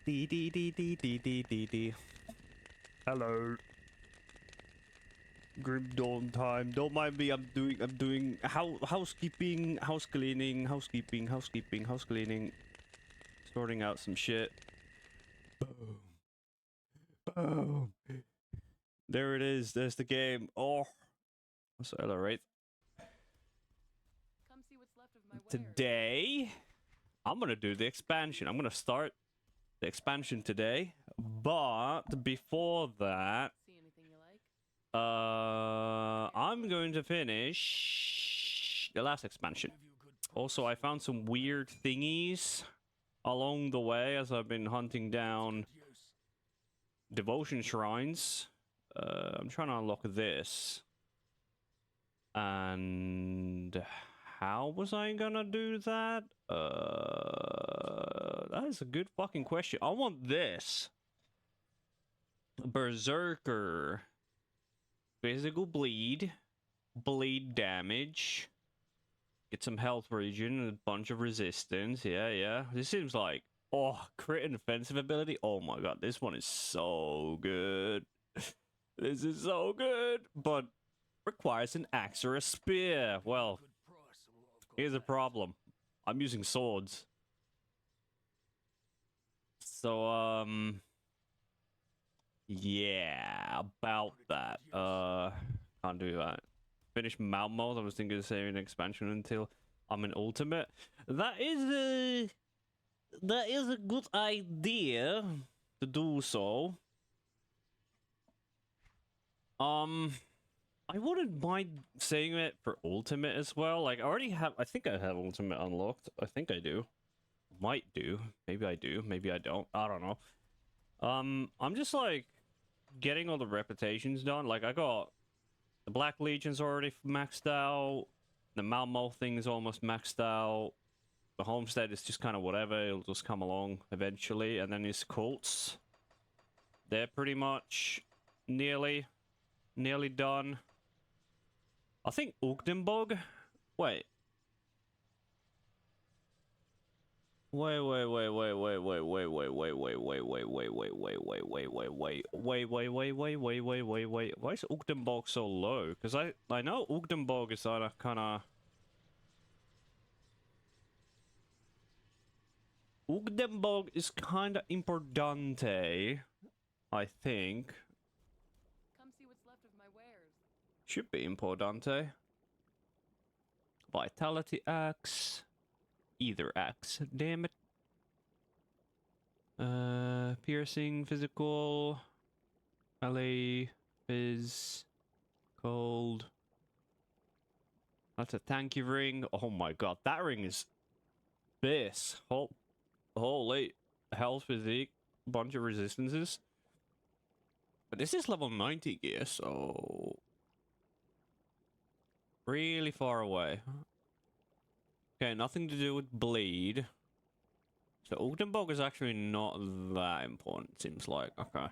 Dee dee dee dee dee dee dee dee. Hello. Grim dawn time. Don't mind me. I'm doing housekeeping, house cleaning, house cleaning. Sorting out some shit. Boom. Boom. There it is. There's the game. Oh, that's all right. Come see what's left of my wares. Today, I'm gonna do the expansion. I'm gonna start the expansion today, but before that, See anything you like? I'm going to finish the last expansion. Also, I found some weird thingies along the way as I've been hunting down devotion shrines. I'm trying to unlock this. And how was I gonna do that? That is a good fucking question. I want this. Berserker. Physical bleed. Bleed damage. Get some health regen and a bunch of resistance. Yeah. This seems like... Oh, crit and offensive ability. Oh my god, this one is so good. This is so good. But requires an axe or a spear. Well, here's a problem. I'm using swords. So, yeah, about that. Can't do that. Finish mount mode. I was thinking of saving an expansion until I'm in ultimate. That is a good idea to do so. I wouldn't mind saying it for ultimate as well. Like, I think I have ultimate unlocked. I think I do. Might do. Maybe I do. Maybe I don't. I don't know. I'm just, like, getting all the reputations done. Like, I got the Black Legion's already maxed out. The Malmo thing is almost maxed out. The Homestead is just kind of whatever. It'll just come along eventually. And then his cults. They're pretty much nearly done. I think Ugdenbog. Wait. Wait. Why is Ugdenbog so low? Because I know Ugdenbog is kind of... Ugdenbog is kind of importante, I think. Come see what's left of my wares. Should be importante. Vitality axe. Either axe. Damn it. Piercing, physical. Melee. Fizz. Cold. That's a tanky ring. Oh my god, that ring is... this. Holy. Health, physique. Bunch of resistances. But this is level 90 gear, so... really far away. Okay, nothing to do with bleed. So Ugdenbog is actually not that important, seems like. Okay. Iron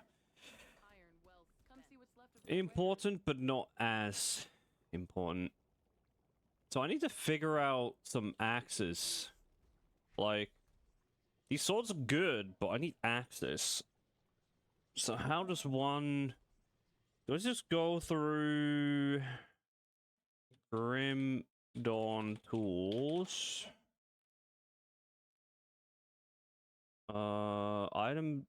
wealth. Come see what's left of my Important, but not as important. So I need to figure out some axes. Like, these swords are good, but I need axes. So how does one... do I just go through... Grim Dawn Tools? Item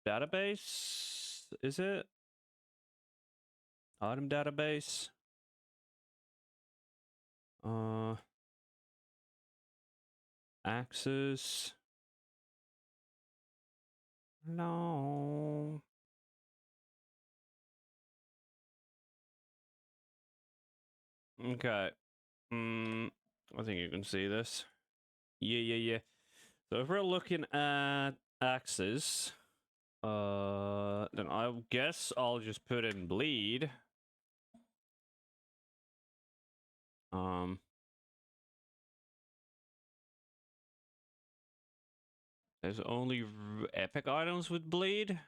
database? Is it? Item database? Axes? No. Okay. I think you can see this. Yeah. So if we're looking at axes, then I guess I'll just put in bleed. There's only epic items with bleed.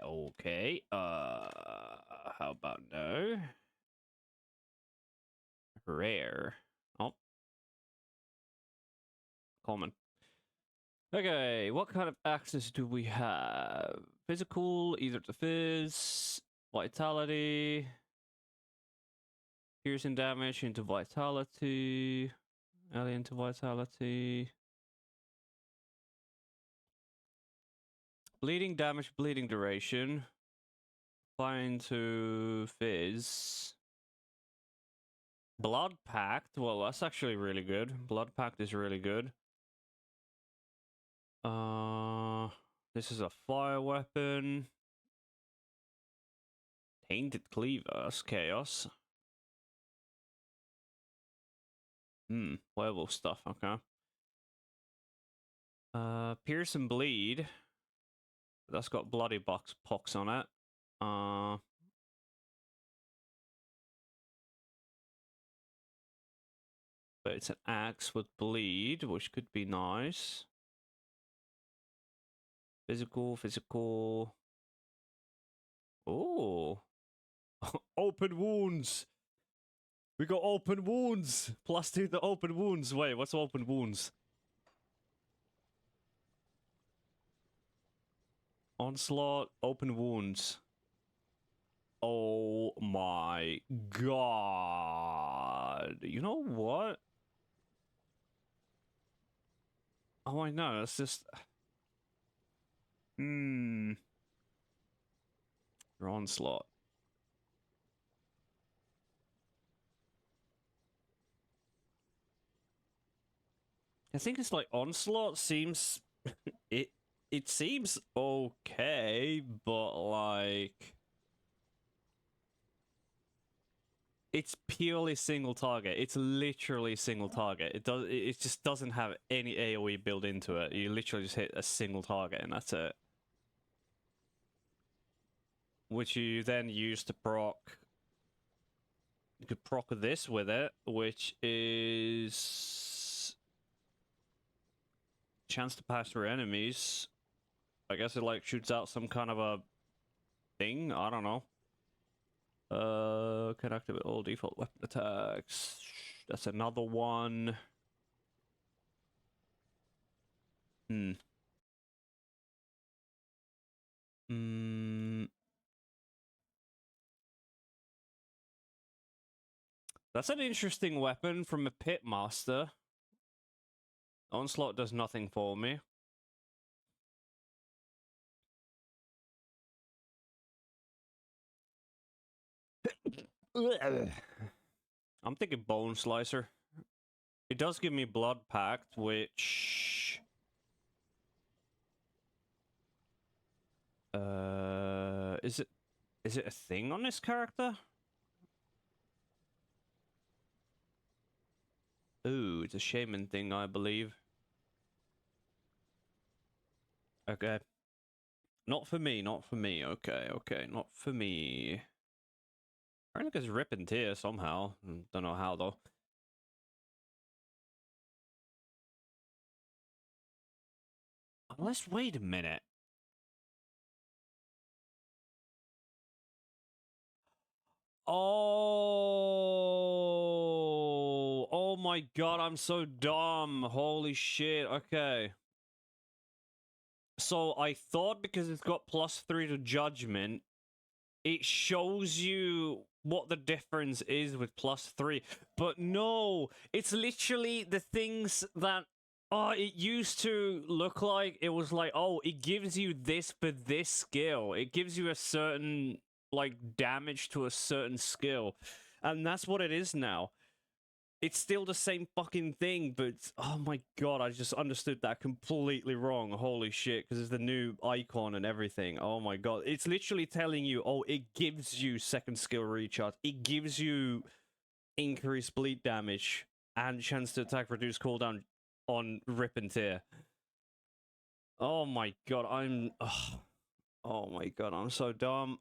Oh Okay. How about no? Rare. Oh. Common. Okay, what kind of axes do we have? Physical, either to fizz, vitality, piercing damage into vitality, alien to vitality, bleeding damage, bleeding duration, fire into fizz, blood pact. Well, that's actually really good. Blood pact is really good. This is a fire weapon. Tainted Cleaver, that's chaos. Werewolf stuff, okay. Pierce and Bleed. That's got bloody pox on it. But it's an axe with bleed, which could be nice. Physical. Oh. Open wounds. We got open wounds. Plus 2 to open wounds. Wait, what's open wounds? Onslaught, open wounds. Oh my god. You know what? Oh, I know. It's just... Your onslaught. I think it's like onslaught seems... it seems okay, but like... It's purely single target. It's literally single target. It just doesn't have any AoE built into it. You literally just hit a single target and that's it. Which you then use to proc. You could proc this with it, which is chance to pass through enemies. I guess it like shoots out some kind of a thing. I don't know. Can activate all default weapon attacks. That's another one. That's an interesting weapon from a pitmaster. Onslaught does nothing for me. I'm thinking Bone Slicer. It does give me Blood Pact, which... Is it a thing on this character? Ooh, it's a shaman thing, I believe. Okay. Not for me, not for me. Okay, not for me. I think it's ripping tear somehow. Don't know how though. Unless, wait a minute. Oh my god, I'm so dumb. Holy shit. Okay. So I thought because it's got +3 to judgment, it shows you what the difference is with +3. But no, it's literally the things that it used to look like. It was like, oh, it gives you this for this skill. It gives you a certain like damage to a certain skill. And that's what it is now. It's still the same fucking thing, but oh my god, I just understood that completely wrong. Holy shit, because it's the new icon and everything. Oh my god. It's literally telling you, oh, it gives you second skill recharge. It gives you increased bleed damage and chance to attack reduce cooldown on Rip and Tear. Oh my god, oh my god, I'm so dumb.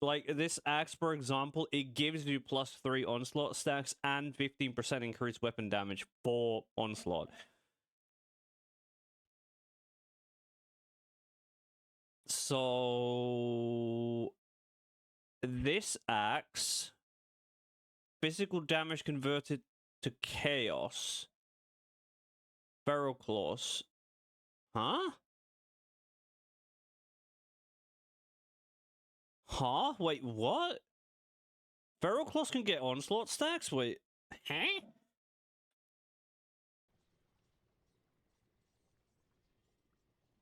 Like, this axe, for example, it gives you +3 onslaught stacks and 15% increased weapon damage for onslaught. So this axe, physical damage converted to chaos. Feral claws. Huh? Huh? Wait, what? Feral claws can get onslaught stacks? Wait. Huh?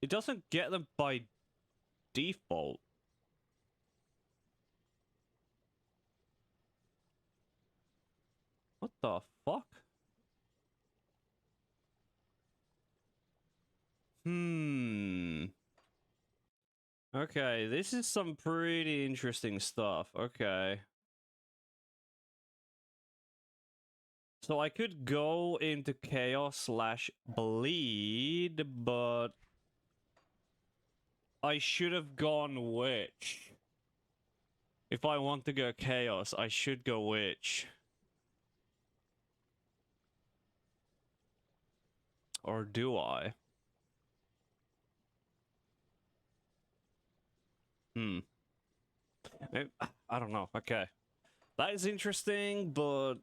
It doesn't get them by default. What the fuck? Okay, this is some pretty interesting stuff. Okay. So I could go into chaos / bleed, but I should have gone witch. If I want to go chaos, I should go witch. Or do I? I don't know. Okay. That is interesting, but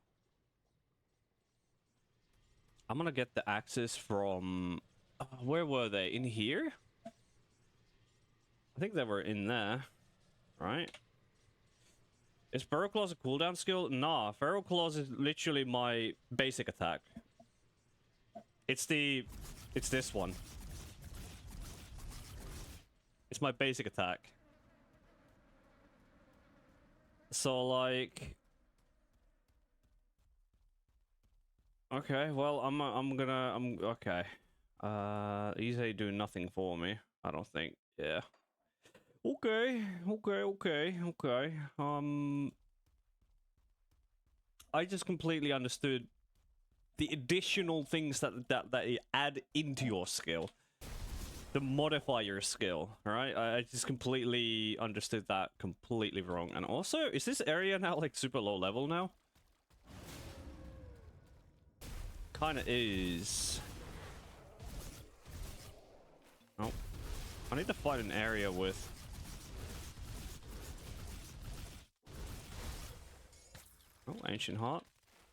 I'm gonna get the axes from... where were they? In here? I think they were in there. Right? Is Feral Claws a cooldown skill? Nah, Feral Claws is literally my basic attack. It's this one. It's my basic attack. So, like... Okay, well, okay. These ain't doing nothing for me, I don't think. Yeah. Okay. I just completely understood the additional things that you add into your skill. The modify your skill, right? I just completely understood that completely wrong. And also, is this area now like super low level now? Kinda is. Oh. I need to find an area with... Oh, Ancient Heart.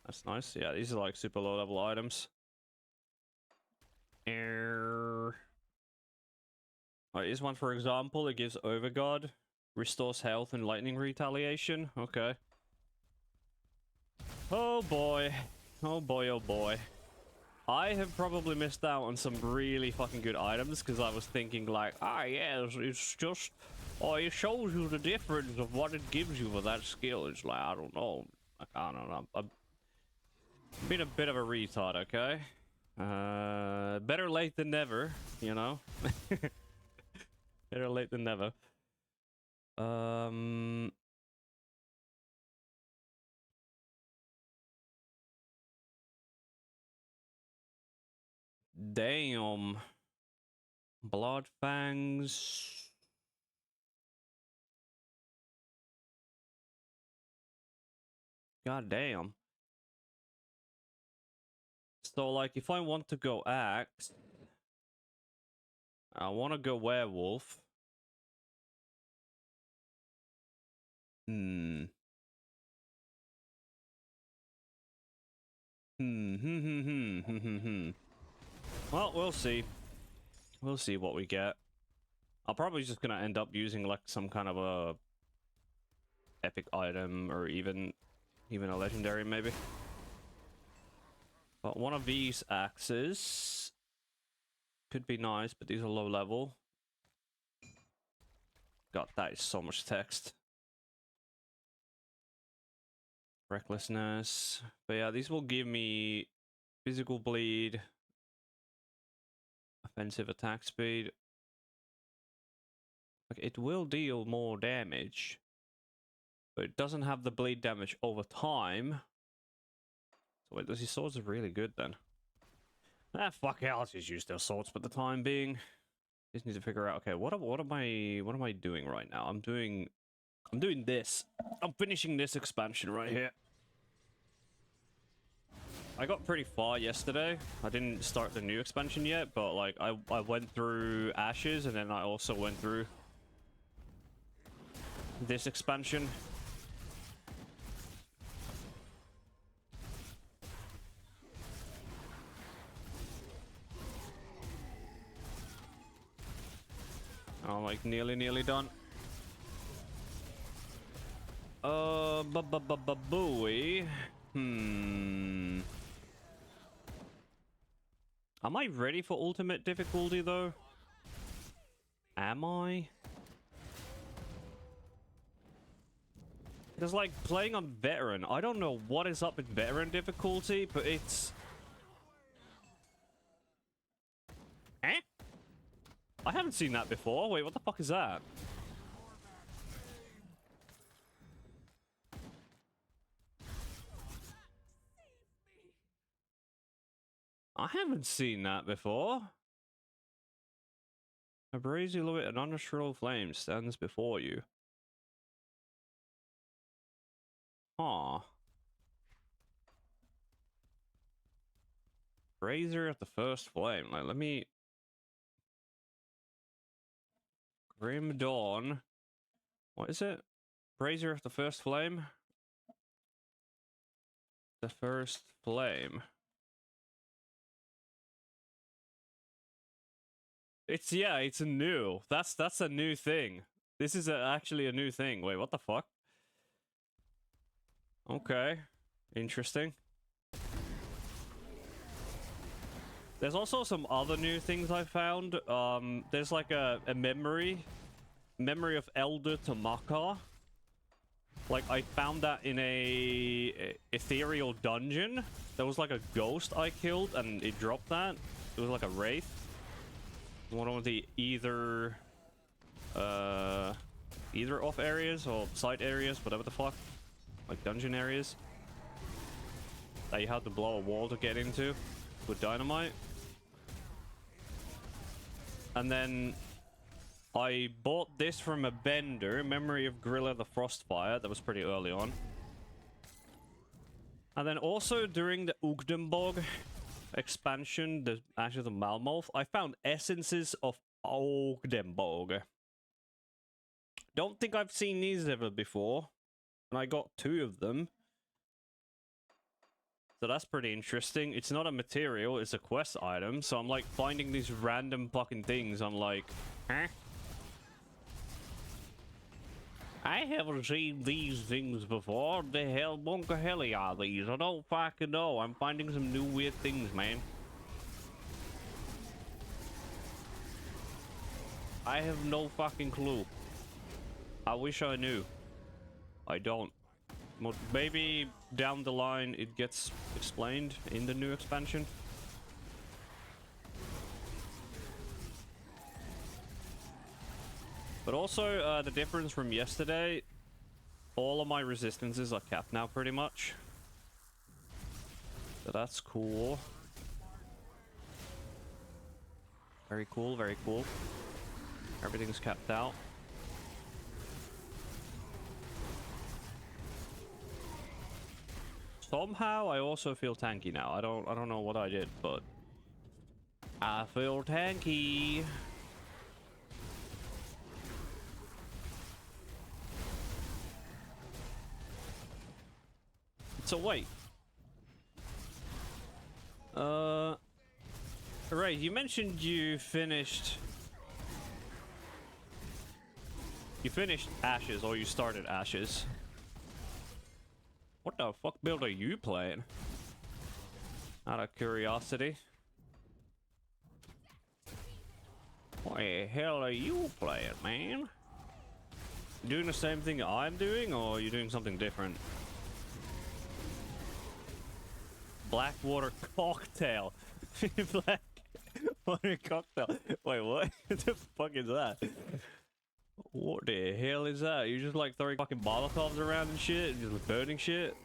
That's nice. Yeah, these are like super low level items. Oh, here's one for example. It gives Overguard. Restores health and lightning retaliation. Okay. Oh boy. Oh boy, oh boy. I have probably missed out on some really fucking good items because I was thinking like, yeah, it's just... Oh, it shows you the difference of what it gives you for that skill. It's like, I don't know. I don't know. I've been a bit of a retard, okay? Better late than never, you know? Better late than never. Damn. Blood fangs. God damn. So, like, if I want to go axe, I want to go werewolf. Well, we'll see. We'll see what we get. I'm probably just gonna end up using like some kind of a epic item or even a legendary maybe. But one of these axes could be nice, but these are low level. God, that is so much text. Recklessness. But yeah, these will give me physical bleed, offensive attack speed. Like, it will deal more damage, but it doesn't have the bleed damage over time. So wait, those swords are really good then. Ah, fuck it, I'll just use their swords for the time being. Just need to figure out, okay, what am I doing right now? I'm doing this. I'm finishing this expansion right here. I got pretty far yesterday. I didn't start the new expansion yet, but like I went through Ashes and then I also went through this expansion. I'm like nearly done. Booey. Am I ready for ultimate difficulty though? Am I? Because like playing on veteran, I don't know what is up with veteran difficulty, but it's... Eh? I haven't seen that before. Wait, what the fuck is that? I haven't seen that before. A brazy lit an unnatural flame stands before you. Huh. Brazier at the first flame. Like, let me... Grim Dawn. What is it? Brazier at the first flame? The first flame. It's, yeah, it's a new. That's a new thing. This is actually a new thing. Wait, what the fuck? Okay. Interesting. There's also some other new things I found. There's like a memory of Elder Tamaka. Like, I found that in a ethereal dungeon. There was like a ghost I killed and it dropped that. It was like a wraith. One of the either off areas or side areas, whatever the fuck. Like dungeon areas. That you had to blow a wall to get into with dynamite. And then I bought this from a vendor, Memory of Grilla the Frostfire. That was pretty early on. And then also during the Ugdenborg expansion, the Ashes of Malmoth, I found essences of Ugdenborg. Don't think I've seen these ever before. And I got 2 of them. So that's pretty interesting. It's not a material, it's a quest item. So I'm like finding these random fucking things. I'm like, huh? I haven't seen these things before. The hell bunker helly are these? I don't fucking know. I'm finding some new weird things, man. I have no fucking clue. I wish I knew. I don't. But maybe down the line it gets explained in the new expansion. But also, the difference from yesterday, all of my resistances are capped now pretty much. So that's cool. Very cool, very cool. Everything's capped out. Somehow I also feel tanky now. I don't know what I did, but I feel tanky. So wait. Right, you mentioned you finished Ashes, or you started Ashes. What the fuck build are you playing? Out of curiosity. What the hell are you playing, man? Doing the same thing I'm doing, or are you doing something different? Blackwater cocktail. Blackwater cocktail. Wait, what? What the fuck is that? What the hell is that? You just like throwing fucking Molotovs around and shit, and just burning shit?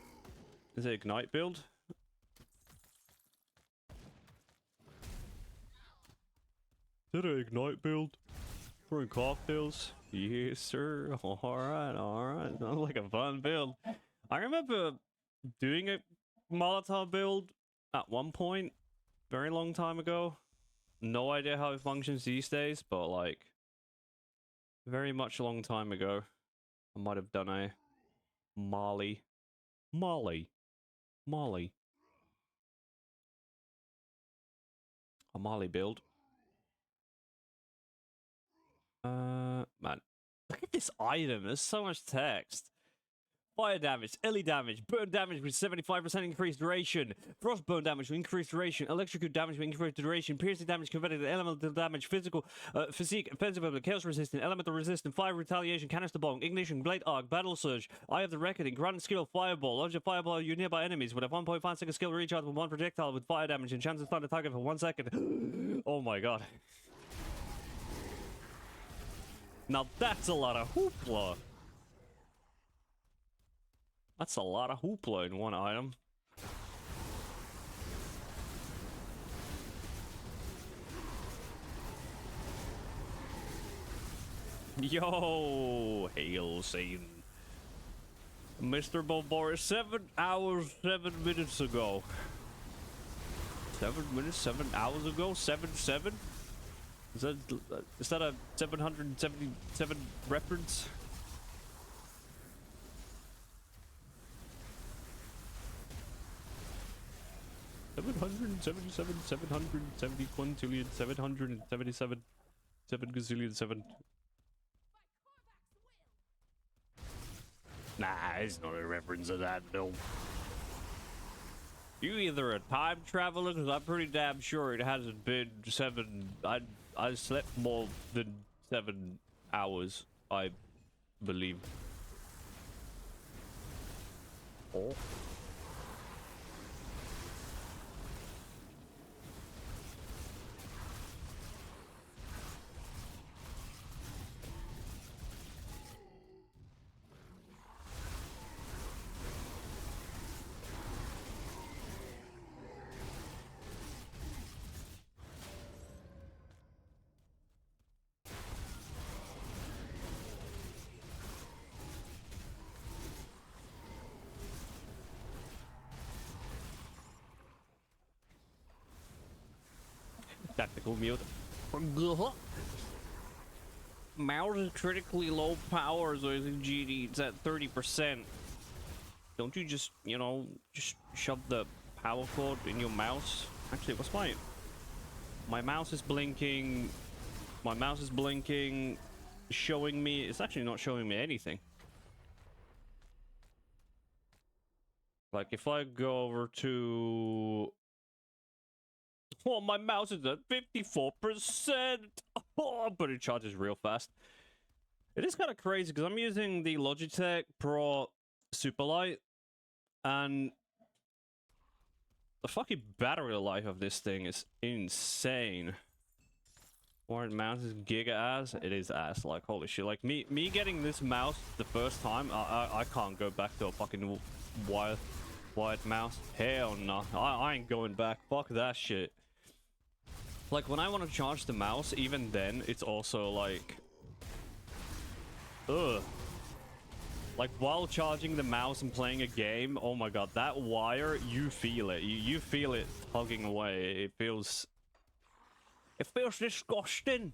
Is it Ignite build? Is it an Ignite build? Throwing cocktails? Yes, sir. Alright, alright. Sounds like a fun build. I remember doing a Molotov build at one point, very long time ago. No idea how it functions these days, but like, very much a long time ago. I might have done a Molly. Molly. Molly. A Molly build. Man. Look at this item. There's so much text. Fire damage, LE damage, burn damage with 75% increased duration, frostburn damage with increased duration, electrocute damage with increased duration, piercing damage converted to elemental damage, physical, physique, offensive ability, chaos resistant, elemental resistant, fire retaliation, canister bomb, ignition, blade arc, battle surge, eye of the reckoning, ground skill, fireball, launch a fireball at your nearby enemies with a 1.5 second skill recharge with one projectile with fire damage and chance to stun the target for 1 second. Oh my god. Now that's a lot of hoopla. That's a lot of hoopla in one item. Yo, hail Satan. Mr. Boboris, 7 hours, 7 minutes ago. 7 minutes, 7 hours ago? 7? Is that a 777 reference? Seven hundred and 771 trillion 777 7 gazillion 7. Nah, it's not a reference of that film. You either a time traveler, because I'm pretty damn sure it hasn't been 7. I slept more than 7 hours, I believe. Oh. Tactical mute. Mouse is critically low power, so GD it's at 30%. Don't you just, you know, just shove the power cord in your mouse? Actually, what's my mouse is blinking. My mouse is blinking, showing me. It's actually not showing me anything. Like if I go over to. Oh, my mouse is at 54%. Oh, but it charges real fast. It is kind of crazy because I'm using the Logitech Pro Superlight, and the fucking battery life of this thing is insane. Warren mouse is giga ass. It is ass. Like holy shit. Like me getting this mouse the first time, I can't go back to a fucking wired mouse. Hell no. I ain't going back. Fuck that shit. Like, when I want to charge the mouse, even then, it's also like... Ugh. Like, while charging the mouse and playing a game, oh my god, that wire, you feel it. You feel it tugging away. It feels disgusting.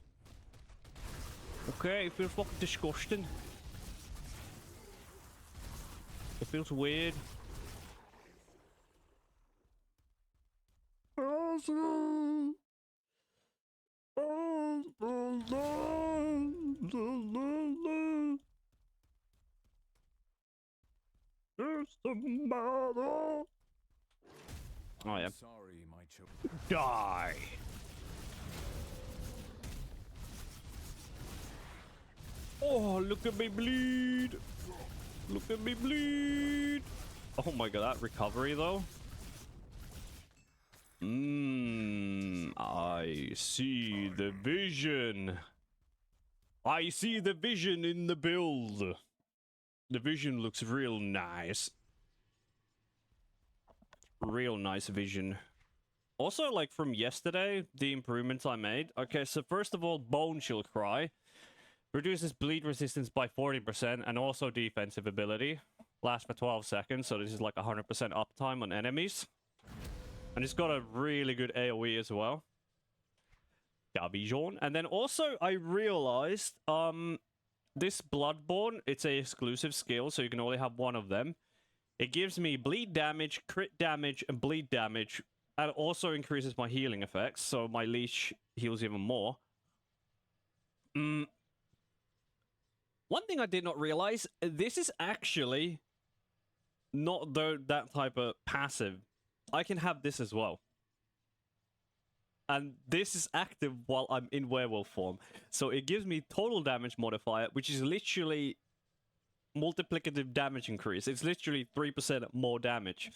Okay, it feels fucking disgusting. It feels weird. Awesome. Oh yeah. Sorry, my children. Die. Oh, look at me bleed. Look at me bleed. Oh my god, that recovery though. I see the vision. I see the vision in the build. The vision looks real nice. Real nice vision. Also, like from yesterday, the improvements I made. Okay, so first of all, Bone Chill Cry. Reduces bleed resistance by 40% and also defensive ability. Lasts for 12 seconds, so this is like 100% uptime on enemies. And it's got a really good AoE as well. Dabijon. And then also I realized this Bloodborne, it's a exclusive skill, so you can only have one of them. It gives me bleed damage, crit damage, and bleed damage, and also increases my healing effects, so my leech heals even more. One thing I did not realize, this is actually not that type of passive. I can have this as well. And this is active while I'm in werewolf form. So it gives me total damage modifier, which is literally multiplicative damage increase. It's literally 3% more damage.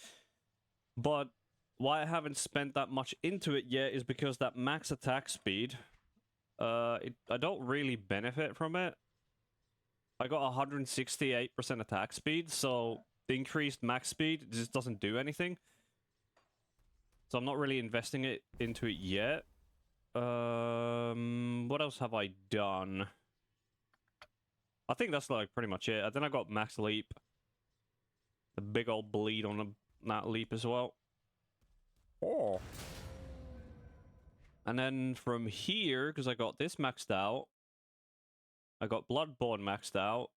But why I haven't spent that much into it yet is because that max attack speed, I don't really benefit from it. I got 168% attack speed, so the increased max speed just doesn't do anything. So I'm not really investing it into it yet. What else have I done? I think that's like pretty much it. And then I got max leap. The big old bleed on that leap as well. Oh. And then from here, because I got this maxed out, I got Bloodborne maxed out.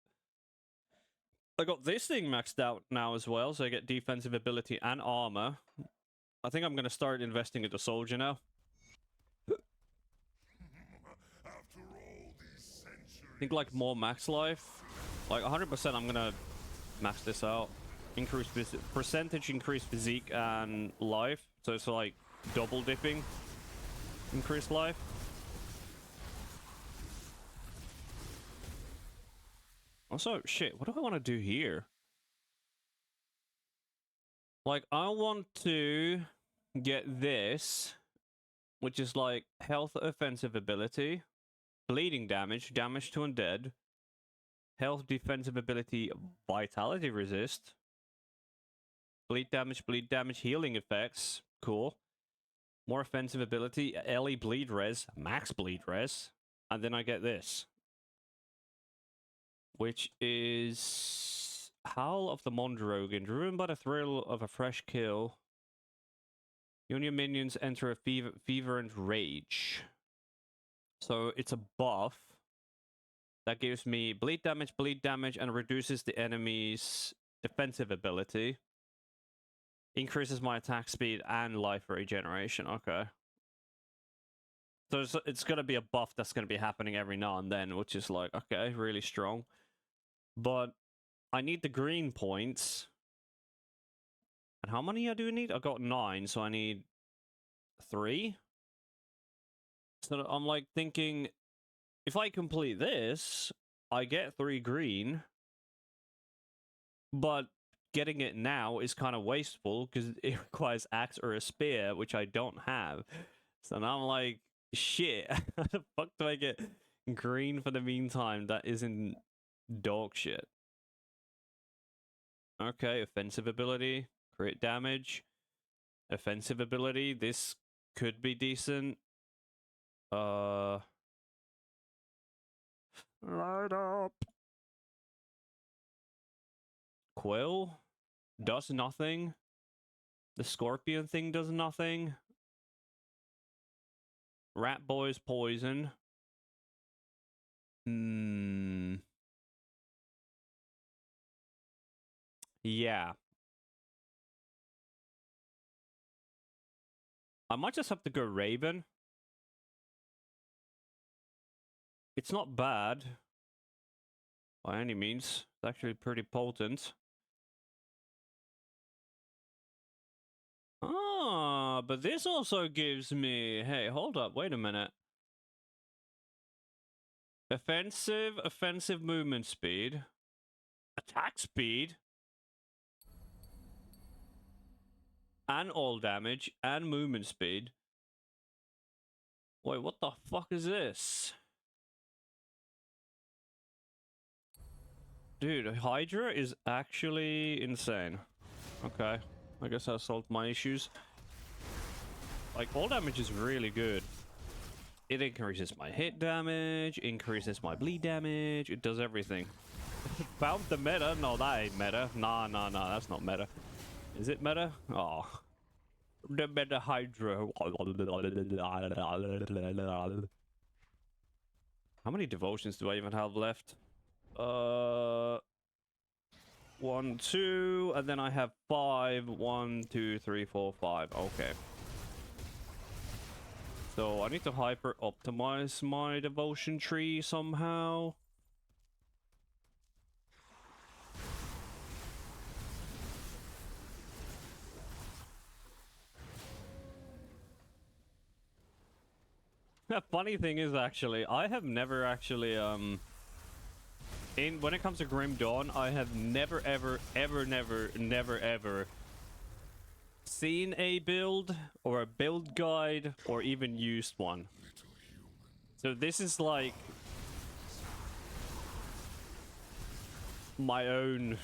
I got this thing maxed out now as well, so I get defensive ability and armor. I think I'm going to start investing into soldier now. I think like more max life. Like 100% I'm going to max this out. Increase percentage increase physique and life. So it's like double dipping. Increased life. Also, shit, what do I want to do here? Like, I want to get this, which is like health offensive ability, bleeding damage, damage to undead, health defensive ability, vitality resist, bleed damage, healing effects, cool. More offensive ability, LE bleed res, max bleed res, and then I get this, which is Howl of the Mondrogan, driven by the thrill of a fresh kill. You and your minions enter a fervent rage. So it's a buff that gives me bleed damage, and reduces the enemy's defensive ability. Increases my attack speed and life regeneration. Okay. So it's going to be a buff that's going to be happening every now and then, which is like, okay, really strong. But I need the green points. And how many I do need? I got 9, so I need 3. So I'm like thinking, if I complete this, I get 3 green. But getting it now is kind of wasteful because it requires axe or a spear, which I don't have. So now I'm like, shit, how the fuck do I get green for the meantime? That isn't dog shit. Okay, offensive ability, crit damage, offensive ability. This could be decent. Light up. Quill does nothing. The scorpion thing does nothing. Rat Boy's poison. Yeah. I might just have to go Raven. It's not bad by any means. It's actually pretty potent. Ah, but this also gives me... Hey, hold up, wait a minute. Offensive movement speed. Attack speed. And all damage, and movement speed. Wait, what the fuck is this? Dude, Hydra is actually insane. Okay, I guess I solved my issues. Like, all damage is really good. It increases my hit damage, increases my bleed damage, it does everything. Found the meta? No, that ain't meta. Nah, that's not meta. Is it meta? Oh. The meta Hydra. How many devotions do I even have left? 1, 2, and then I have 5. 1, 2, 3, 4, 5. Okay. So I need to hyper optimize my devotion tree somehow. The funny thing is, actually, I have never actually, when it comes to Grim Dawn, I have never, ever seen a build, or a build guide, or even used one. So this is like my own...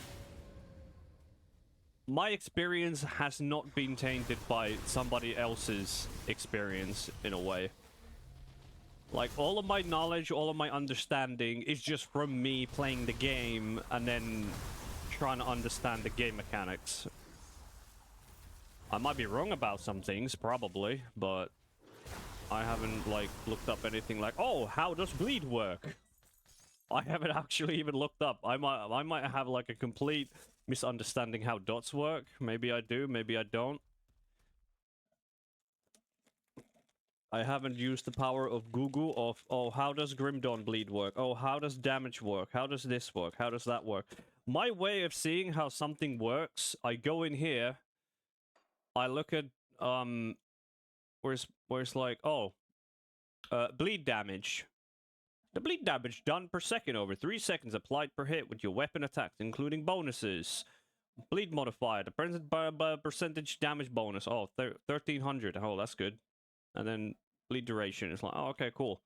My experience has not been tainted by somebody else's experience, in a way. Like, all of my knowledge, all of my understanding is just from me playing the game and then trying to understand the game mechanics. I might be wrong about some things, probably, but I haven't, like, looked up anything like, oh, how does bleed work? I haven't actually even looked up. I might have, like, a complete misunderstanding how dots work. Maybe I do, maybe I don't. I haven't used the power of Google of, oh, how does Grim Dawn bleed work? Oh, how does damage work? How does this work? How does that work? My way of seeing how something works, I go in here, I look at, where it's like, oh, bleed damage. The bleed damage done per second over 3 seconds applied per hit with your weapon attacks, including bonuses. Bleed modifier, the percentage damage bonus. Oh, 1300. Oh, that's good. And then bleed duration. It's like, oh, okay, cool.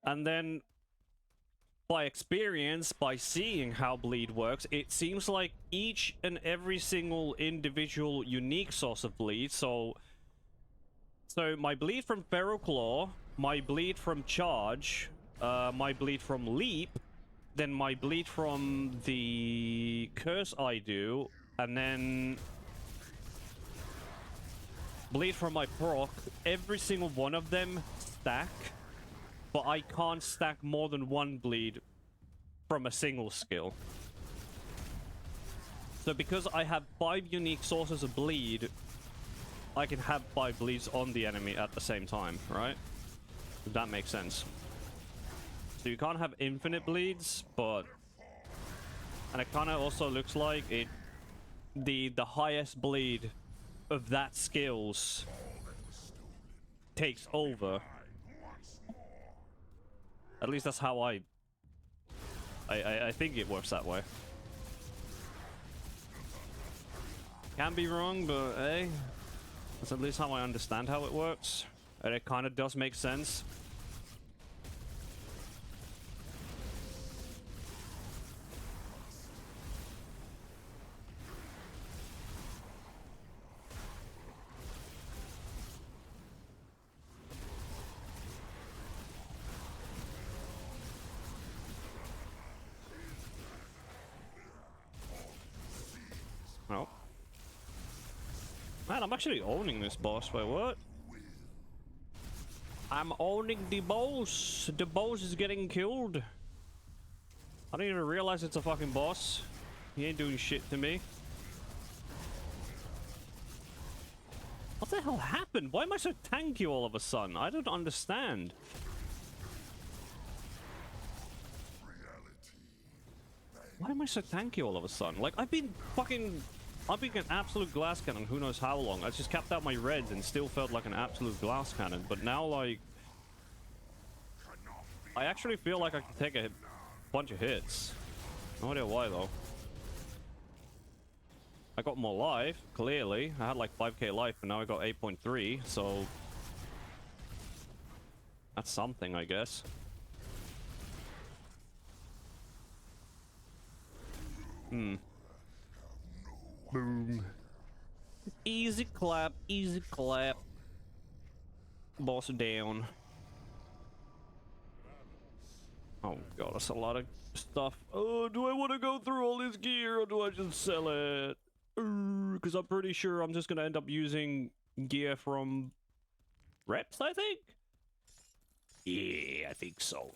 And then by experience, by seeing how bleed works, it seems like each and every single individual unique source of bleed. So my bleed from Feral Claw, my bleed from Charge, my bleed from Leap, then my bleed from the Curse I do, and then bleed from my proc. Every single one of them stack, but I can't stack more than one bleed from a single skill. So because I have 5 unique sources of bleed, I can have 5 bleeds on the enemy at the same time, right? If that makes sense. So you can't have infinite bleeds, but... And it kind of also looks like it... The highest bleed of that skills takes over. At least that's how I think it works that way. Can be wrong, but hey, that's at least how I understand how it works. And it kind of does make sense. Oh. Man, I'm actually owning this boss. Wait, what? I'm owning the boss. The boss is getting killed. I didn't even realize it's a fucking boss. He ain't doing shit to me. What the hell happened? Why am I so tanky all of a sudden? I don't understand. Why am I so tanky all of a sudden? Like, I've been an absolute glass cannon who knows how long. I just kept out my reds and still felt like an absolute glass cannon. But now, like... I actually feel like I can take a bunch of hits. No idea why, though. I got more life, clearly. I had like 5k life, and now I got 8.3, so... That's something, I guess. Hmm. Boom. Easy clap, easy clap. Boss down. Oh god, that's a lot of stuff. Oh, do I want to go through all this gear or do I just sell it? Because I'm pretty sure I'm just going to end up using gear from reps, I think? Yeah, I think so.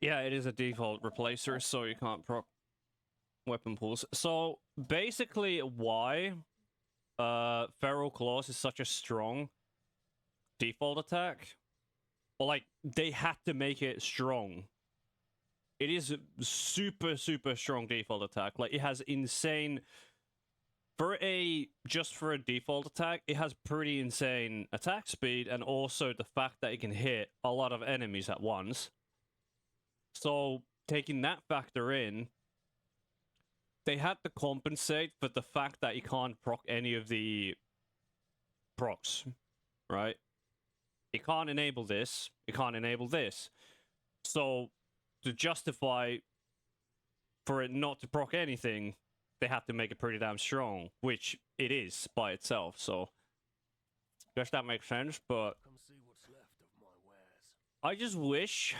Yeah, it is a default replacer, so you can't proc weapon pools. So basically, why Feral Claws is such a strong default attack? Well, like they had to make it strong. It is a super strong default attack. Like it has insane for a default attack. It has pretty insane attack speed, and also the fact that it can hit a lot of enemies at once. So taking that factor in, they had to compensate for the fact that you can't proc any of the procs, right? You can't enable this. You can't enable this. So to justify for it not to proc anything, they have to make it pretty damn strong, which it is by itself. So guess that makes sense. But Come see what's left of my wares. I just wish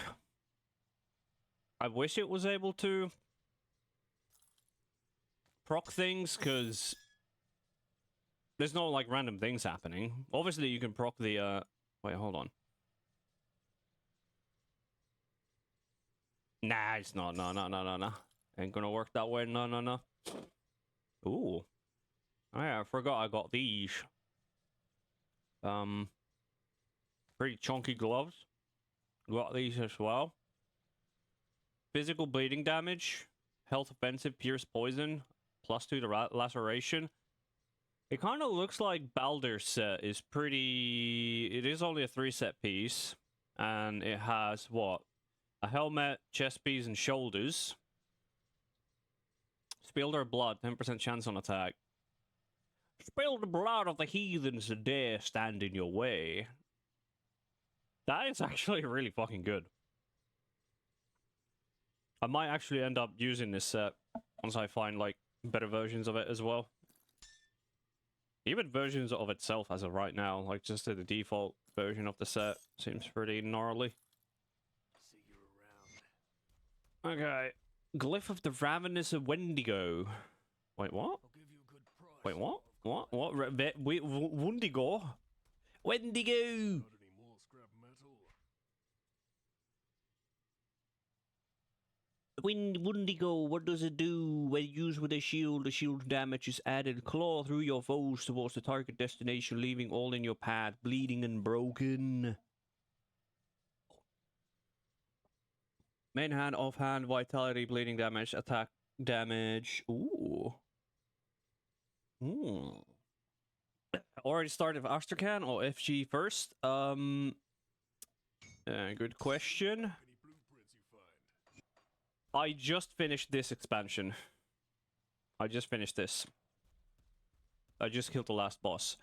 it was able to proc things, because there's no like random things happening. Obviously you can proc the wait, hold on. Nah, it's not. No. Ain't gonna work that way. No. Ooh. Oh, yeah, I forgot I got these. Pretty chunky gloves. Got these as well. Physical bleeding damage. Health offensive, pierce poison. +2 to laceration. It kind of looks like Baldur's set is pretty... It is only a 3-set piece. And it has, what? A helmet, chest piece, and shoulders. Spill their blood, 10% chance on attack. Spill the blood of the heathens that dare stand in your way. That is actually really fucking good. I might actually end up using this set once I find, like, better versions of it as well. Even versions of itself as of right now, like just the default version of the set, seems pretty gnarly. See you around. Okay. Glyph of the Ravenous Wendigo. Wait, what? I'll give you a good price. Wait, what? What? Wendigo? Wendigo! Got any more scrap metal? Wendigo, what does it do? When used with a shield, the shield damage is added. Claw through your foes towards the target destination, leaving all in your path, bleeding and broken. Main hand, offhand, vitality, bleeding damage, attack damage. Ooh. Already started with Asterkarn or FG first? Good question. Any blueprints you find? I just finished this expansion. I just finished this. I just killed the last boss.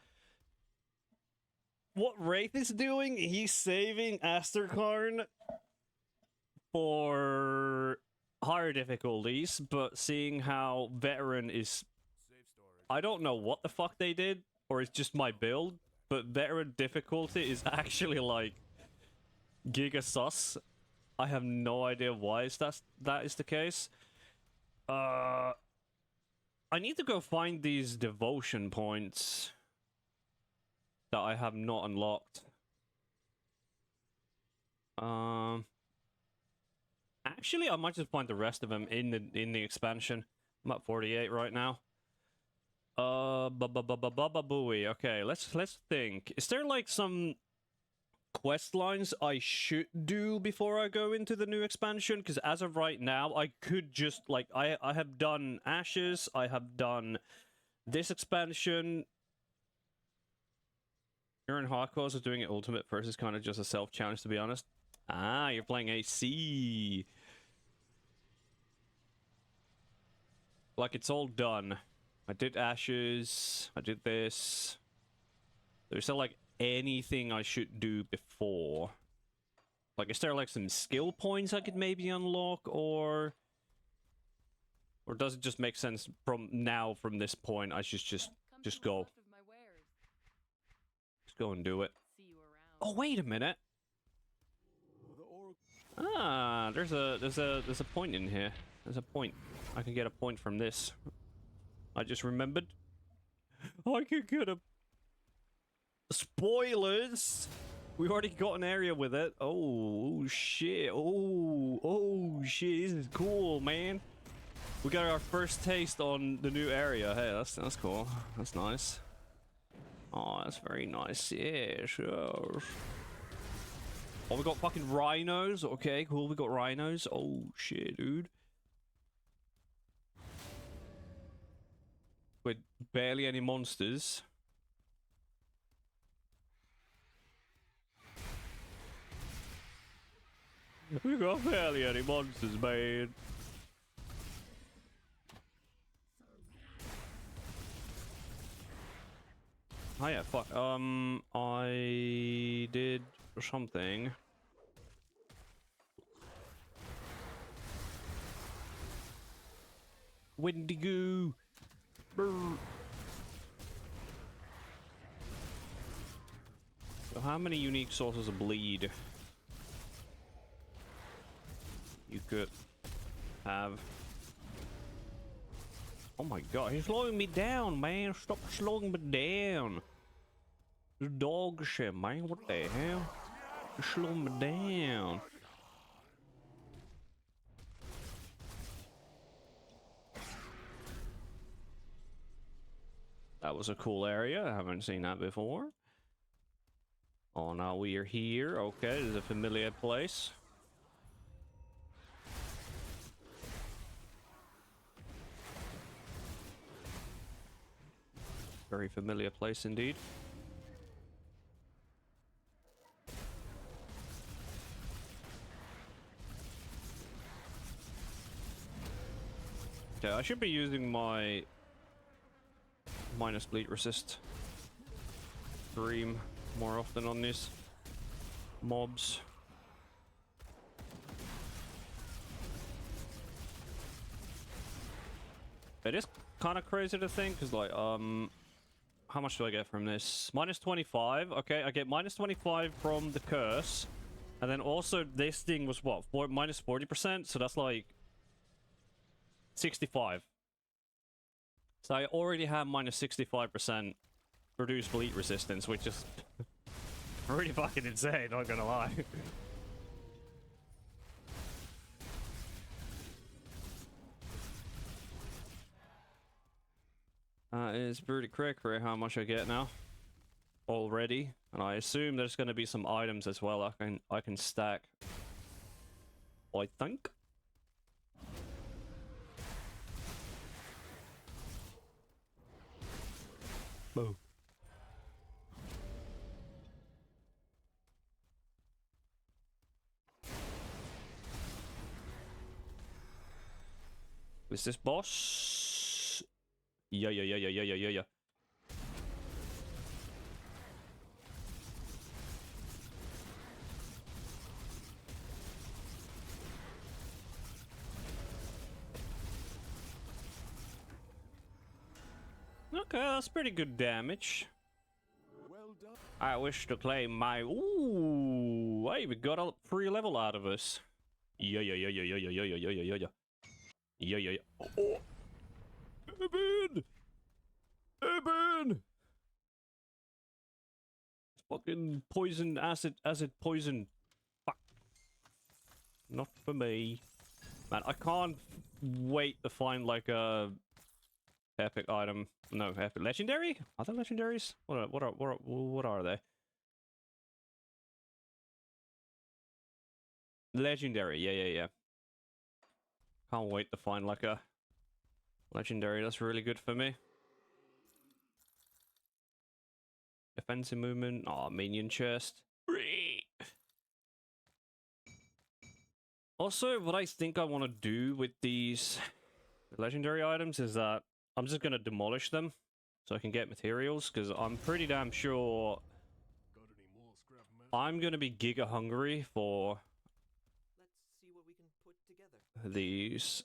What Wraith is doing, he's saving Asterkarn for higher difficulties, but seeing how Veteran is... Save storage. I don't know what the fuck they did, or it's just my build, but Veteran difficulty is actually like giga sus. I have no idea why that is the case. I need to go find these devotion points that I have not unlocked. Actually, I might just find the rest of them in the expansion. I'm at 48 right now. Booey. Okay, let's think. Is there like some quest lines I should do before I go into the new expansion? Because as of right now, I could just like I have done Ashes. I have done this expansion. You're in hardcore, so doing it ultimate first is kind of just a self challenge, to be honest. Ah, you're playing AC. Like, it's all done. I did Ashes. I did this. There's still, like, anything I should do before. Like, is there, like, some skill points I could maybe unlock, or... Or does it just make sense from now, from this point, I should just go? Left of my wares. Just go and do it. See you around. Oh, wait a minute. Ah, there's a point in here. There's a point. I can get a point from this. I just remembered. I could get a... Spoilers! We already got an area with it. Oh shit. Oh shit. This is cool, man. We got our first taste on the new area. Hey, that's cool. That's nice. Oh, that's very nice. Yeah, sure. Oh, we got fucking rhinos. Okay, cool. We got rhinos. Oh shit, dude. With barely any monsters. We got barely any monsters, man. Oh yeah, fuck. I did something. Wendigo. Brr. So how many unique sources of bleed you could have? Oh my god, he's slowing me down, man. Stop slowing me down. The dog shit, man. What the hell? You're slowing me down. That was a cool area. I haven't seen that before. Oh, now we are here. Okay, this is a familiar place. Very familiar place indeed. Okay, I should be using my minus bleed resist stream more often on these mobs. It is kind of crazy to think, because like, how much do I get from this? Minus 25. Okay, I get minus 25 from the curse. And then also this thing was what? Minus 40%? So that's like 65. So I already have minus 65% reduced bleed resistance, which is really fucking insane, not gonna lie. It's pretty quick for how much I get now already, and I assume there's gonna be some items as well I can stack. I think. Boom. Is this boss? Yeah. Okay, that's pretty good damage. Well done. I wish to claim my... Ooh! Hey, we got a free level out of us. Yeah. Oh! Eben! Fucking poison, acid poison. Fuck. Not for me. Man, I can't wait to find like a epic item. No, epic legendary? Are they legendaries? What are they? Legendary, yeah. Can't wait to find like a legendary. That's really good for me. Defensive movement. Oh, minion chest. Also, what I think I want to do with these legendary items is that I'm just going to demolish them so I can get materials, because I'm pretty damn sure Got any more scrap metal? I'm going to be giga hungry for Let's see what we can put together. these.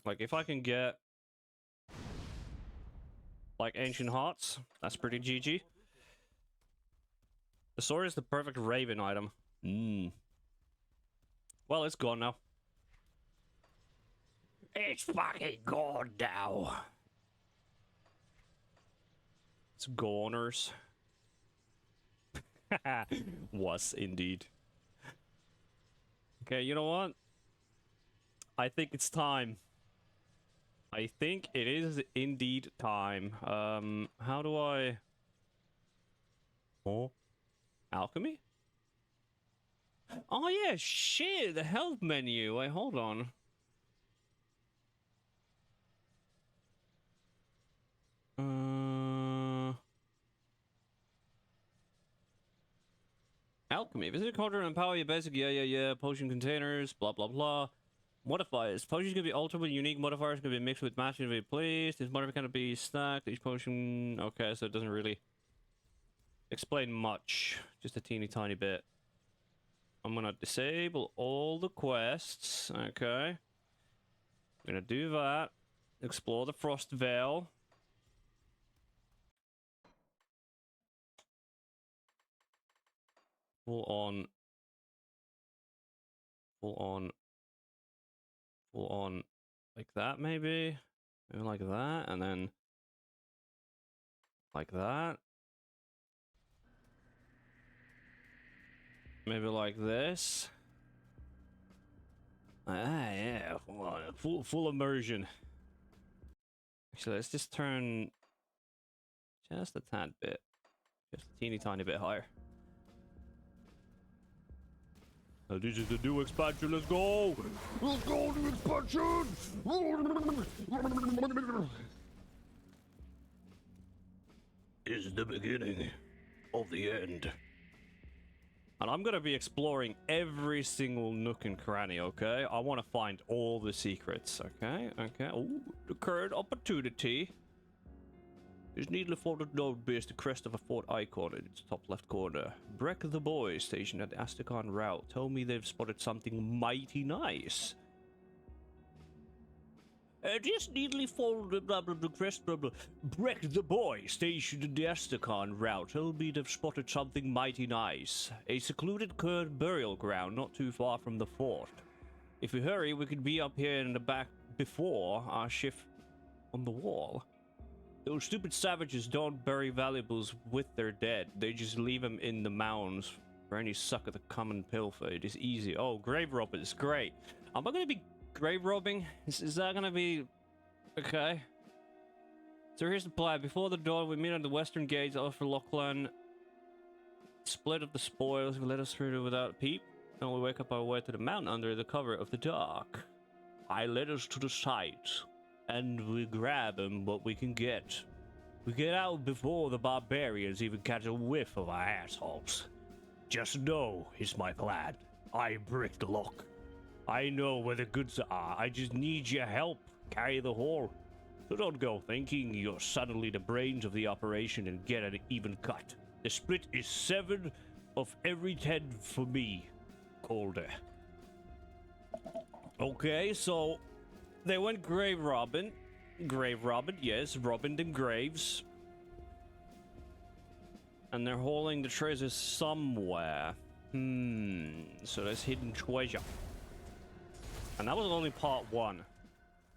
Like, if I can get like ancient hearts, that's pretty GG. The sword is the perfect raven item. Well, it's gone now. It's fucking gone now. It's goners. Was indeed. Okay, you know what? I think it's time. I think it is indeed time. How do I... Oh? Alchemy? Oh yeah, shit, the health menu. Wait, hold on. Alchemy. Visit a cauldron and empower your basic, yeah. Potion containers, blah, blah, blah. Modifiers. Potions can be altered with unique modifiers, can be mixed with matches to be placed. This modifier can be stacked. Each potion... Okay, so it doesn't really explain much. Just a teeny tiny bit. I'm gonna disable all the quests. Okay. I'm gonna do that. Explore the Frost Veil. Full on, like that maybe? Maybe like that, and then like that. Maybe like this. Ah, yeah, full immersion. Actually, let's just turn just a tad bit. Just a teeny tiny bit higher. Oh, this is the new expansion, let's go! Let's go, new expansion! This is the beginning of the end. And I'm gonna be exploring every single nook and cranny, okay? I want to find all the secrets, okay? Okay. Oh, the current opportunity is neatly folded node bears the crest of a fort icon in its top left corner. Breck the boys stationed at the Asterkarn route told me they've spotted something mighty nice. Just neatly folded blah blah blah crest blah blah. Breck the boy stationed in the Asterkarn route told me they've spotted something mighty nice. A secluded curved burial ground not too far from the fort. If we hurry, we could be up here in the back before our shift on the wall. Those stupid savages don't bury valuables with their dead. They just leave them in the mounds for any sucker to come and pilfer. It is easy. Oh, grave robbers, great. Am I going to be grave robbing? Is that going to be... Okay. So here's the plan. Before the dawn, we meet at the western gates of Lochlan. Split up the spoils. We let us through without a peep. Then we wake up our way to the mountain under the cover of the dark. I led us to the site. And we grab them what we can get. We get out before the barbarians even catch a whiff of our assholes. Just know, is my plan. I brick the lock. I know where the goods are. I just need your help. Carry the haul. So don't go thinking you're suddenly the brains of the operation and get an even cut. The split is 7 of every 10 for me. Colder. Okay, so... They went grave robbing. Grave robbing, yes. Robbing them graves. And they're hauling the treasure somewhere. So there's hidden treasure. And that was only part 1. So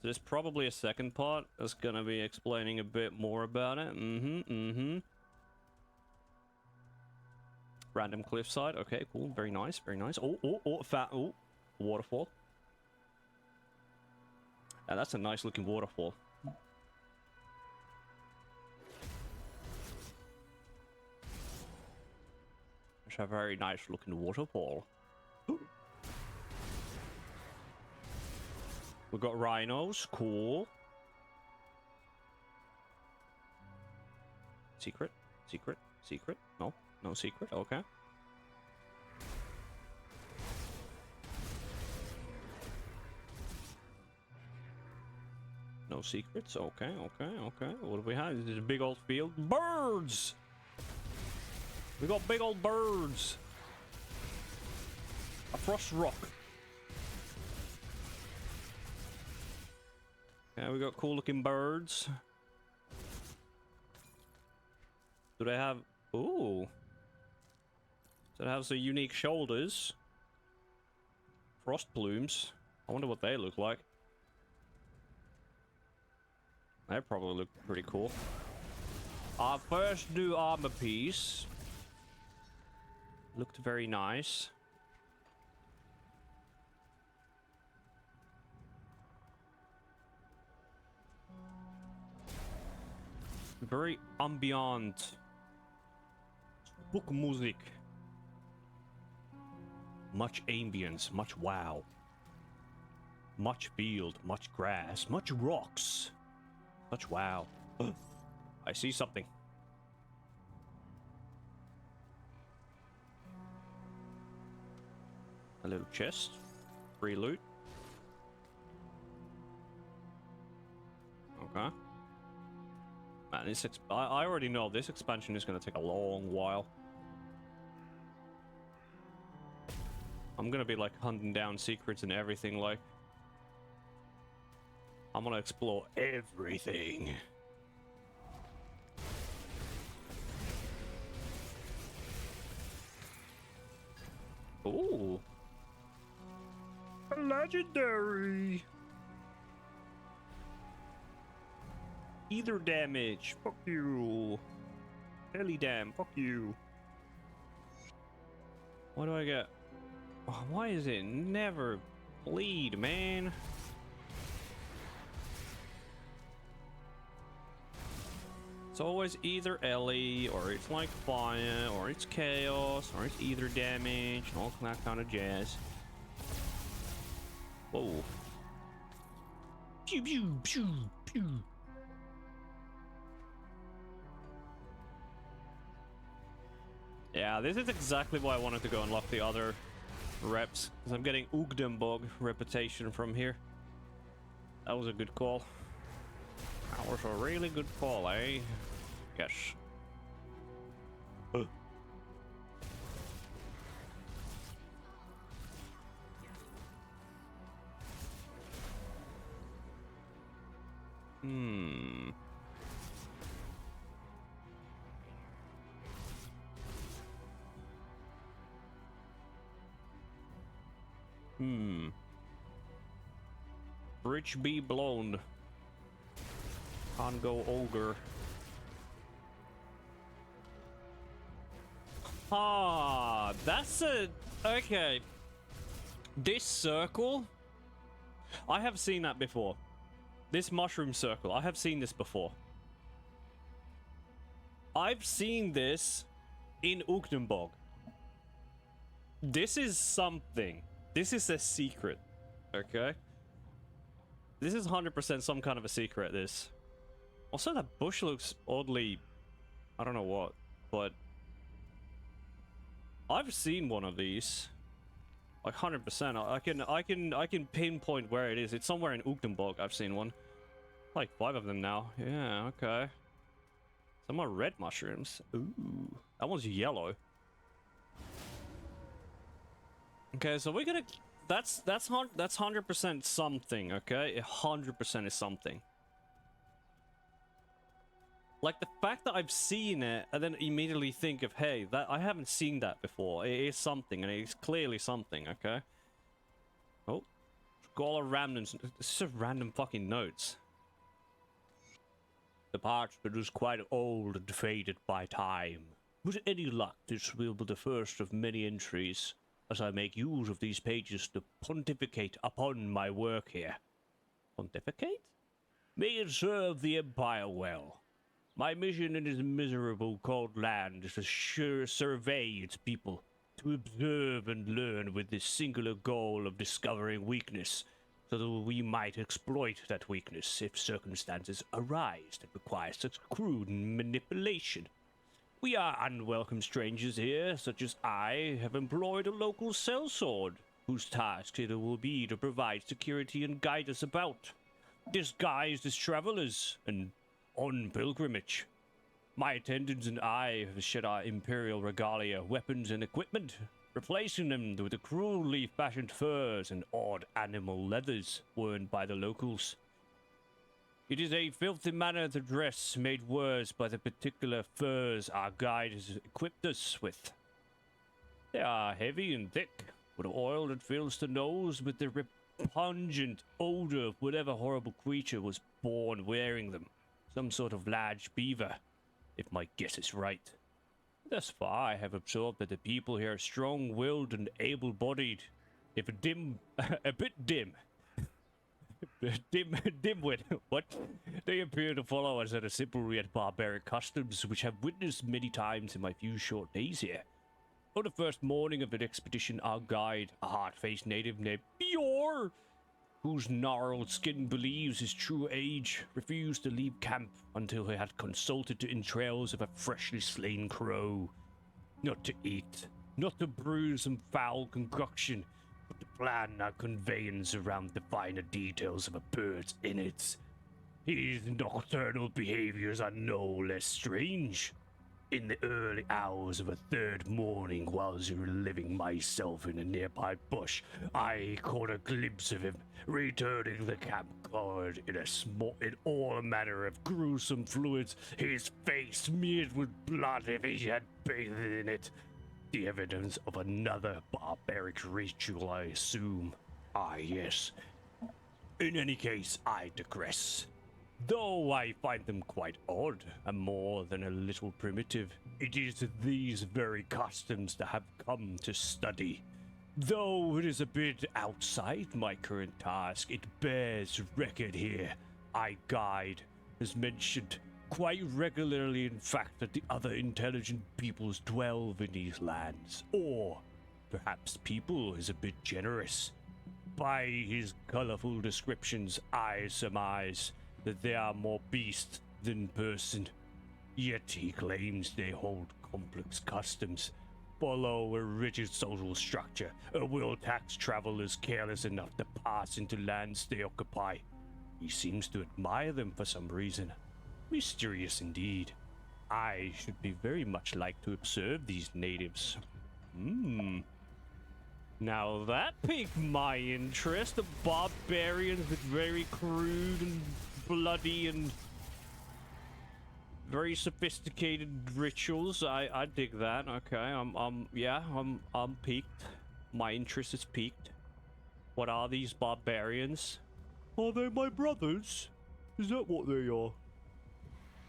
there's probably a second part that's gonna be explaining a bit more about it. Random cliffside. Okay, cool. Very nice, very nice. Oh, waterfall. And that's a nice looking waterfall. It's a very nice looking waterfall. We've got rhinos, cool. Secret, secret, secret. No, no secret, okay. No secrets. Okay, okay, okay. What do we have? This is a big old field. Birds! We got big old birds. A frost rock. Yeah, we got cool looking birds. Do they have... Ooh. Do they have some unique shoulders? Frost plumes. I wonder what they look like. They probably look pretty cool. Our first new armor piece Looked very nice. Very ambient. Book music. Much ambience, much wow. Much field, much grass, much rocks. Much wow. I see something. A little chest. Free loot. Okay. Man, this I already know this expansion is going to take a long while. I'm going to be like hunting down secrets and everything, like I'm going to explore everything. Ooh. Legendary. Either damage. Fuck you. Heli damn. Fuck you. What do I get? Oh, why is it never bleed, man? It's always either Ellie, or it's like fire, or it's chaos, or it's either damage, and all that kind of jazz. Whoa. Pew pew pew pew. Yeah, this is exactly why I wanted to go unlock the other reps, because I'm getting Ugdenbog reputation from here. That was a good call. That was a really good call, eh? Yes. Bridge be blown. Can't go ogre. Ah, that's a... Okay. This circle... I have seen that before. This mushroom circle. I have seen this before. I've seen this in Ugdenbog. This is something. This is a secret. Okay? This is 100% some kind of a secret, this. Also, that bush looks oddly... I don't know what, but... I've seen one of these. Like 100%. I can pinpoint where it is. It's somewhere in Ugdenbog. I've seen one. Like 5 of them now. Yeah, okay. Some more red mushrooms. Ooh. That one's yellow. Okay, so we're gonna... That's 100% something, okay? 100% is something. Like, the fact that I've seen it, and then immediately think of, hey, that I haven't seen that before. It is something, and it's clearly something, okay? Oh. Scholar Ramnan's... This is just random fucking notes. The parchment is quite old and faded by time. With any luck, this will be the first of many entries, as I make use of these pages to pontificate upon my work here. Pontificate? May it serve the Empire well. My mission in this miserable cold land is to survey its people, to observe and learn with the singular goal of discovering weakness, so that we might exploit that weakness if circumstances arise that require such crude manipulation. We are unwelcome strangers here, such as I have employed a local sellsword, whose task it will be to provide security and guide us about, disguised as travelers and on pilgrimage. My attendants and I have shed our imperial regalia, weapons and equipment, replacing them with the cruelly fashioned furs and odd animal leathers worn by the locals. It is a filthy manner to dress, made worse by the particular furs our guide has equipped us with. They are heavy and thick, with oil that fills the nose with the repugnant odor of whatever horrible creature was born wearing them. Some sort of large beaver, if my guess is right. Thus far, I have observed that the people here are strong-willed and able-bodied, if a a bit dim. Dimwit, what? They appear to follow us at a simple yet barbaric customs, which I've witnessed many times in my few short days here. On the first morning of the expedition, our guide, a hard-faced native named Bjor, whose gnarled skin believes his true age, refused to leave camp until he had consulted the entrails of a freshly slain crow. Not to eat, not to brew some foul concoction, but to plan a conveyance around the finer details of a bird's innards. His nocturnal behaviors are no less strange. In the early hours of a third morning, whilst reliving myself in a nearby bush, I caught a glimpse of him returning the camp covered in all manner of gruesome fluids, his face smeared with blood if he had bathed in it. The evidence of another barbaric ritual, I assume. Ah, yes. In any case, I digress. Though I find them quite odd and more than a little primitive, it is these very customs that have come to study. Though it is a bit outside my current task, it bears record here. I guide, as mentioned, quite regularly in fact, that the other intelligent peoples dwell in these lands. Or perhaps people is a bit generous. By his colorful descriptions, I surmise that they are more beast than person. Yet he claims they hold complex customs, follow a rigid social structure, or will tax travelers careless enough to pass into lands they occupy. He seems to admire them for some reason. Mysterious indeed. I should be very much like to observe these natives. Now that piqued my interest. The barbarians with very crude and bloody and very sophisticated rituals. I dig that. Okay, I'm piqued. My interest is piqued. What are these barbarians? Are they my brothers? Is that what they are?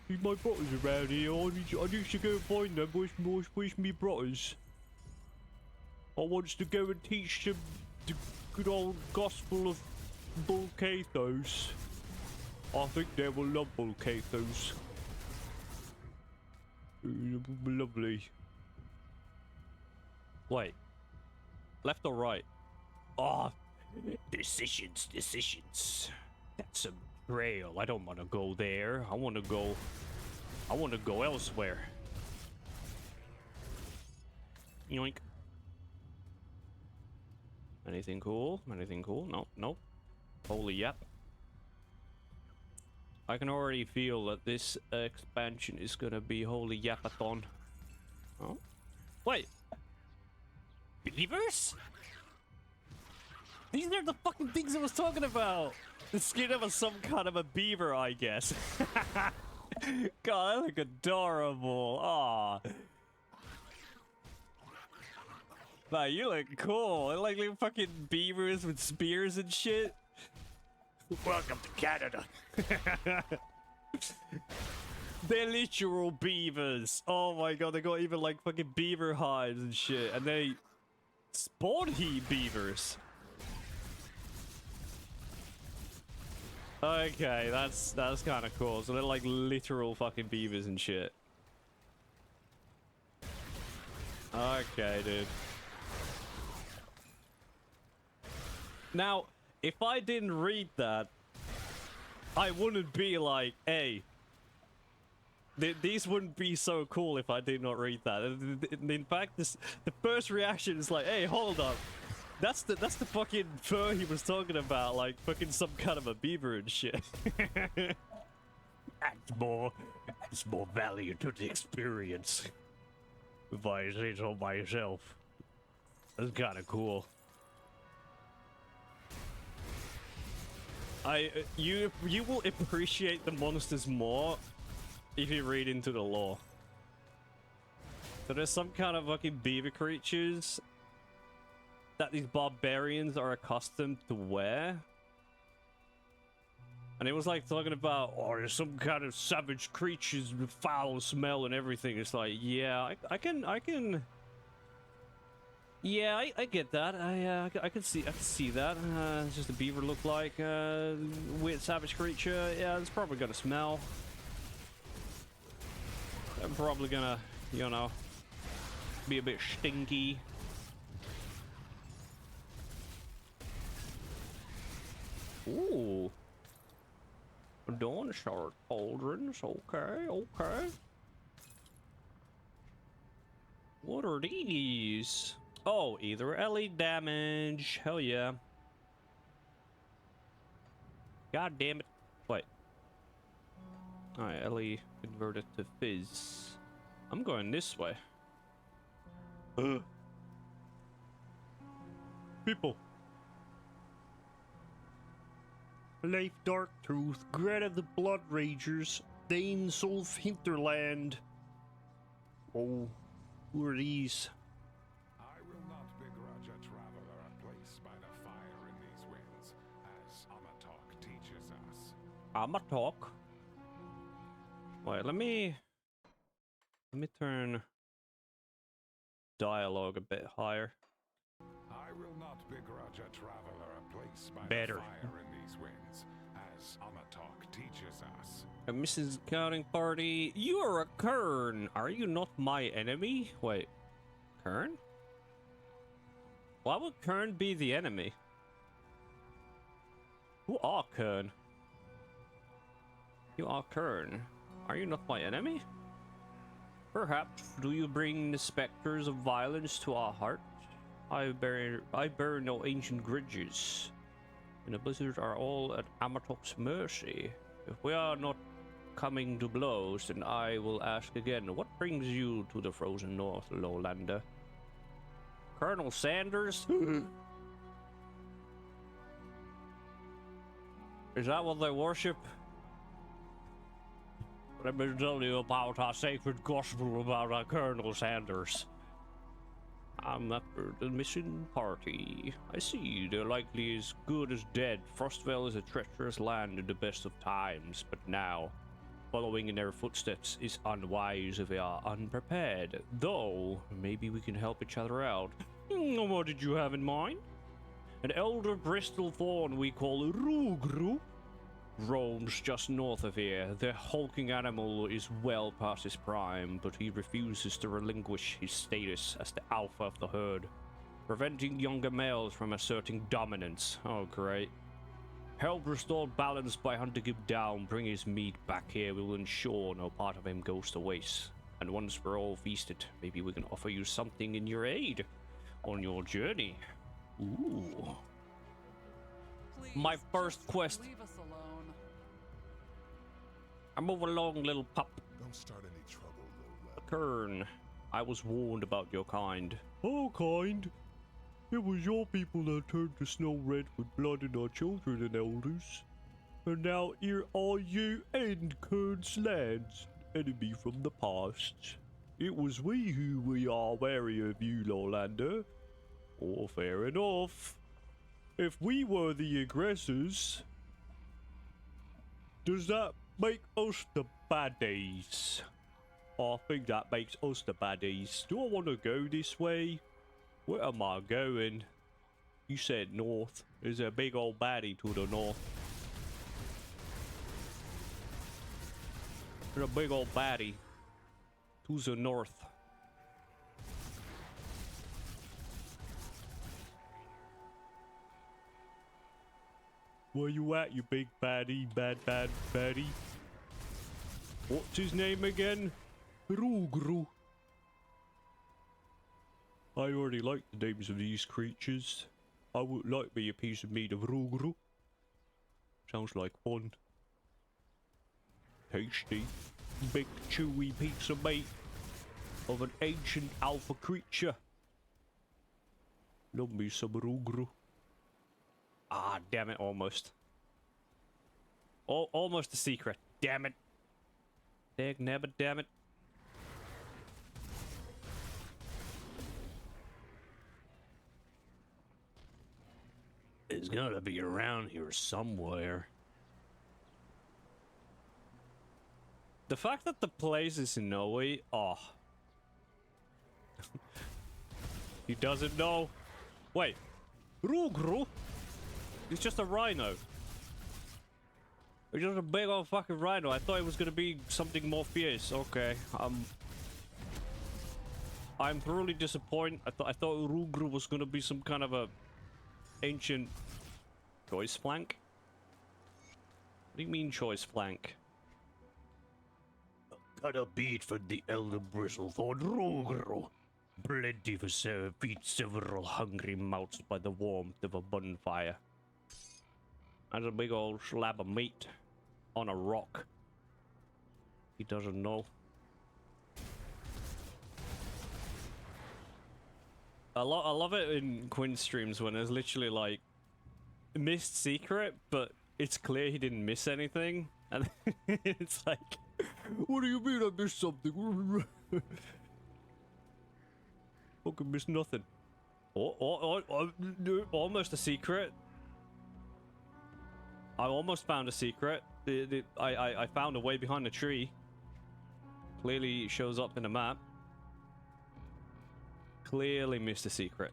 These my brothers around here. I need to go and find them. Where's me brothers? I wants to go and teach them the good old gospel of Volcathos. I think they will love Volcathos. Lovely. Wait. Left or right? Oh, decisions. That's a trail. I don't want to go there. I want to go elsewhere. Yoink. Anything cool? Nope. Holy yep. I can already feel that this expansion is gonna be holy yapathon. Oh. Wait. Beavers? These are the fucking things I was talking about! The skin of some kind of a beaver, I guess. God, they look adorable. Aw. Man, you look cool. They're like little fucking beavers with spears and shit. Welcome to Canada. They're literal beavers. Oh my god, they got even like fucking beaver hides and shit. And they spawn heat beavers. Okay, that's kind of cool. So they're like literal fucking beavers and shit. Okay, dude. Now, if I didn't read that, I wouldn't be like, hey, these wouldn't be so cool if I did not read that. In fact, the first reaction is like, hey, hold up. That's the fucking fur he was talking about, like fucking some kind of a beaver and shit. adds more value to the experience. If I say so myself. That's kind of cool. You will appreciate the monsters more if you read into the lore. So there's some kind of fucking beaver creatures that these barbarians are accustomed to wear. And it was like talking about, oh, there's some kind of savage creatures with foul smell and everything. It's like, yeah, I can, yeah, I get that. I can see that. It's just a beaver look like weird savage creature. Yeah, it's probably gonna smell. I'm probably gonna, you know, be a bit stinky. Ooh. Dawn shard cauldrons. Okay, okay. What are these? Oh, either LE damage. Hell yeah. God damn it. Wait. Alright, LE converted to fizz. I'm going this way. People. Leif Darktooth, Greta the Blood Ragers, Dane Solf Hinterland. Oh, who are these? I will not begrudge a traveler a place by the fire in these winds, as Amatok teaches us. Amatok? Wait, let me turn dialogue a bit higher. I will not begrudge a traveler a place by Better. the fire in these winds, as Amatok teaches us. Mrs. Counting Party, you are a Kern. Are you not my enemy? Wait, Kern? Why would Kern be the enemy? Who are Kern? You are Kern. Are you not my enemy? Perhaps do you bring the specters of violence to our heart? I bear no ancient grudges, and the blizzards are all at Amatok's mercy. If we are not coming to blows, then I will ask again, what brings you to the frozen north, Lowlander? Colonel Sanders? Is that what they worship? Let me tell you about our sacred gospel about our Colonel Sanders. I'm after the missing party. I see they're likely as good as dead. Frostvale is a treacherous land in the best of times, but now, following in their footsteps is unwise if we are unprepared. Though, maybe we can help each other out. What did you have in mind? An elder Bristol Thorn we call Rugru roams just north of here. The hulking animal is well past his prime, but he refuses to relinquish his status as the alpha of the herd, preventing younger males from asserting dominance. Oh, great. Help restore balance by hunting him down, bring his meat back here. We will ensure no part of him goes to waste. And once we're all feasted, maybe we can offer you something in your aid on your journey. Ooh. Please, My first just quest. Leave us alone. Move along, little pup. Don't start any trouble, Lola. Kern, I was warned about your kind. Oh, kind? It was your people that turned the snow red with blood in our children and elders. And now here are you and Kern's lands, enemy from the past. It was we who are wary of you, Lowlander. Oh, fair enough. If we were the aggressors, does that make us the baddies? I think that makes us the baddies. Do I want to go this way? Where am I going? You said north. There's a big old baddie to the north. There's a big old baddie to the north. Where you at, you big baddie, bad baddie? What's his name again? Rugru. I already like the names of these creatures. I would like me a piece of meat of Rugru. Sounds like fun. Tasty. Big chewy piece of meat of an ancient alpha creature. Love me some Rugru. Ah, damn it, almost. Almost a secret. Damn it. Dag nabbit, damn it. It's gotta be around here somewhere. The fact that the place is snowy, oh. He doesn't know. Wait. Rugru? He's just a rhino. He's just a big old fucking rhino. I thought it was gonna be something more fierce. Okay. I'm thoroughly disappointed. I thought Rugru was gonna be some kind of a ancient choice flank. What do you mean choice flank? Got a beat for the elder Bristlethorn Rugru. Plenty for feed several hungry mouths by the warmth of a bonfire. That's a big old slab of meat on a rock. He doesn't know. I love it in Quinn streams when there's literally like missed secret, but it's clear he didn't miss anything, and it's like, what do you mean I missed something? Fucking missed nothing. Almost a secret. I almost found a secret. I found a way behind the tree. Clearly shows up in the map. Clearly missed a secret.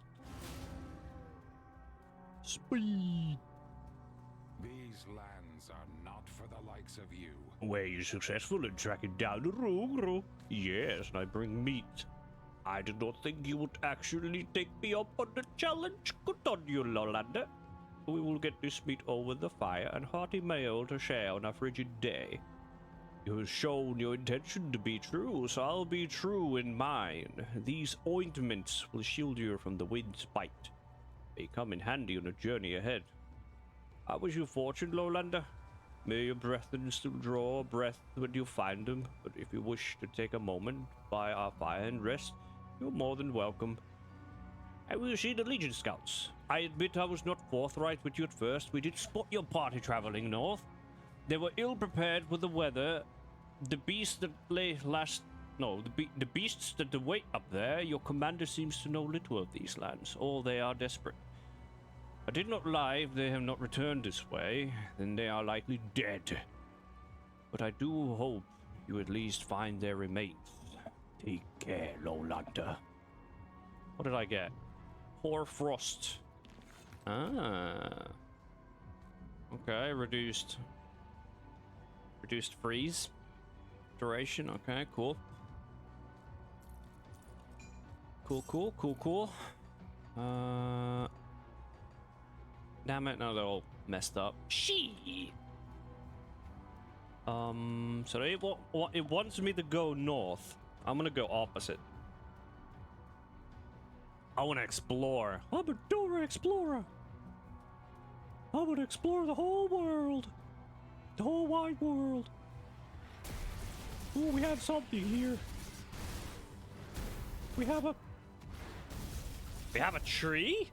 Speed. These lands are not for the likes of you. Were you successful in tracking down the Rugru? Yes, and I bring meat. I did not think you would actually take me up on the challenge. Good on you, Lolander. We will get this meat over the fire and hearty meal to share on a frigid day. You have shown your intention to be true, so I'll be true in mine. These ointments will shield you from the wind's bite. They come in handy on a journey ahead. I wish you fortune, Lowlander. May your brethren still draw a breath when you find them, but if you wish to take a moment by our fire and rest, you're more than welcome. I will see the Legion Scouts. I admit I was not forthright with you at first. We did spot your party traveling north. They were ill prepared for the weather. The beasts that the beasts that await up there, your commander seems to know little of these lands, or they are desperate. I did not lie. If they have not returned this way, then they are likely dead. But I do hope you at least find their remains. Take care, Lowlander. What did I get? Hoar Frost. Ah. Okay, reduced freeze duration. Okay, cool. Cool. Damn it, now they're all messed up. She. So it wants me to go north. I'm gonna go opposite. I want to explore. I'm a Dora explorer. I want to explore the whole world. The whole wide world. Ooh, we have something here. We have a tree?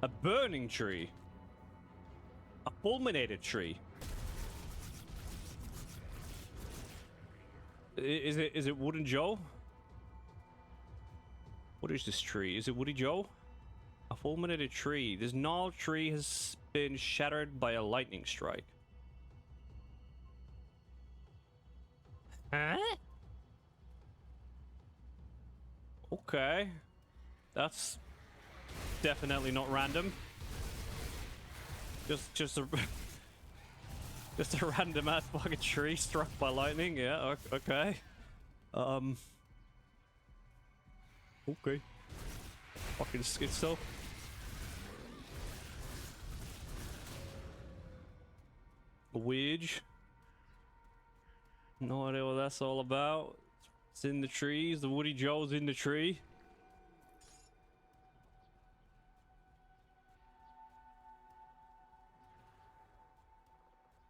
A burning tree. A fulminated tree. Is it Wooden Joe? What is this tree? Is it Woody Joe? A fulminated tree. This gnarled tree has been shattered by a lightning strike. Huh? Okay. That's definitely not random. Just a just a random ass fucking tree struck by lightning. Yeah, okay. Okay. Fucking schizo. A wedge. No idea what that's all about. It's in the trees. The Woody Joe's in the tree.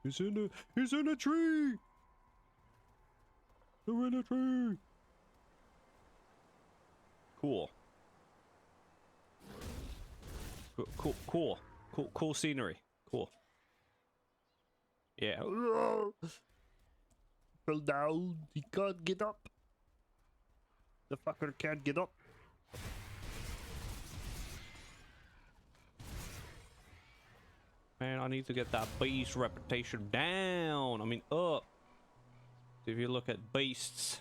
He's in a tree. They're in a tree. Cool. Cool scenery. Cool. Yeah. Fell down. He can't get up. The fucker can't get up. Man, I need to get that beast reputation down. I mean, up. If you look at beasts.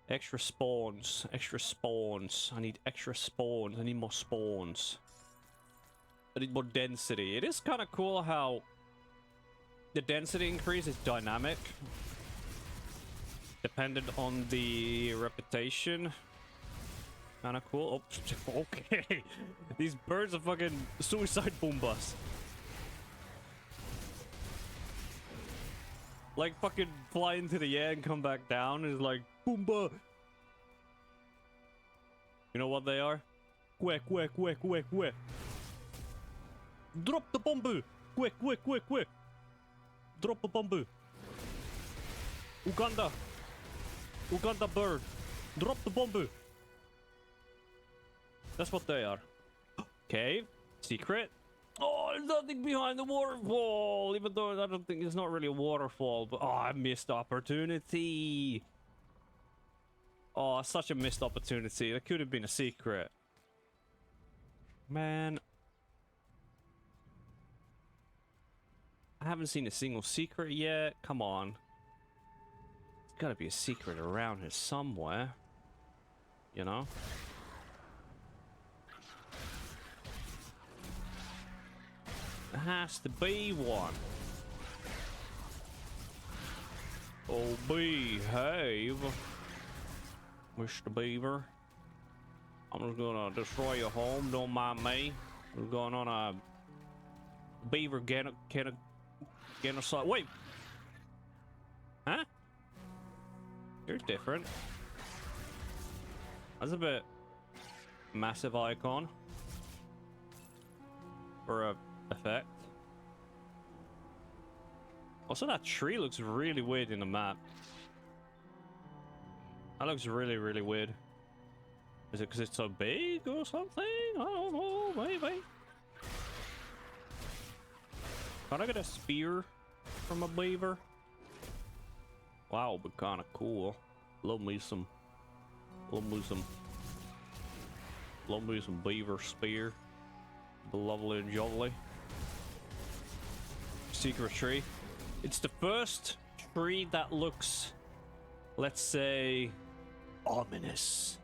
Extra spawns. Extra spawns. I need extra spawns. I need more spawns. I need more density. It is kind of cool how the density increase is dynamic. Dependent on the reputation. Kind of cool. Oh, okay. These birds are fucking suicide boom bus. Like fucking fly into the air and come back down is like boomba. You know what they are? Quick, quick, quick, quick, quick. Drop the bomb. Quick, quick, quick, quick. Drop the bomb. Uganda. Uganda bird. Drop the bomb. That's what they are. Okay. Secret. Oh, there's nothing behind the waterfall. Even though I don't think it's not really a waterfall. But oh, I missed opportunity. Oh, such a missed opportunity. That could have been a secret. Man. I haven't seen a single secret yet. Come on. There's gotta be a secret around here somewhere. You know? There has to be one. Oh, behave, Mr. Beaver. I'm just gonna destroy your home. Don't mind me. We're going on a beaver genocide. Wait. Huh? You're different. That's a bit massive icon for a effect. Also, that tree looks really weird in the map. That looks really, really weird. Is it because it's so big or something? I don't know, maybe. Can I get a spear from a beaver? Wow, would be kind of cool. Love me some beaver spear. Lovely and jolly. Secret tree. It's the first tree that looks, let's say, ominous.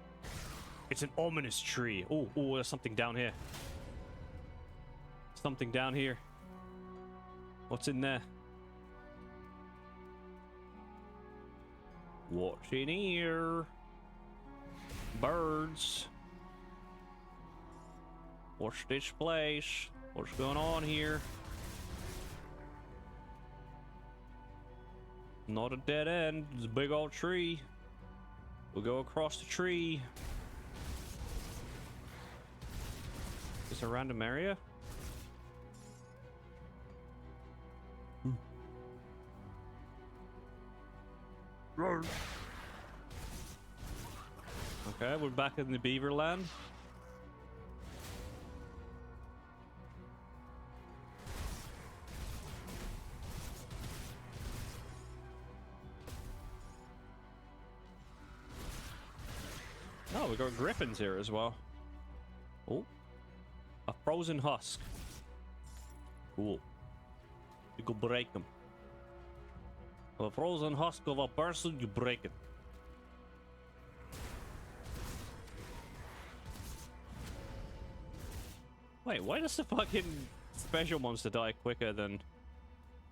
It's an ominous tree. Oh, there's something down here. Something down here. What's in there? What's in here? Birds. What's this place? What's going on here? Not a dead end. It's a big old tree. We'll go across the tree. Is this a random area? Okay, we're back in the beaver land. Oh, we got griffins here as well. Oh, a frozen husk. Cool. You go break them. A frozen husk of a person, you break it. Wait, why does the fucking special monster die quicker than...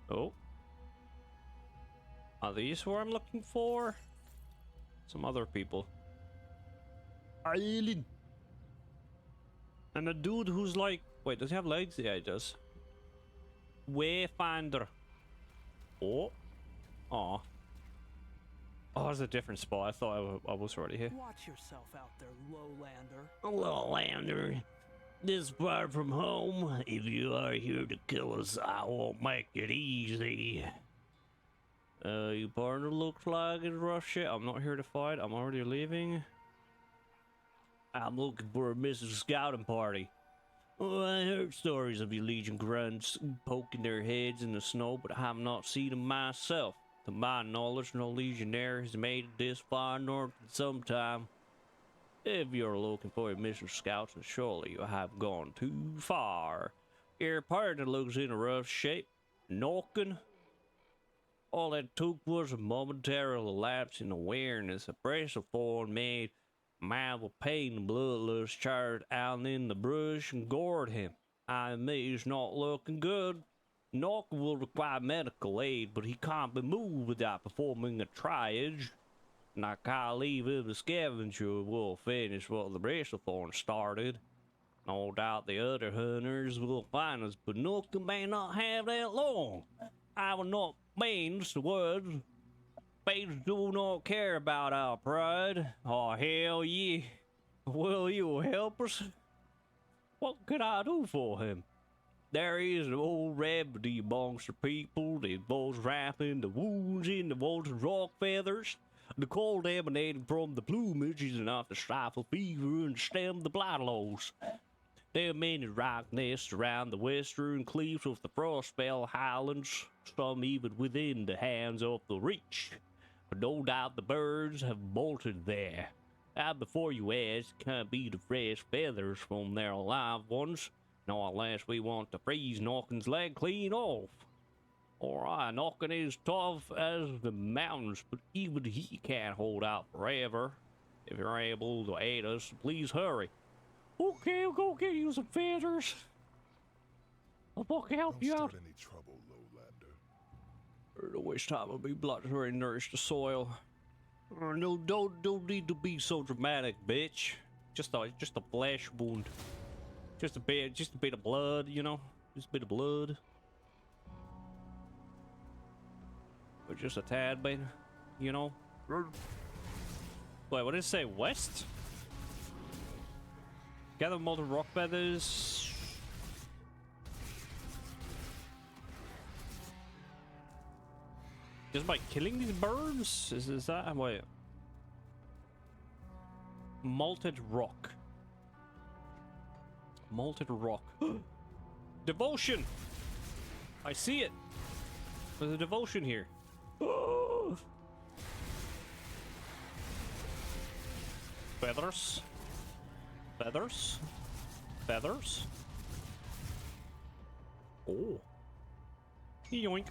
Oh. Are these who I'm looking for? Some other people. Island. And a dude who's like... Wait, does he have legs? Yeah, he does. Wayfinder. Oh. Aw. Oh, it's a different spot. I thought I was already here. Watch yourself out there, lowlander. Lowlander, this far from home. If you are here to kill us, I won't make it easy. Your partner looks like it's rough shit. I'm not here to fight. I'm already leaving. I'm looking for a missing scouting party. Oh, I heard stories of your Legion grunts poking their heads in the snow, but I have not seen them myself. To my knowledge, no Legionnaire has made it this far north in some time. If you're looking for a missing scouts, then surely you have gone too far. Your partner looks in a rough shape. Knocking. All it took was a momentary lapse in awareness. A bracelet form made mad with pain and bloodlust charged out in the brush and gored him. I admit he's not looking good. Knock will require medical aid, but he can't be moved without performing a triage. And I can't leave him the scavenger will finish what the bracelet form started. No doubt the other hunters will find us, but Nook may not have that long. I will not mince the words. Fates do not care about our pride. Oh, hell yeah. Will you help us? What could I do for him? There is an old remedy amongst the people that involves wrapping the wounds in the vulture's rock feathers. The cold emanating from the plumage is enough to stifle fever and stem the blood loss. There are many rock nests around the western cliffs of the Frostspell Highlands, some even within the hands of the rich. But no doubt the birds have bolted there. Now before you ask, can't be the fresh feathers from their live ones, not unless we want to freeze Knockin's leg clean off. Alright, Knockin is tough as the mountains, but even he can't hold out forever. If you're able to aid us, please hurry. Okay, I'll go get you some feathers. I'll fucking help Don't you start out. any trouble, Lowlander. The waste time will be blood to nourish the soil. No, don't need to be so dramatic, bitch. Just a flesh wound. Just a bit of blood, you know? Just a bit of blood. But just a tad bit, you know? Wait, what did it say? West? Gather molten rock feathers. Just by killing these birds? Is that... Wait. Malted rock. Malted rock. Devotion! I see it! There's a devotion here. Feathers. Feathers. Feathers. Oh. Yoink.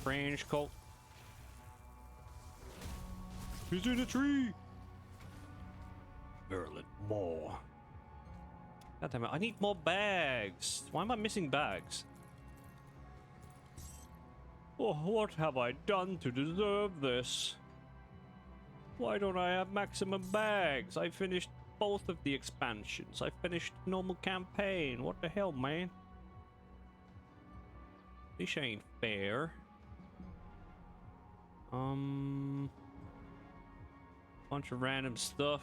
Fringe coat. He's in a tree. Merlin, more. God damn it, I need more bags. Why am I missing bags? Oh, what have I done to deserve this? Why don't I have maximum bags? I finished both of the expansions. I finished normal campaign. What the hell, man? This ain't fair. Bunch of random stuff.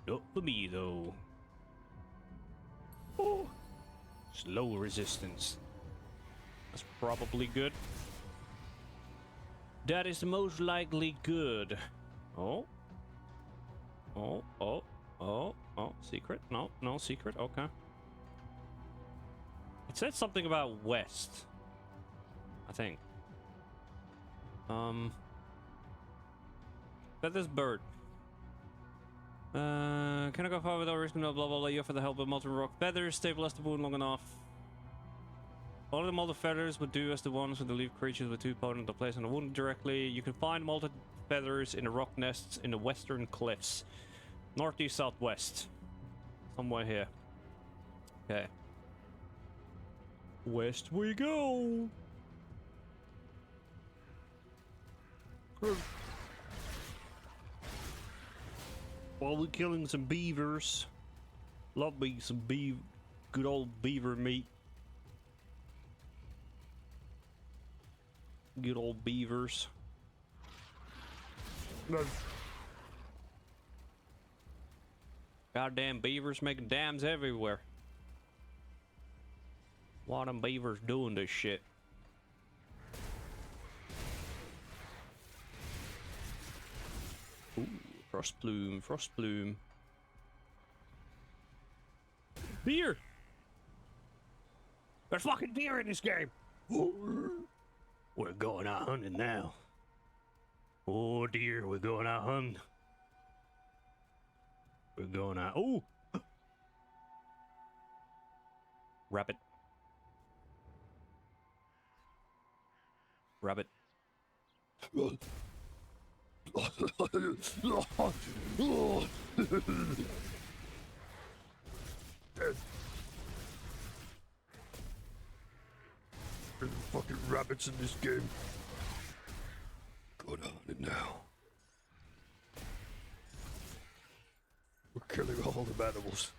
Not for me, though. Oh, slow resistance. That's probably good. That is most likely good. Oh. Oh, oh, oh, oh. Secret? No, no secret. Okay. It said something about west. I think. But this bird. Can I go far without risking blah blah blah? You offer the help of molten rock feathers, stabilize the wound long enough. All of the molten feathers would do as the ones with the leaf creatures with too potent to place on the wound directly. You can find molten feathers in the rock nests in the western cliffs. Northeast, southwest. Somewhere here. Okay. West we go! While we're killing some beavers. Love me some good old beaver meat. Good old beavers. Goddamn beavers making dams everywhere. Why them beavers doing this shit? Ooh, frost plume, frost plume. Deer! There's fucking deer in this game! We're going out hunting now. Oh dear, we're going out hunting. We're going out. Oh! Rabbit. Rabbit. There's fucking rabbits in this game. Good on it now. We're killing all the animals.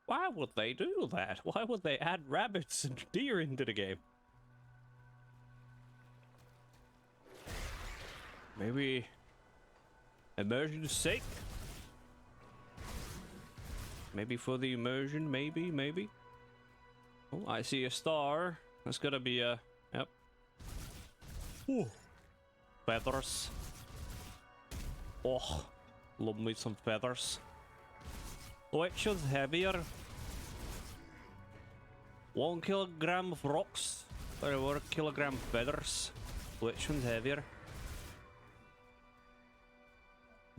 Why would they do that? Why would they add rabbits and deer into the game? Maybe immersion's sake? Maybe for the immersion, maybe. Oh, I see a star. That's gotta be a... Yep. Ooh. Feathers. Oh, love me some feathers. Which one's heavier? 1 kilogram of rocks or 1 kilogram feathers? Which one's heavier?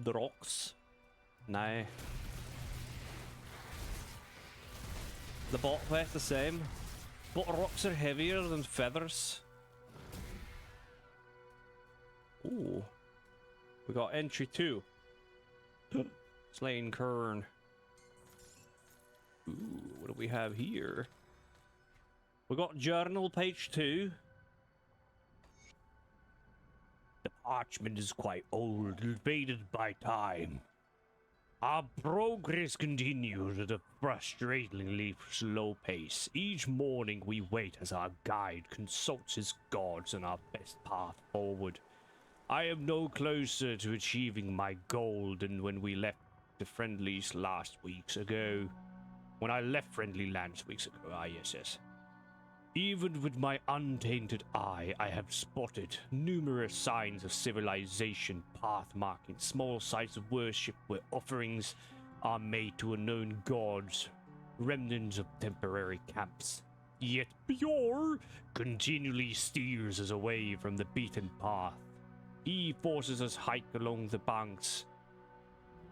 The rocks? Nah. The both weigh the same, but rocks are heavier than feathers. Ooh. We got entry 2. Slain Kern. Ooh, what do we have here? We got journal page 2. The parchment is quite old and faded by time. Our progress continues at a frustratingly slow pace. Each morning we wait as our guide consults his gods on our best path forward. I am no closer to achieving my goal than when we left the Friendlies last weeks ago. When I left Friendly Lands weeks ago, yes. Even with my untainted eye, I have spotted numerous signs of civilization, path-marking small sites of worship where offerings are made to unknown gods, remnants of temporary camps. Yet Bjorn continually steers us away from the beaten path. He forces us hike along the banks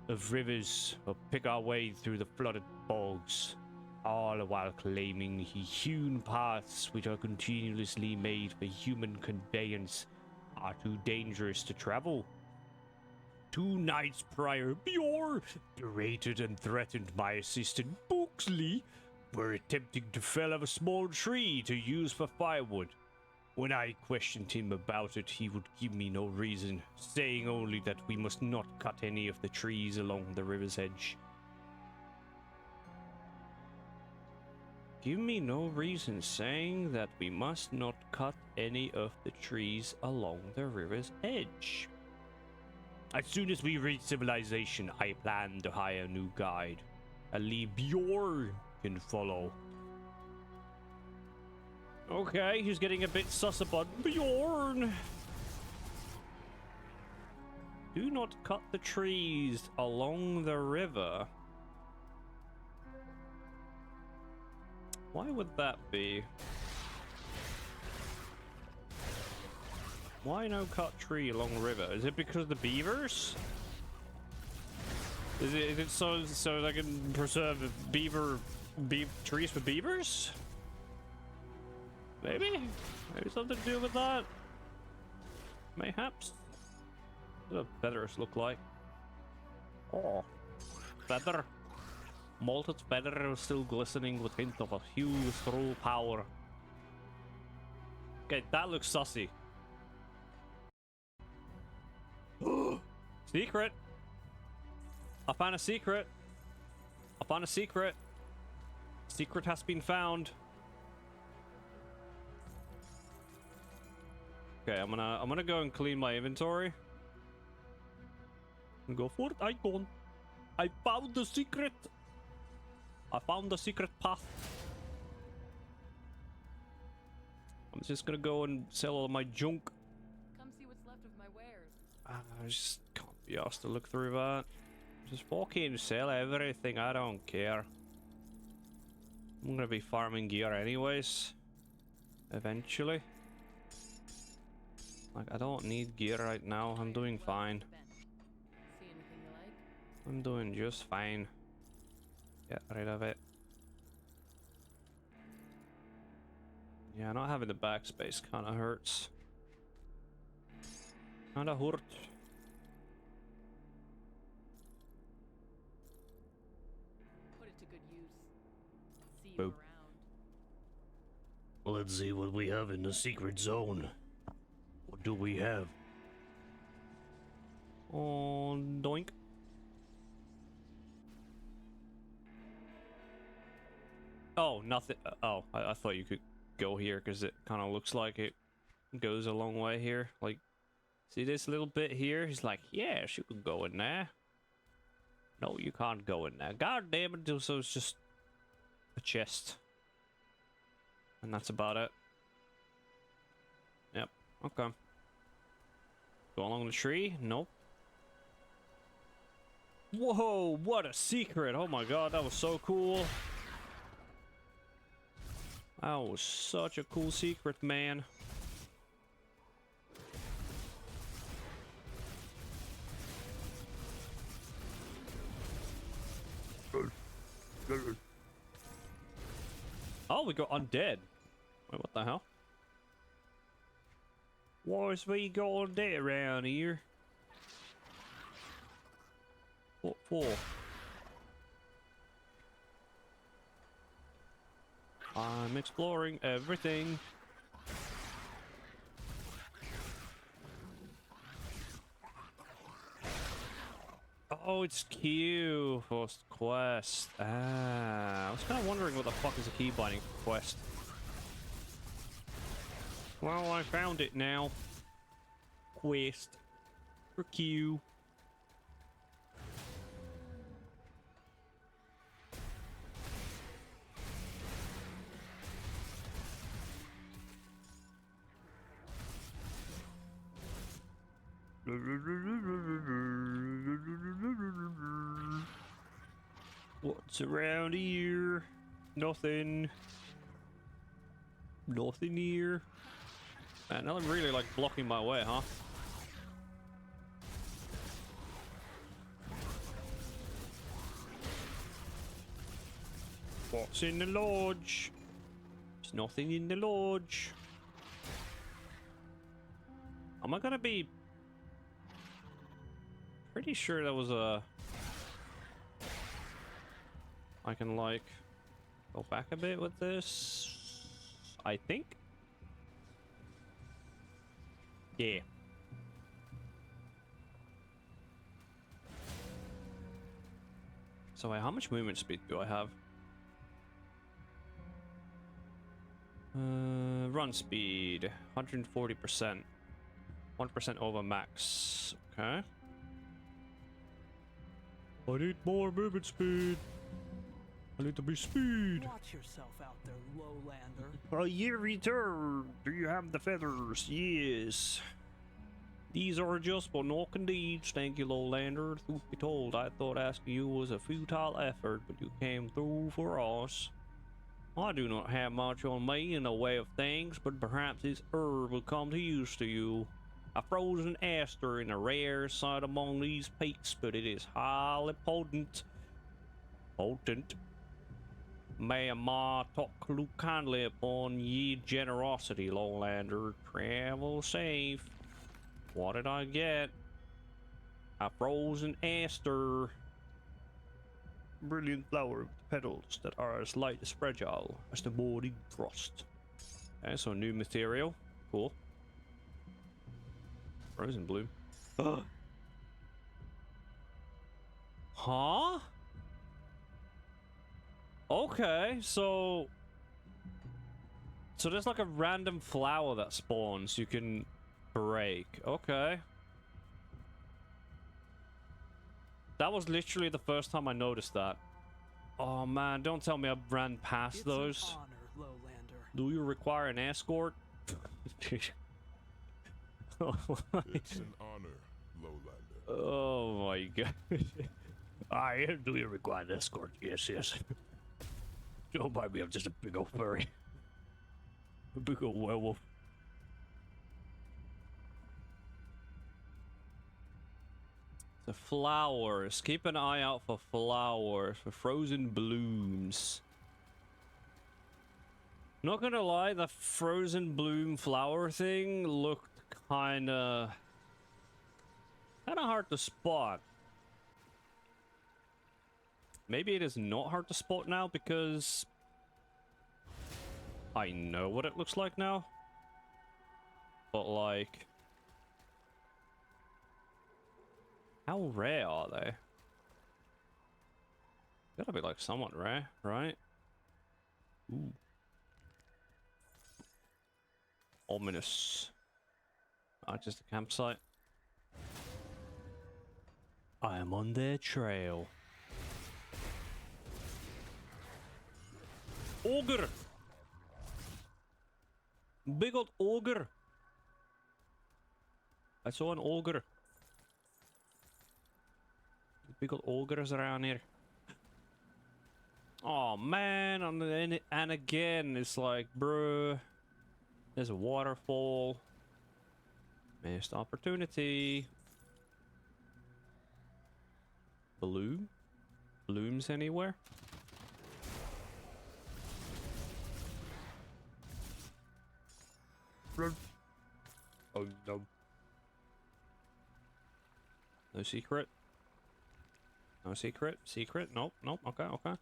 of rivers or pick our way through the flooded bogs, all while claiming hewn paths which are continuously made for human conveyance are too dangerous to travel. 2 nights prior, Bjorn berated and threatened my assistant Booksley for attempting to fell a small tree to use for firewood. When I questioned him about it, he would give me no reason, saying only that we must not cut any of the trees along the river's edge. Give me no reason, saying that we must not cut any of the trees along the river's edge. As soon as we reach civilization, I plan to hire a new guide. A Lee Bjorn can follow. Okay, he's getting a bit sus about Bjorn. Do not cut the trees along the river. Why would that be? Why no cut tree along the river? Is it because of the beavers? Is it so they can preserve trees for beavers? Maybe something to do with that. Mayhaps. What do feathers look like? Oh, feather. Molted feather still glistening with hint of a huge throw power. Okay, that looks sussy. Secret! I found a secret. I found a secret. Secret has been found. Okay, I'm gonna go and clean my inventory. And go for it. I found the secret. I found the secret path. I'm just gonna go and sell all my junk. Come see what's left of my wares. I just can't be asked to look through that. Just walk in and sell everything. I don't care. I'm gonna be farming gear anyways. Eventually. Like, I don't need gear right now. I'm doing fine. See anything you like? I'm doing just fine. Get rid of it. Yeah, not having the backspace kind of hurts. Kinda hurt. Put it to good use. See you Boop. around. Well, let's see what we have in the secret zone. What do we have? Oh, doink. Oh, nothing. Oh, I thought you could go here because it kind of looks like it goes a long way here. Like, see this little bit here? He's like, yes, you can go in there. No, you can't go in there. God damn it, so it's just a chest. And that's about it. Yep, okay. Go along the tree? Nope. Whoa, what a secret! Oh my god, that was so cool. That was such a cool secret, man. Oh, we got undead. Wait, what the hell? Why's we got undead around here? What for? I'm exploring everything. Oh, it's Q. First quest. Ah, I was kind of wondering what the fuck is a key binding quest. Well, I found it now. Quest for Q. What's around here? Nothing. Nothing here. Man, now I'm really like blocking my way, huh? What's in the lodge? There's nothing in the lodge. Am I gonna be pretty sure that was a... I can like go back a bit with this, I think. Yeah. So wait, how much movement speed do I have? Run speed, 140%. 1% over max. Okay. I need more movement speed. I need to be speed. Watch yourself out there, lowlander. A year return. Do you have the feathers? Yes. These are just but not deeds. Thank you, lowlander. Truth be told, I thought asking you was a futile effort, but you came through for us. I do not have much on me in the way of things, but perhaps this herb will come to use to you. A frozen aster in a rare sight among these peaks, but it is highly potent. Potent. May Ma talk look kindly upon ye generosity, lowlander. Travel safe. What did I get? A frozen aster. Brilliant flower with petals that are as light as fragile as the morning frost. Okay, so new material. Cool. Frozen bloom. Huh? Okay, so there's like a random flower that spawns you can break. Okay. That was literally the first time I noticed that. Oh man, don't tell me I ran past It's those. an honor, lowlander. Do you require an escort? It's an honor, lowlander. Oh my god. Do you require an escort? Yes, yes. Don't mind me, I'm just a big old furry. A big old werewolf. The flowers. Keep an eye out for flowers, for frozen blooms. Not gonna lie, the frozen bloom flower thing looked kinda hard to spot. Maybe it is not hard to spot now because I know what it looks like now. But like, how rare are they? Gotta be like somewhat rare, right? Ooh. Ominous. Just a campsite. I am on their trail. Ogre! Big old ogre! I saw an ogre. Big old ogres around here. Oh man, and again, it's like, bruh. There's a waterfall. Missed opportunity. Bloom? Blooms anywhere? Oh no. No secret? No secret? Secret? Nope, nope, okay, okay.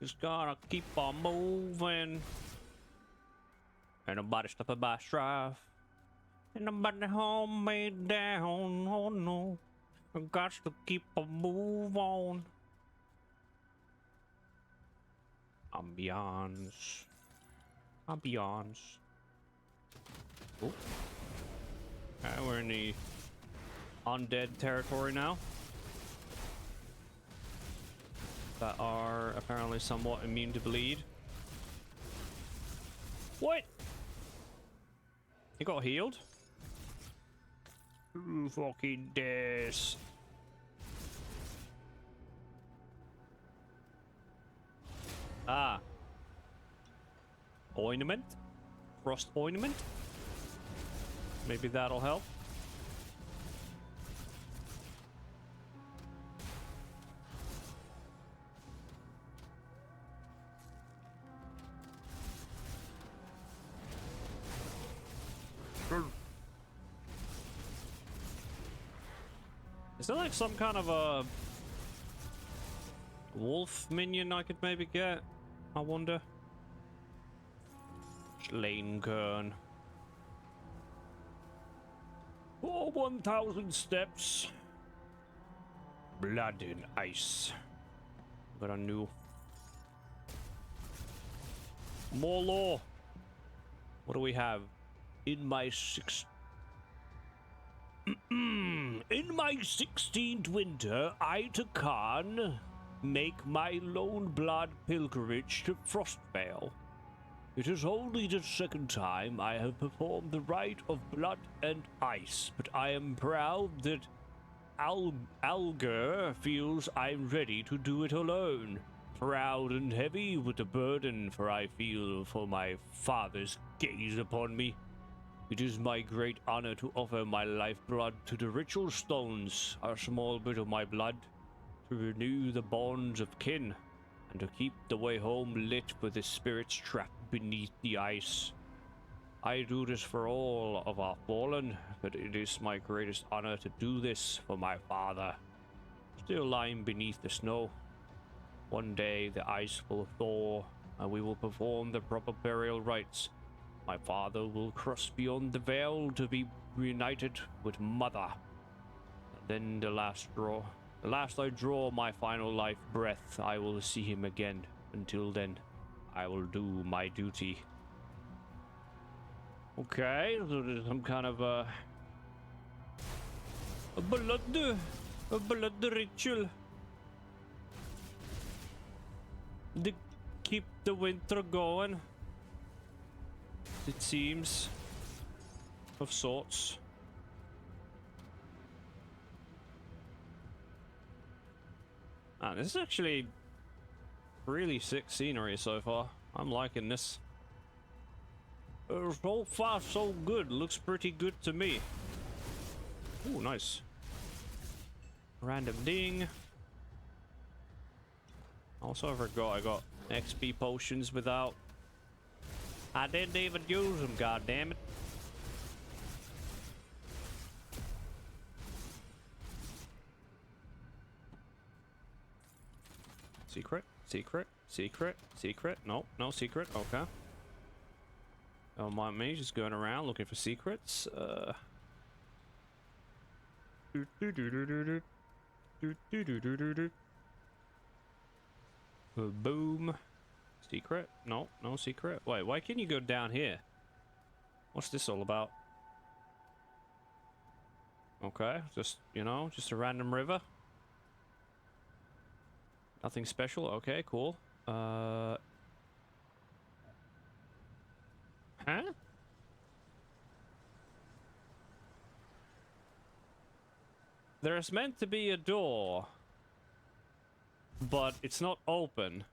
Just gotta keep on moving. Ain't nobody stopping by strife. Ain't nobody hold me down, oh no. I got to keep on move on. Ambiance. Ambiance. Oh. Okay, we're in the undead territory now. That are apparently somewhat immune to bleed. What? He got healed? Who fucking dares? Ah. Ointment? Frost ointment? Maybe that'll help. Is there like some kind of a wolf minion I could maybe get? I wonder. Schleinkern. Oh, 1,000 steps. Blood and ice. Got a new. More law. What do we have? In my in my 16th winter, I, Khan, make my lone blood pilgrimage to Frostvale. It is only the second time I have performed the rite of blood and ice, but I am proud that Alger feels I'm ready to do it alone. Proud and heavy with the burden, for I feel for my father's gaze upon me. It is my great honor to offer my lifeblood to the ritual stones, a small bit of my blood, to renew the bonds of kin, and to keep the way home lit with the spirits trapped beneath the ice. I do this for all of our fallen, but it is my greatest honor to do this for my father, still lying beneath the snow. One day the ice will thaw, and we will perform the proper burial rites. My father will cross beyond the veil to be reunited with mother. And then the last I draw my final life breath, I will see him again. Until then, I will do my duty. Okay, so there's some kind of a blood ritual. To keep the winter going. It seems, of sorts. Man, this is actually really sick scenery so far. I'm liking this. So far, so good. Looks pretty good to me. Oh, nice. Random ding. Also, I forgot I got XP potions without. I didn't even use them, god damn it. Secret, secret, secret, secret. No, no secret. Okay. Don't mind me just going around looking for secrets. Boom. Secret? No, no secret. Wait, why can't you go down here? What's this all about? Okay, just, you know, just a random river. Nothing special. Okay, cool. Huh? There's meant to be a door, but it's not open.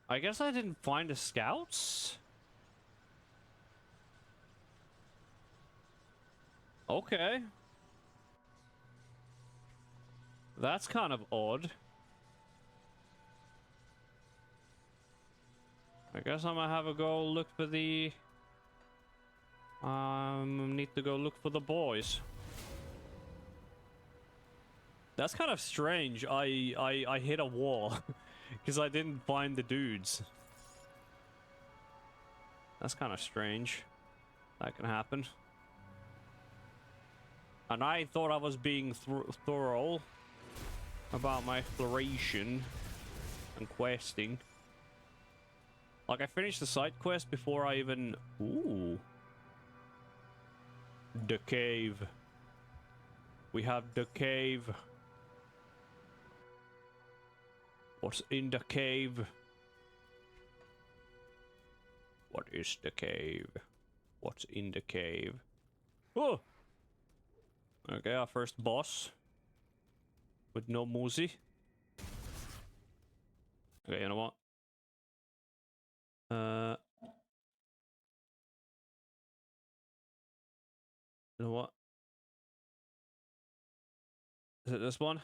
I guess I didn't find the scouts? Okay. That's kind of odd. I guess I'm gonna have a go look for the... need to go look for the boys. That's kind of strange. I hit a wall because I didn't find the dudes. That's kind of strange. That can happen. And I thought I was being thorough about my exploration and questing. Like, I finished the side quest before I even... Ooh. The cave. We have the cave. What's in the cave? What is the cave? What's in the cave? Oh! Okay, our first boss. With no Muzi. Okay, you know what? You know what? Is it this one?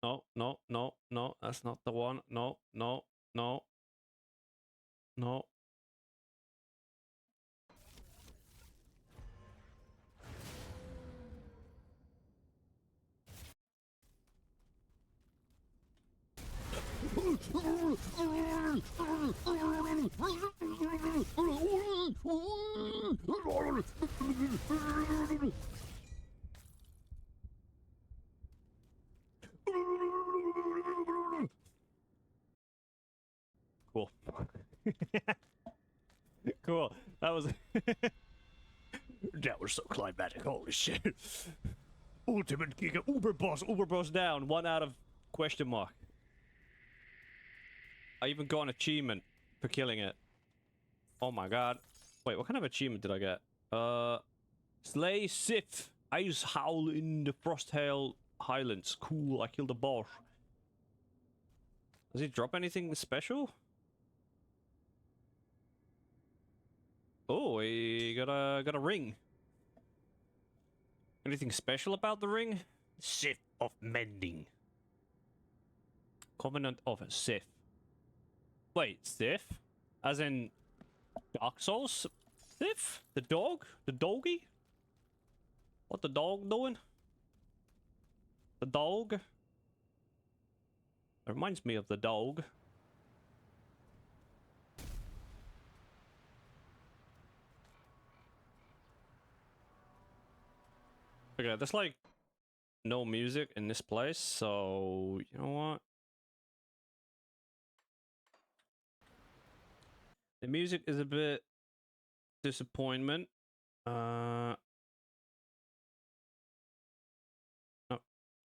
No, no, no, no, that's not the one. No, no, no. No. Cool. Cool. That was that was so climatic. Holy shit. Ultimate Giga Uber boss down. 1 out of question mark. I even got an achievement for killing it. Oh my god. Wait, what kind of achievement did I get? Slay Sith. Ice Howl in the Frosthail Highlands. Cool, I killed a boss. Does he drop anything special? Oh, he got a ring. Anything special about the ring? Sith of Mending. Covenant of Sith. Wait, Sith? As in Dark Souls? Sith? The dog? The doggy? What the dog doing? The dog? It reminds me of the dog. Okay, there's like no music in this place, so you know what? The music is a bit disappointment. No,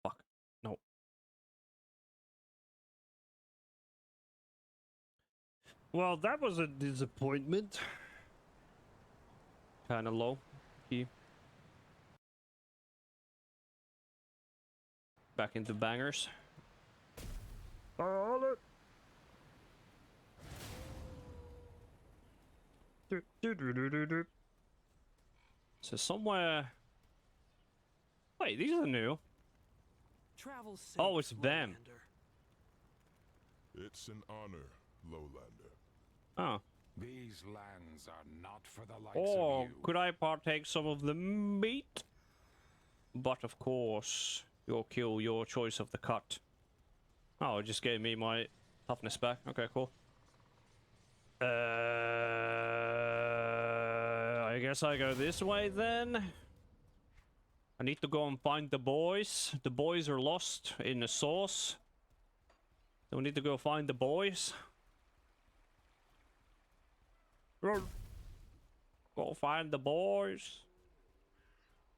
fuck, no. Well, that was a disappointment. Kind of low key. Back into bangers. So somewhere Wait, these are new. Travel safe, Oh, it's them. Lowlander. It's an honor, Lowlander. Oh. These lands are not for the likes Or of you. could I partake some of the meat? But of course, you'll kill your choice of the cut. Oh, it just gave me my toughness back. Okay, cool. I guess I go this way then. I need to go and find the boys. The boys are lost in the sauce. So we need to go find the boys. Go find the boys.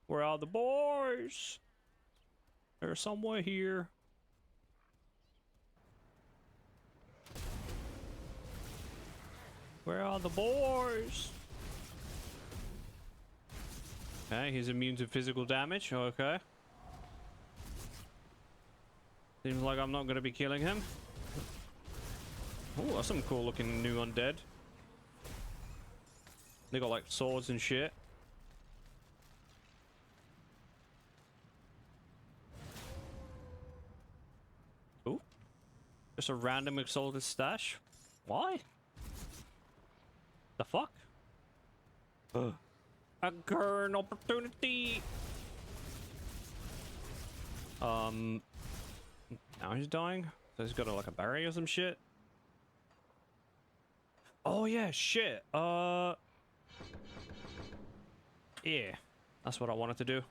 Where are the boys? They're somewhere here. Where are the boys? Okay, he's immune to physical damage. Okay. Seems like I'm not going to be killing him. Oh, that's some cool looking new undead. They got like swords and shit. Ooh. Just a random exalted stash. Why? The fuck? A current opportunity. Now he's dying. So he's got like a berry or some shit. Oh yeah, shit. Yeah, that's what I wanted to do.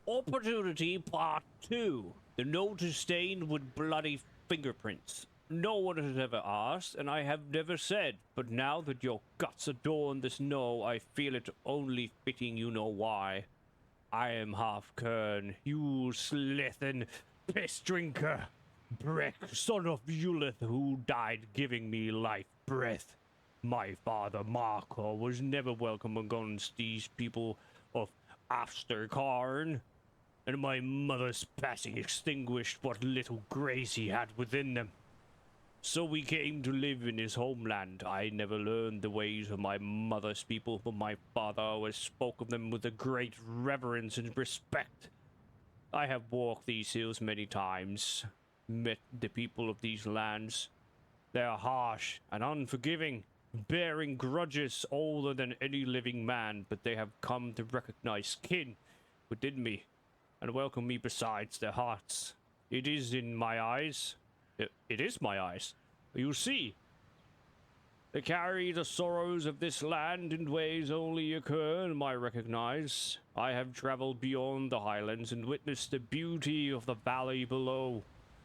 Opportunity Part 2. The note is stained with bloody fingerprints. No one has ever asked, and I have never said, but now that your guts adorn this no, I feel it only fitting you know why. I am half Kern, you slithen piss drinker, Breck, son of Ulith, who died giving me life breath. My father, Marco, was never welcome amongst these people of Asterkarn, and my mother's passing extinguished what little grace he had within them. So we came to live in his homeland. I never learned the ways of my mother's people, but my father always spoke of them with a great reverence and respect. I have walked these hills many times, met the people of these lands. They are harsh and unforgiving, bearing grudges older than any living man, but they have come to recognize kin within me and welcome me besides their hearts. It is in my eyes. It is my eyes. You see, they carry the sorrows of this land in ways only occur and I recognize. I have traveled beyond the highlands and witnessed the beauty of the valley below,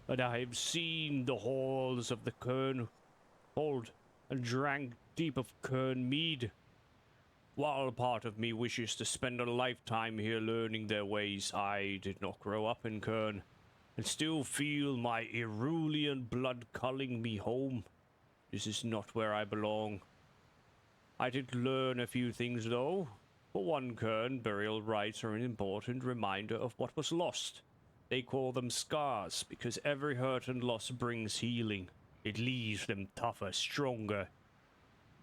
and I have seen the halls of the Kern hold and drank deep of Kern mead. While part of me wishes to spend a lifetime here learning their ways, I did not grow up in Kern, and still feel my Irulian blood calling me home. This is not where I belong. I did learn a few things though. For one, Kern, burial rites are an important reminder of what was lost. They call them scars because every hurt and loss brings healing. It leaves them tougher, stronger.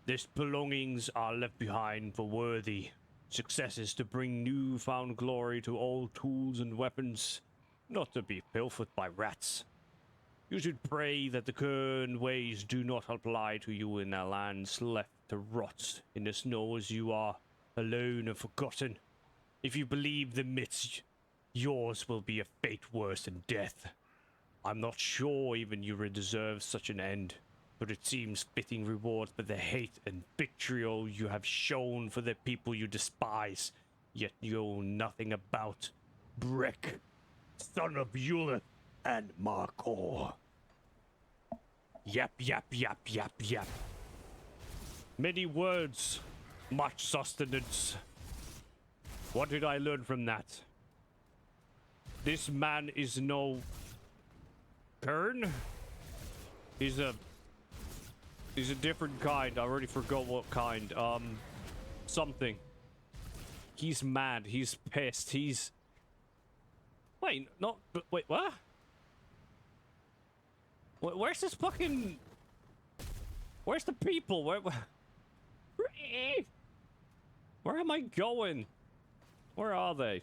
These belongings are left behind for worthy. Success is to bring newfound glory to old tools and weapons, not to be pilfered by rats. You should pray that the Kern ways do not apply to you in their lands left to rot in the snow as you are, alone and forgotten. If you believe the myths, yours will be a fate worse than death. I'm not sure even you deserve such an end, but it seems fitting reward for the hate and vitriol you have shown for the people you despise, yet you know nothing about. Breck, son of Ulith and Markor. Yap, yap, yap, yap, yap. Many words, much sustenance. What did I learn from that? This man is no Kern? He's a different kind. I already forgot what kind. Something. He's mad. He's pissed. He's... Wait, not... Wait, what? Where's this fucking... Where's the people? Where Where am I going? Where are they?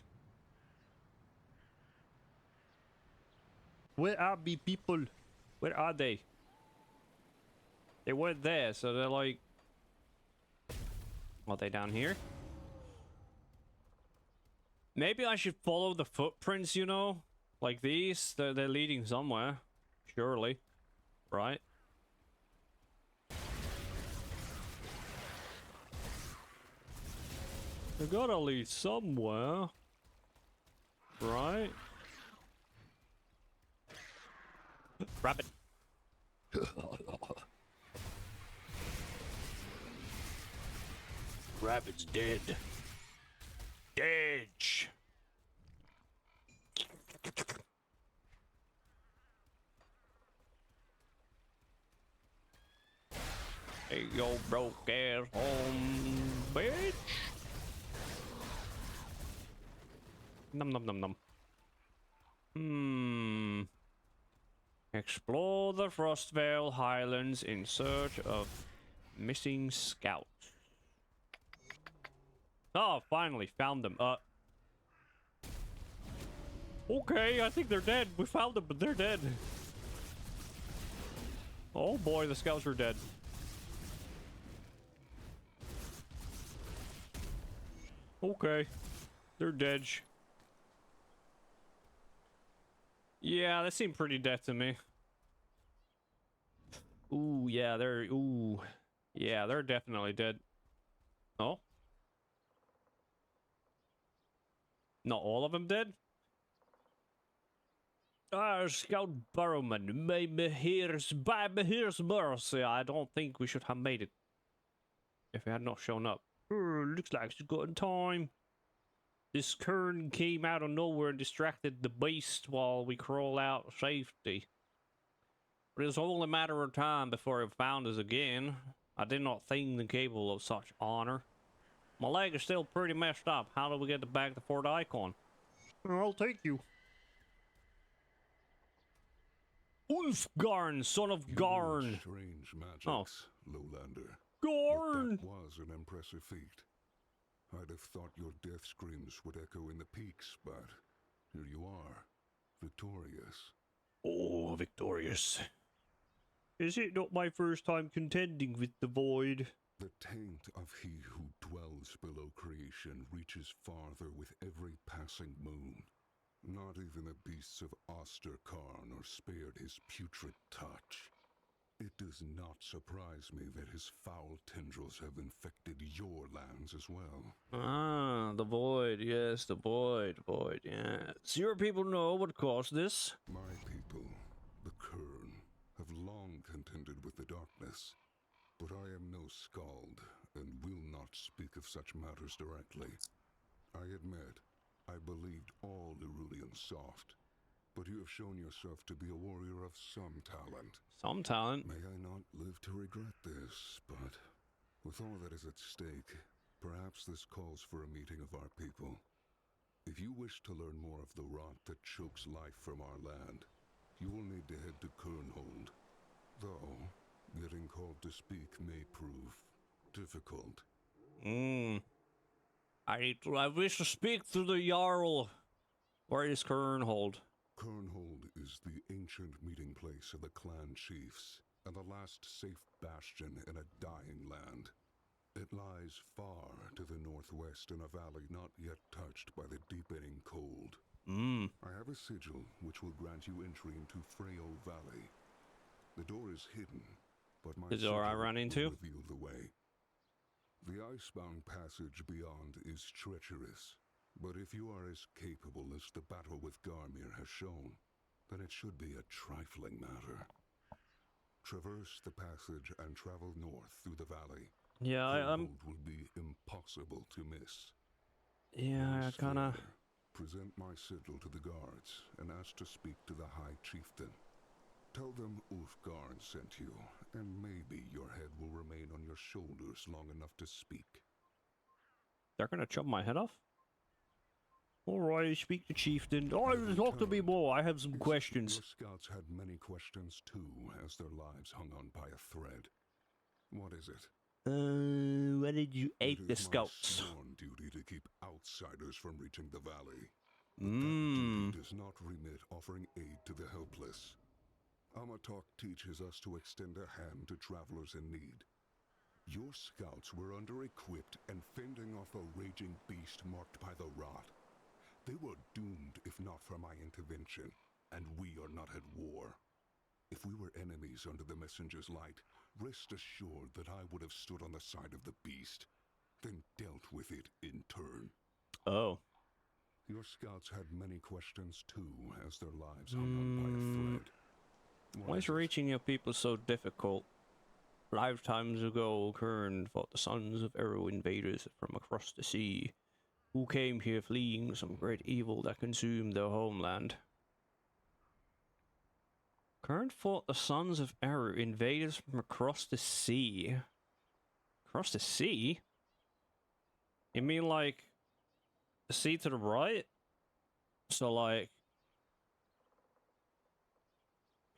Where are the people? Where are they? They weren't there, so they're like... Are they down here? Maybe I should follow the footprints, you know? Like these? They're leading somewhere. Surely. Right? They gotta lead somewhere. Right? Rabbit. Rabbit's dead. Dead. Hey, yo, broke ass home, bitch. Num num num num. Explore the Frostvale Highlands in search of missing scouts. Oh, finally found them. Okay, I think they're dead. We found them, but they're dead. Oh boy, the scouts are dead. Okay, they're dead. Yeah, that seemed pretty dead to me. Ooh, yeah, they're definitely dead. Oh? Not all of them dead? Scout Barrowman, by here's mercy. I don't think we should have made it if it had not shown up. Looks like it's got in time. This Kern came out of nowhere and distracted the beast while we crawl out of safety. But it's only a matter of time before it found us again. I did not think them capable of such honor. My leg is still pretty messed up. How do we get back to Fort Icon? I'll take you. Ulfgarn, son of Garn. Strange magics, Oh. Lowlander. Garn! But that was an impressive feat. I'd have thought your death screams would echo in the peaks, but here you are, victorious. Oh, victorious. Is it not my first time contending with the void? The taint of he who dwells below creation reaches farther with every passing moon. Not even the beasts of Asterkarn are spared his putrid touch. It does not surprise me that his foul tendrils have infected your lands as well. Ah, the void, yes, the void, yeah. So your people know what caused this? My people, the Kern, have long contended with the darkness. But I am no skald, and will not speak of such matters directly. I admit, I believed all Irulians soft, but you have shown yourself to be a warrior of some talent. Some talent. May I not live to regret this, but with all that is at stake, perhaps this calls for a meeting of our people. If you wish to learn more of the rot that chokes life from our land, you will need to head to Kernhold. Though, getting called to speak may prove difficult. I wish to speak to the Jarl. Where is Kernhold? Kernhold is the ancient meeting place of the clan chiefs, and the last safe bastion in a dying land. It lies far to the northwest in a valley not yet touched by the deepening cold. I have a sigil which will grant you entry into Freyo Valley. The door is hidden, but my The door I sigil ran into? will reveal the way. The icebound passage beyond is treacherous, but if you are as capable as the battle with Garmir has shown, then it should be a trifling matter. Traverse the passage and travel north through the valley. Yeah, Kernhold will be impossible to miss. Yeah, I Once kinda... there, present my sigil to the guards and ask to speak to the High Chieftain. Tell them Ulfgarn sent you, and maybe your head will remain on your shoulders long enough to speak. They're gonna chop my head off? Alright, speak to Chieftain. Oh, talk to me more. I have some questions. Your scouts had many questions too, as their lives hung on by a thread. What is it? When did you It ape the is my scouts? sworn duty outsiders from reaching the valley. Mmm. That duty does not remit offering aid to the helpless. Amatok teaches us to extend a hand to travelers in need. Your scouts were under-equipped and fending off a raging beast marked by the rot. They were doomed if not for my intervention, and we are not at war. If we were enemies under the messenger's light, rest assured that I would have stood on the side of the beast, then dealt with it in turn. Oh. Your scouts had many questions too, as their lives hung on by a thread. Why is reaching your people so difficult? Lifetimes ago, Kern fought the sons of Eru invaders from across the sea, who came here fleeing some great evil that consumed their homeland. Kern fought the sons of Eru invaders from across the sea. Across the sea? You mean like the sea to the right? So like,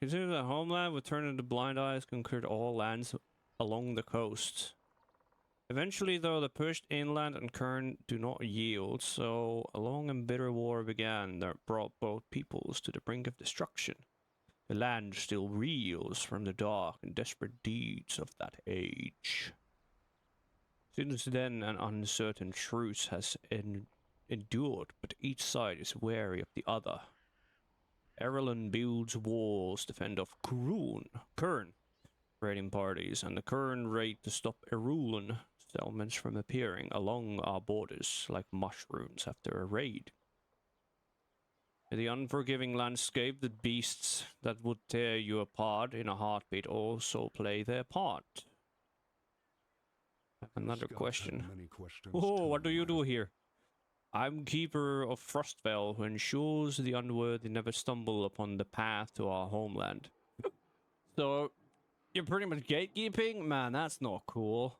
consider the homeland would turn into blind eyes, conquered all lands along the coast. Eventually, though, the pushed inland and Kern do not yield, so a long and bitter war began that brought both peoples to the brink of destruction. The land still reels from the dark and desperate deeds of that age. Since then, an uncertain truce has endured, but each side is wary of the other. Erlen builds walls to fend off Kern raiding parties, and the Kern raid to stop Erulan settlements from appearing along our borders like mushrooms after a raid. In the unforgiving landscape, the beasts that would tear you apart in a heartbeat also play their part. Another question. Oh, what do you do here? I'm keeper of Frostvale, who ensures the unworthy never stumble upon the path to our homeland. So, you're pretty much gatekeeping? Man, that's not cool.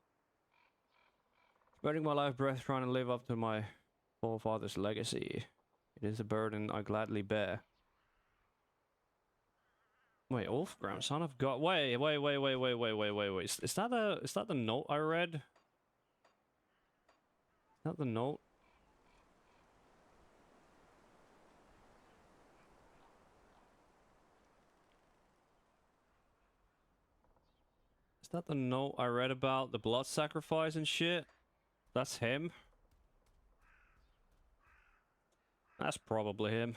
Spreading my life breath trying to live up to my forefather's legacy. It is a burden I gladly bear. Wait, Ulfgram, son of God. Wait. Is that the note I read? Is that the note? Is that the note I read about the blood sacrifice and shit? That's him? That's probably him.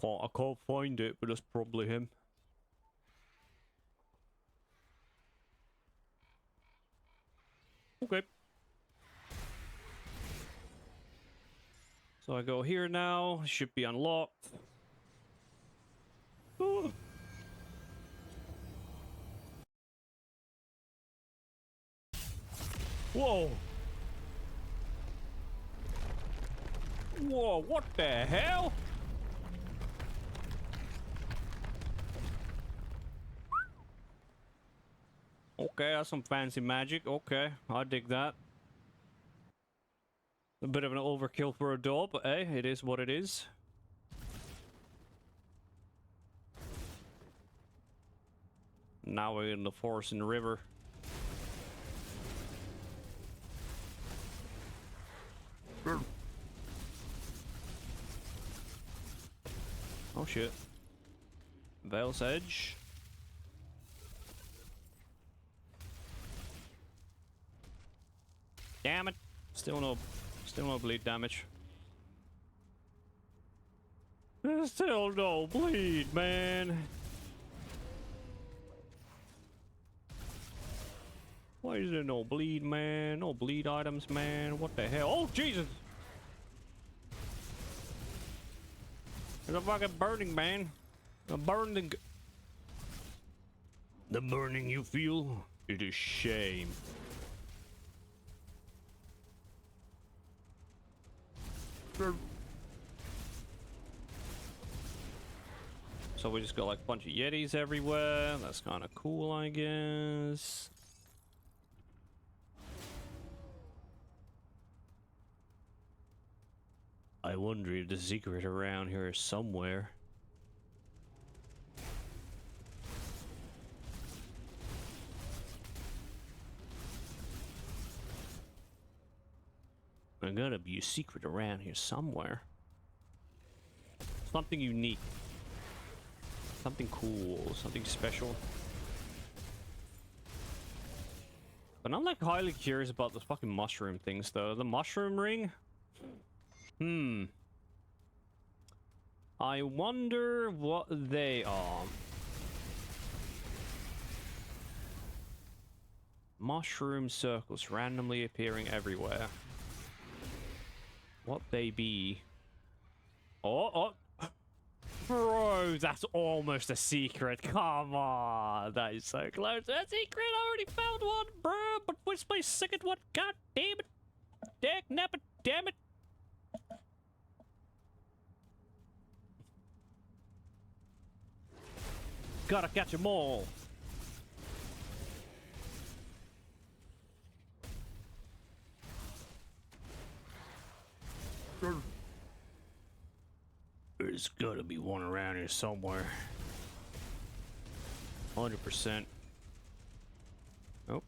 I can't find it, but that's probably him. Okay. So I go here now. Should be unlocked. Oh. Whoa. Whoa, what the hell? Okay, that's some fancy magic. Okay, I dig that. A bit of an overkill for a door, but hey, it is what it is. Now we're in the forest and river. Oh shit. Veil's Edge. Damn it. Still no bleed damage. There's still no bleed, man. Why is there no bleed, man? No bleed items, man. What the hell? Oh, Jesus! There's a fucking burning, man. A burning. The burning you feel, it is shame. So we just got like a bunch of Yetis everywhere. That's kind of cool, I guess. I wonder if the secret around here is somewhere. There's gotta be a secret around here somewhere. Something unique. Something cool. Something special. But I'm like highly curious about those fucking mushroom things though. The mushroom ring? I wonder what they are. Mushroom circles randomly appearing everywhere. What they be? Oh! Bro, that's almost a secret. Come on. That is so close. That secret, I already found one, bro. But what's my second one? God damn it. Dag nabbit, damn it. Gotta catch 'em all. There's gotta be one around here somewhere. 100%. Oh.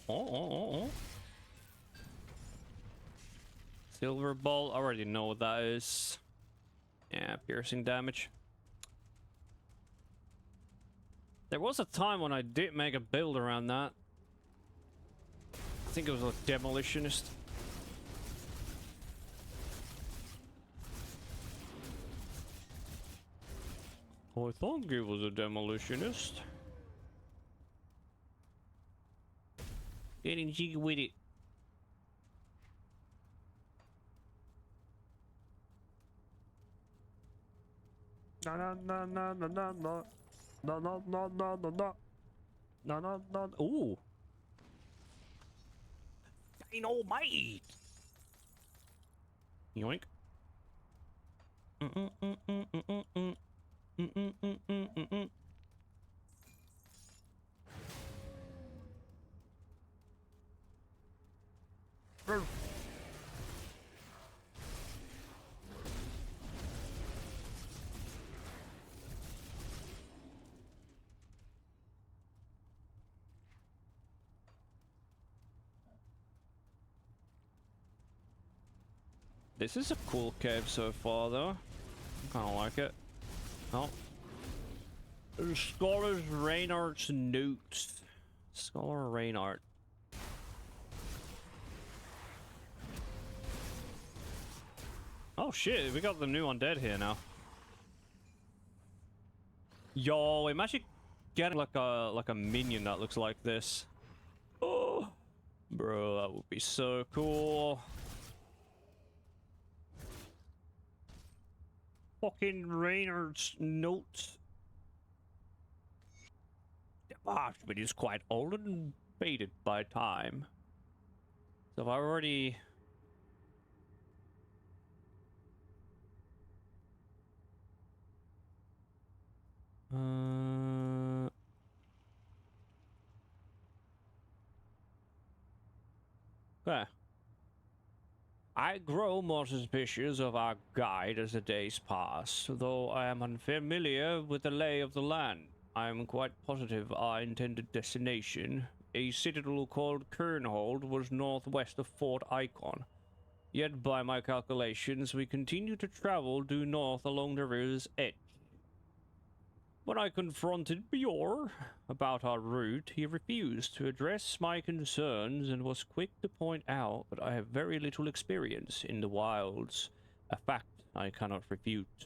Oh. Silver ball. I already know what that is. Yeah, piercing damage. There was a time when I did make a build around that. I think it was a demolitionist. I thought it was a demolitionist. Getting jiggy with it. No. Ooh. Dynamite. Yoink. This is a cool cave so far, though. I kind of like it. Oh. Scholar's Reinhardt's notes. Scholar Reinhardt. Oh shit, we got the new undead here now. Yo, imagine getting like a minion that looks like this. Oh, bro, that would be so cool. Fucking Reinhardt's notes. The parchment is quite old and faded by time. So I've already... Okay. I grow more suspicious of our guide as the days pass, though I am unfamiliar with the lay of the land. I am quite positive our intended destination, a citadel called Kernhold, was northwest of Fort Icon. Yet by my calculations, we continue to travel due north along the river's edge. When I confronted Bjorn about our route, he refused to address my concerns and was quick to point out that I have very little experience in the wilds, a fact I cannot refute.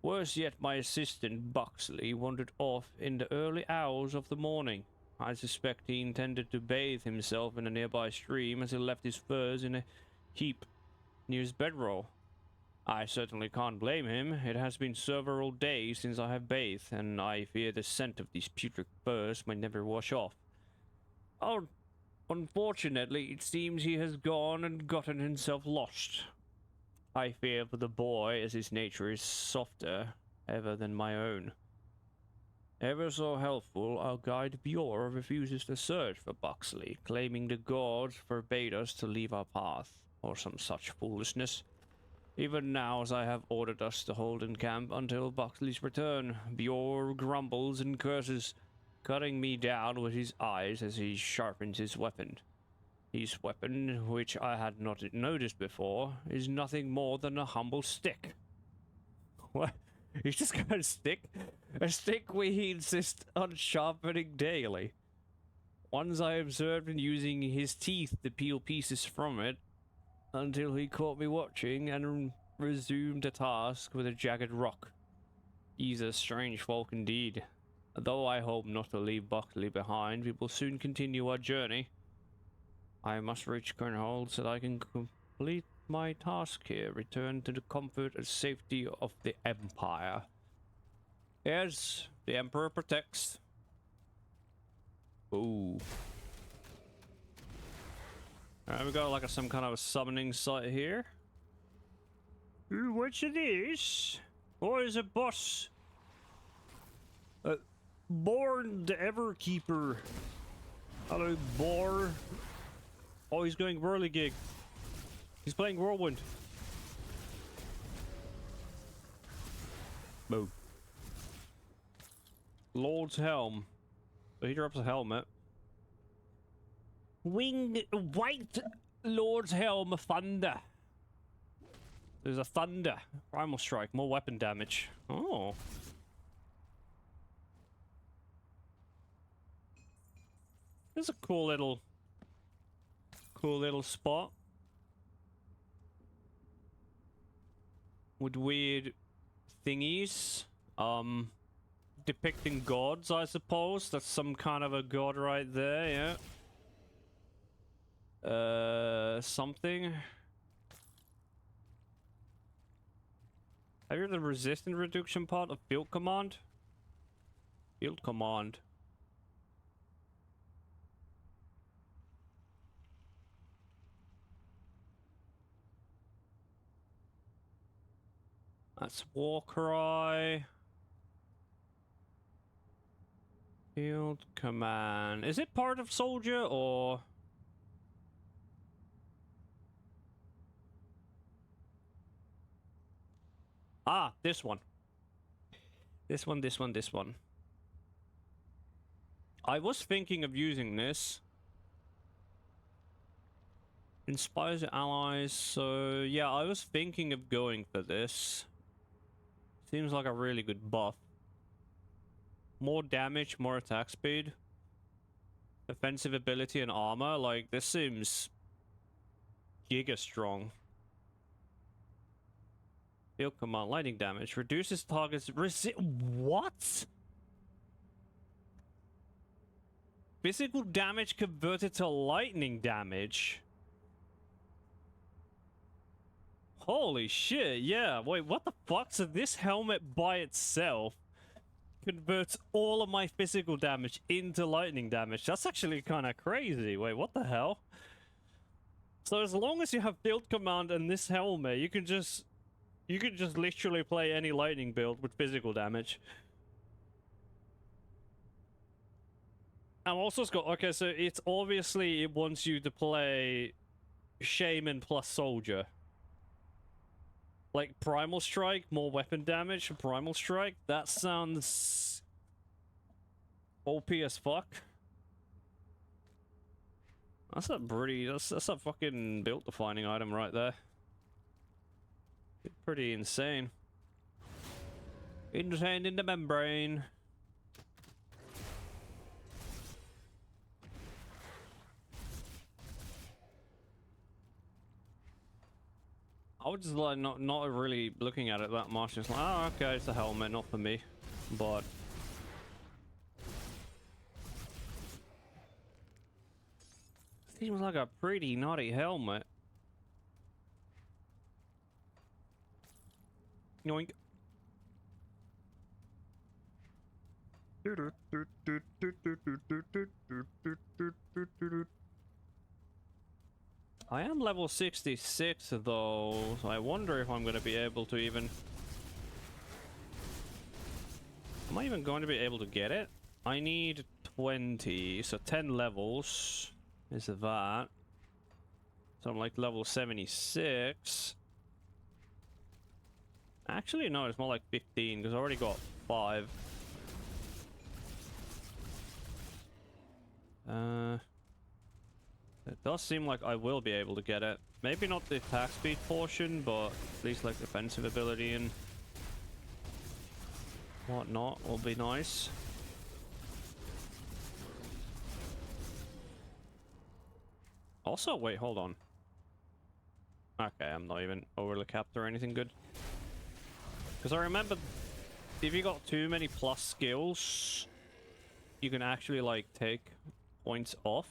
Worse yet, my assistant, Buxley, wandered off in the early hours of the morning. I suspect he intended to bathe himself in a nearby stream as he left his furs in a heap near his bedroll. I certainly can't blame him. It has been several days since I have bathed, and I fear the scent of these putrid furs may never wash off. Oh, unfortunately, it seems he has gone and gotten himself lost. I fear for the boy, as his nature is softer ever than my own. Ever so helpful, our guide Bjorn refuses to search for Buxley, claiming the gods forbade us to leave our path, or some such foolishness. Even now, as I have ordered us to hold in camp until Buxley's return, Bjorn grumbles and curses, cutting me down with his eyes as he sharpens his weapon. His weapon, which I had not noticed before, is nothing more than a humble stick. What? He's just got a stick? A stick where he insists on sharpening daily. Once I observed him using his teeth to peel pieces from it, until he caught me watching and resumed the task with a jagged rock. He's a strange folk indeed. Though I hope not to leave Buckley behind, we will soon continue our journey. I must reach Kernhold so that I can complete my task here, return to the comfort and safety of the Empire. Yes, the Emperor protects. Ooh. Alright, we got like some kind of a summoning site here. Ooh, what's this? Or is it boss? Born the Everkeeper. Hello, Boar. Oh, he's going whirligig. He's playing Whirlwind. Boom. Lord's Helm. So he drops a helmet. Winged White Lord's Helm Thunder. There's a Thunder. Primal Strike. More weapon damage. Oh. It's a cool little spot. With weird thingies. Depicting gods, I suppose. That's some kind of a god right there, yeah. Something. Have you heard the resistance reduction part of Field Command? Field Command. That's Warcry. Field Command. Is it part of Soldier or? Ah, this one. This one. I was thinking of using this. Inspires the allies, so yeah, I was thinking of going for this. Seems like a really good buff. More damage, more attack speed. Offensive ability and armor, like this seems giga strong. Field Command, lightning damage. Reduces target's what? Physical damage converted to lightning damage? Holy shit, yeah. Wait, what the fuck? So this helmet by itself converts all of my physical damage into lightning damage. That's actually kind of crazy. Wait, what the hell? So as long as you have Field Command and this helmet, you can just literally play any lightning build with physical damage. I'm also got okay, so it's obviously it wants you to play Shaman plus Soldier. Like Primal Strike, more weapon damage for Primal Strike. That sounds OP as fuck. That's a pretty that's a fucking build defining item right there. Pretty insane. Insane in the membrane. I was just like not really looking at it that much. Just like, oh, okay, it's a helmet, not for me. But seems like a pretty naughty helmet. Yoink. I am level 66 though, so I wonder if I'm going to be able to even... Am I even going to be able to get it? I need 20, so 10 levels is that. So I'm like level 76. Actually, no, it's more like 15 because I already got 5. It does seem like I will be able to get it. Maybe not the attack speed portion, but at least like defensive ability and whatnot will be nice. Also, wait, hold on. Okay, I'm not even overly capped or anything good. Because I remember if you got too many plus skills, you can actually like take points off.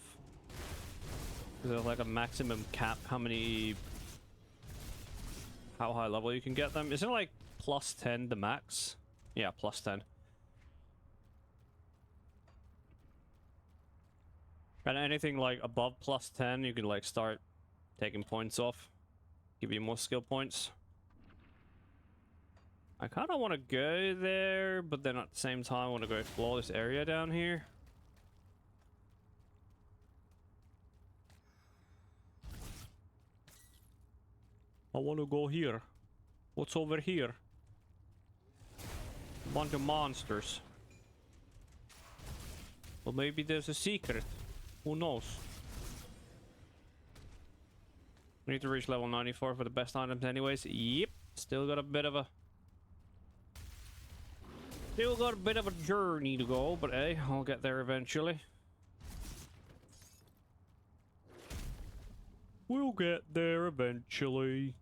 There's like a maximum cap how high level you can get them. Isn't it like plus 10 the max? Yeah, plus 10. And anything like above plus 10, you can like start taking points off. Give you more skill points. I kind of want to go there, but then at the same time I want to go explore this area down here. I want to go here. What's over here? Bunch of monsters. Well, maybe there's a secret. Who knows? We need to reach level 94 for the best items anyways. Yep. Still got a bit of a journey to go, but hey, I'll get there eventually. We'll get there eventually.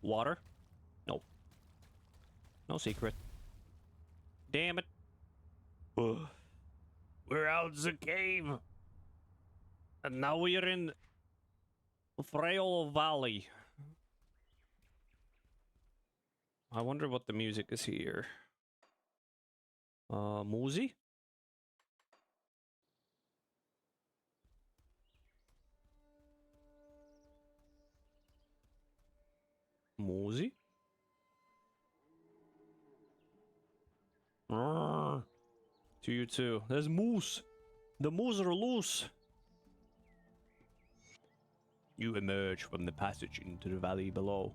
Water? Nope. No secret. Damn it. Ugh. We're out the cave. And now we're in Frail Valley. I wonder what the music is here. Muzi? Muzi? To you too. There's moose. The moose are loose. You emerge from the passage into the valley below.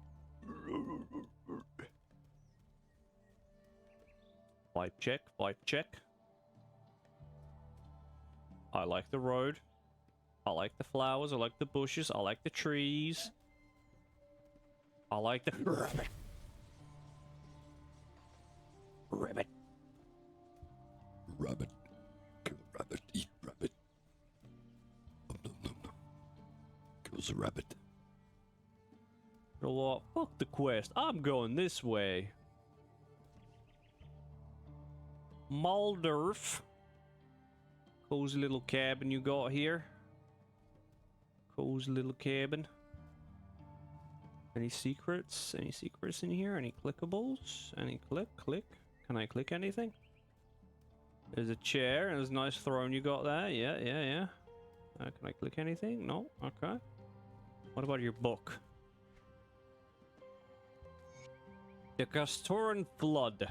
Vibe check, vibe check. I like the road. I like the flowers, I like the bushes, I like the trees. I like the rabbit. Rabbit. Rabbit. Kill rabbit. Eat rabbit. Nom, nom, nom, nom. Kills a rabbit. You know what? Fuck the quest. I'm going this way. Maldorf. Cozy little cabin you got here. Cozy little cabin. Any secrets? Any secrets in here? Any clickables? Any click? Can I click anything? There's a chair and there's a nice throne you got there. Yeah. Can I click anything? No? Okay. What about your book? The Castoran Flood.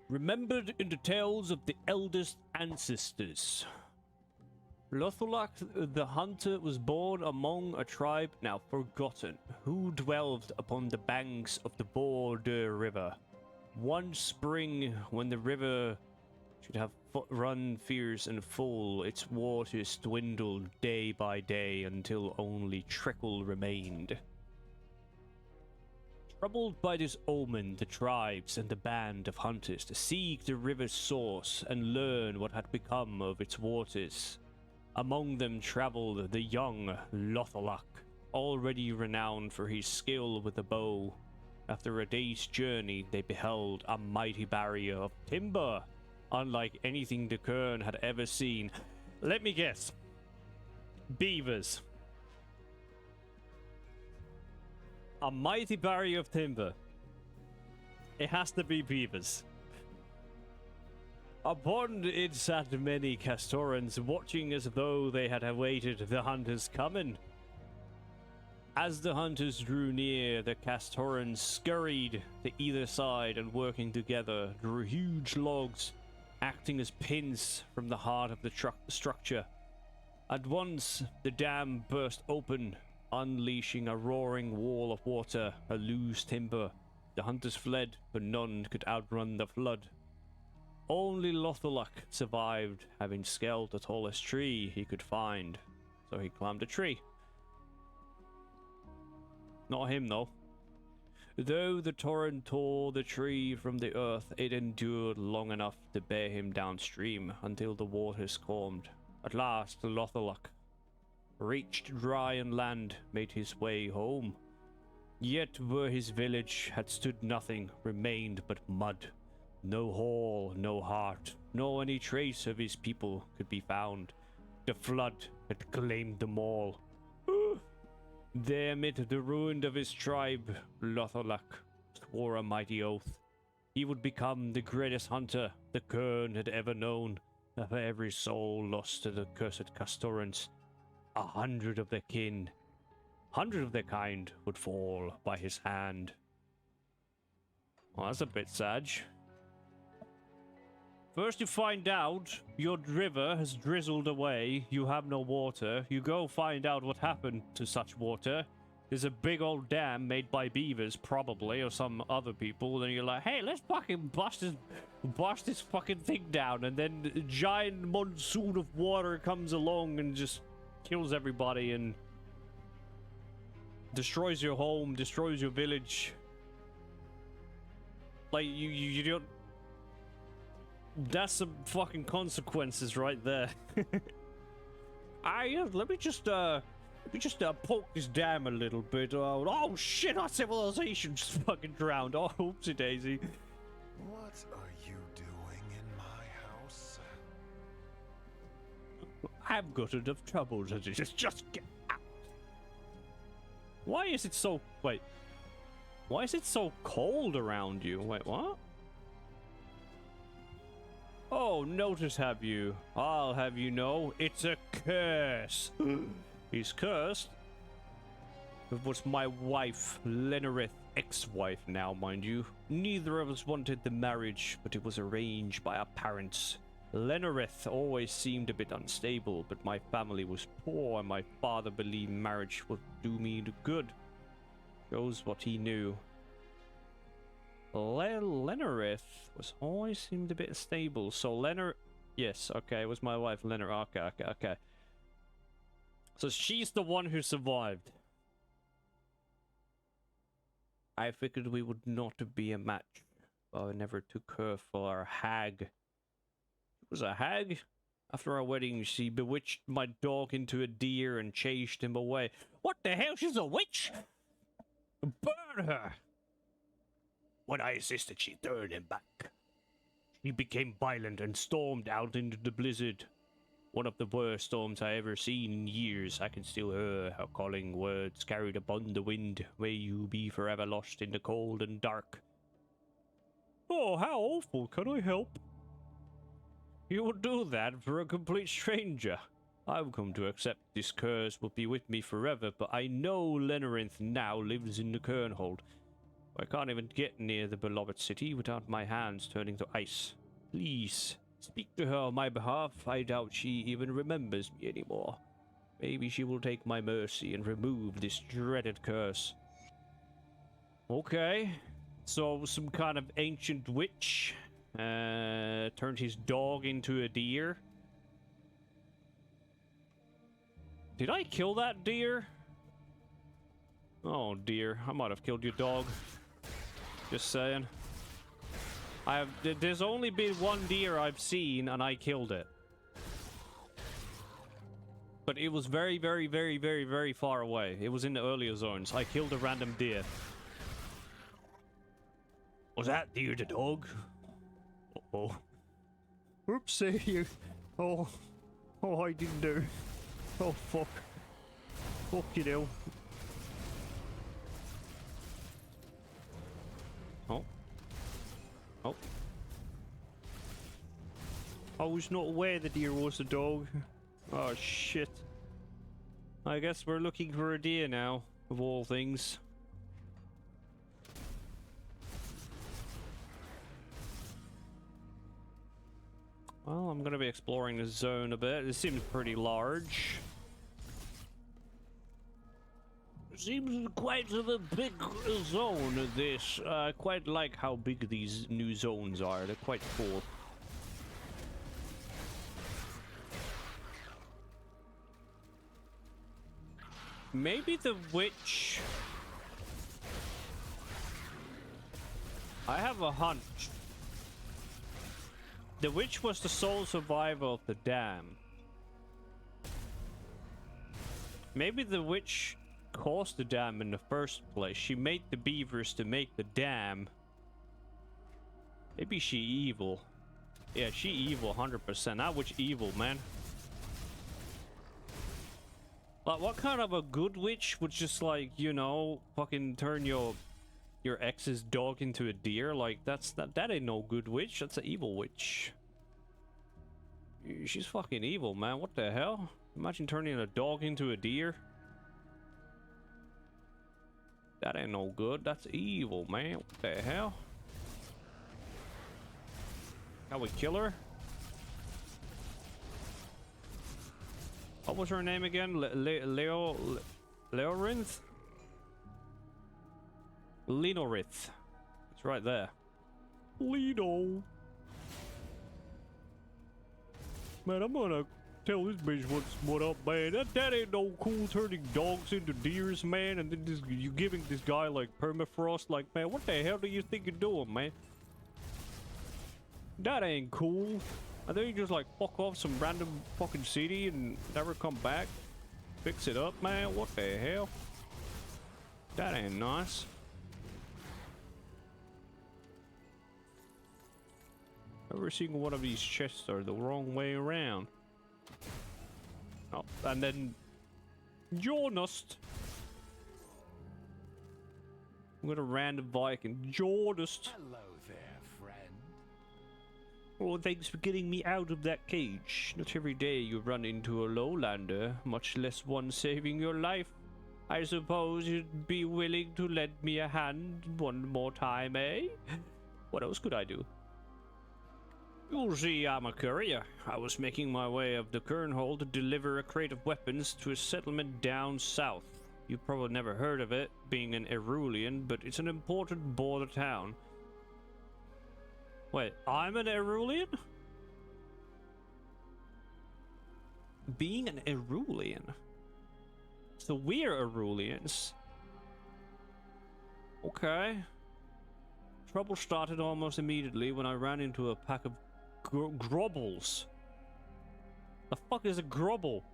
Remembered in the tales of the eldest ancestors. Lothulak the Hunter was born among a tribe now forgotten, who dwelled upon the banks of the Border River. One spring, when the river should have run fierce and full, its waters dwindled day by day until only trickle remained. Troubled by this omen, the tribes and the band of hunters to seek the river's source and learn what had become of its waters. Among them traveled the young Lothulak, already renowned for his skill with the bow. After a day's journey, they beheld a mighty barrier of timber, unlike anything the Kern had ever seen. Let me guess. Beavers. A mighty barrier of timber. It has to be beavers. Upon it sat many Castorans, watching as though they had awaited the hunters' coming. As the hunters drew near, the Castorans scurried to either side and, working together, drew huge logs, acting as pins from the heart of the structure. At once, the dam burst open, unleashing a roaring wall of water, a loose timber. The hunters fled, but none could outrun the flood. Only Lothaluk survived, having scaled the tallest tree he could find. So he climbed a tree. Not him, though. Though the torrent tore the tree from the earth, it endured long enough to bear him downstream until the waters calmed. At last, Lothaluk reached dry and land, made his way home. Yet where his village had stood nothing remained but mud. No hall, no heart, nor any trace of his people could be found. The flood had claimed them all. There amid the ruin of his tribe, Lothaluk swore a mighty oath. He would become the greatest hunter the Kern had ever known. For every soul lost to the cursed Castorans, 100 of their kin, 100 of their kind would fall by his hand. Well, that's a bit sad. First you find out your river has drizzled away, you have no water. You go find out what happened to such water. There's a big old dam made by beavers, probably, or some other people. Then you're like, hey, let's fucking bust this fucking thing down. And then a giant monsoon of water comes along and just kills everybody and destroys your home, destroys your village. Like, you don't... That's some fucking consequences right there. Let me just poke this dam a little bit. Oh shit, our civilization just fucking drowned. Oh, oopsie daisy. What are you doing in my house? I've got enough troubles as it is. Just get out. Why is it so... Wait. Why is it so cold around you? Wait, what? Oh, notice have you? I'll have you know, it's a curse. He's cursed. It was my wife, Lenareth, ex-wife now, mind you. Neither of us wanted the marriage, but it was arranged by our parents. Lenareth always seemed a bit unstable, but my family was poor and my father believed marriage would do me the good. Shows what he knew. Lenareth was always seemed a bit stable, so yes, okay, it was my wife, Lenareth. Okay. So she's the one who survived. I figured we would not be a match, but I never took her for a hag. It was a hag? After our wedding, she bewitched my dog into a deer and chased him away. What the hell? She's a witch? Burn her! When I assisted, she turned him back. She became violent and stormed out into the blizzard. One of the worst storms I ever seen in years. I can still hear her calling words carried upon the wind. May you be forever lost in the cold and dark. Oh, how awful. Can I help? You would do that for a complete stranger. I've come to accept this curse will be with me forever, but I know Lenareth now lives in the Kernhold. I can't even get near the beloved city without my hands turning to ice. Please, speak to her on my behalf. I doubt she even remembers me anymore. Maybe she will take my mercy and remove this dreaded curse. Okay, so some kind of ancient witch turned his dog into a deer. Did I kill that deer? Oh dear, I might have killed your dog. Just saying. There's only been one deer I've seen, and I killed it. But it was very, very, very, very, very far away. It was in the earlier zones. I killed a random deer. Was that deer the dog? Uh-oh. Oopsie. Oh, I didn't do. Oh, fuck. Fuck you know. Oh. I was not aware the deer was a dog. Oh shit. I guess we're looking for a deer now, of all things. Well, I'm gonna be exploring this zone a bit. It seems pretty large. Seems quite a big zone, this. I quite like how big these new zones are. They're quite cool. Maybe the witch... I have a hunch. The witch was the sole survivor of the dam. Maybe the witch caused the dam in the first place. She made the beavers to make the dam. Maybe she evil. Yeah, she evil 100%. That witch evil, man. Like, what kind of a good witch would just, like, you know, fucking turn your ex's dog into a deer? Like, that ain't no good witch. That's an evil witch. She's fucking evil, man. What the hell? Imagine turning a dog into a deer. That ain't no good. That's evil, man. What the hell? Can we kill her? What was her name again? Leorith? Lenorith. It's right there. Lino. Man, I'm gonna tell this bitch what up, man. That ain't no cool turning dogs into deers, man. And then you giving this guy like permafrost. Like, man, what the hell do you think you're doing, man? That ain't cool. And then you just like fuck off some random fucking city and never come back. Fix it up, man. What the hell? That ain't nice. Every single one of these chests are the wrong way around. Oh, and then Jornust. I'm gonna random Viking. Jornust. Hello there, friend. Well, thanks for getting me out of that cage. Not every day you run into a lowlander, much less one saving your life. I suppose you'd be willing to lend me a hand one more time, eh? What else could I do? You'll see, I'm a courier. I was making my way up the Kernhole to deliver a crate of weapons to a settlement down south. You've probably never heard of it, being an Erulian, but it's an important border town. Wait, I'm an Erulian? Being an Erulian? So we're Erulians. Okay. Trouble started almost immediately when I ran into a pack of grobbles. The fuck is a grobble?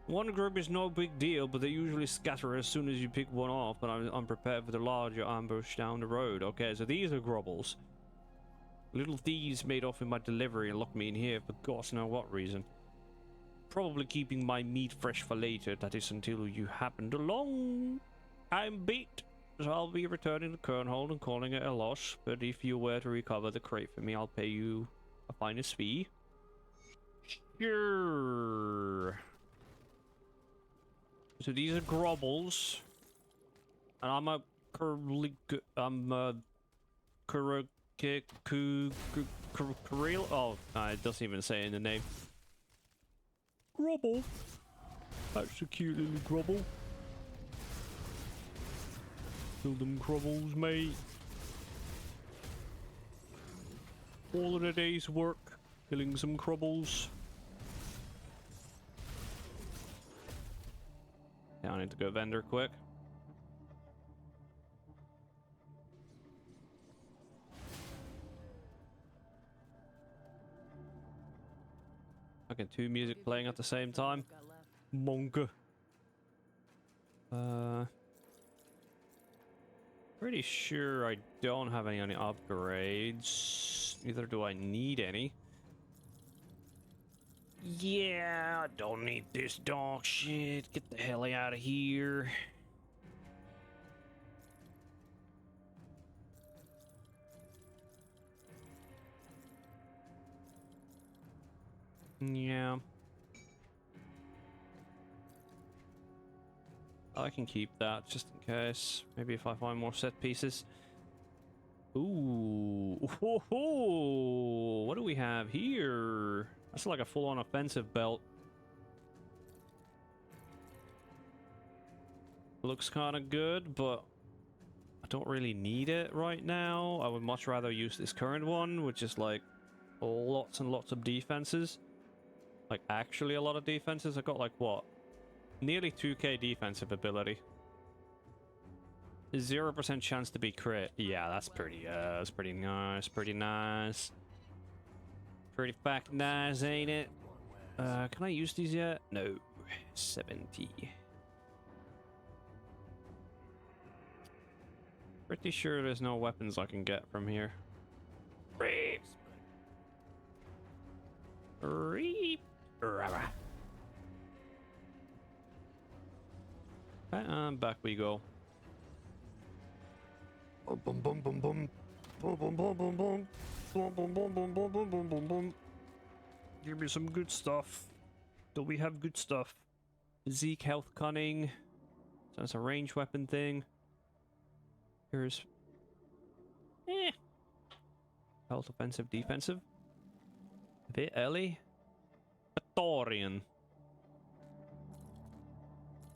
One grub is no big deal, but they usually scatter as soon as you pick one off, but I'm unprepared for the larger ambush down the road. Okay, so these are grobbles. Little thieves made off with my delivery and locked me in here for gosh knows what reason. Probably keeping my meat fresh for later, that is until you happened along. I'm beat, so I'll be returning to Kernhold and calling it a loss, but if you were to recover the crate for me, I'll pay you a finest fee. Sure. So these are grobbles. And I'm a oh, it doesn't even say in the name. Grobble. That's a cute little grobble. Kill them grobbles, mate. All in a day's work, killing some grobbles. Yeah, I need to go vendor quick. Okay, two music playing at the same time. Monka. Pretty sure I don't have any upgrades. Neither do I need any. Yeah, I don't need this dog shit. Get the hell out of here. Yeah. I can keep that just in case. Maybe if I find more set pieces. Ooh. Whoa. What do we have here? That's like a full-on offensive belt. Looks kind of good, but I don't really need it right now. I would much rather use this current one, which is like lots and lots of defenses. Like actually a lot of defenses. I got like what? Nearly 2k defensive ability. 0% chance to be crit. Yeah, that's pretty nice. Pretty nice. Pretty fucking nice, ain't it? Can I use these yet? No. 70. Pretty sure there's no weapons I can get from here. Reap. Reap. And back we go. Bum bum bum bum bum. Bum bum bum bum bum. Bum bum bum bum bum bum bum bum bum. Give me some good stuff. Do we have good stuff? Zeke, health, cunning. So that's a range weapon thing. Here's health, offensive, defensive. A bit early. Praetorian.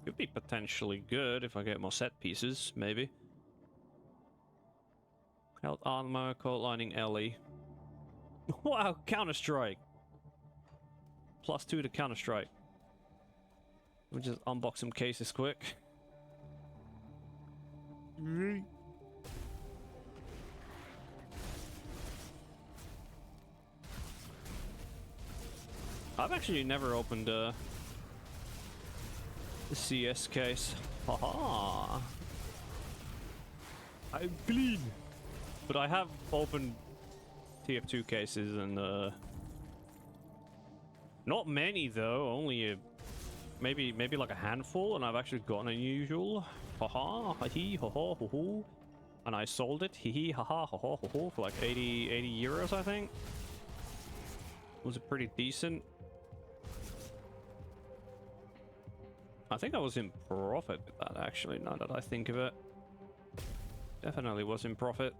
Could be potentially good if I get more set pieces, maybe. Health armor, coat lining, Ellie. Wow, Counter-Strike. +2 to Counter-Strike. We'll just unbox some cases quick. I've actually never opened the CS case. Haha. I'm clean. But I have opened TF2 cases and not many though, only maybe like a handful, and I've actually gotten unusual. Haha, hee ha ha ho ho. And I sold it, hee hee ha ha ho ho ho ho, for like 80 euros, I think. Was it pretty decent? I think I was in profit with that actually, now that I think of it. Definitely was in profit.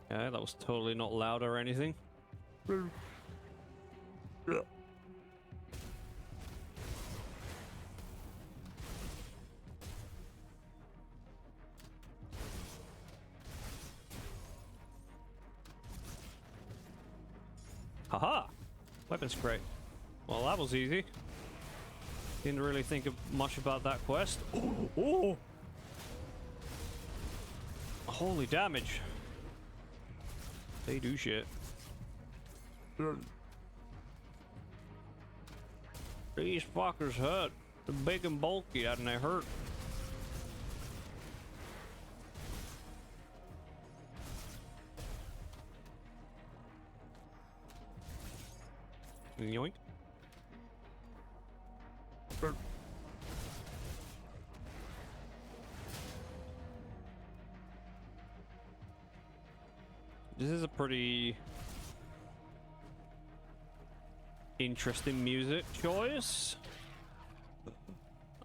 Yeah, that was totally not loud or anything. Haha! Weapons crate. Well, that was easy. Didn't really think of much about that quest. Oh! Holy damage. They do shit. These fuckers hurt. They're big and bulky and they hurt. Yoink. This is a pretty interesting music choice.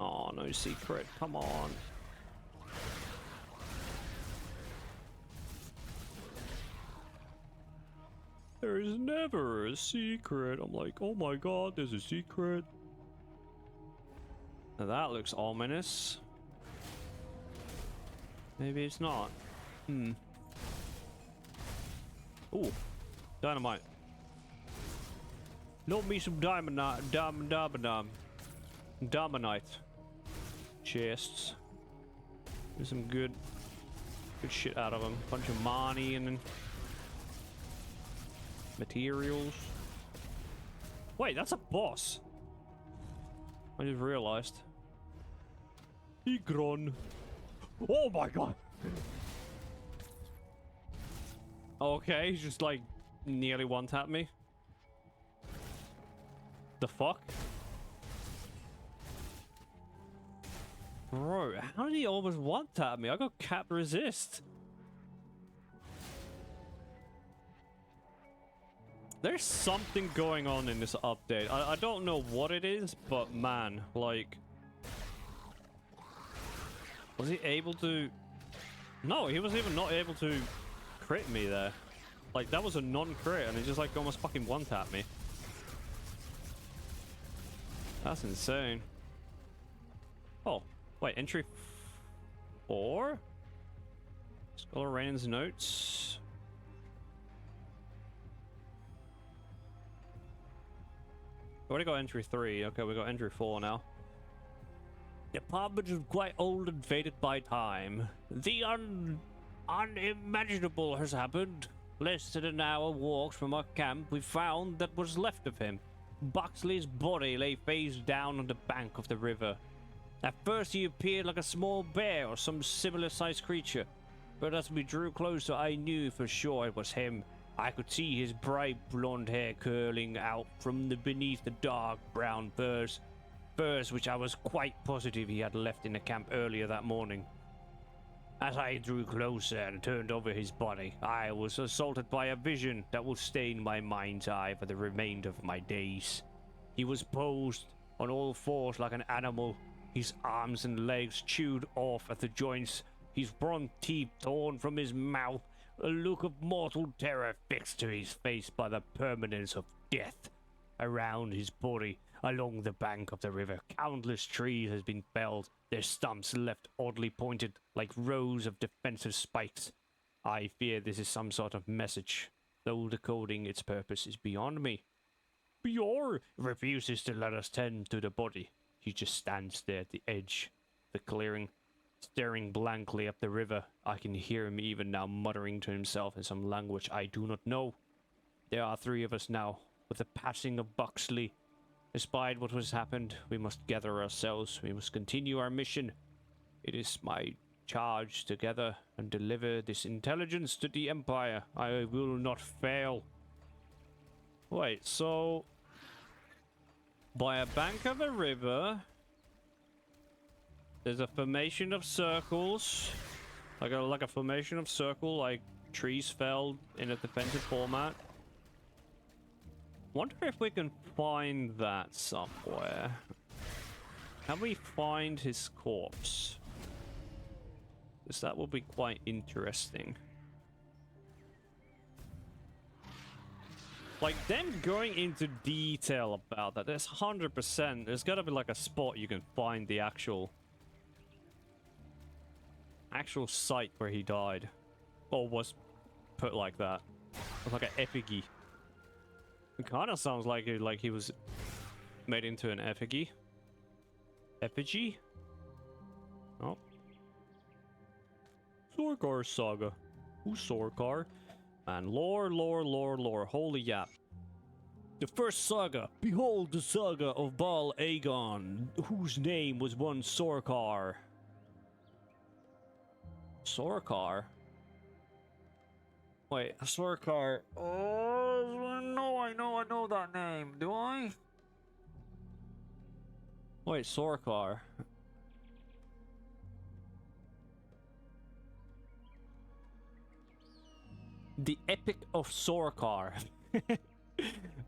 Oh, no secret. Come on. There is never a secret. I'm like, oh my god, there's a secret. Now that looks ominous. Maybe it's not. Ooh, dynamite. Love me some diamondite. Chests. There's some good shit out of them. Bunch of money and materials. Wait, that's a boss. I just realized. Egron. Oh my god. Okay, he's just like nearly one-tapped me. The fuck? Bro, how did he almost one-tap me? I got cap resist. There's something going on in this update. I don't know what it is, but man, like... Was he able to... No, he was even not able to crit me there. Like, that was a non-crit, and he just, like, almost fucking one-tapped me. That's insane. Oh, wait, entry 4? Scholar Rain's notes. We already got entry 3. Okay, we got entry 4 now. The apartment is quite old and faded by time. The unimaginable has happened. Less than an hour walk from our camp, we found that was left of him. Buxley's body lay face down on the bank of the river. At first he appeared like a small bear or some similar sized creature, but as we drew closer I knew for sure it was him. I could see his bright blonde hair curling out from beneath the dark brown furs which I was quite positive he had left in the camp earlier that morning. As I drew closer and turned over his body, I was assaulted by a vision that will stay in my mind's eye for the remainder of my days. He was posed on all fours like an animal, his arms and legs chewed off at the joints, his front teeth torn from his mouth, a look of mortal terror fixed to his face by the permanence of death. Around his body, along the bank of the river, countless trees has been felled, their stumps left oddly pointed like rows of defensive spikes. I fear this is some sort of message, though decoding its purpose is beyond me. Bjorn refuses to let us tend to the body. He just stands there at the edge of the clearing, staring blankly up the river. I can hear him even now muttering to himself in some language I do not know. There are 3 of us now. With the passing of Buxley, despite what has happened, we must gather ourselves. We must continue our mission. It is my charge to gather and deliver this intelligence to the Empire. I will not fail. Wait, so... by a bank of a river, there's a formation of circles. Like a formation of circle, like trees felled in a defensive format. Wonder if we can find that somewhere. Can we find his corpse? Because that will be quite interesting. Like, them going into detail about that, there's 100%. There's gotta be like a spot you can find the actual site where he died. Or was put like that. It's like an effigy. It kind of sounds like he was made into an effigy. Effigy? Oh. Sorkar saga. Who's Sorkar? And lore. Holy yap. The first saga. Behold the saga of Baal Aegon, whose name was once Sorkar. Sorkar? Wait, Sorkar. Oh, no, I know that name. Do I? Wait, Sorkar. The Epic of Sorkar.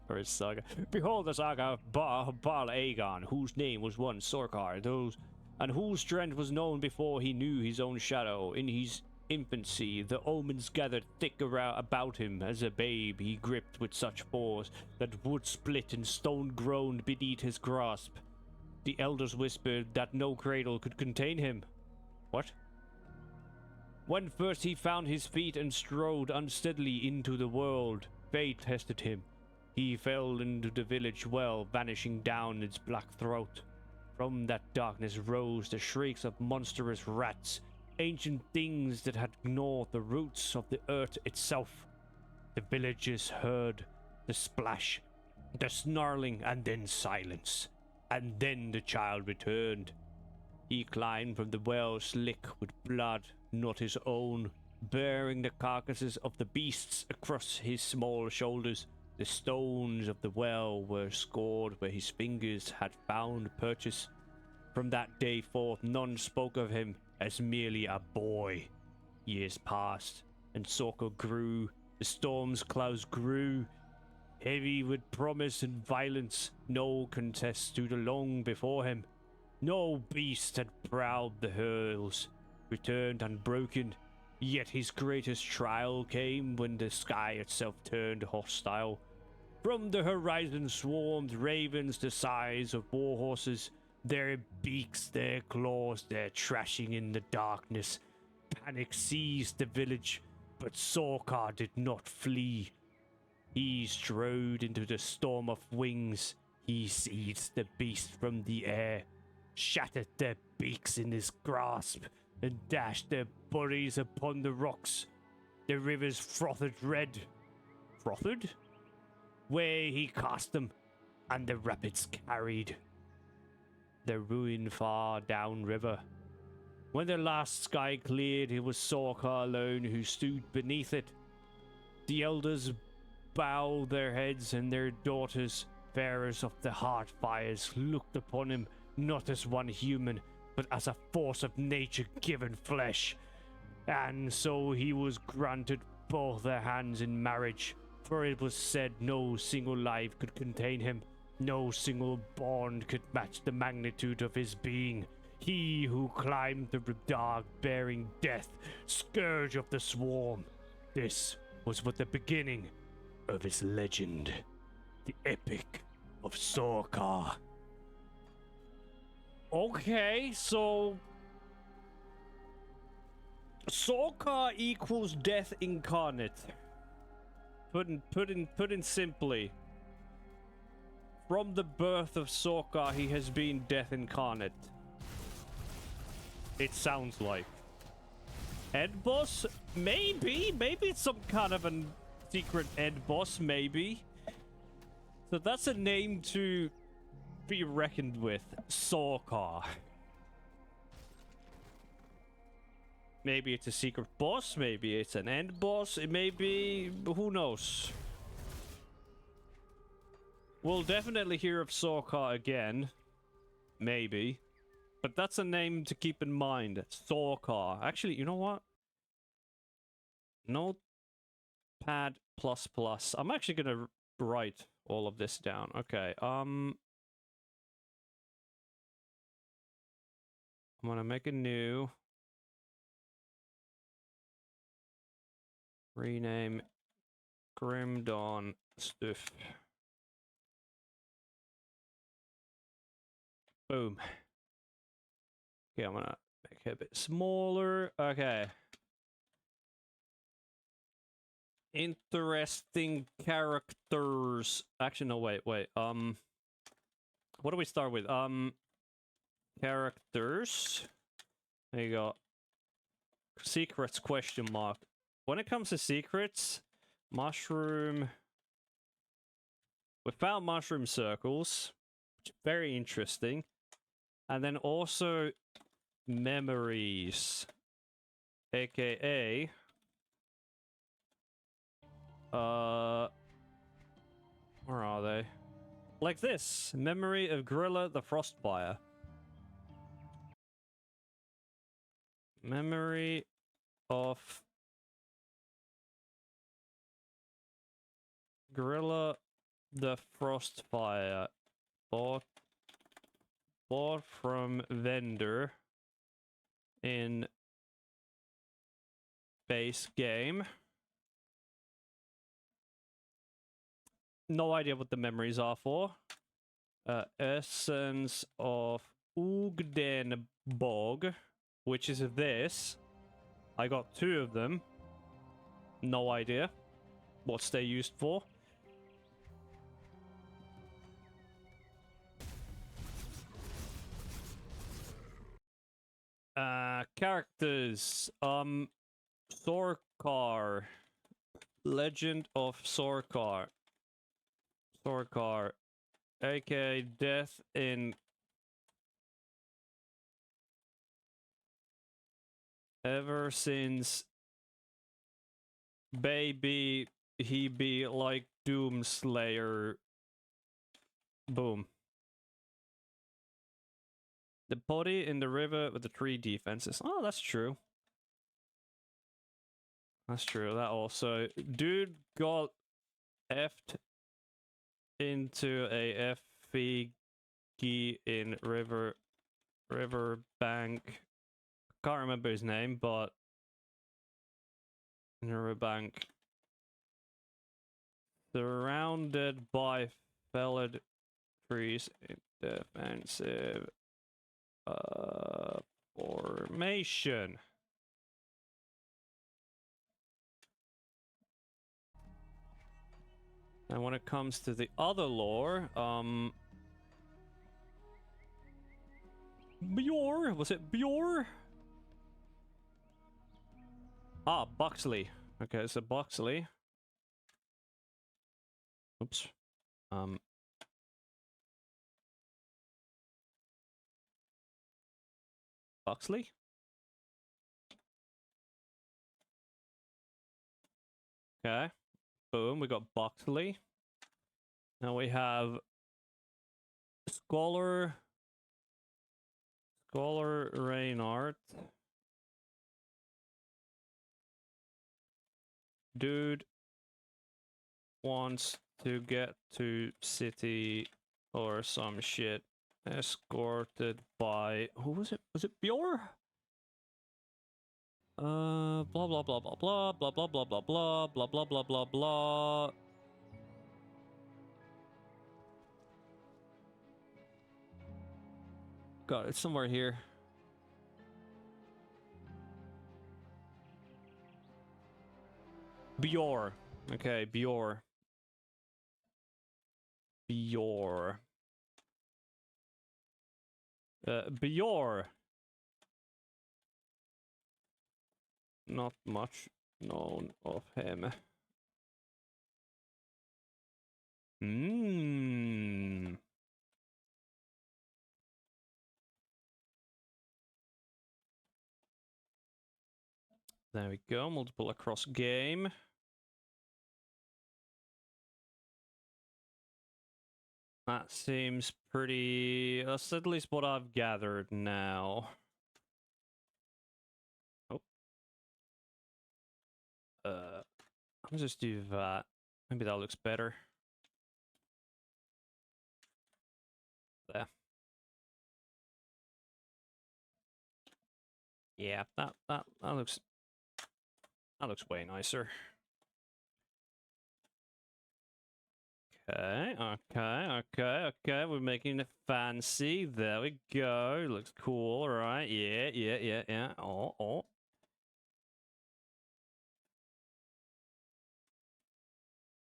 First saga. Behold the saga of Baal Aegon, whose name was once Sorkar, and whose strength was known before he knew his own shadow. In his infancy, the omens gathered thick about him. As a babe, he gripped with such force that wood split and stone groaned beneath his grasp. The elders whispered that no cradle could contain him. What? When first he found his feet and strode unsteadily into the world, fate tested him. He fell into the village well, vanishing down its black throat. From that darkness rose the shrieks of monstrous rats, ancient things that had gnawed the roots of the earth itself. The villagers heard the splash, the snarling, and then silence. And then the child returned. He climbed from the well slick with blood not his own, bearing the carcasses of the beasts across his small shoulders. The stones of the well were scored where his fingers had found purchase. From that day forth, none spoke of him as merely a boy. Years passed, and Sorko grew. The storm's clouds grew. heavy with promise and violence. No contest stood long before him. No beast had prowled the hills, returned unbroken. Yet his greatest trial came when the sky itself turned hostile. From the horizon swarmed ravens the size of war horses, their beaks, their claws, their trashing in the darkness. Panic seized the village, but Sorkar did not flee. He strode into the storm of wings. He seized the beast from the air, shattered their beaks in his grasp, and dashed their bodies upon the rocks. The rivers frothed red. Frothed? Where he cast them, and the rapids carried the ruin far downriver. When the last sky cleared, it was Sorkar alone who stood beneath it. The elders bowed their heads, and their daughters, bearers of the heart fires, looked upon him not as one human, but as a force of nature given flesh. And so he was granted both their hands in marriage, for it was said no single life could contain him, no single bond could match the magnitude of his being. He who climbed the dark bearing death, scourge of the swarm. This was but the beginning of his legend, the epic of Sorkar. Okay, so Sorkar equals death incarnate. Put in simply, from the birth of Sorkar, he has been death incarnate. It sounds like. End boss? Maybe it's some kind of a secret end boss, maybe. So that's a name to be reckoned with. Sorkar. Maybe it's a secret boss, maybe it's an end boss, it may be... who knows? We'll definitely hear of Sorkar again. Maybe. But that's a name to keep in mind. Sorkar. Actually, you know what? Notepad++. I'm actually gonna write all of this down. Okay, I'm gonna make a new... rename Grim Dawn stuff. Boom. Okay, I'm gonna make it a bit smaller. Okay. Interesting characters. Actually, no, wait. What do we start with? Characters. There you go. Secrets question mark. When it comes to secrets, mushroom... we found mushroom circles, which is very interesting. And then also memories, aka... where are they? Like this, memory of Gorilla the Frostfire. Memory of... Gorilla the Frostfire. Bought from vendor in base game. No idea what the memories are for. Essence of Ugdenbog, which is this. I got 2 of them. No idea what's they used for. Characters. Sorkar. Legend of Sorkar. Sorkar. aka Death in... ever since baby he be like Doomslayer. Boom. The body in the river with the 3 defenses. Oh, that's true. That's true. That also. Dude got effed into a FVG in Riverbank. Can't remember his name, but in Riverbank, surrounded by felled trees in defensive formation. And when it comes to the other lore, Bjor, was it Bjor? Ah, Buxley. Okay, so Buxley. Oops. Buxley? Okay. Boom, we got Buxley. Now we have Scholar Reinhardt. Dude wants to get to city or some shit. Escorted by who was it? Was it Bjor? Blah blah blah blah blah blah blah blah blah blah blah blah blah blah blah. God, it's somewhere here. Bjor. Okay, Bjor. Bjor. Bjor. Not much known of him. Hmm. There we go, multiple across game. That seems pretty... that's at least what I've gathered now. Oh. I'll just do that. Maybe that looks better. There. Yeah, that looks way nicer. Okay, okay. We're making it fancy. There we go. Looks cool. All right. Yeah. Oh.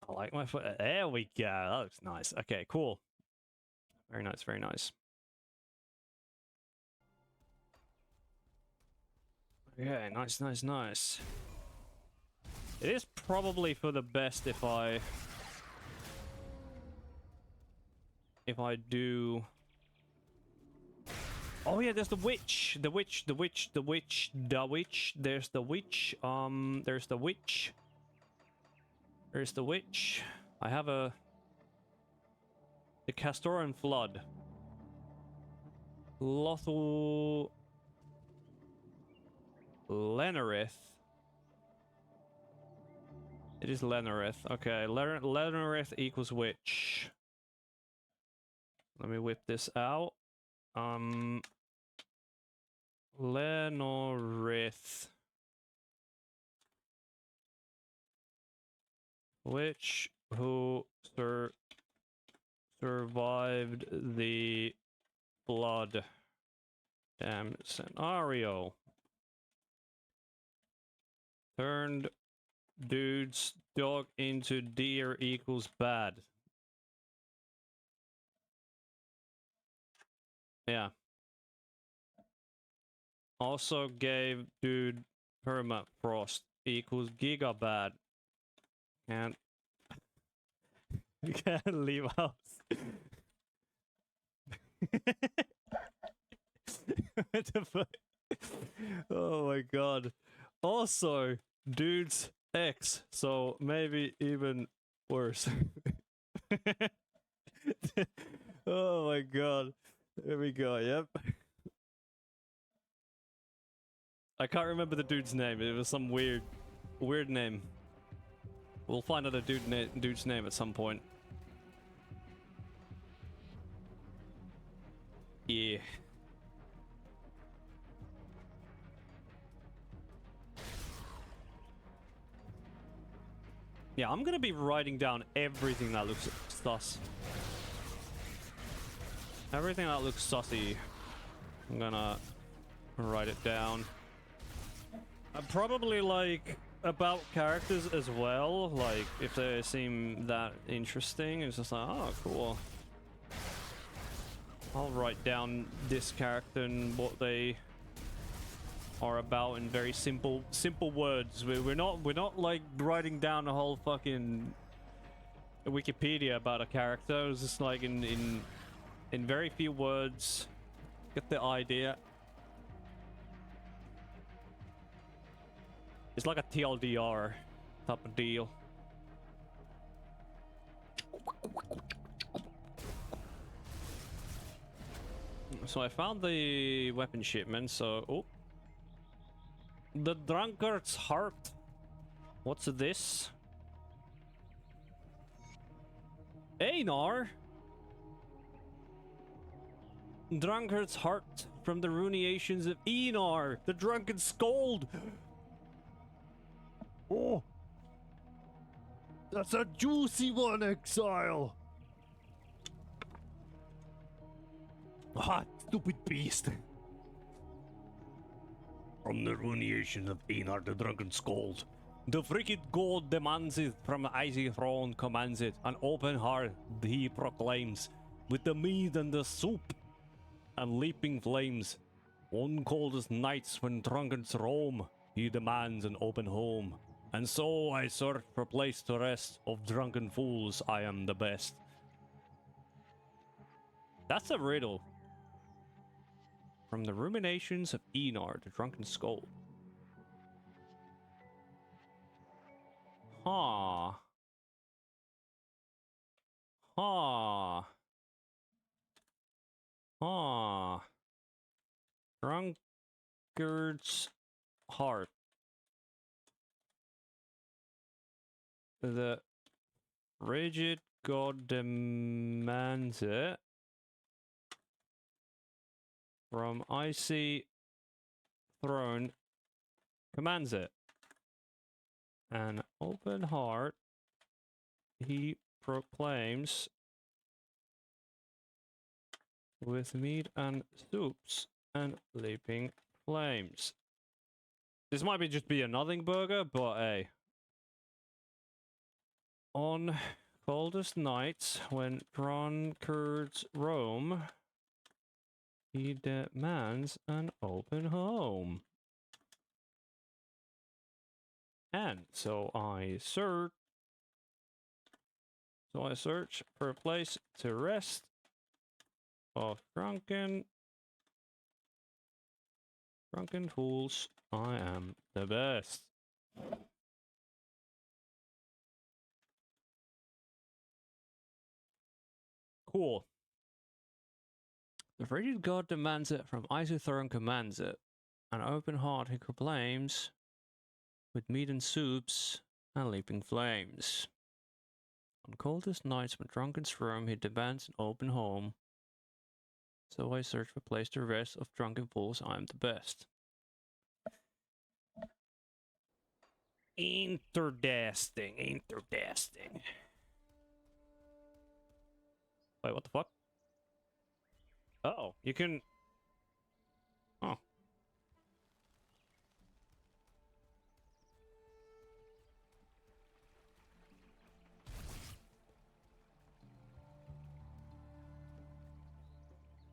I like my foot. There we go. That looks nice. Okay, cool. Very nice. Very nice. Okay, nice. It is probably for the best if I do. Oh yeah, there's the witch. There's the witch. There's the witch. I have the Castoran Flood. Lothal Lenarith. It is Lenarith. Okay, Lenarith equals witch. Let me whip this out. Lenarith. Witch who survived the flood. Damn scenario. Turned dude's dog into deer equals bad. Yeah. Also gave dude permafrost equals giga bad. Can't leave house. What the fuck? Oh my god. Also, dude's ex, so maybe even worse. Oh my god. There we go, yep. I can't remember the dude's name. It was some weird name. We'll find out a dude's name at some point. Yeah. Yeah, I'm gonna be writing down everything that looks sus. Everything that looks sussy. I'm gonna write it down. Probably like about characters as well. Like if they seem that interesting, it's just like, oh, cool. I'll write down this character and what they are about in very simple words. We're not like writing down a whole fucking Wikipedia about a character. It's just like in very few words, get the idea. It's like a TLDR type of deal. So I found the weapon shipment, so... Oh. The Drunkard's Heart. What's this? Einar? Drunkard's Heart from the runeations of Einar, the Drunken Scold. Oh! That's a juicy one, Exile! Ah, stupid beast! From the runeation of Einar the Drunken Scold, the frigid god demands it, from icy throne commands it, an open heart he proclaims, with the mead and the soup and leaping flames. On coldest nights when drunkens roam, he demands an open home. And so I search for place to rest, of drunken fools I am the best. That's a riddle. From the ruminations of Einar, the Drunken Scold. Huh. Huh. Huh. Drunkard's Heart. The rigid god demands it. From icy throne commands it. An open heart he proclaims, with meat and soups and leaping flames. This might just be a nothing burger, but hey. On coldest nights when drunkards roam, he demands an open home. And so I search for a place to rest of drunken fools. I am the best. Cool. The frigid god demands it, from icy throne commands it. An open heart he proclaims, with meat and soups and leaping flames. On coldest nights when drunkens roam, he demands an open home. So I search for place to rest, of drunken fools I am the best. Interesting. Wait, what the fuck? Oh, you can... Oh.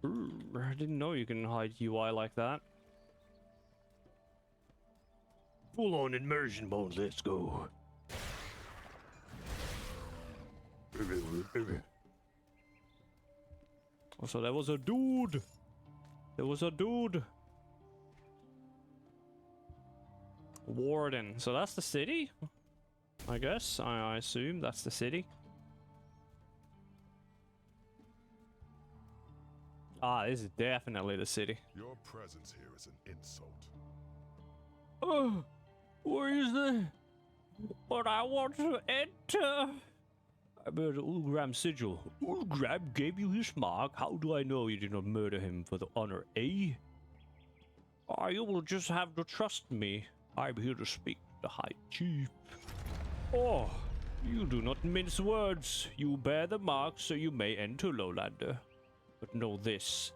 Ooh, I didn't know you can hide UI like that. Full on immersion mode, let's go. Oh, so there was a dude. Warden. So that's the city? I guess. I assume that's the city. Ah, this is definitely the city. Your presence here is an insult. Where is the... But I want to enter. I murdered Ulgram Sigil. Ulgram gave you his mark? How do I know you did not murder him for the honor, eh? You will just have to trust me. I'm here to speak to the High Chief. Oh, you do not mince words. You bear the mark, so you may enter Lowlander. But know this.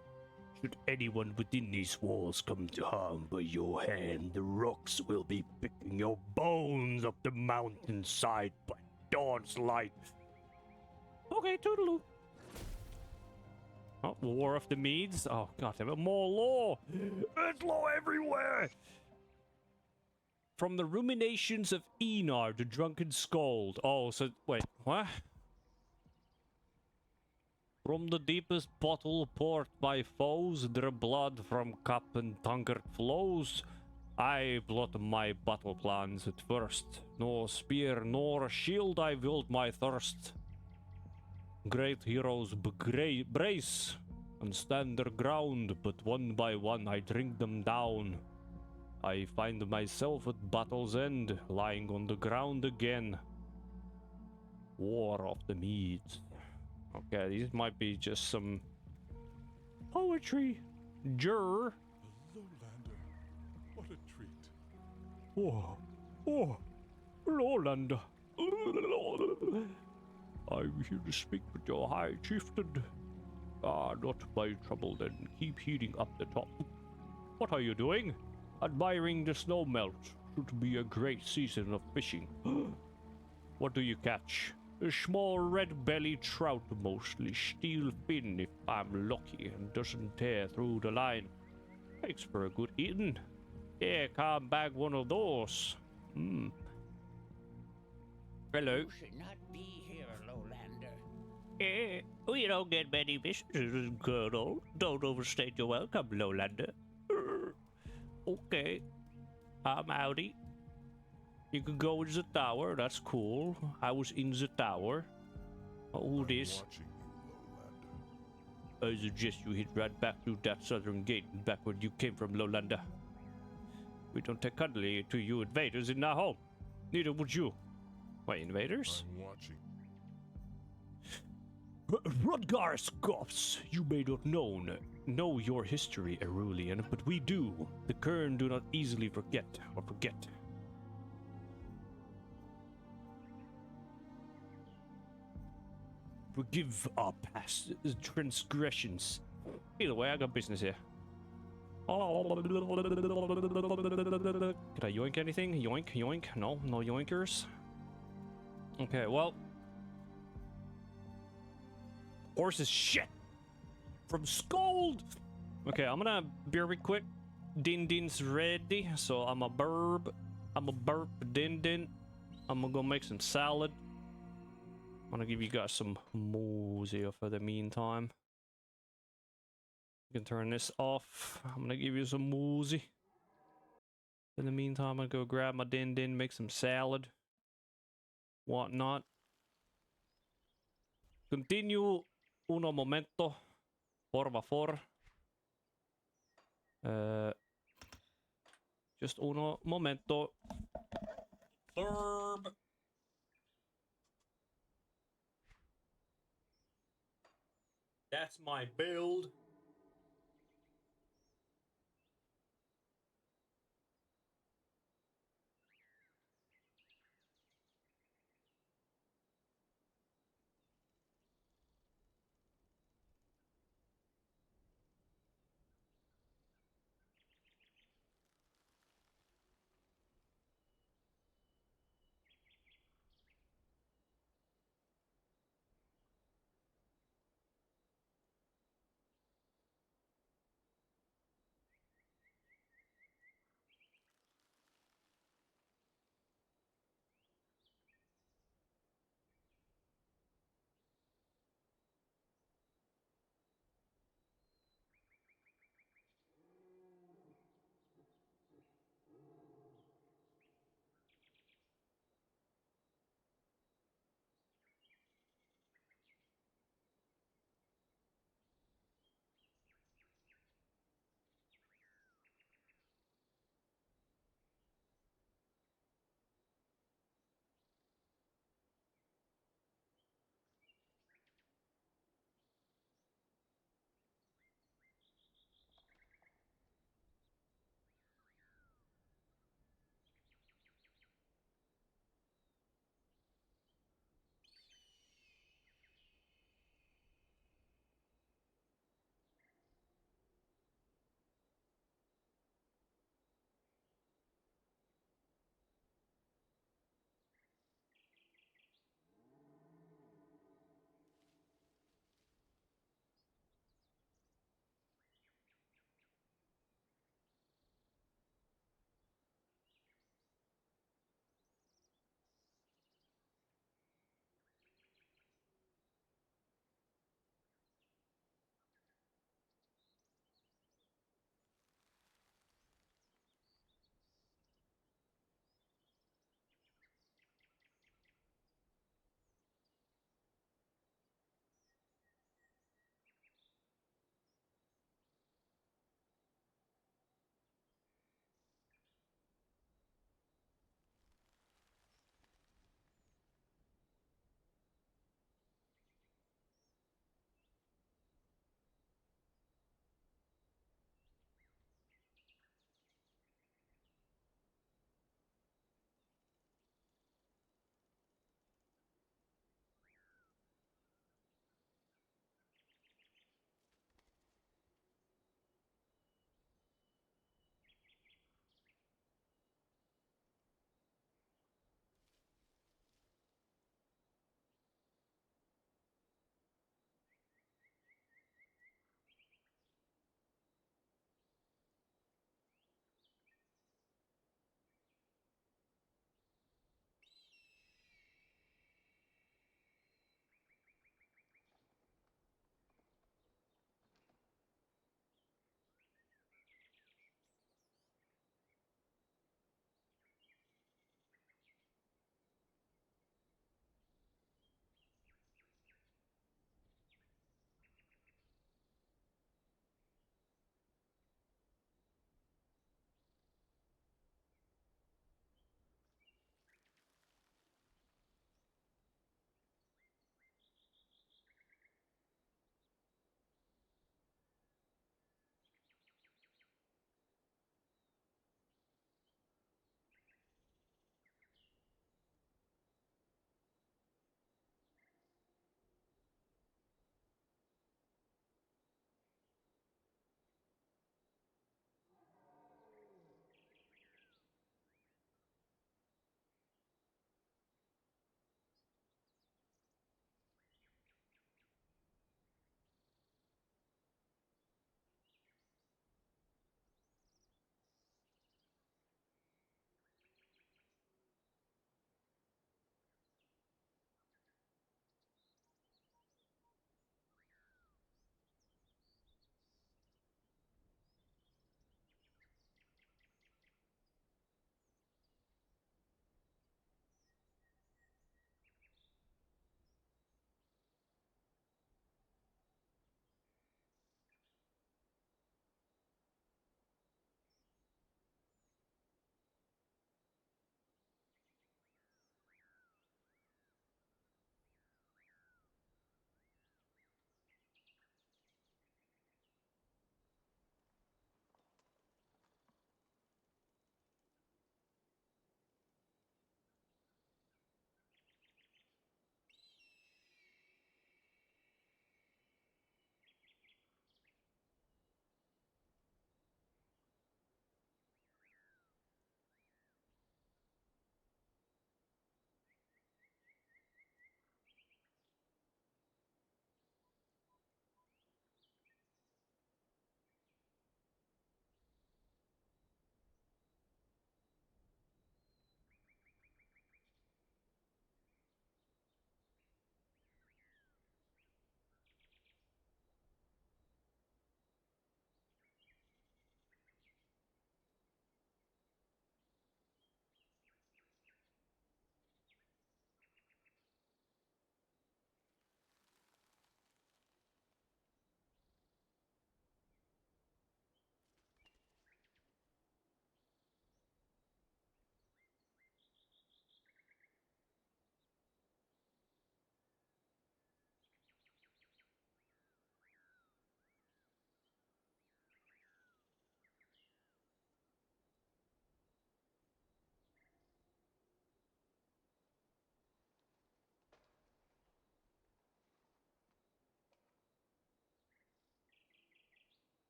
Should anyone within these walls come to harm by your hand, the rocks will be picking your bones up the mountainside by dawn's light. Okay, toodaloo. Oh, War of the Meads. Oh, goddammit, more law. There's law everywhere. From the ruminations of Enar, the drunken scold. Oh, so, wait, what? From the deepest bottle poured by foes, their blood from cup and tankard flows. I blot my battle plans at first. Nor spear nor shield I willed my thirst. Great heroes brace and stand their ground, but one by one I drink them down. I find myself at battle's end, lying on the ground again. War of the Meads. Okay, these might be just some poetry. A lowlander. What a treat. Oh, Lowlander. I'm here to speak with your High Chieftain. Not my trouble then. Keep heating up the top. What are you doing? Admiring the snow melt. Should be a great season of fishing. What do you catch? A small red-bellied trout, mostly steel fin if I'm lucky and doesn't tear through the line. Thanks for a good eating. Yeah, can't bag one of those. Hello. You should not be here, Lowlander. We don't get many visitors, Colonel. Don't overstate your welcome, Lowlander. Okay. I'm outie. You can go in the tower, that's cool. I was in the tower. Oh, this. Watching you, Lowlander. I suggest you hit right back through that southern gate, back where you came from, Lowlander. We don't take kindly to you invaders in our home. Neither would you. Wait, invaders? I'm watching. Rudgar scoffs. You may not know your history, Arulian, but we do. The Kern do not easily forget. Forgive our past transgressions. Either way, I got business here. Can I yoink anything? Yoink, yoink. No yoinkers. Okay, well. Horse is shit. From Scold. Okay, I'm gonna be real quick. Din Din's ready, so I'm a burp Din Din. I'm gonna go make some salad. I'm gonna give you guys some mosey for the meantime. You can turn this off. I'm gonna give you some mosey. In the meantime, I'm gonna go grab my Din Din, make some salad. Whatnot. Continue uno momento. Por favor. Just uno momento. Burb. That's my build.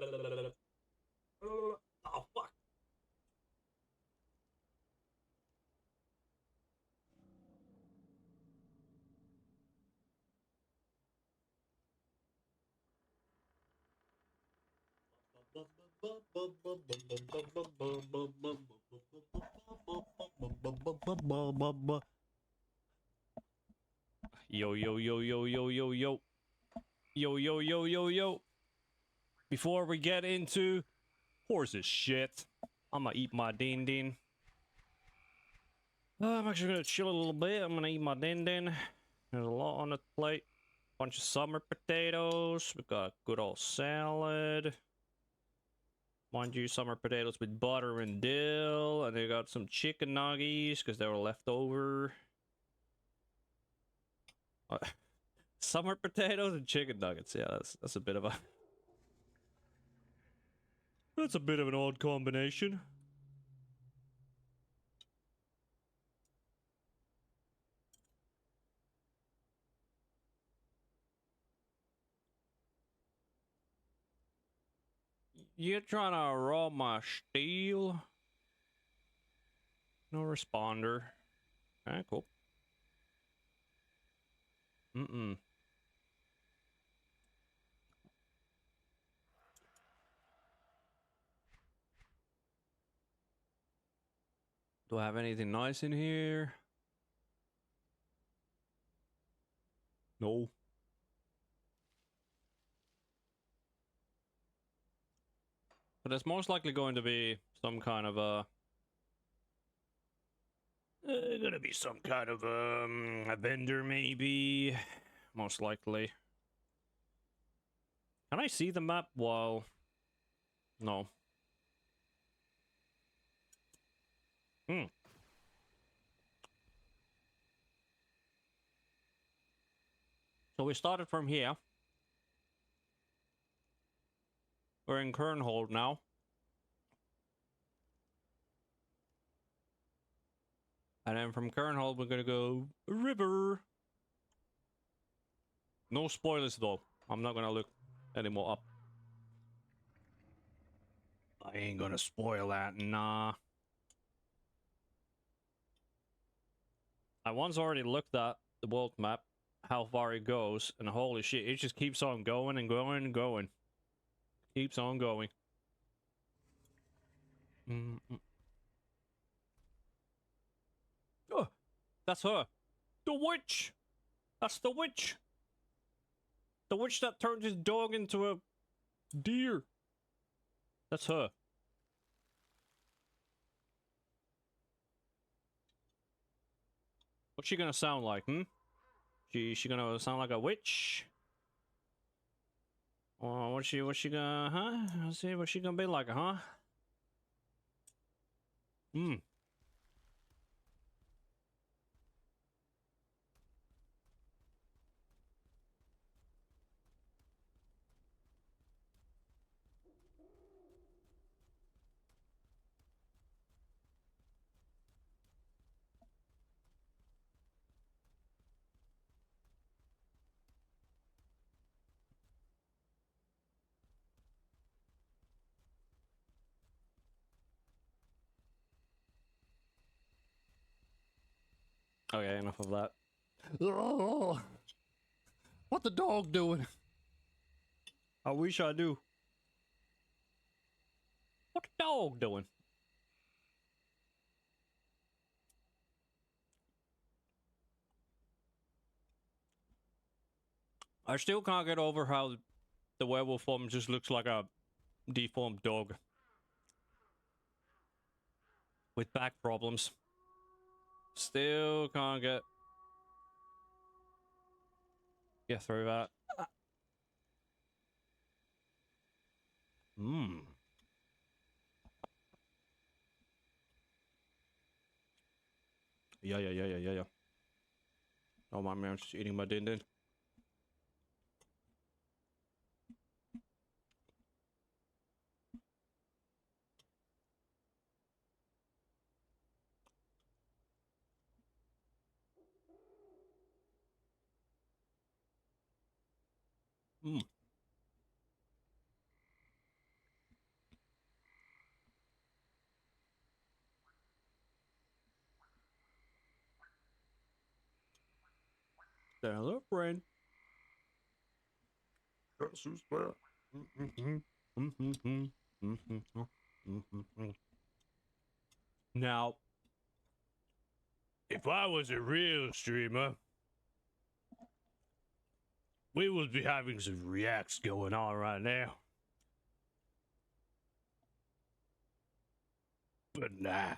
Oh, fuck. Yo, yo, yo, yo, yo, yo, yo. Yo, yo, yo, yo, yo. Before we get into horses shit, I'm gonna eat my din din. I'm actually gonna chill a little bit. I'm gonna eat my din din. There's a lot on the plate. Bunch of summer potatoes. We got good old salad. Mind you, summer potatoes with butter and dill. And they got some chicken nuggies because they were left over. Summer potatoes and chicken nuggets. Yeah, that's a bit of a... That's a bit of an odd combination. You trying to rob my steel? No responder. Okay, cool. Mm-mm. Do I have anything nice in here? No. But there's most likely going to be some kind of gonna be some kind of a vendor maybe. Most likely. Can I see the map while... No. Hmm. So we started from here. We're in Kernhold now. And then from Kernhold we're gonna go river. No spoilers though. I'm not gonna look anymore up. I ain't gonna spoil that, nah. I once already looked at the world map, how far it goes, and holy shit, it just keeps on going and going and going. Keeps on going. Oh, that's her. The witch! That's the witch! The witch that turned his dog into a deer. That's her. What's she gonna sound like, hmm? She gonna sound like a witch? Oh, what's she gonna, huh? Let's see, what's she gonna be like, huh? Hmm. Okay, enough of that. Oh, what the dog doing? I wish I do. What the dog doing? I still can't get over how the werewolf form just looks like a deformed dog. With back problems. Still can't get through that. Mmm. Yeah. Oh my man, I'm just eating my din din. Mmm. Hello, friend. Guess who's back? Now, if I was a real streamer, we would be having some reacts going on right now. But nah.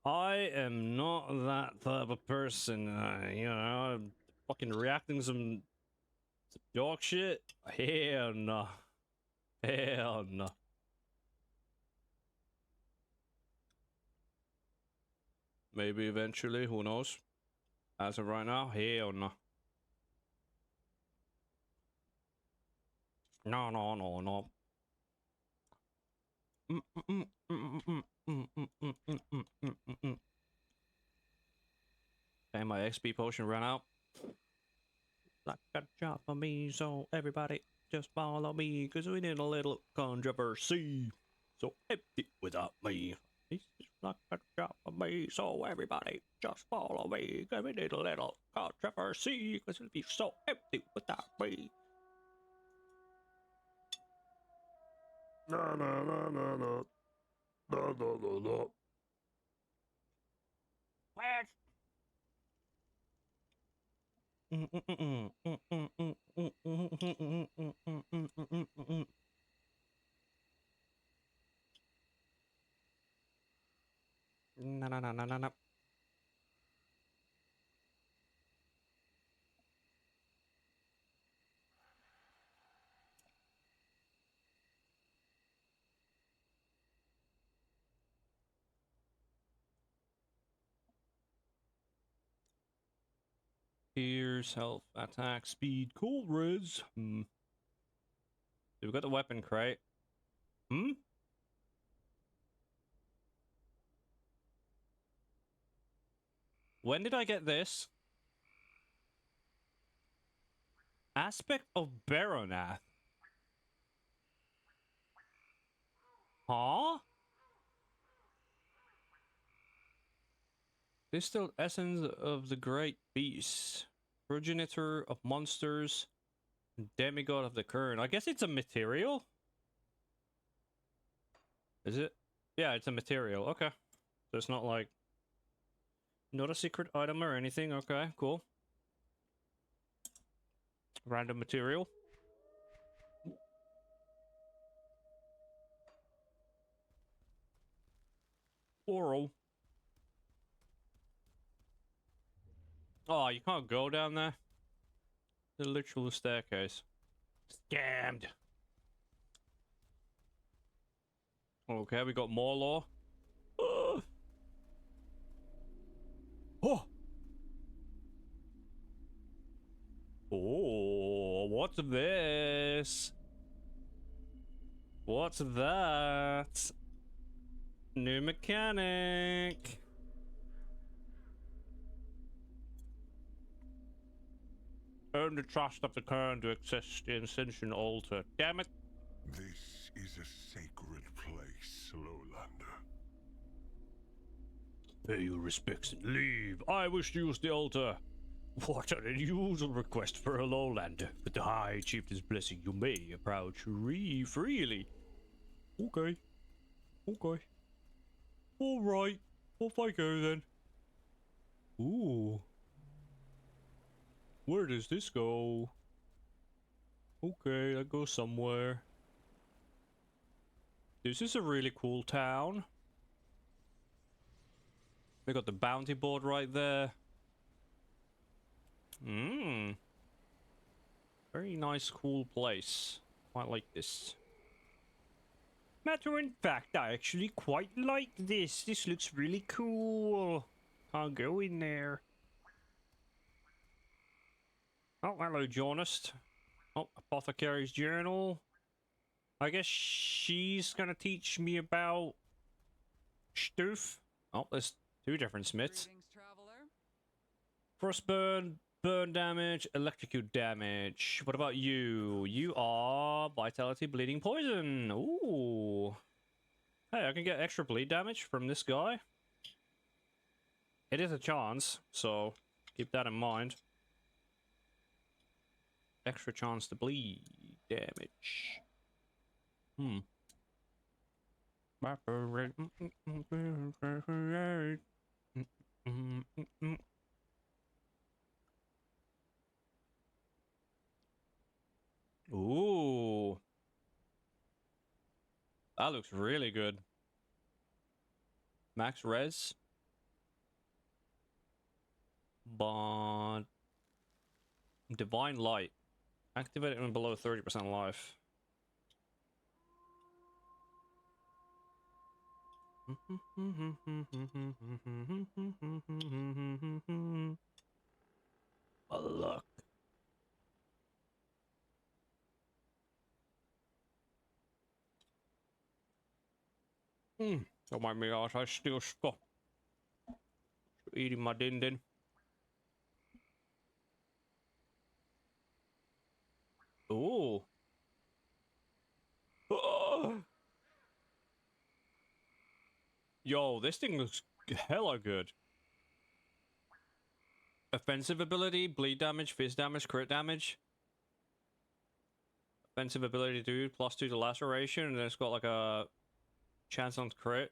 I am not that type of person, you know, I'm fucking reacting some dog shit. Hell no. Hell no. Maybe eventually, who knows? As of right now, hell no. No, no, no, no. And my XP potion ran out. Like a job for me, so everybody just follow me, cause we need a little controversy. So empty without me. It's like a job for me, so everybody just follow me, cause we need a little controversy, cause it'll be so empty without me. No, no, no, no, no. No, no, no, no. No, no, no, no, no, no. Here's health, attack, speed, cool res. We've got the weapon crate. When did I get this? Aspect of Baronath. Huh? Distilled essence of the great beast. Progenitor of monsters. Demigod of the Kern. I guess it's a material? Is it? Yeah, it's a material. Okay. So it's not like... Not a secret item or anything. Okay, cool. Random material. Oral. Oh, you can't go down there? The literal staircase. Scammed. Okay, we got more law. Oh! Oh, what's this? What's that? New mechanic. Earn the trust of the Kern to access the Ascension altar. Damn it. This is a sacred place, Lowlander. Pay your respects and leave. I wish to use the altar. What an unusual request for a lowlander. With the High Chieftain's blessing, you may approach freely. Okay. Okay. Alright. Off I go then. Ooh. Where does this go? Okay, that goes somewhere. This is a really cool town. We got the bounty board right there. Very nice, cool place. Quite like this. Matter in fact, I actually quite like this. This looks really cool. I'll go in there. Oh, hello, Journist. Oh, Apothecary's Journal. I guess she's gonna teach me about Stoof. Oh, there's two different smiths. Greetings, traveler. Frostburn, burn damage, electrocute damage. What about you? You are Vitality, Bleeding, Poison. Ooh. Hey, I can get extra bleed damage from this guy. It is a chance, so Keep that in mind. Extra chance to bleed damage. Ooh. That looks really good. Max res. But Divine Light. Activate it when below 30% life. A luck. Don't mind me, I still stop eating my din din. Ooh. Oh. Yo, this thing looks hella good. Offensive ability, bleed damage, fizz damage, crit damage. Offensive ability, dude, +2 to laceration, and then it's got like a chance on crit.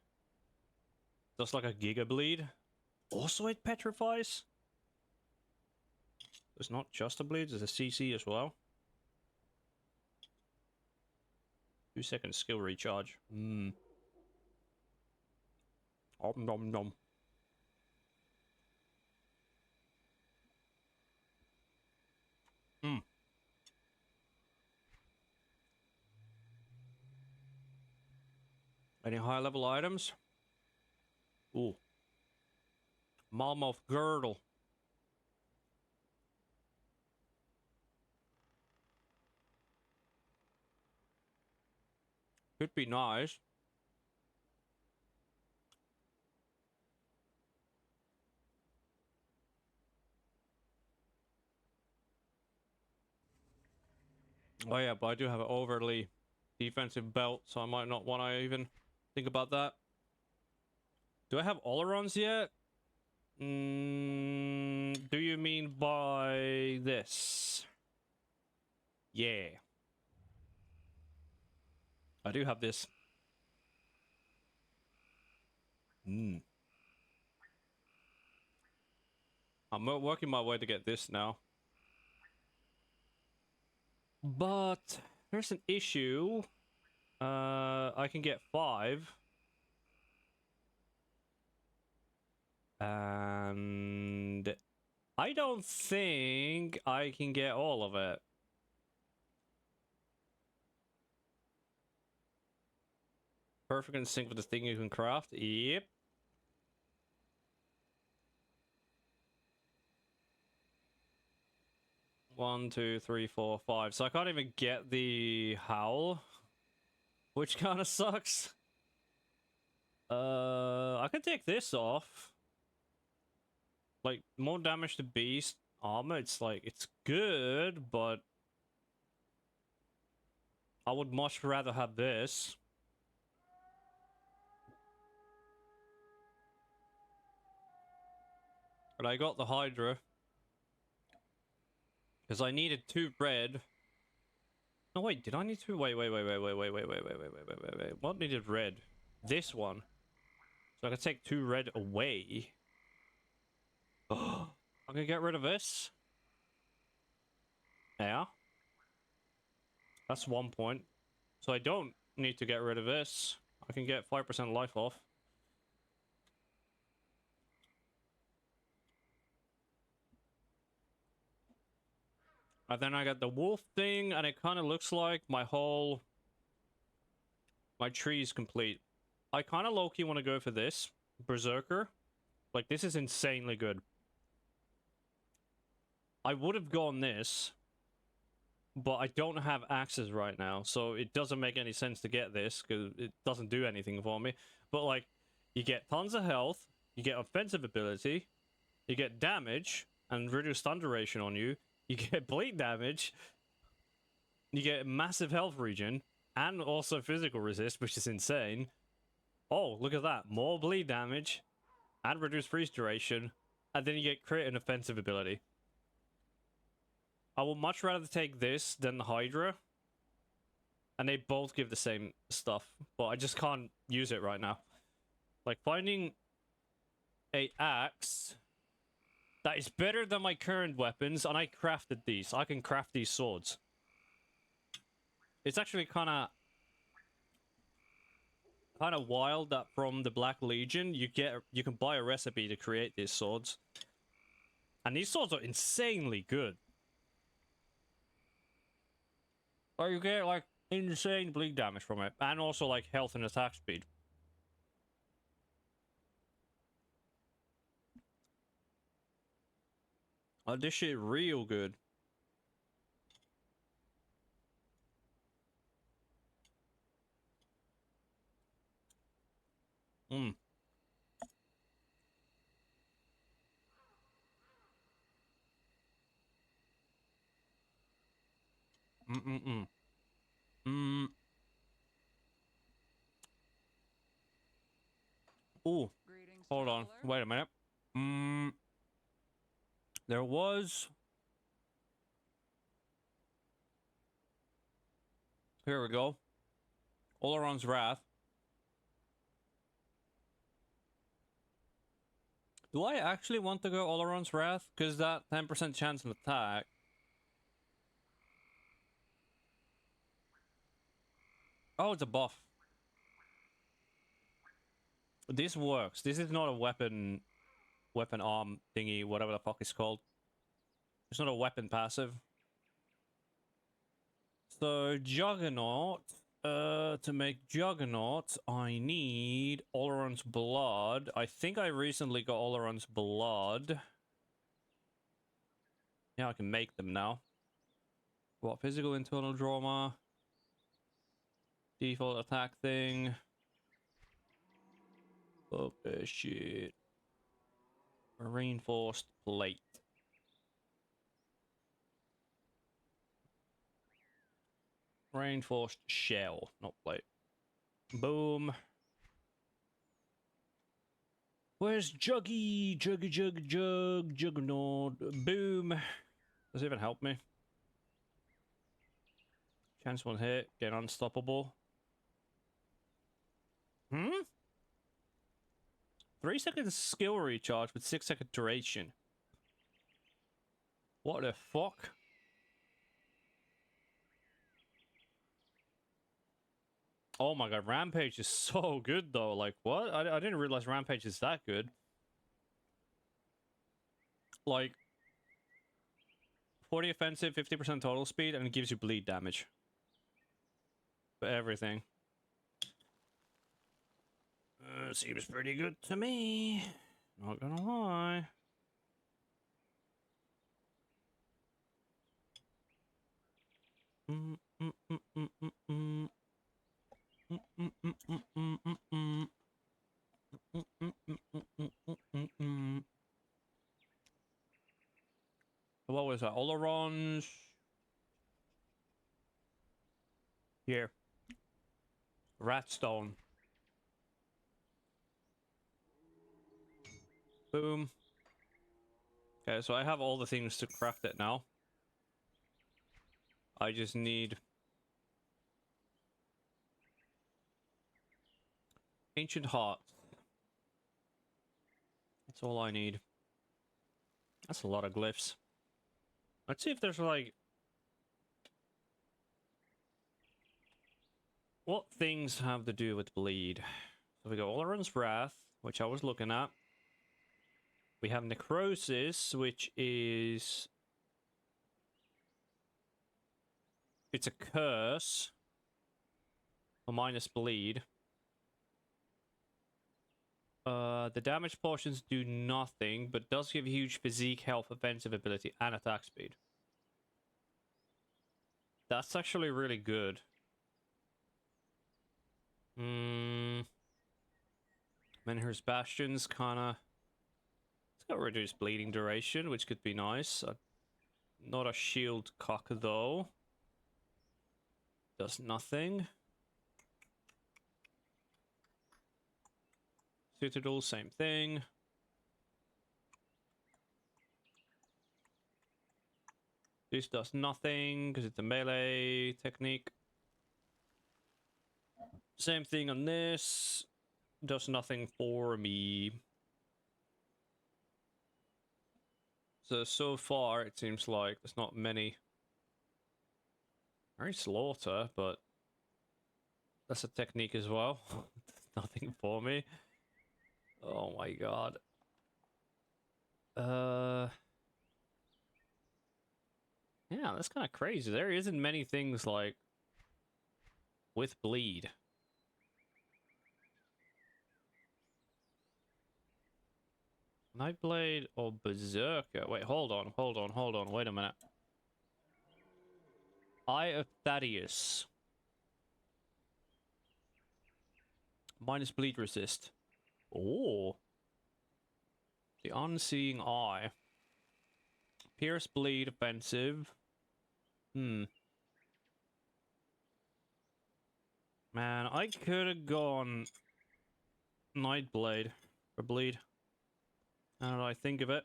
Just like a giga bleed. Also, it petrifies. It's not just a bleed, there's a CC as well. 2-second skill recharge. Om nom nom. Any high level items? Ooh. Malmoth girdle. Could be nice. Oh yeah, but I do have an overly defensive belt, so I might not want to even think about that. Do I have Olerons yet? Do you mean by this? Yeah. I do have this. I'm working my way to get this now. But there's an issue. I can get 5. And I don't think I can get all of it. Perfect in sync with the thing you can craft. Yep. One, 2, 3, 4, 5. So I can't even get the howl, which kind of sucks. I can take this off. Like, more damage to beast armor. It's like, it's good, but I would much rather have this. But I got the Hydra. Because I needed 2 red. No, wait, did I need 2? Wait. What needed red? This one. So I can take 2 red away. I can get rid of this. Yeah. That's 1 point. So I don't need to get rid of this. I can get 5% life off. And then I got the wolf thing, and it kind of looks like my tree is complete. I kind of low-key want to go for this. Berserker. Like, this is insanely good. I would have gone this, but I don't have axes right now, so it doesn't make any sense to get this, because it doesn't do anything for me. But, like, you get tons of health, you get offensive ability, you get damage, and reduce stun duration on you, you get bleed damage, you get massive health regen, and also physical resist, which is insane. Oh, look at that. More bleed damage, and reduced freeze duration, and then you get crit and offensive ability. I would much rather take this than the Hydra. And they both give the same stuff, but I just can't use it right now. Like, finding a axe that is better than my current weapons, and I crafted these. I can craft these swords. It's actually kind of wild that from the Black Legion you can buy a recipe to create these swords. And these swords are insanely good. Or you get like insane bleed damage from it, and also like health and attack speed. Oh, this shit real good. Mm. Mm-mm-mm. Mm. Ooh. Greetings, Hold on. traveler. Wait a minute. There was... Here we go. Oleron's Wrath. Do I actually want to go Oleron's Wrath? Because that 10% chance of attack... Oh, it's a buff. This works. This is not a weapon arm thingy, whatever the fuck it's called. It's not a weapon passive. So, Juggernaut. To make Juggernaut, I need Oleron's Blood. I think I recently got Oleron's Blood. Yeah, I can make them now. What? Physical internal trauma. Default attack thing. Okay, shit. Reinforced plate. Reinforced shell, not plate. Boom. Where's Juggy? Juggernaut. Boom. Does it even help me? Chance one hit, get unstoppable. 3 seconds skill recharge with 6-second duration. What the fuck? Oh my god, Rampage is so good though. Like, what? I didn't realize Rampage is that good. Like, 40 offensive, 50% total speed, and it gives you bleed damage. For everything. Seems pretty good to me. Not gonna lie. What was that? Oleron's. Here. Ratstone. Boom. Okay, so I have all the things to craft it now. I just need Ancient Heart. That's all I need. That's a lot of glyphs. Let's see if there's like... what things have to do with bleed? So we got Oleron's Wrath, which I was looking at. We have Necrosis, which is... it's a curse. A minus bleed. The damage portions do nothing, but does give huge physique, health, offensive ability, and attack speed. That's actually really good. Menhir's Bastion's kinda... it's got reduced bleeding duration, which could be nice. Not a shield cock, though. Does nothing. Citadel, same thing. This does nothing because it's a melee technique. Same thing on this. Does nothing for me. So far it seems like there's not many. Very slaughter, but that's a technique as well. Nothing for me. Oh my god. Yeah, that's kind of crazy. There isn't many things like with bleed. Nightblade or Berserker? Wait, hold on. Wait a minute. Eye of Thaddeus. Minus bleed resist. Oh. The Unseeing Eye. Pierce bleed offensive. Man, I could have gone Nightblade for bleed. Now that I think of it.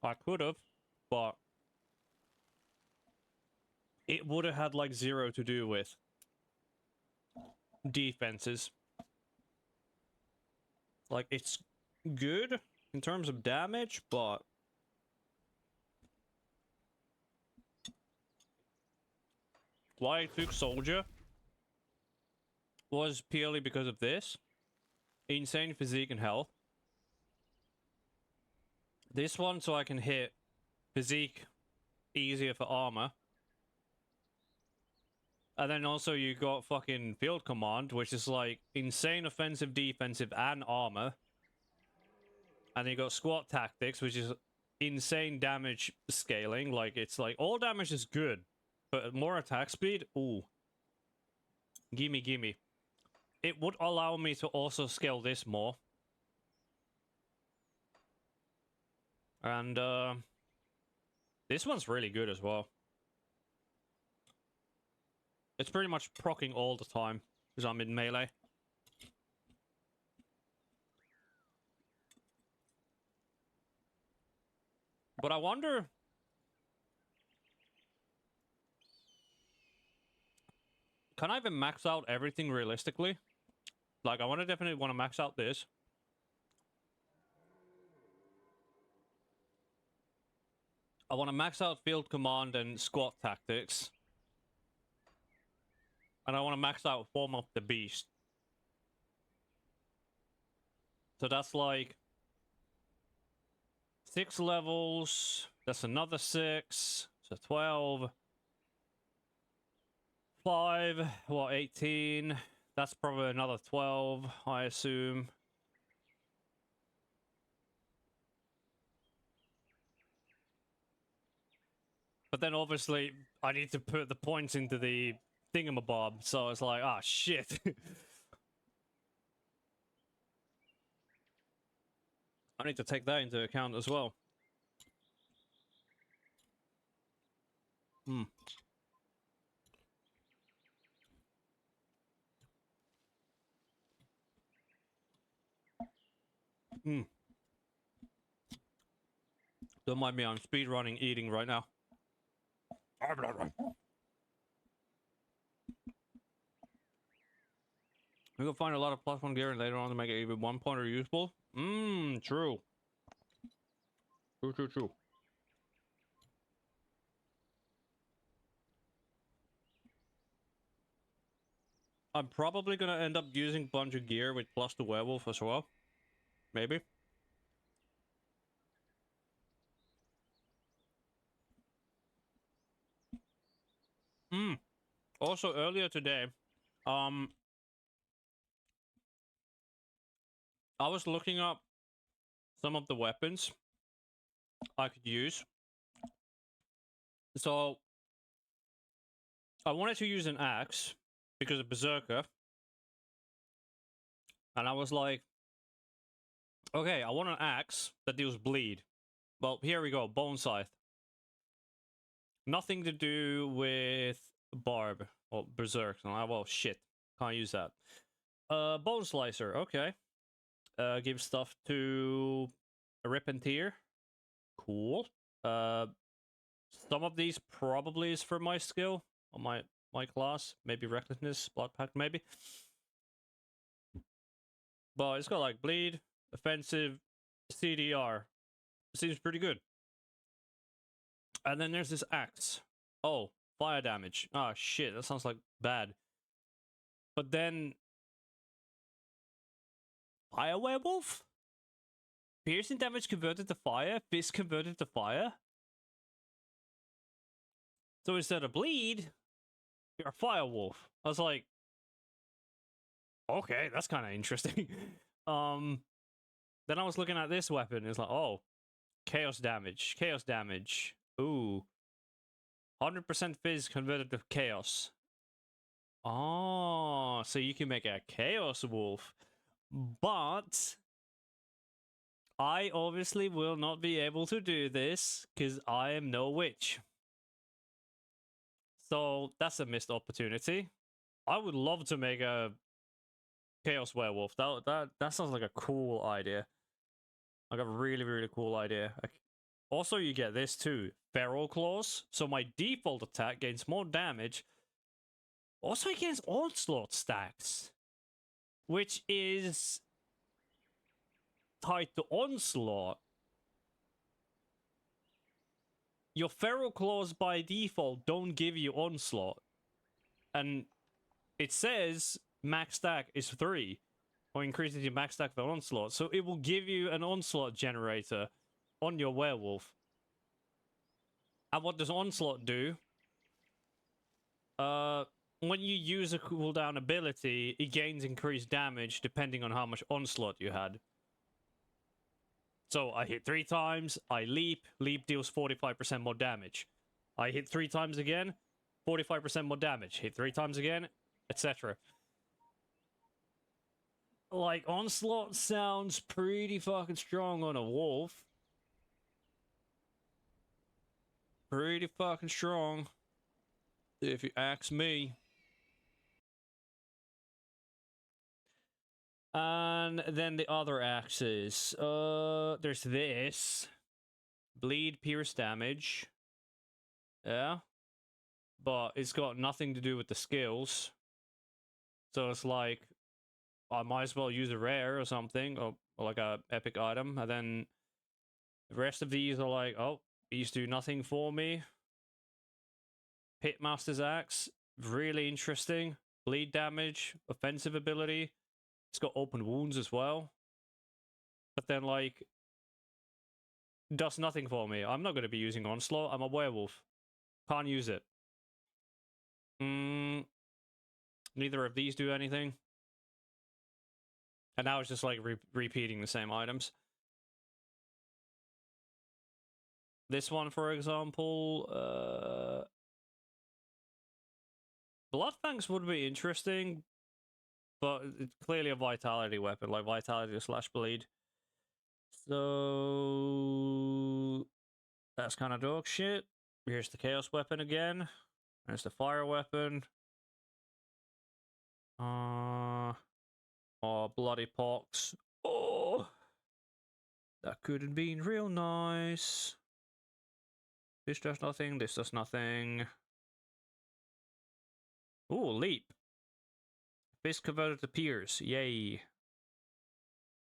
I could have, but it would have had like 0 to do with defenses. Like, it's good in terms of damage, but why I took Soldier was purely because of this. Insane physique and health. This one so I can hit physique easier for armor. And then also you got fucking field command, which is like insane offensive, defensive, and armor. And then you got squat tactics, which is insane damage scaling. Like, it's like all damage is good, but more attack speed, ooh. Gimme. It would allow me to also scale this more. And this one's really good as well. It's pretty much proccing all the time, because I'm in melee. But I wonder... Can I even max out everything realistically? Like, I definitely want to max out this. I want to max out field command and squat tactics. And I want to max out form of the beast. So that's like 6 levels. That's another 6. So 12. 5. What, 18? That's probably another 12, I assume. But then obviously I need to put the points into the thingamabob, so it's like, ah, shit. I need to take that into account as well. Don't mind me, I'm speedrunning eating right now. We will find a lot of +1 gear and later on to make it even 1 pointer useful. True. True. I'm probably gonna end up using bunch of gear with +2 werewolf as well. Maybe. Also earlier today, I was looking up some of the weapons I could use. So I wanted to use an axe because of Berserker. And I was like, okay, I want an axe that deals bleed. Well, here we go, Bone Scythe. Nothing to do with Barb or Berserk. Well, shit, can't use that. Bone Slicer, okay. Give stuff to a rip and tear. Cool. Some of these probably is for my skill on my class. Maybe recklessness, blood pact, maybe. But it's got like bleed, offensive, CDR. Seems pretty good. And then there's this axe. Oh, fire damage. Oh shit, that sounds like bad. But then fire werewolf? Piercing damage converted to fire, fist converted to fire. So instead of bleed, you're a fire wolf. I was like, okay, that's kind of interesting. Then I was looking at this weapon. It's like, oh, chaos damage, chaos damage. Ooh, 100% fizz converted to chaos. Oh, so you can make a chaos wolf, but I obviously will not be able to do this because I am no witch. So that's a missed opportunity. I would love to make a chaos werewolf. That sounds like a cool idea. Like a really, really cool idea. Also, you get this too. Feral claws. So my default attack gains more damage. Also against onslaught stacks. Which is tied to onslaught. Your feral claws by default don't give you onslaught. And it says max stack is 3. Or increases your max stack for onslaught. So it will give you an onslaught generator on your werewolf. And what does onslaught do? When you use a cooldown ability, it gains increased damage depending on how much onslaught you had. So I hit 3 times, I leap, leap deals 45% more damage. I hit 3 times again, 45% more damage. Hit 3 times again, etc. Like, onslaught sounds pretty fucking strong on a wolf. Pretty fucking strong, if you ask me. And then the other axes. There's this. Bleed, pierce damage. Yeah. But it's got nothing to do with the skills. So it's like, I might as well use a rare or something, or like a epic item. And then the rest of these are like, oh, these do nothing for me. Pitmaster's Axe, really interesting. Bleed damage, offensive ability. It's got open wounds as well. But then, like, does nothing for me. I'm not going to be using Onslaught. I'm a werewolf. Can't use it. Neither of these do anything. And now it's just, like, repeating the same items. This one, for example, Bloodfangs would be interesting, but it's clearly a vitality weapon, like vitality / bleed. So that's kind of dog shit. Here's the chaos weapon again. There's the fire weapon. Oh, bloody pox. Oh, that could have been real nice. This does nothing, this does nothing. Ooh, leap. Fist converted to pierce, yay.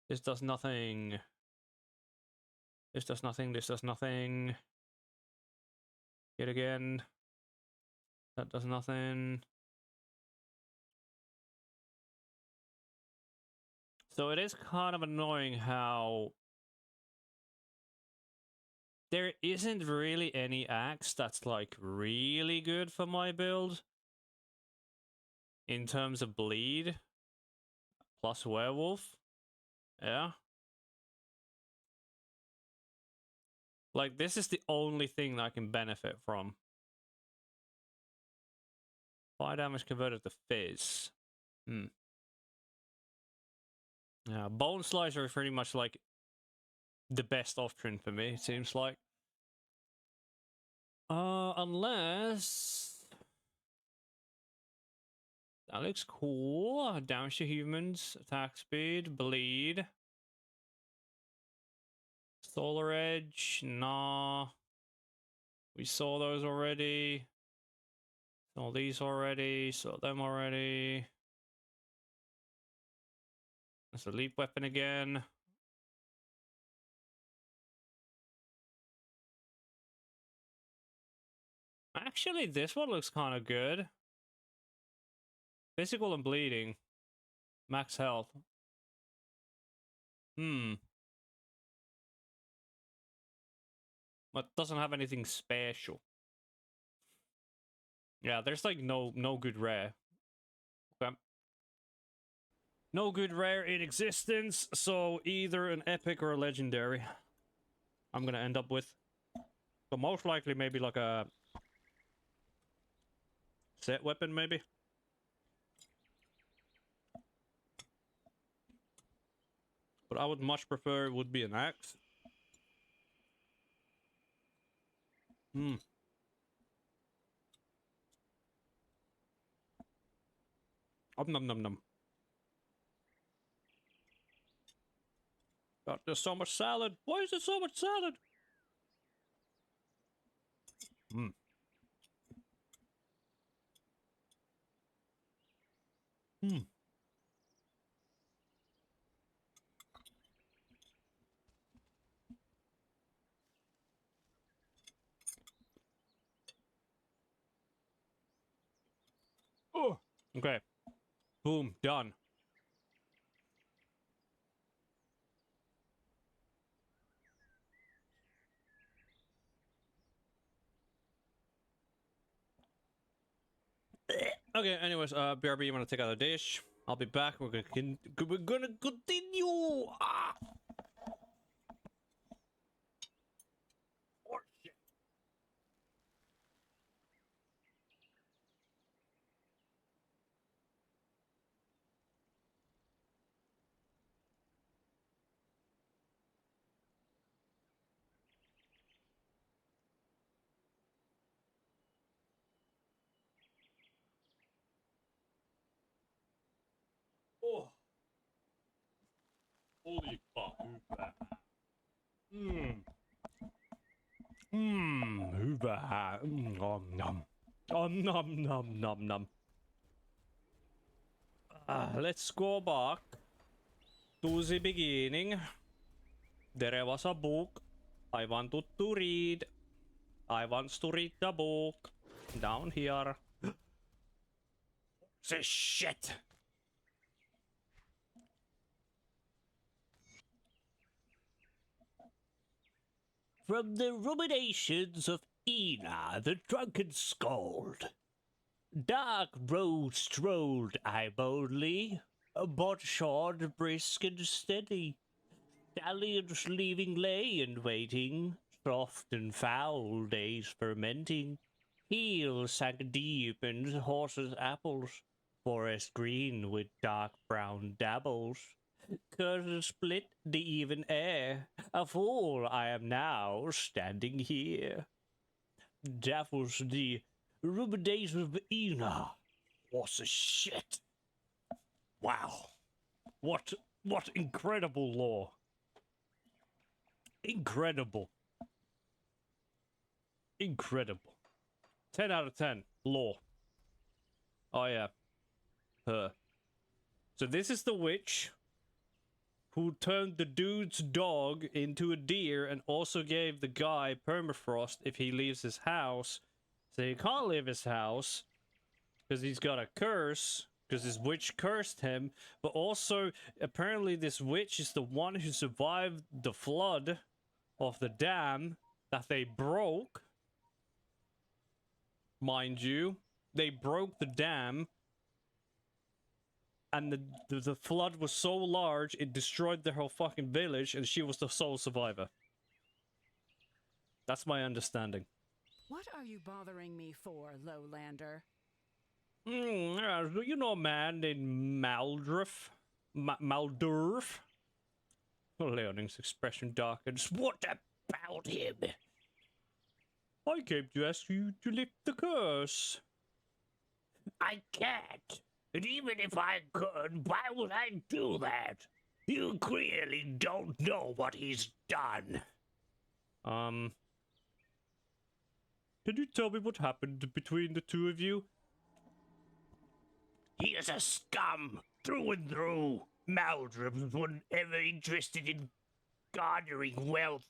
This does nothing. This does nothing, this does nothing. Yet again. That does nothing. So it is kind of annoying how there isn't really any axe that's like really good for my build in terms of bleed plus werewolf. Yeah. Like, this is the only thing that I can benefit from. Fire damage converted to fizz. Yeah, bone slicer is pretty much like the best option for me, it seems like. Unless that looks cool. Damage to humans, attack speed, bleed. Solar Edge, nah. We saw those already. Saw these already. Saw them already. That's a leap weapon again. Actually, this one looks kind of good. Physical and bleeding. Max health. But doesn't have anything special. Yeah, there's like no good rare. Okay. No good rare in existence, so either an epic or a legendary. I'm gonna end up with. But most likely maybe like a set weapon maybe. But I would much prefer it would be an axe. Nom nom nom. God, there's so much salad. Why is there so much salad? Oh. Okay. Boom. Done. Okay, anyways, BRB, you want to take out a dish? I'll be back. We're gonna continue. Ah! Oh, shit. Oh. Holy fuck. Hoover. Nom nom. Nom nom nom nom. Let's go back to the beginning. There was a book. I wanted to read. I want to read the book. Down here. This shit. From the ruminations of Ina, the drunken scold. Dark road strolled I boldly, but shod, brisk and steady. Stallions leaving lay and waiting, soft and foul days fermenting. Heels sank deep in horses' apples, forest green with dark brown dabbles. Curtains split the even air, a fool I am now standing here. That was the ruminations of Ina. What a shit! Wow, what incredible lore! Incredible. Incredible. 10 out of 10. Lore. Oh yeah. Her. So this is the witch who turned the dude's dog into a deer and also gave the guy permafrost if he leaves his house. So he can't leave his house because he's got a curse, because this witch cursed him. But also, apparently this witch is the one who survived the flood of the dam that they broke. Mind you, they broke the dam, and the flood was so large it destroyed their whole fucking village, and she was the sole survivor. That's my understanding. What are you bothering me for, Lowlander? You know a man named Maldorf? Maldorf? Leoning's expression darkens. What about him? I came to ask you to lift the curse. I can't. And even if I could, why would I do that? You clearly don't know what he's done. Can you tell me what happened between the two of you? He is a scum, through and through. Maldrum wasn't ever interested in garnering wealth,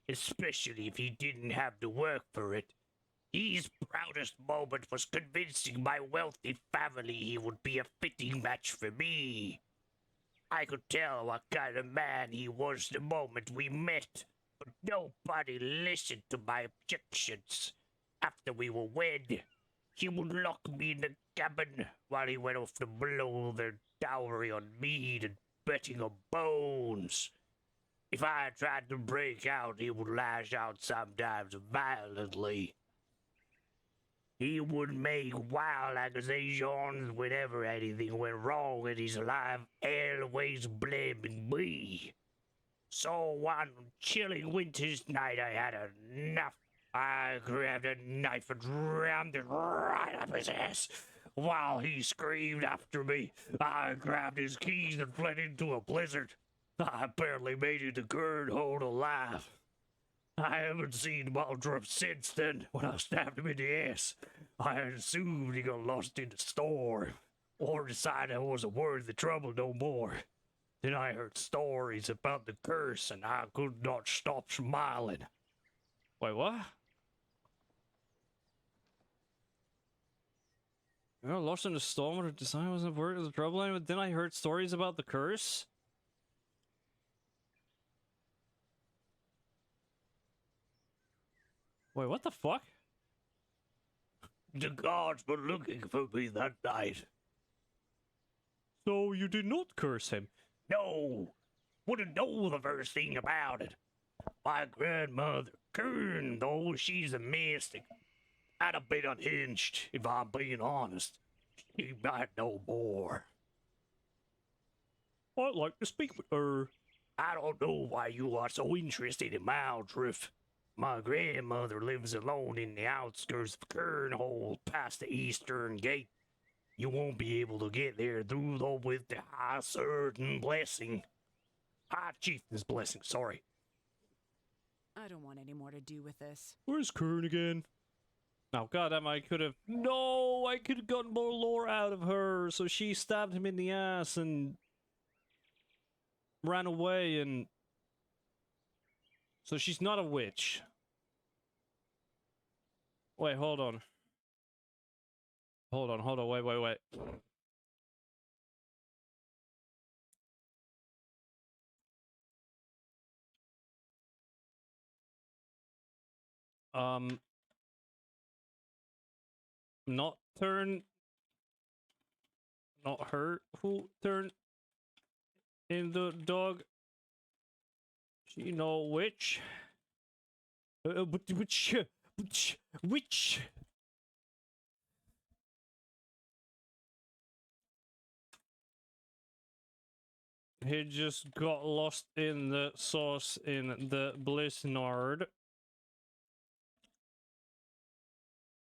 especially if he didn't have to work for it. His proudest moment was convincing my wealthy family he would be a fitting match for me. I could tell what kind of man he was the moment we met, but nobody listened to my objections. After we were wed, he would lock me in the cabin while he went off to blow their dowry on mead and betting on bones. If I tried to break out, he would lash out sometimes violently. He would make wild accusations whenever anything went wrong in his life, always blaming me. So one chilling winter's night I had enough. I grabbed a knife and rammed it right up his ass. While he screamed after me, I grabbed his keys and fled into a blizzard. I barely made it to Gurn home alive. I haven't seen Maldrum since then when I stabbed him in the ass. I assumed he got lost in the storm, or decided I wasn't worth the trouble no more. Then I heard stories about the curse and I could not stop smiling. Wait, what? I got lost in the storm or the design wasn't worth the trouble, but then I heard stories about the curse. Wait, what the fuck? The gods were looking for me that night. So you did not curse him? No, wouldn't know the first thing about it. My grandmother, Kern, though she's a mystic, I'd a bit unhinged, if I'm being honest. She might know more. I'd like to speak with her. I don't know why you are so interested in Maldrift. My grandmother lives alone in the outskirts of Kernhole, past the eastern gate. You won't be able to get there through though with the High Certain Blessing. High Chieftain's Blessing, sorry. I don't want any more to do with this. Where's Kern again? Oh, goddamn, I could have... No! I could have gotten more lore out of her! So she stabbed him in the ass and... ran away and... So she's not a witch. Wait, hold on. Hold on, wait. Not turn... Not her who turned in the dog. She no witch. Which? He just got lost in the sauce in the Blizzard.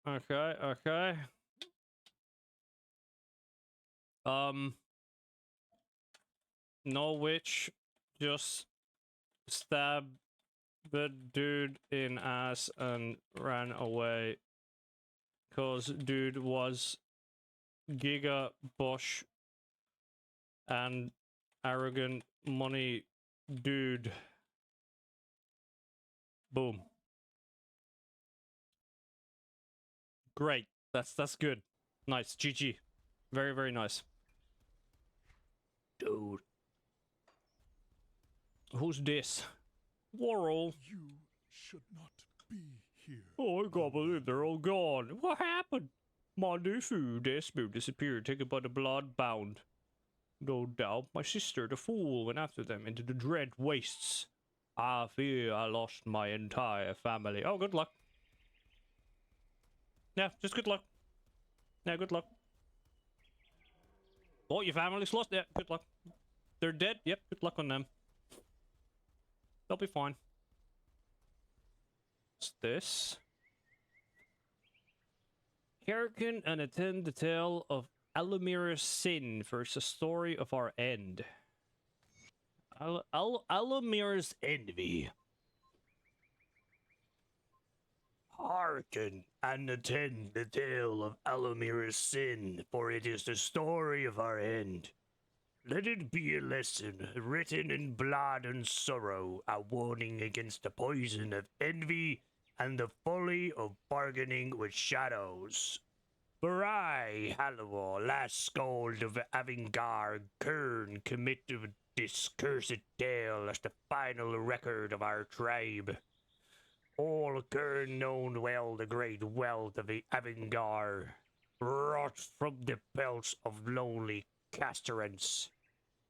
Okay. No witch, just stabbed the dude in ass and ran away. Cause dude was Giga Bosch and arrogant money dude. Boom. Great. That's good. Nice. GG. Very, very nice. Dude. Who's this? Worrell. You should not be here. Oh, I can't believe they're all gone. What happened? My nephew, Desmond, disappeared, taken by the blood bound. No doubt my sister, the fool, went after them into the dread wastes. I fear I lost my entire family. Oh, good luck. Yeah, just good luck. Yeah, good luck. Oh, your family's lost? Yeah, good luck. They're dead? Yep, good luck on them. They'll be fine. What's this? Hearken and attend the tale of Alamira's sin first the story of our end. Alamira's envy. Hearken and attend the tale of Alomira's sin, for it is the story of our end. Let it be a lesson written in blood and sorrow, a warning against the poison of envy and the folly of bargaining with shadows. For I, Halvor, last scold of Avingar Kern, committed this cursed tale as the final record of our tribe. All Kern known well the great wealth of the Avingar, wrought from the pelts of lonely Casterans.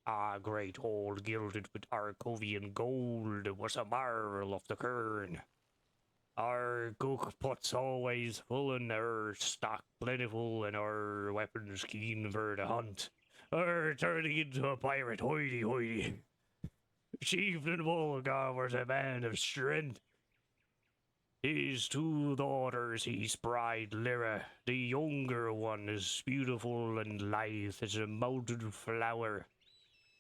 Our great hall gilded with Arcovian gold was a marvel of the Kern. Our cook pots always full and our stock plentiful and our weapons keen for the hunt. Or turning into a pirate, hoity hoity. Chieftain Volgar was a man of strength. His 2 daughters, his bride Lyra, the younger one, as beautiful and lithe as a mountain flower,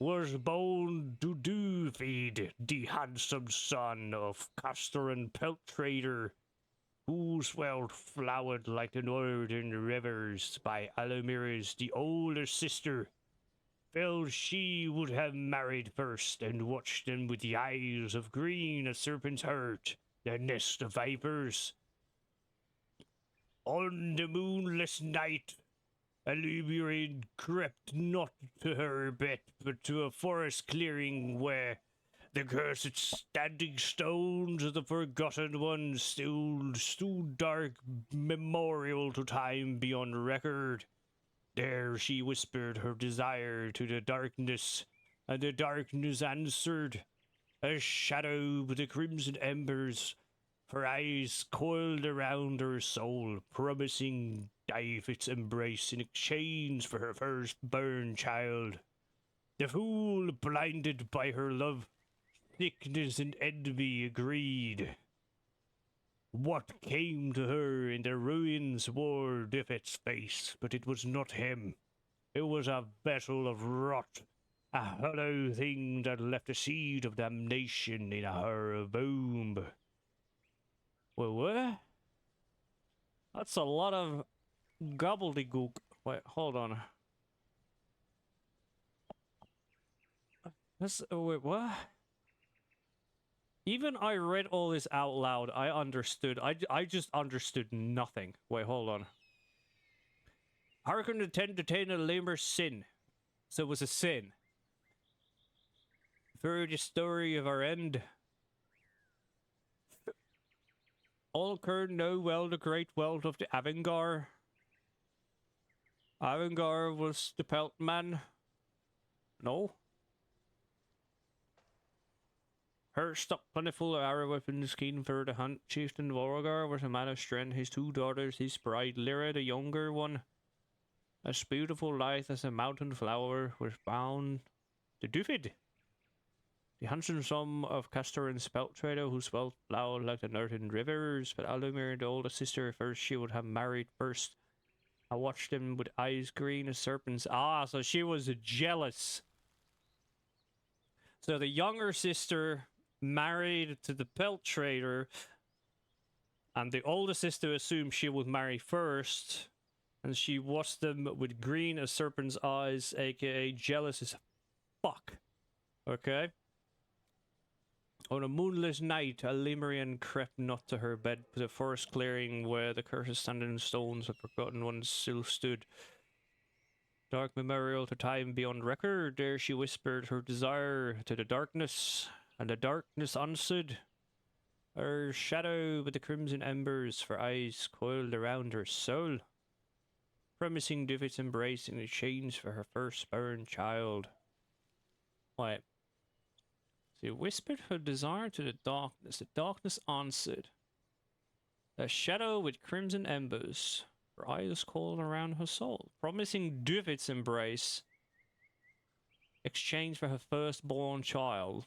was born to Dufid, the handsome son of Castellan pelt trader, whose wealth flowered like the northern rivers by Alomira's the older sister. Felt she would have married first and watched them with the eyes of green a serpent's heart, the nest of vipers. On the moonless night, Alumira crept not to her bed, but to a forest clearing where the cursed standing stones of the Forgotten One still stood dark memorial to time beyond record. There she whispered her desire to the darkness, and the darkness answered. A shadow with the crimson embers, her eyes coiled around her soul, promising David's embrace in exchange for her firstborn child. The fool, blinded by her love, sickness and envy, agreed. What came to her in the ruins wore David's face, but it was not him. It was a vessel of rot, a hollow thing that left a seed of damnation in her womb. Wait, what? That's a lot of gobbledygook. Wait, hold on. Wait, what? Even I read all this out loud, I understood. I just understood nothing. Wait, hold on. Hearken attend to a lamer's sin. So it was a sin. For the story of our end. All Kern know well the great wealth of the Avingar. Avingar was the pelt man. No. Her stock plentiful of arrow weapons keen for the hunt. Chieftain Volgar was a man of strength. His 2 daughters, his bride Lyra, the younger one, as beautiful lithe as a mountain flower, was bound to Dufid, the handsome son of Castellan's spelt trader, whose wealth flowed like the northern rivers. But Alomir, the older sister, first she would have married first. I watched them with eyes green as serpents. Ah, so she was jealous. So the younger sister married to the pelt trader, and the older sister assumed she would marry first, and she watched them with green as serpent's eyes, aka jealous as fuck. Okay? On a moonless night, a Lemurian crept not to her bed, but the forest clearing where the cursed standing stones of Forgotten Ones still stood. Dark memorial to time beyond record, there she whispered her desire to the darkness, and the darkness answered. Her shadow with the crimson embers for eyes coiled around her soul, promising David's embrace in exchange for her firstborn child. Wait. She whispered her desire to the darkness answered. A shadow with crimson embers, her eyes coiled around her soul, promising David's embrace, exchange for her firstborn child.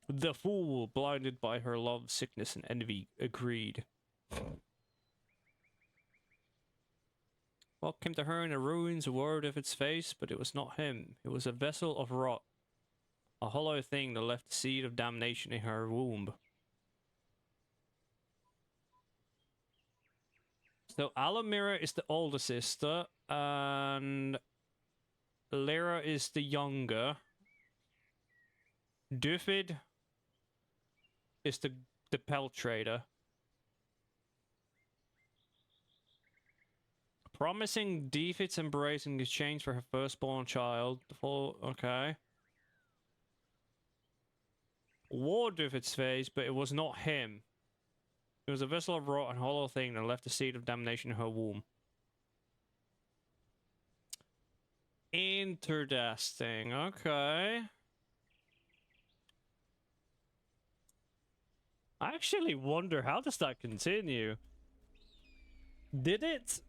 The fool, blinded by her love, sickness, and envy, agreed. What came to her in the ruins, a word of its face, but it was not him. It was a vessel of rot, a hollow thing that left the seed of damnation in her womb. So Alamira is the older sister, and Lyra is the younger. Dufid is the pelt trader. Promising Defit's embrace in exchange for her firstborn child. Okay. Wore Defit's face, but it was not him. It was a vessel of rot and hollow thing that left a seed of damnation in her womb. Interesting. Okay. I actually wonder, how does that continue? Did it?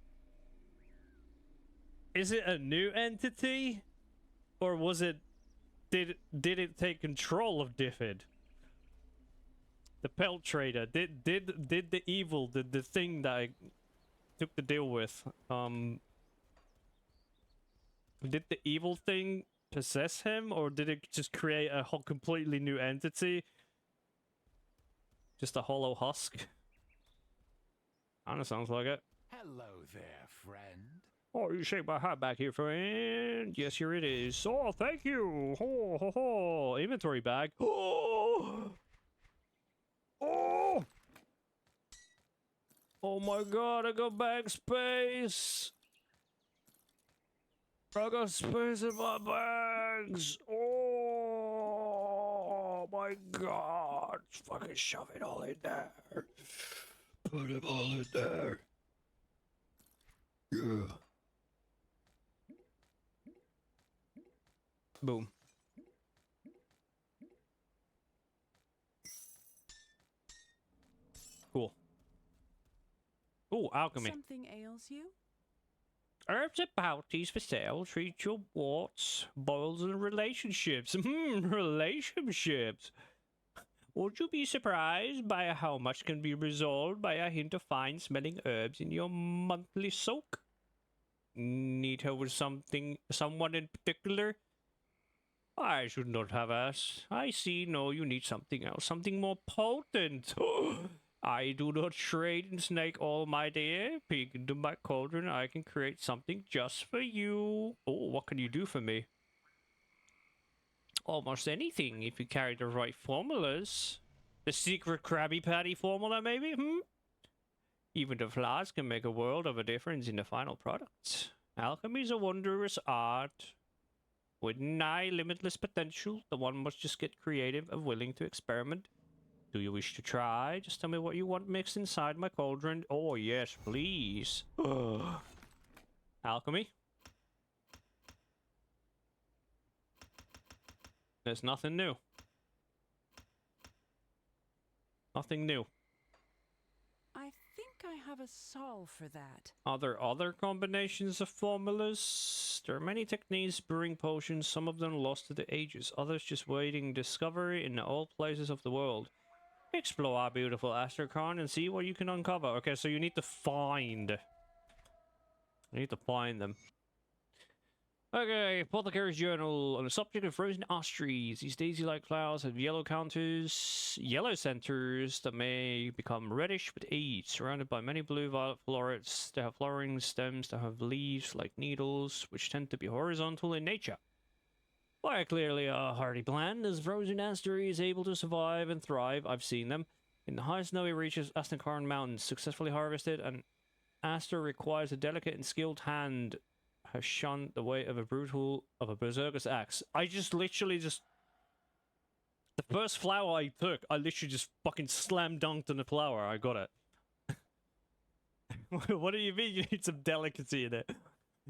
Is it a new entity? Or was it... Did it take control of Diffid? The pelt trader. Did the evil, the thing that I took to deal with, did the evil thing possess him, or did it just create a whole completely new entity? Just a hollow husk? Kinda sounds like it. Hello there, friend. Oh, you shake my hat back here, friend. Yes, here it is. Oh, thank you. Ho, ho, ho. Inventory bag. Oh! Oh! Oh my god, I got bag space. I got space in my bags. Oh my god. Fucking shove it all in there. Put them all in there. Yeah. Boom. Cool. Ooh, alchemy. Something ails you? Herbs and bounties for sale. Treat your warts, boils, and relationships. Relationships. Would you be surprised by how much can be resolved by a hint of fine-smelling herbs in your monthly soak? Need help with someone in particular? I should not have asked. I see. No, you need something else. Something more potent. I do not trade and snake all my day. Peek into my cauldron. I can create something just for you. Oh, what can you do for me? Almost anything, if you carry the right formulas. The secret Krabby Patty formula, maybe? Even the flaws can make a world of a difference in the final product. Alchemy is a wondrous art. With nigh limitless potential, the one must just get creative and willing to experiment. Do you wish to try? Just tell me what you want mixed inside my cauldron. Oh, yes, please. Alchemy? There's nothing new. Nothing new. I think I have a solve for that. Are there other combinations of formulas? There are many techniques brewing potions, some of them lost to the ages, others just waiting discovery in all places of the world. Explore our beautiful Asterkarn and see what you can uncover. Okay, so you need to find. You need to find them. Okay, Apothecary's Journal. On the subject of frozen ostrich, these daisy-like flowers have yellow yellow centers that may become reddish with age. Surrounded by many blue-violet florets, they have flowering stems that have leaves like needles, which tend to be horizontal in nature. Quite clearly a hardy plant, as frozen aster is able to survive and thrive. I've seen them. In the high snowy reaches of Asterkarn Mountains, successfully harvested, an aster requires a delicate and skilled hand has shunned the way of a berserker's axe. I just literally the first flower I took, I literally just fucking slam dunked on the flower. I got it. What do you mean you need some delicacy in it?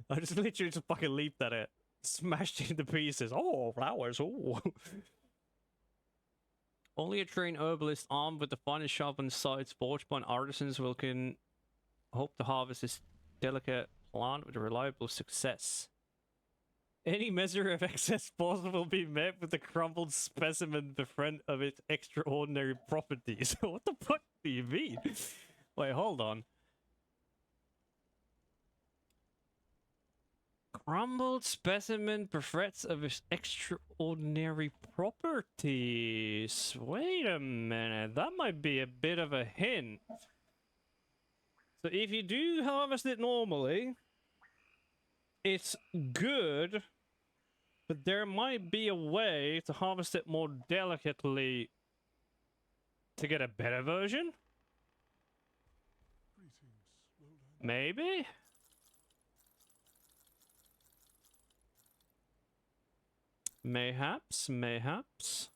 I just literally just fucking leaped at it. Smashed it into pieces. Oh, flowers. Oh. Only a trained herbalist armed with the finest sharpened sides forged by artisans can hope to harvest this delicate plant with a reliable success. Any measure of excess force will be met with a crumbled specimen befriend of its extraordinary properties. What the fuck do you mean? Wait, hold on. Crumbled specimen befriends of its extraordinary properties. Wait a minute, that might be a bit of a hint. So if you do harvest it normally, it's good, but there might be a way to harvest it more delicately to get a better version? Maybe? Mayhaps, mayhaps.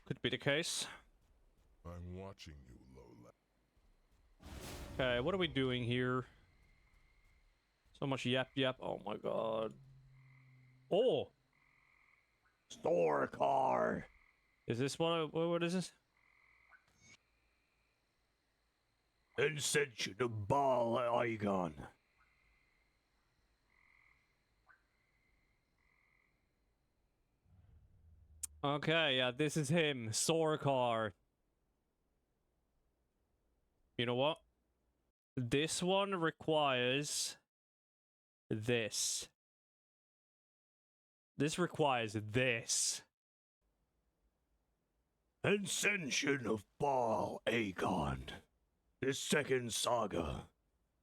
Could be the case. I'm watching you, Lola. Okay, what are we doing here? So much yap yap. Oh my god. Oh! Store car. Is this what is this? Ascension of Baal Aegon. Okay, yeah, this is him. Sorkar. You know what? This one requires this. This requires this. Ascension of Baal Aegon. The second saga.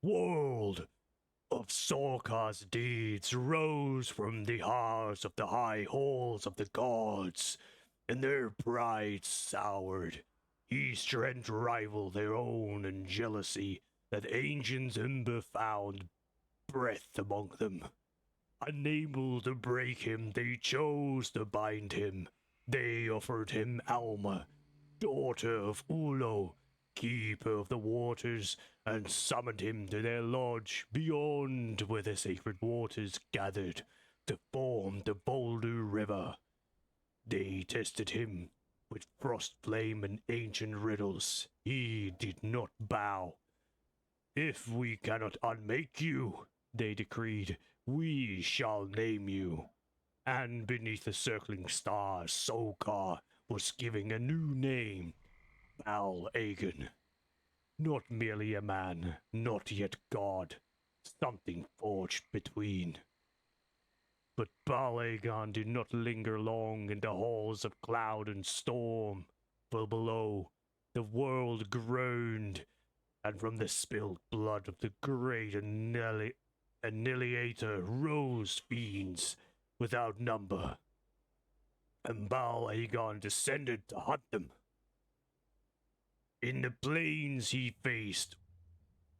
World of Sorkar's deeds rose from the hearts of the high halls of the gods, and their pride soured. His strength rivaled their own, and jealousy that ancient ember found breath among them. Unable to break him, they chose to bind him. They offered him Alma, daughter of Ulo, keeper of the waters, and summoned him to their lodge beyond where the sacred waters gathered to form the Boulder River. They tested him with frost flame and ancient riddles. He did not bow. If we cannot unmake you, they decreed, we shall name you. And beneath the circling stars, Sokar was giving a new name, Baal Aegon. Not merely a man, not yet God, something forged between. But Baal Aegon did not linger long in the halls of cloud and storm, for below, the world groaned, and from the spilled blood of the great annihilator rose fiends without number, and Baal Aegon descended to hunt them. In the plains he faced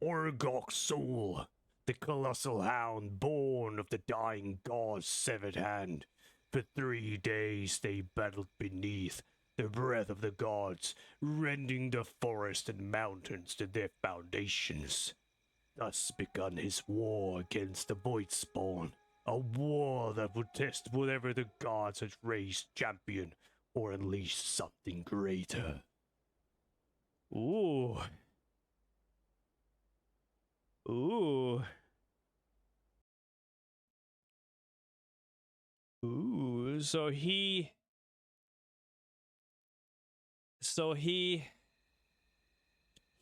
Orgok's soul, the colossal hound born of the dying god's severed hand. For 3 days they battled beneath the breath of the gods, rending the forest and mountains to their foundations. Thus begun his war against the Voidspawn, a war that would test whatever the gods had raised champion or unleash something greater. Ooh. Ooh. Ooh. So he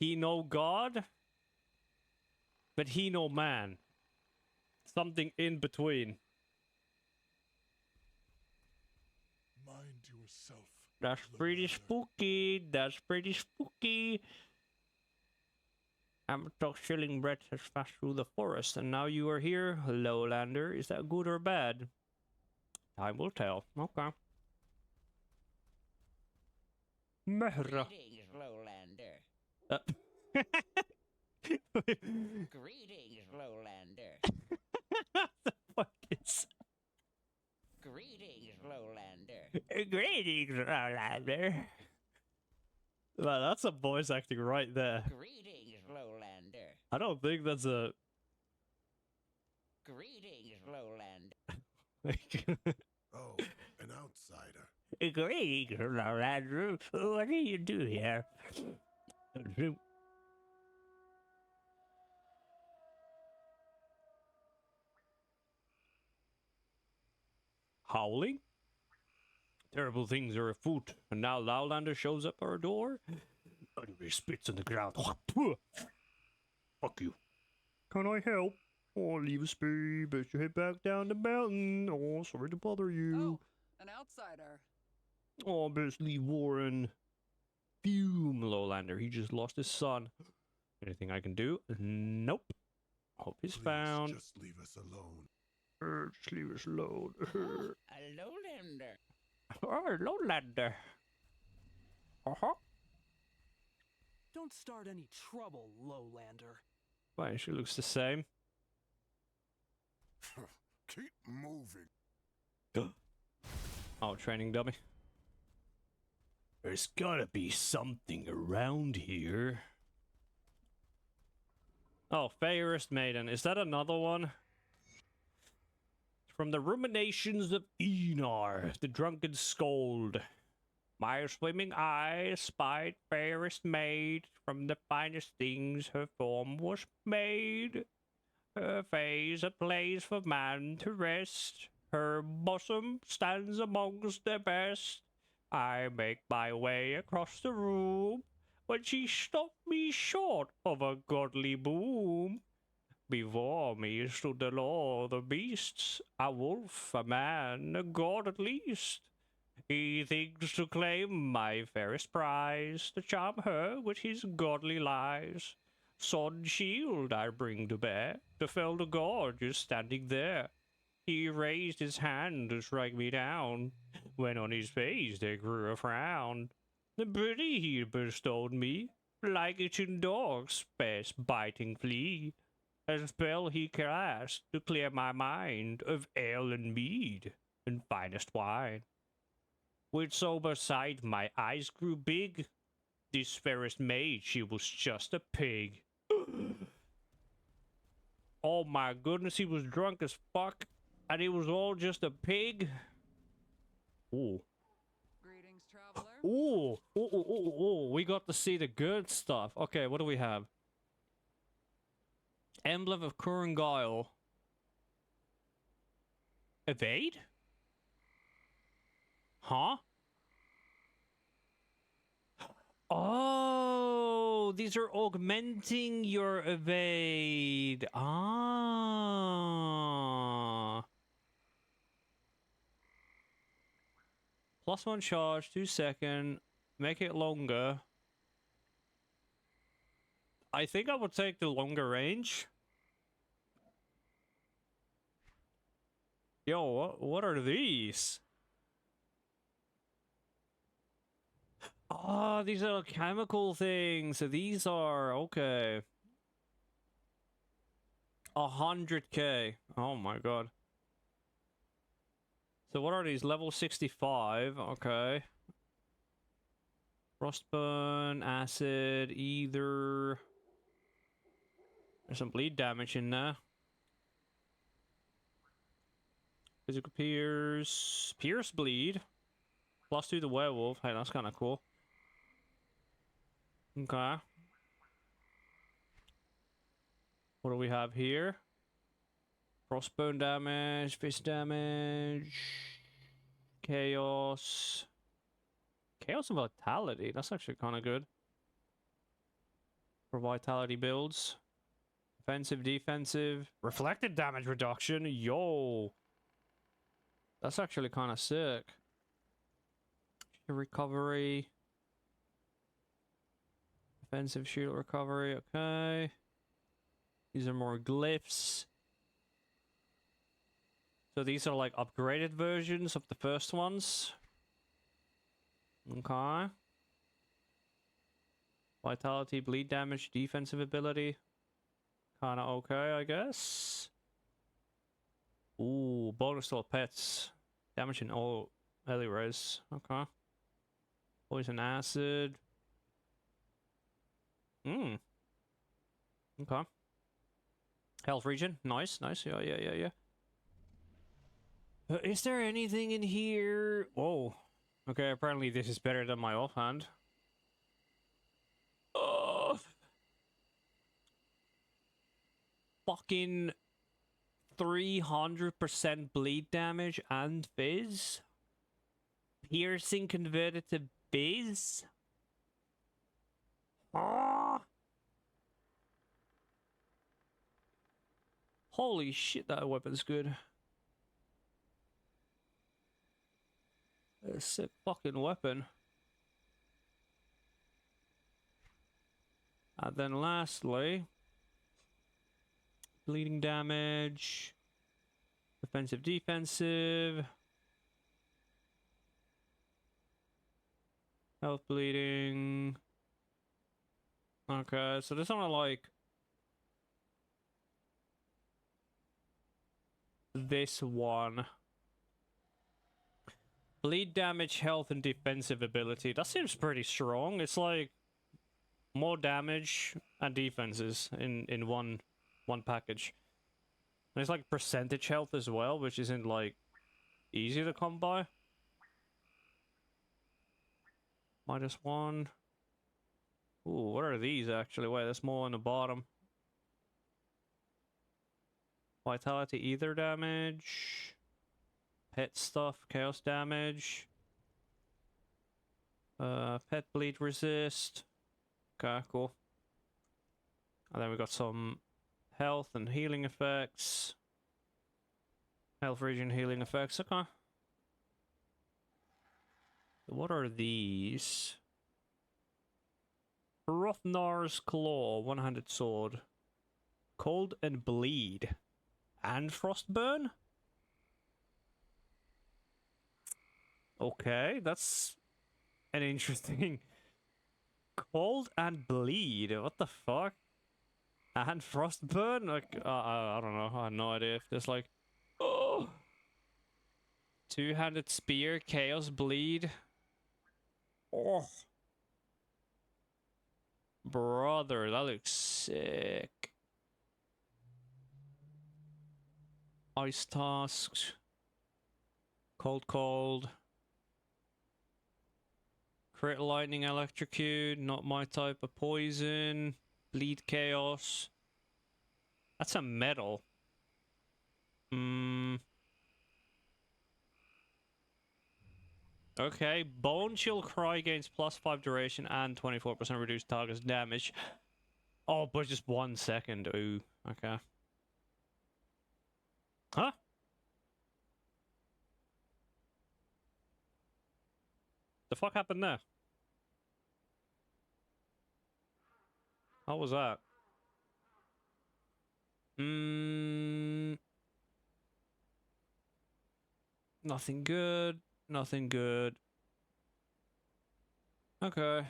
no god, but he no man. Something in between. Mind yourself. That's pretty spooky. That's pretty spooky. Ambertock chilling breath has passed through the forest, and now you are here, Lowlander. Is that good or bad? Time will tell. Okay. Mehra. Greetings, Lowlander. Greetings, Lowlander. What the fuck is... Greetings, Lowlander. Greetings, Lowlander. Wow, that's a voice acting right there. Greetings, Lowlander. I don't think that's a... Greetings, Lowlander. Oh, an outsider. Greetings, Lowlander. What do you do here? Howling? Terrible things are afoot, and now Lowlander shows up our door? Angry spits on the ground. Fuck you. Can I help? Oh, leave us be. Best you head back down the mountain. Oh, sorry to bother you. Oh, an outsider. Oh, best leave Warren. Fume, Lowlander. He just lost his son. Anything I can do? Nope. Hope he's Please, found. just leave us alone. Just leave us alone. A lowlander. Oh, Lowlander. Uh-huh. Don't start any trouble, lowlander. Why, she looks the same. Keep moving. Oh, training dummy. There's gotta be something around here. Oh, Fairest Maiden. Is that another one? From the ruminations of Enar, the drunken scold. My swimming eye spied fairest maid. From the finest things her form was made. Her face a place for man to rest. Her bosom stands amongst the best. I make my way across the room when she stopped me short of a godly boom. Before me stood the law of the beasts, a wolf, a man, a god at least. He thinks to claim my fairest prize, to charm her with his godly lies. Sword and shield I bring to bear, to fell the gorgeous standing there. He raised his hand to strike me down, when on his face there grew a frown. The pity he bestowed me, like itching dog's best biting flea. A spell he cast to clear my mind of ale and mead and finest wine. With sober sight my eyes grew big. This fairest maid, she was just a pig. Oh my goodness, he was drunk as fuck, and he was all just a pig. Ooh. Greetings, traveler. Ooh. Ooh. We got to see the good stuff. Okay, what do we have? Emblem of Kurungile. Evade? Huh? Oh, these are augmenting your evade. Ah. +1 charge, 2 second. Make it longer. I think I would take the longer range. Yo, what are these? Oh, these are chemical things. So these are okay. 100k. Oh my god. So what are these? Level 65. Okay. Frostburn, acid, either. There's some bleed damage in there. Physical pierce. Pierce bleed. +2 to werewolf. Hey, that's kind of cool. Okay. What do we have here? Crossbone damage, fist damage, chaos. Chaos and vitality. That's actually kind of good. For vitality builds. Offensive, defensive. Reflected damage reduction. Yo. That's actually kind of sick. Recovery. Offensive shield recovery. Okay. These are more glyphs. So these are like upgraded versions of the first ones. Okay. Vitality, bleed damage, defensive ability. Kinda okay, I guess. Ooh, bonus to all pets. Damage in all early res. Okay. Poison acid. Okay. Health regen. Nice. Yeah. Is there anything in here? Oh. Okay, apparently this is better than my offhand. Oh. Fucking 300% bleed damage and fizz. Piercing converted to biz. Ah. Holy shit, that weapon's good. That's a sick fucking weapon. And then lastly, bleeding damage, offensive, defensive, health bleeding. Okay, so this one like this one. Bleed damage, health, and defensive ability. That seems pretty strong. It's like more damage and defenses in one package. And it's like percentage health as well, which isn't like easy to come by. -1. Ooh, what are these actually? Wait, there's more on the bottom. Vitality, ether damage. Pet stuff, chaos damage. Pet bleed resist. Okay, cool. And then we got some health and healing effects. Health region healing effects, okay. What are these? Hrothnar's Claw, one-handed sword. Cold and bleed. And frostburn? Okay, that's an interesting... Cold and bleed, what the fuck? And frostburn? Like, I don't know, I have no idea if there's like... Oh! Two-handed spear, chaos bleed. Oh. Brother, that looks sick. Ice tasks. Cold. Crit lightning electrocute, not my type of poison. Bleed chaos. That's a metal. Okay, Bone Chill Cry gains +5 duration and 24% reduced target's damage. Oh, but just 1 second. Ooh, okay. Huh? The fuck happened there? How was that? Nothing good. Nothing good. Okay.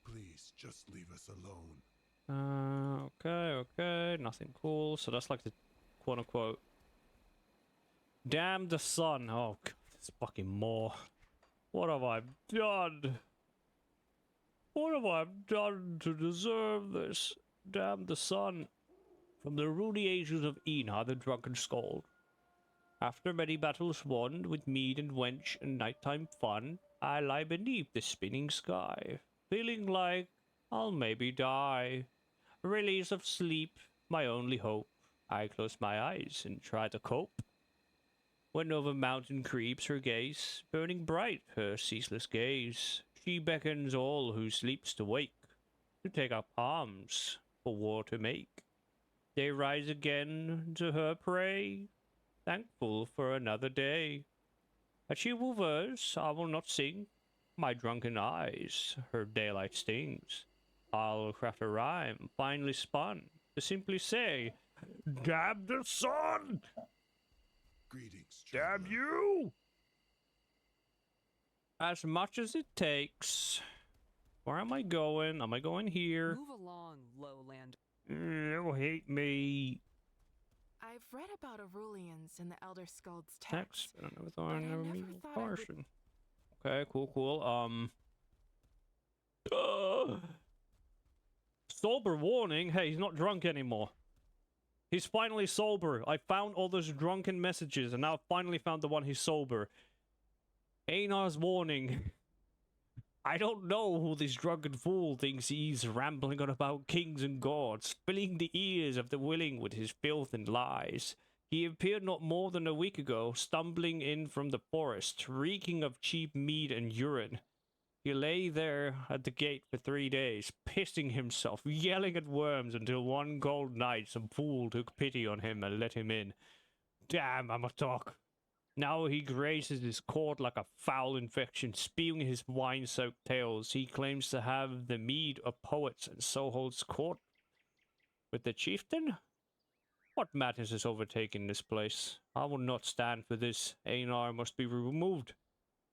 Please, just leave us alone. Okay. Nothing cool. So that's like the quote-unquote... Damn the sun. Oh, God, there's fucking more. What have I done? What have I done to deserve this? Damn the sun. From the ruddy ages of Ina, the drunken skald. After many battles won, with mead and wench and nighttime fun, I lie beneath the spinning sky, feeling like I'll maybe die. Release of sleep, my only hope. I close my eyes and try to cope. When over mountain creeps her gaze, burning bright her ceaseless gaze, she beckons all who sleeps to wake, to take up arms for war to make. They rise again to her prey, thankful for another day. A cheerful verse I will not sing, my drunken eyes her daylight stings. I'll craft a rhyme, finely spun, to simply say, damn the sun! Greetings, Damn traveler. you! As much as it takes. Where am I going? Am I going here? Move along, lowlander. They'll hate me. I've read about Arulians in the Elder Skald's Text. text. I never but thought I I'd never never meet thought I would- Carson. Okay, cool. Sober warning. Hey, he's not drunk anymore. He's finally sober. I found all those drunken messages, and now I finally found the one he's sober. Einar's warning. I don't know who this drunken fool thinks he's rambling on about kings and gods, filling the ears of the willing with his filth and lies. He appeared not more than a week ago, stumbling in from the forest, reeking of cheap meat and urine. He lay there at the gate for 3 days, pissing himself, yelling at worms, until one cold night some fool took pity on him and let him in. Damn, I'm a talk. Now he graces his court like a foul infection, spewing his wine-soaked tales. He claims to have the mead of poets, and so holds court with the chieftain? What madness has overtaken this place? I will not stand for this. Einar must be removed.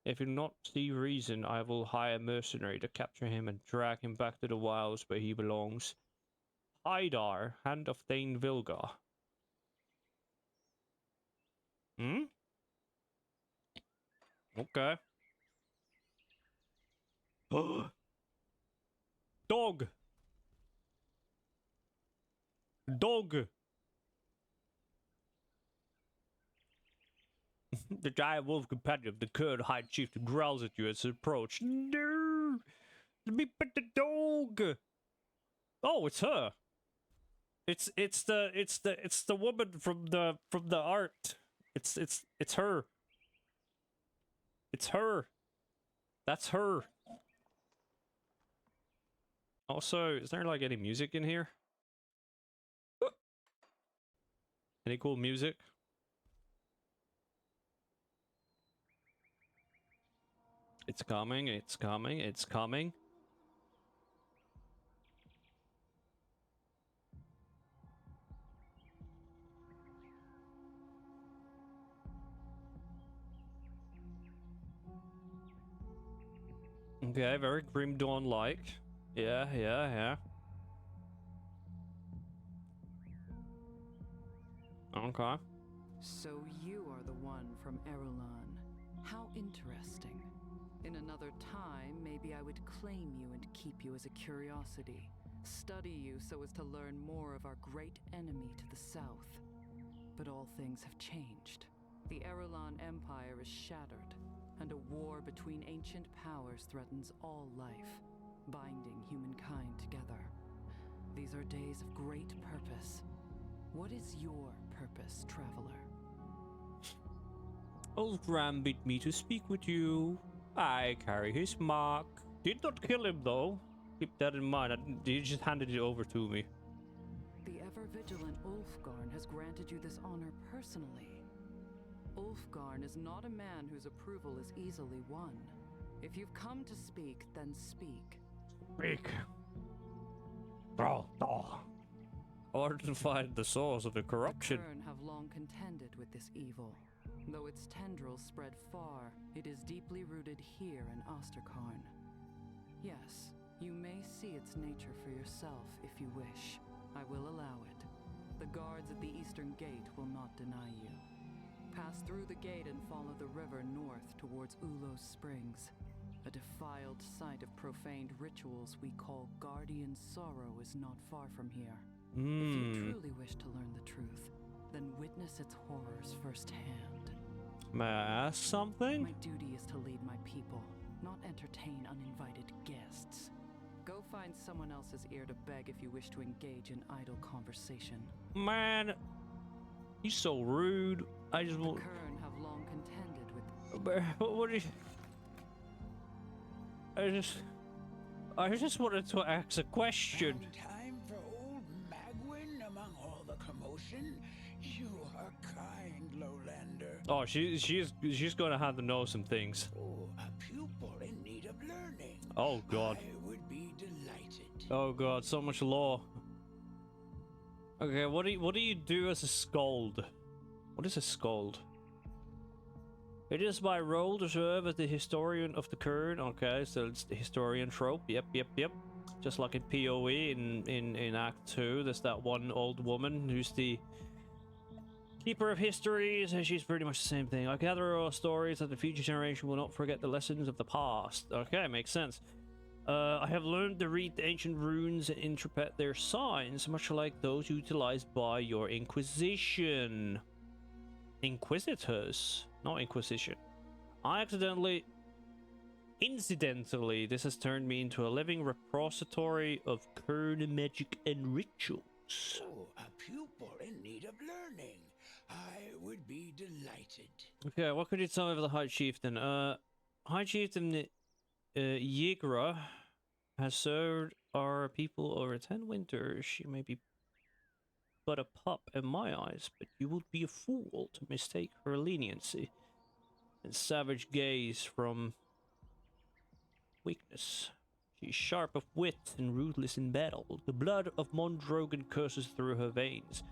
If you do not see reason, I will hire a mercenary to capture him and drag him back to the wilds where he belongs. Haidar, hand of Thane Vilgar. Hmm? Okay. Dog! Dog! The giant wolf companion of the Kurd High Chieftain growls at you as you approach. No! Let me pet the dog! Oh, it's her. It's the woman from the art. It's her. It's her. That's her. Also, is there like any music in here? Any cool music? It's coming, it's coming, it's coming. Okay, very Grim Dawn-like. Yeah. Okay. So you are the one from Erulan. How interesting. In another time, maybe I would claim you and keep you as a curiosity. Study you so as to learn more of our great enemy to the south. But all things have changed. The Erulan Empire is shattered, and a war between ancient powers threatens all life, binding humankind together. These are days of great purpose. What is your purpose, traveler? Ulfram bid me to speak with you. I carry his mark. Did not kill him though. Keep that in mind. He just handed it over to me. The ever-vigilant Ulfgarn has granted you this honor personally. Ulfgarn is not a man whose approval is easily won. If you've come to speak, then speak. Speak. I wanted to find the source of the corruption. The Kern have long contended with this evil. Though its tendrils spread far, it is deeply rooted here in Asterkarn. Yes, you may see its nature for yourself if you wish. I will allow it. The guards at the eastern gate will not deny you. Pass through the gate and follow the river north towards Ulos Springs. A defiled site of profaned rituals we call Guardian Sorrow is not far from here. If you truly wish to learn the truth, then witness its horrors firsthand. May I ask something? My duty is to lead my people, not entertain uninvited guests. Go find someone else's ear to beg if you wish to engage in idle conversation. Man, you're so rude. I just The won't. Kern have long contended with. What are you? I just wanted to ask a question. Time for old Magwin among all the commotion. You are kind, Lowlander. Oh, she's gonna have to know some things. Oh, a pupil in need of learning. Oh God. I would be delighted. Oh God, so much law. Okay, what do you do as a scold? What is a scold? It is my role to serve as the historian of the Kern. Okay, so it's the historian trope. Yep. Just like in PoE in Act 2, there's that one old woman who's the keeper of history, so she's pretty much the same thing. I gather our stories that the future generation will not forget the lessons of the past. Okay, makes sense. I have learned to read the ancient runes and interpret their signs, much like those utilized by your Inquisition. Inquisitors, not Inquisition. Incidentally, this has turned me into a living repository of Kern magic and rituals. Oh, a pupil in need of learning. I would be delighted. Okay, what could you tell me about the High Chieftain? High Chieftain Yigra has served our people over 10 winters. She may be but a pup in my eyes, but you would be a fool to mistake her leniency. and savage gaze from weakness. She's sharp of wit and ruthless in battle. The blood of Mondrogan courses through her veins,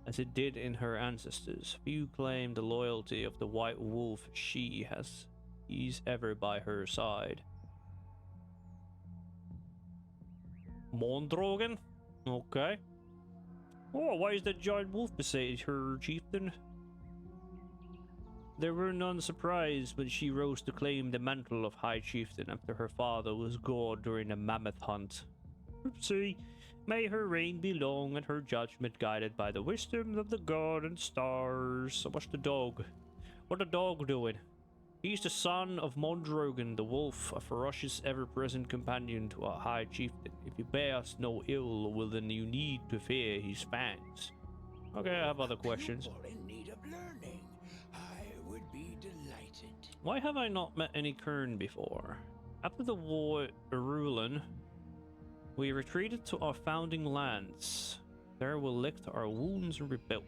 as it did in her ancestors. Few claim the loyalty of the White Wolf he's ever by her side. Mondrogan? Okay. Oh, why is that giant wolf beside her, chieftain? There were none surprised when she rose to claim the mantle of High Chieftain after her father was gored during a mammoth hunt. Oopsie. May her reign be long and her judgment guided by the wisdom of the god and stars. So what's the dog? What the dog doing? He's the son of Mondrogan the wolf, a ferocious, ever-present companion to our High Chieftain. If you bear us no ill, well then you need to fear his fangs. Okay, I have other questions. In need of learning. I would be delighted. Why have I not met any Kern before? After the war at Irulan, we retreated to our founding lands. There we licked our wounds and rebuilt.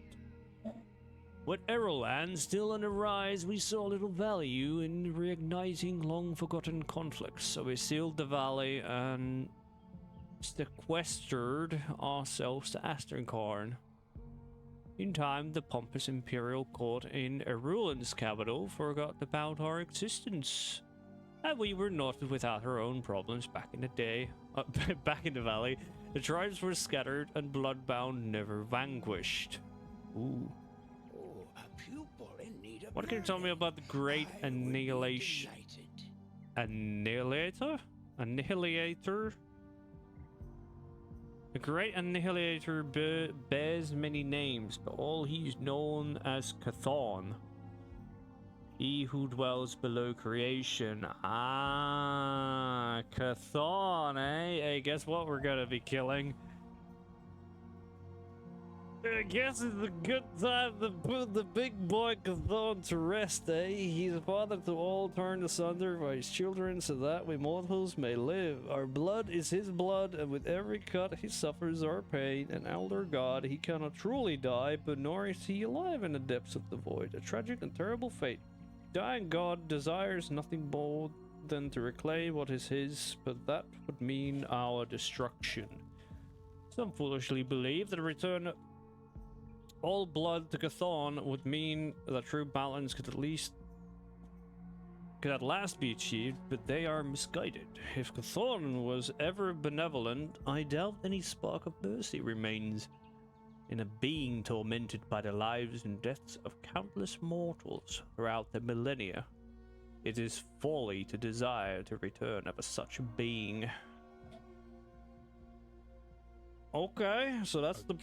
With Irulan still on the rise, we saw little value in reigniting long-forgotten conflicts, so we sealed the valley and sequestered ourselves to Asterkarn. In time, the pompous imperial court in Irulan's capital forgot about our existence. And we were not without our own problems back in the day. Back in the valley, the tribes were scattered and bloodbound never vanquished. Ooh. Oh, a pupil in need of What can you tell me about the Great Annihilation? Annihilator? Annihilator? The Great Annihilator bears many names, but all he's known as Chthon. He who dwells below creation. Ah, Chthon, eh? Hey, guess what we're gonna be killing? I guess it's a good time to put the big boy Chthon to rest, eh? He's a father to all turned asunder by his children so that we mortals may live. Our blood is his blood, and with every cut he suffers our pain. An elder god, he cannot truly die, but nor is he alive in the depths of the void. A tragic and terrible fate. Dying god desires nothing more than to reclaim what is his, but that would mean our destruction. Some foolishly believe that a return all blood to Chthon would mean that true balance could at last be achieved, but they are misguided. If Chthon was ever benevolent, I doubt any spark of mercy remains in a being tormented by the lives and deaths of countless mortals throughout the millennia. It is folly to desire to return of such a being. Okay, so that's the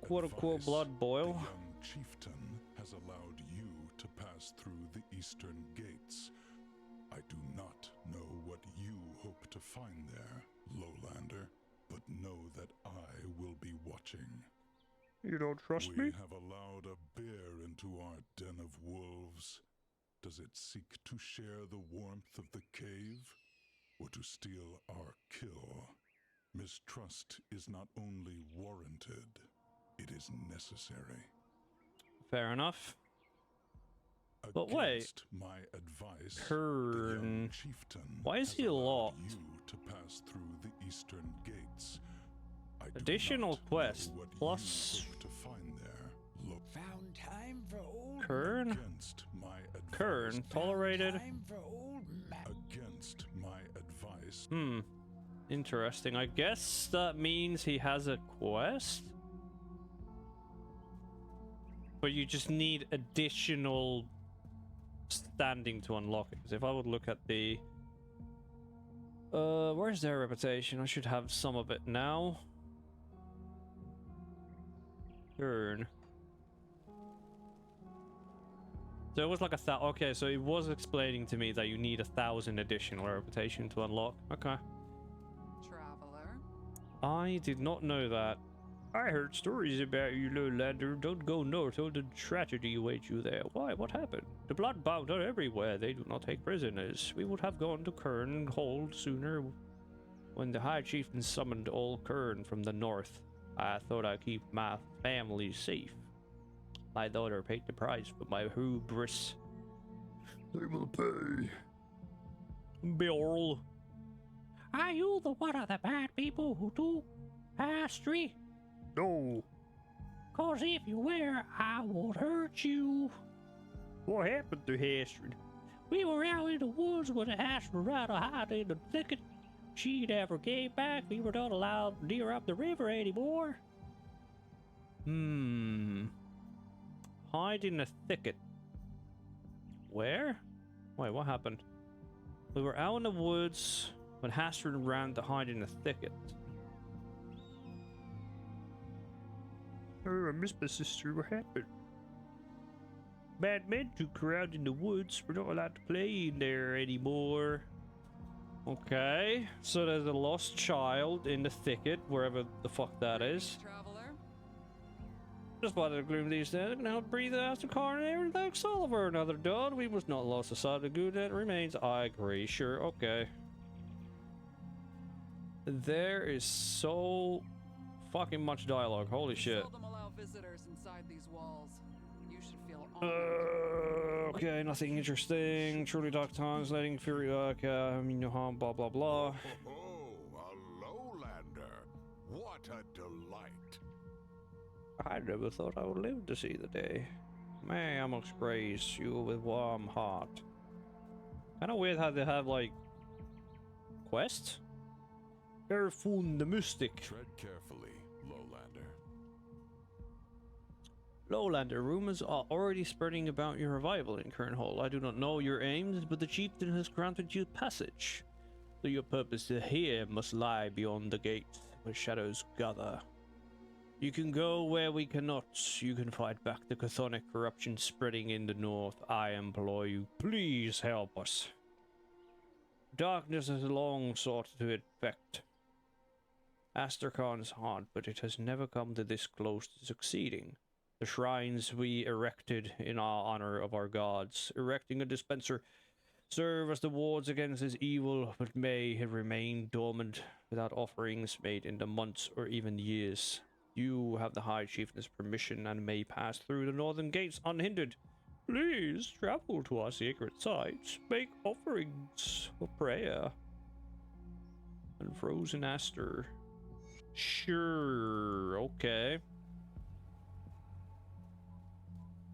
quote-unquote blood boil. The young chieftain has allowed you to pass through the eastern gates. I do not know what you hope to find there, Lowlander, but know that I will be watching. You don't trust me? We have allowed a bear into our den of wolves. Does it seek to share the warmth of the cave, or to steal our kill? Mistrust is not only warranted, it is necessary. Fair enough. But wait, my advice, Kern, why is he locked? You to pass through the eastern gates. Additional quest plus to find there. Look. Found time for old Kern? Kern tolerated. Against my advice. Interesting. I guess that means he has a quest? But you just need additional standing to unlock it. Because if I would look at the... where's their reputation? I should have some of it now. Turn. So it was like okay, so it was explaining to me that you need 1,000 additional reputation to unlock. Okay. Traveler? I did not know that. I heard stories about you, Lowlander. Don't go north, or the tragedy awaits you there. Why? What happened? The bloodbound are everywhere. They do not take prisoners. We would have gone to Kern Hold sooner when the High Chieftain summoned all Kern from the north. I thought I'd keep my family safe. My daughter paid the price for my hubris. They will pay. Bill. Are you the one of the bad people who took pastry? No. Cause if you were, I would hurt you. What happened to Hastrid? We were out in the woods with a Hastrid right hide in the thicket. She never came back. We were not allowed near up the river anymore. Hide in a thicket. Where? Wait, what happened? We were out in the woods when Hastrid ran to hide in a thicket. Oh, I missed my sister. What happened? Bad men took her out in the woods. We're not allowed to play in there anymore. Okay, so there's a lost child in the thicket, wherever the fuck that is. Traveler? Just by the gloom of these days, I can help breathe after Karn and everything like Sulliver, another dud. We must not lose the sight of the good that remains. I agree, sure, okay. There is so fucking much dialogue, holy shit. Seldom allow visitors inside these walls. You should feel honored. Okay, nothing interesting. Truly dark times, letting fury, I mean, no harm, blah, blah, blah. Oh, a lowlander. What a delight. I never thought I would live to see the day. May I must grace you with warm heart. Kinda weird how they have, like, quests? Erfun the Mystic. Tread carefully, lowlander. Lowlander, rumors are already spreading about your arrival in Kernhall. I do not know your aims, but the chieftain has granted you passage. So your purpose here must lie beyond the gate, where shadows gather. You can go where we cannot. You can fight back the chthonic corruption spreading in the north. I implore you, please help us. Darkness has long sought to infect Asterkarn's heart, but it has never come to this close to succeeding. The shrines we erected in our honor of our gods, erecting a dispenser, serve as the wards against this evil, but may have remained dormant without offerings made in the months or even years. You have the High Chieftain's permission and may pass through the northern gates unhindered. Please travel to our sacred sites, make offerings of prayer. And Frozen Aster. Sure, okay.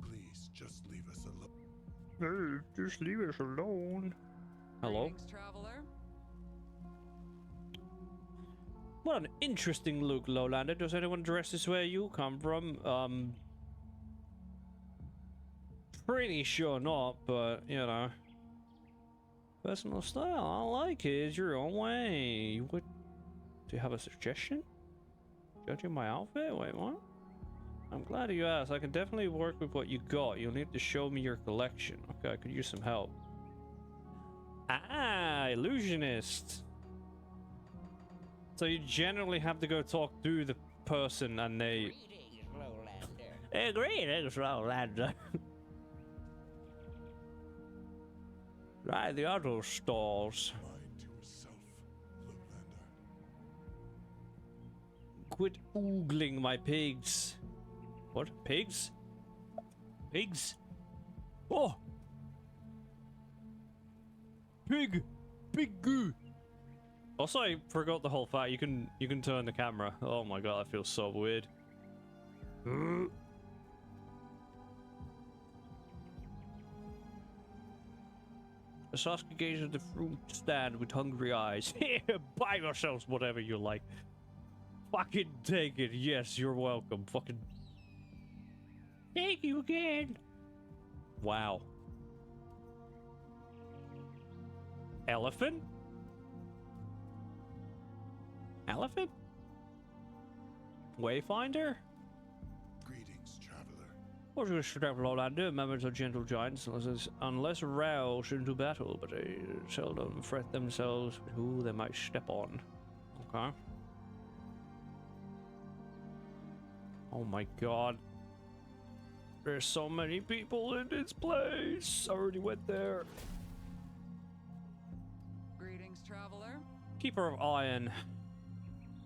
Please, just leave us alone. No, just leave us alone. Hello? Greetings, traveler. What an interesting look, Lowlander. Does anyone dress this way you come from? Pretty sure not, but, you know. Personal style, I like it. It's your own way. What? Do you have a suggestion? Judging my outfit? Wait, what? I'm glad you asked. I can definitely work with what you got. You'll need to show me your collection. Okay, I could use some help. Ah, illusionist. So you generally have to go talk to the person and they... Greetings, Lowlander. Hey, greetings, Lowlander. Right, the other stalls. Mind yourself, Lowlander. Quit oogling my pigs. What? Pigs? Pigs? Oh! Pig! Pig goo! Also, I forgot the whole fact you can turn the camera. Oh my god, that feels so weird. The Sasuke gazes at the fruit stand with hungry eyes. Here, buy yourselves whatever you like. Fucking take it. Yes, you're welcome. Fucking... Thank you again. Wow. Elephant? Elephant? Wayfinder? Greetings, traveler. What is travel all I do? Members of gentle giants, unless roused into battle, but they seldom fret themselves with who they might step on. Okay. Oh my god. There's so many people in this place. I already went there. Greetings, traveler. Keeper of Iron.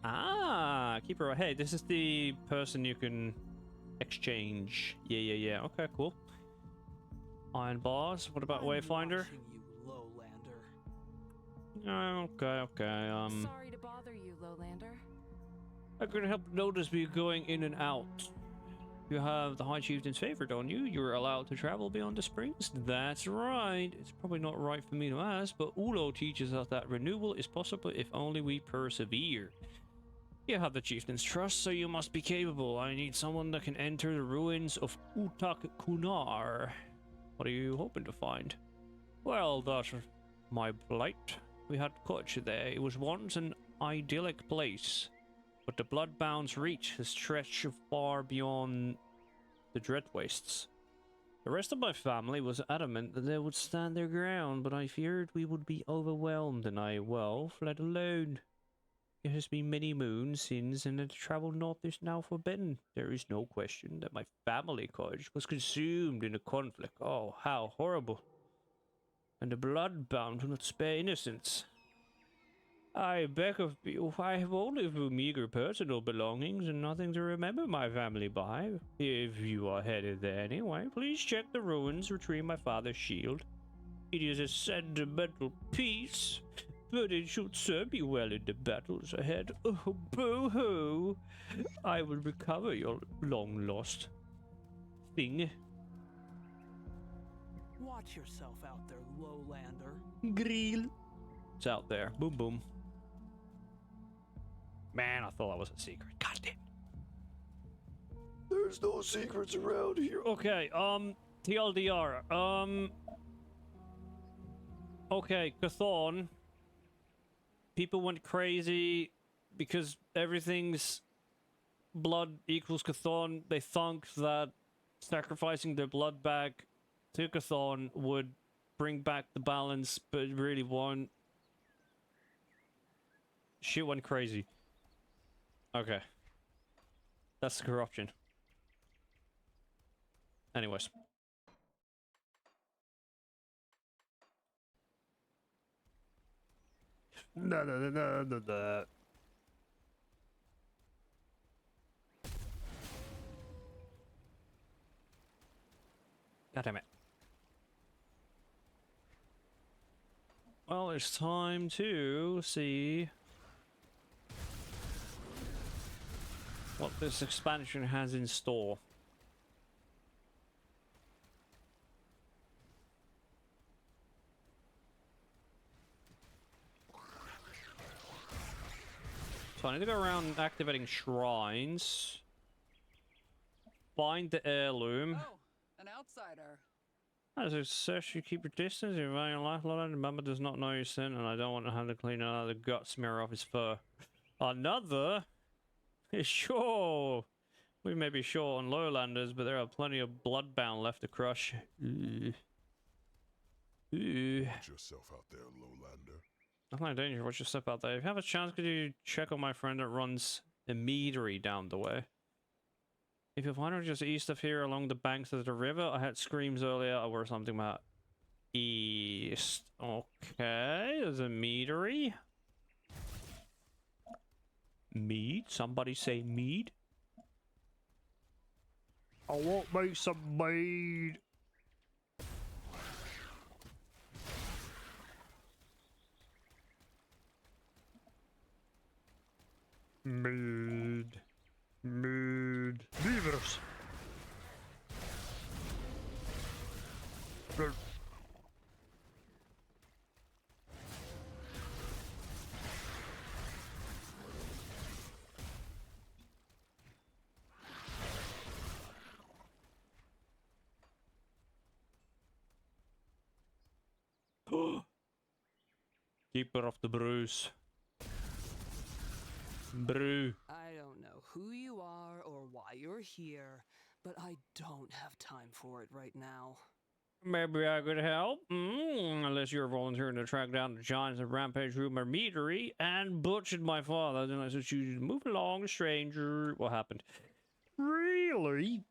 Ah, Keeper of... Hey, this is the person you can exchange. Yeah. Okay, cool. Iron bars. What about I'm Wayfinder? watching you, Lowlander. Okay. Sorry to bother you, Lowlander. I couldn't help but notice you going in and out. You have the High Chieftain's favor, don't you? You're allowed to travel beyond the springs? That's right. It's probably not right for me to ask, but Ulo teaches us that renewal is possible if only we persevere. You have the Chieftain's trust, so you must be capable. I need someone that can enter the ruins of Utak Kunar. What are you hoping to find? Well, that's my plight. We had Koch there. It was once an idyllic place. But the Bloodbound's reach has stretched far beyond the Dread Wastes. The rest of my family was adamant that they would stand their ground, but I feared we would be overwhelmed and I, well, fled alone. It has been many moons since, and the travel north is now forbidden. There is no question that my family cottage was consumed in a conflict. Oh, how horrible. And the Bloodbound will not spare innocents. I beg of you, I have only a few meager personal belongings and nothing to remember my family by. If you are headed there anyway, please check the ruins, retrieve my father's shield. It is a sentimental piece, but it should serve you well in the battles ahead. Oh, boo-hoo! I will recover your long-lost thing. Watch yourself out there, Lowlander. Grill. It's out there. Boom, boom. Man, I thought that was a secret. God damn. There's no secrets around here. Okay, TLDR. Okay, Cathon. People went crazy because everything's blood equals Cathon. They thunk that sacrificing their blood back to Cathon would bring back the balance, but it really won't. Shit went crazy. Okay. That's the corruption. Anyways. No. God damn it. Well, it's time to see what this expansion has in store. So I need to go around activating shrines. Find the heirloom. Oh, an outsider. As it says, you keep your distance. You're running a lifeline. Remember, does not know you're sin, and I don't want to have to clean another gut smear off his fur. Another? Sure. We may be short on lowlanders, but there are plenty of bloodbound left to crush. Watch yourself out there, Lowlander. Nothing like danger. Watch your step out there. If you have a chance, could you check on my friend that runs a meadery down the way? If you find her just east of here along the banks of the river, I had screams earlier or something about east. Okay, there's a meadery. Mead? Somebody say mead? I want me some mead. Mead. Beavers. Keeper of the brews. Brew. I don't know who you are or why you're here, but I don't have time for it right now. Maybe I could help. Unless you're volunteering to track down the giants of Rampage Rumor Meadery and butchered my father, then I suggest you move along, stranger. What happened? Really?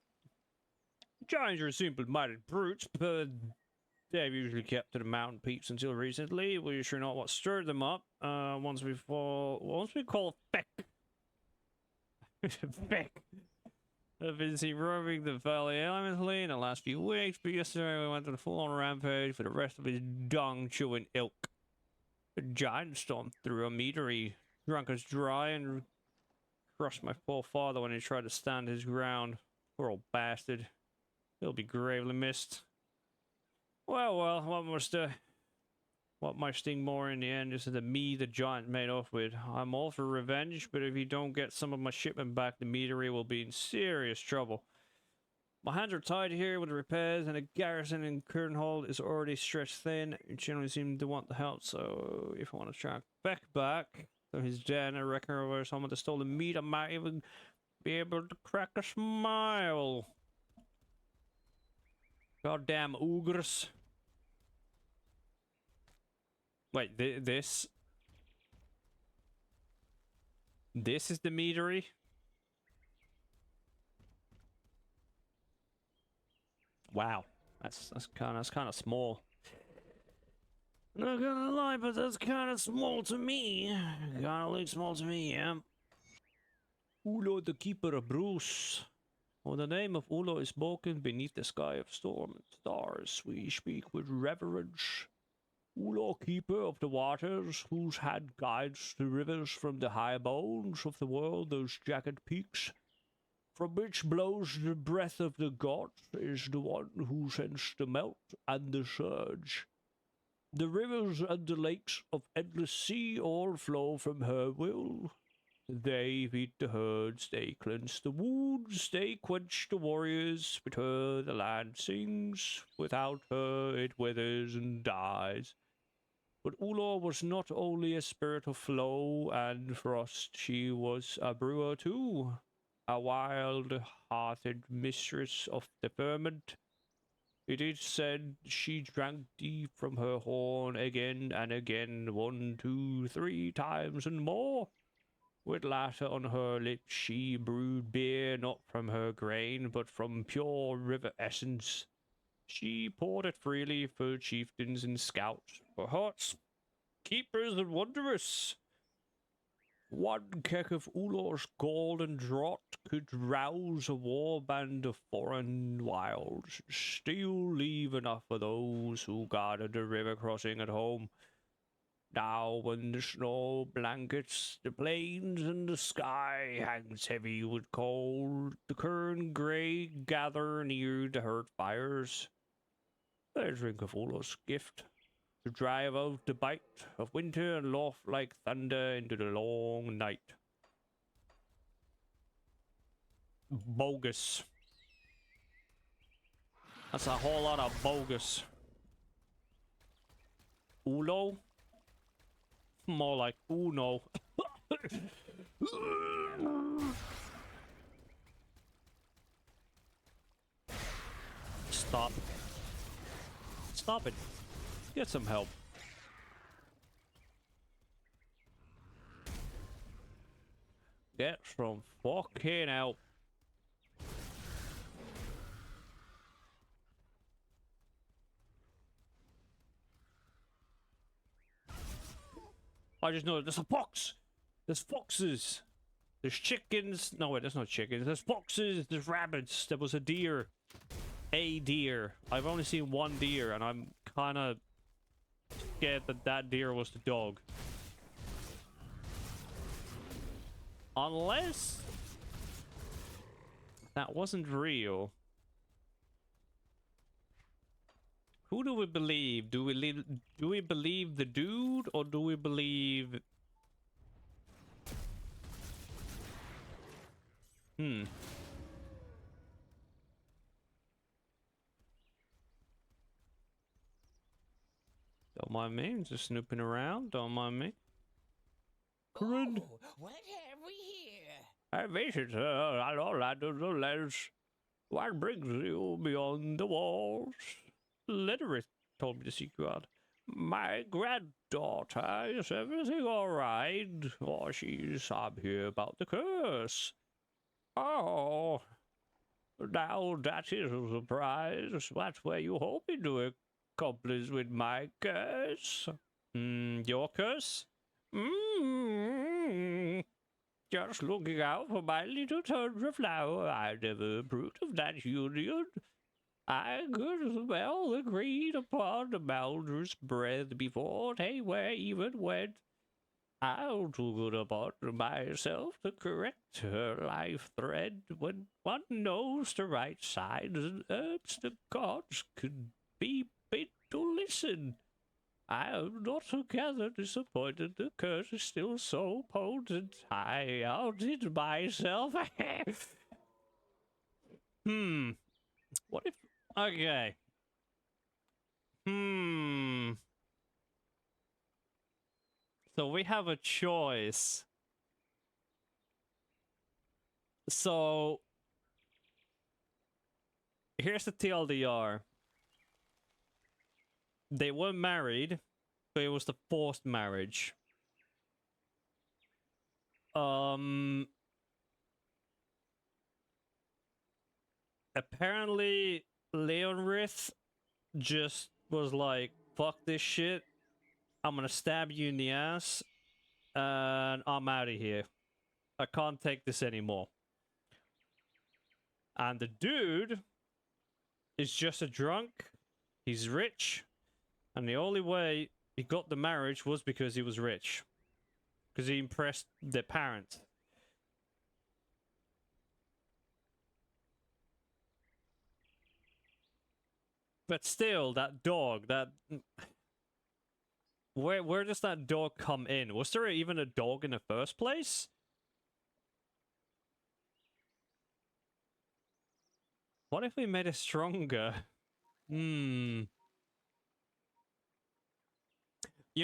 Giants are simple-minded brutes, but they've usually kept to the mountain peaks until recently. We're sure not what stirred them up. Once we call Feck. Feck. I've been seen roaming the valley elementally in the last few weeks, but yesterday we went on a full-on rampage for the rest of his dung-chewing ilk. A giant storm through a meadery, drunk us dry, and crushed my poor father when he tried to stand his ground. Poor old bastard. He'll be gravely missed. Well, what might sting more in the end is the me the giant made off with. I'm all for revenge, but if you don't get some of my shipment back, the meadery will be in serious trouble. My hands are tied here with the repairs, and the garrison in Kernhold is already stretched thin. You generally seem to want the help, so if I want to track Beck back to his den, I reckon where someone that stole the meat, I might even be able to crack a smile. Goddamn ogres. Wait, this is the meadery? Wow, that's kind of small. Not gonna lie, but that's kind of small to me. Kind of looks small to me, yeah. Ulo, the keeper of Bruce. When the name of Ulo is spoken beneath the sky of storm and stars, we speak with reverence. Ulo, keeper of the waters, whose hand guides the rivers from the high bones of the world, those jagged peaks, from which blows the breath of the gods, is the one who sends the melt and the surge. The rivers and the lakes of endless sea all flow from her will. They feed the herds, they cleanse the wounds, they quench the warriors. With her the land sings, without her it withers and dies. But Ulo was not only a spirit of flow and frost, she was a brewer too, a wild-hearted mistress of the ferment. It is said she drank deep from her horn again and again, 1, 2, 3 times and more. With laughter on her lips, she brewed beer not from her grain, but from pure river essence. She poured it freely for chieftains and scouts, for hearts, keepers and wanderers. 1 keck of Ulo's golden draught could rouse a war band of foreign wilds, still leave enough for those who guarded the river crossing at home. Now when the snow blankets the plains and the sky hangs heavy with cold, the kern grey gather near the hearth fires. They drink of Ulo's gift, to drive out the bite of winter and laugh like thunder into the long night. Bogus. That's a whole lot of bogus. Ulo? More like Uno. Stop. Stop it. Get some help. Get some fucking help. I just know there's a fox. There's foxes. There's chickens. No, wait, there's not chickens. There's foxes. There's rabbits. There was a deer. A deer. I've only seen 1 deer, and I'm kind of scared that that deer was the dog. Unless that wasn't real. Who do we believe? Do we believe the dude, or do we believe... Don't mind me, just snooping around. Don't mind me. Corinne. Oh, what have we here? I visitor, all I do the letters. What brings you beyond the walls? Letterith told me to seek you out. My granddaughter, is everything all right? Or she's up here about the curse. Oh, now that is a surprise. That's where you hoping to accomplish with my curse. Your curse? Just looking out for my little tundra flower. I never approved of that union. I could as well agreed upon the Mounder's breath before they were even wed. I'll do it upon myself to correct her life thread when one knows the right signs and herbs the gods could be bid to listen. I am not altogether disappointed the curse is still so potent. I outdid myself. What if... Okay. So we have a choice. So... Here's the TLDR. They were married, but it was the forced marriage. Apparently, Leonrith just was like, fuck this shit. I'm gonna stab you in the ass. And I'm out of here. I can't take this anymore. And the dude is just a drunk. He's rich. And the only way he got the marriage was because he was rich. Because he impressed their parents. But still, that dog, that... Where does that dog come in? Was there even a dog in the first place? What if we made it stronger? You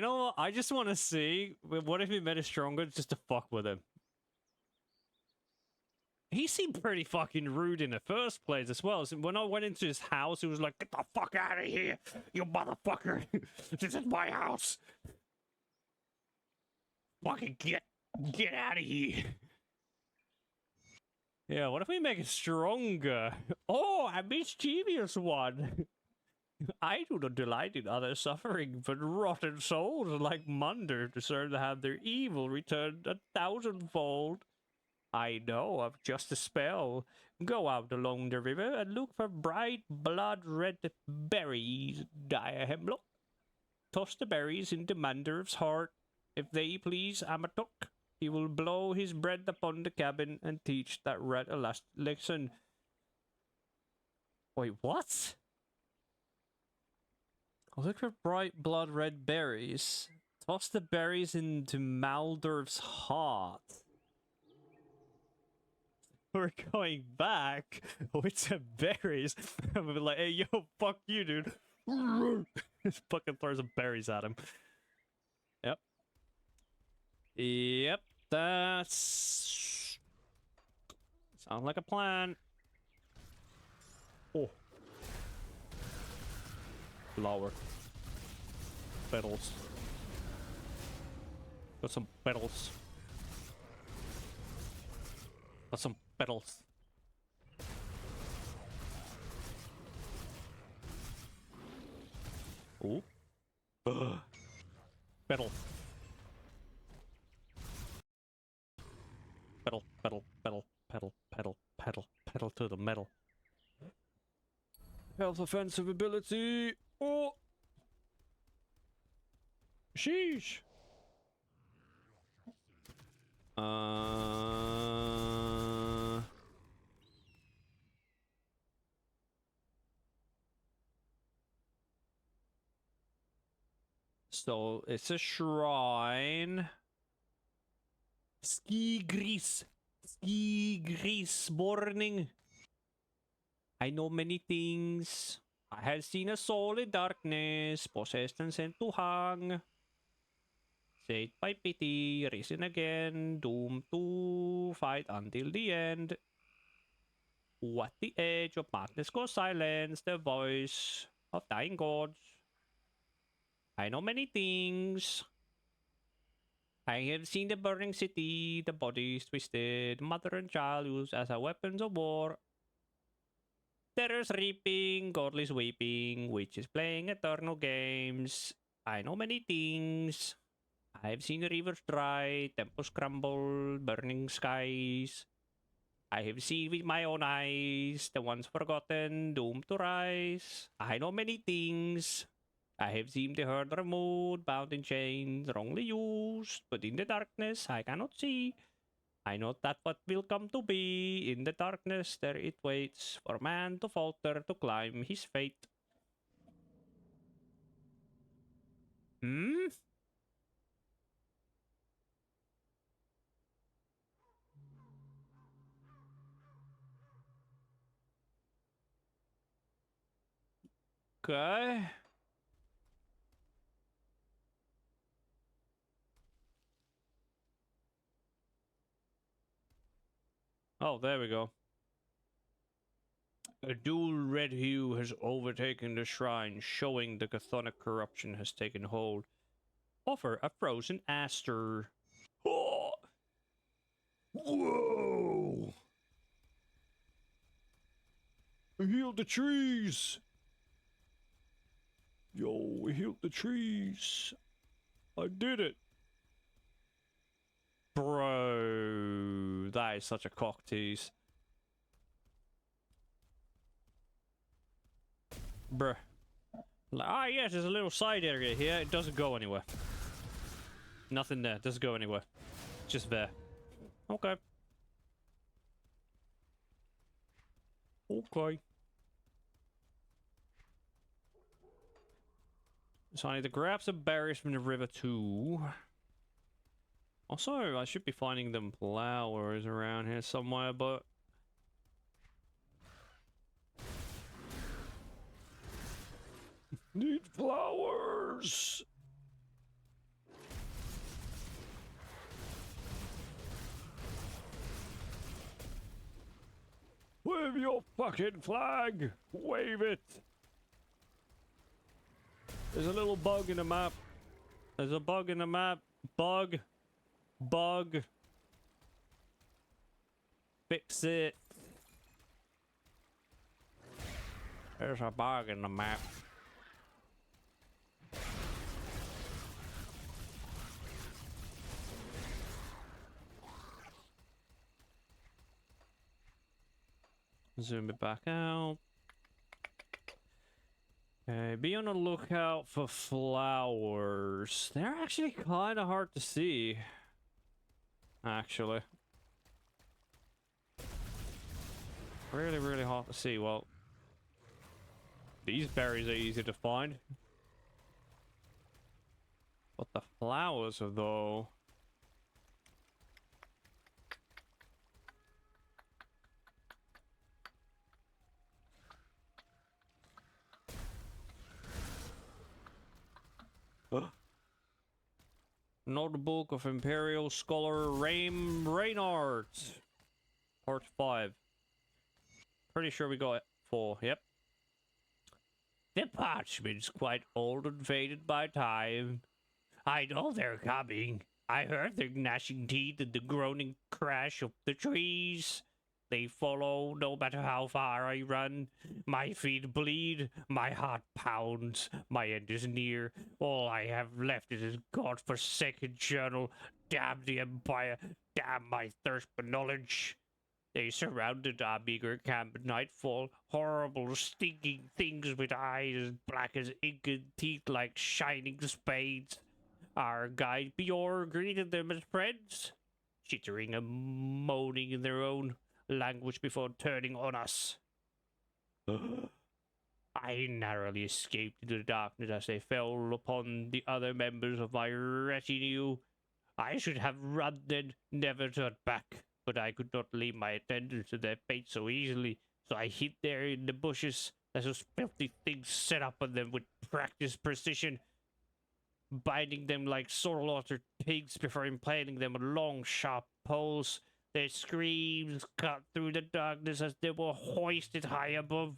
know what? I just want to see, what if we made it stronger just to fuck with him? He seemed pretty fucking rude in the first place as well. So when I went into his house, he was like, get the fuck out of here, you motherfucker. This is my house. Fucking get out of here. Yeah, what if we make it stronger? Oh, a mischievous one. I do not delight in others' suffering, but rotten souls like Munder deserve to have their evil returned 1,000-fold. I know of just a spell. Go out along the river and look for bright blood-red berries, dire hemlock. Toss the berries into Mander's heart. If they please Amatok, he will blow his bread upon the cabin and teach that rat a last lesson. Wait, what? Look for bright blood-red berries. Toss the berries into Maldorf's heart. We're going back with some berries. I'm gonna be like, hey, yo, fuck you, dude. Just fucking throw some berries at him. Yep. Yep, that's... Sounds like a plan. Oh. Flower. Petals. Got some petals. Got some petals. Ooh. Petal. Pedal, pedal, pedal, pedal, pedal, pedal, pedal to the metal. Health offensive ability. Oh. Sheesh. So it's a shrine. Ski grease morning. I know many things. I have seen a soul in darkness, possessed and sent to hang. Saved by pity, risen again, doomed to fight until the end. Who at the edge of madness goes silence, the voice of dying gods. I know many things. I have seen the burning city, the bodies twisted, mother and child used as a weapons of war. Terrors reaping, godless weeping, witches playing eternal games. I know many things. I have seen rivers dry, temples crumble, burning skies. I have seen with my own eyes the once forgotten, doomed to rise. I know many things. I have seen the herd removed, bound in chains, wrongly used, but in the darkness I cannot see. I know that what will come to be, in the darkness there it waits, for man to falter to climb his fate. Hmm? Okay. Oh, there we go. A dual red hue has overtaken the shrine, showing the chthonic corruption has taken hold. Offer a frozen aster. Oh! Whoa! I healed the trees! Yo, we healed the trees. I did it. Bro, that is such a cock tease. Bruh. Ah, yes, there's a little side area here. It doesn't go anywhere. Nothing there. Doesn't go anywhere. Just there. Okay. Okay. So I need to grab some berries from the river too. Also, I should be finding them flowers around here somewhere, but... Need flowers! Wave your fucking flag! Wave it! There's a little bug in the map. There's a bug in the map. Bug. Bug. Fix it. There's a bug in the map. Zoom it back out. Okay, be on the lookout for flowers. They're actually kind of hard to see. Actually. Really, really hard to see. Well, these berries are easy to find. But the flowers are though... Notebook of Imperial Scholar Reynard. Part 5. Pretty sure we got 4, yep. The parchment's quite old and faded by time. I know they're coming. I heard their gnashing teeth and the groaning crash of the trees. They follow no matter how far I run. My feet bleed, my heart pounds, my end is near. All I have left is this godforsaken journal. Damn the Empire, damn my thirst for knowledge. They surrounded our meager camp at nightfall, horrible, stinking things with eyes as black as ink and teeth like shining spades. Our guide Bjorn greeted them as friends, chittering and moaning in their own language before turning on us. I narrowly escaped into the darkness as they fell upon the other members of my retinue. I should have run and never turned back, but I could not leave my attendants to their fate so easily, so I hid there in the bushes as those filthy things set up on them with practiced precision, binding them like slaughtered pigs before impaling them on long, sharp poles. Their screams cut through the darkness as they were hoisted high above.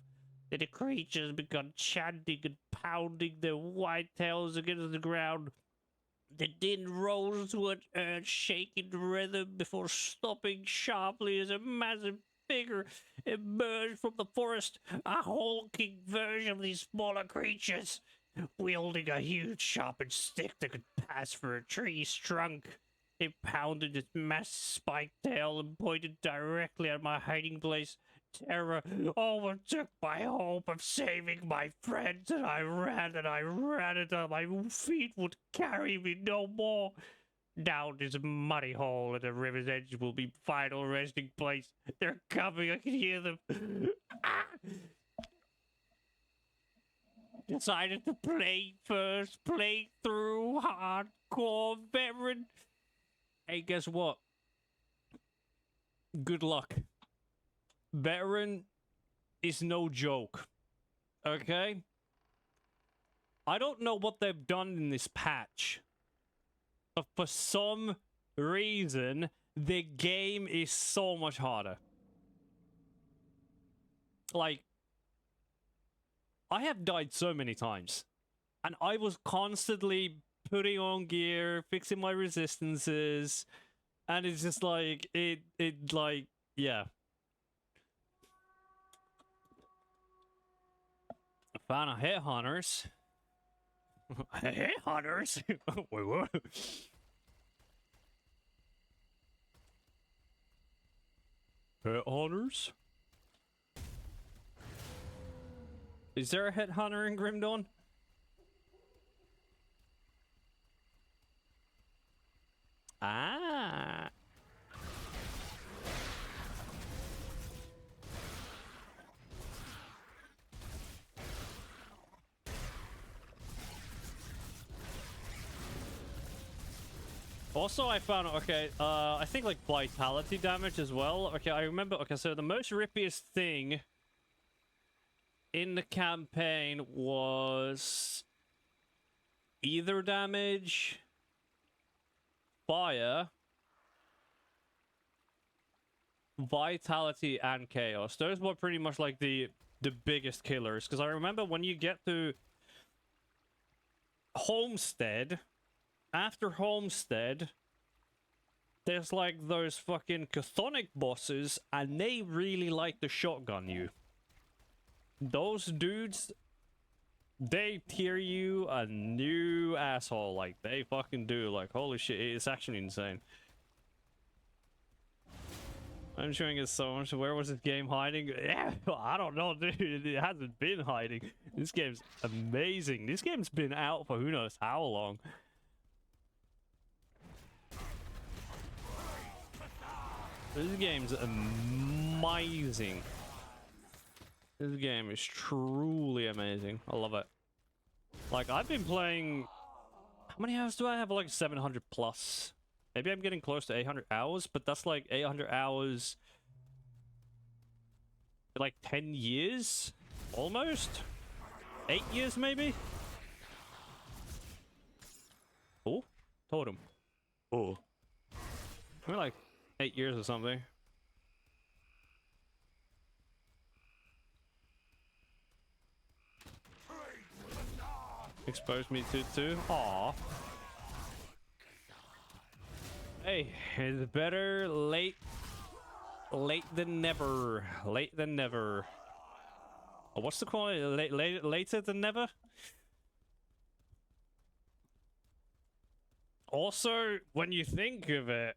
Then the creatures began chanting and pounding their white tails against the ground. The din rose to an earth-shaking rhythm before stopping sharply as a massive figure emerged from the forest, a hulking version of these smaller creatures. wielding a huge sharpened stick that could pass for a tree's trunk. It pounded its massive spiked tail and pointed directly at my hiding place. Terror overtook my hope of saving my friends, and I ran until my feet would carry me no more. Down this muddy hole at the river's edge will be final resting place. They're coming, I can hear them. Ah! Decided to play first, play through hardcore veteran. Hey, guess what? Good luck. Veteran is no joke. Okay? I don't know what they've done in this patch, but for some reason, the game is so much harder. Like, I have died so many times, and I was constantly putting on gear, fixing my resistances, and it's just like, yeah. Found a headhunters. Headhunters? Wait, what? Headhunters? Is there a headhunter in Grim Dawn? Ah. Also, I found, okay, I think like vitality damage as well. Okay, I remember, okay, so the most rippiest thing in the campaign was either damage, fire, vitality, and chaos. Those were pretty much like the biggest killers, because I remember when you get to Homestead, after Homestead, there's like those fucking chthonic bosses, and they really like to shotgun you. Those dudes, they tear you a new asshole. Like, they fucking do. Like, holy shit, it's actually insane. I'm showing it so much. Where was this game hiding? Yeah, I don't know, dude. It hasn't been hiding. This game's amazing. This game's been out for who knows how long. This game's amazing. This game is truly amazing. I love it. Like, I've been playing... How many hours do I have? Like 700 plus. Maybe I'm getting close to 800 hours, but that's like 800 hours... like 10 years? Almost? 8 years, maybe? Oh? Totem. Oh. We're like 8 years or something. Exposed me to too. Aw. Hey, it's better late than never. Late than never. Oh, what's the quality? Later than never? Also, when you think of it,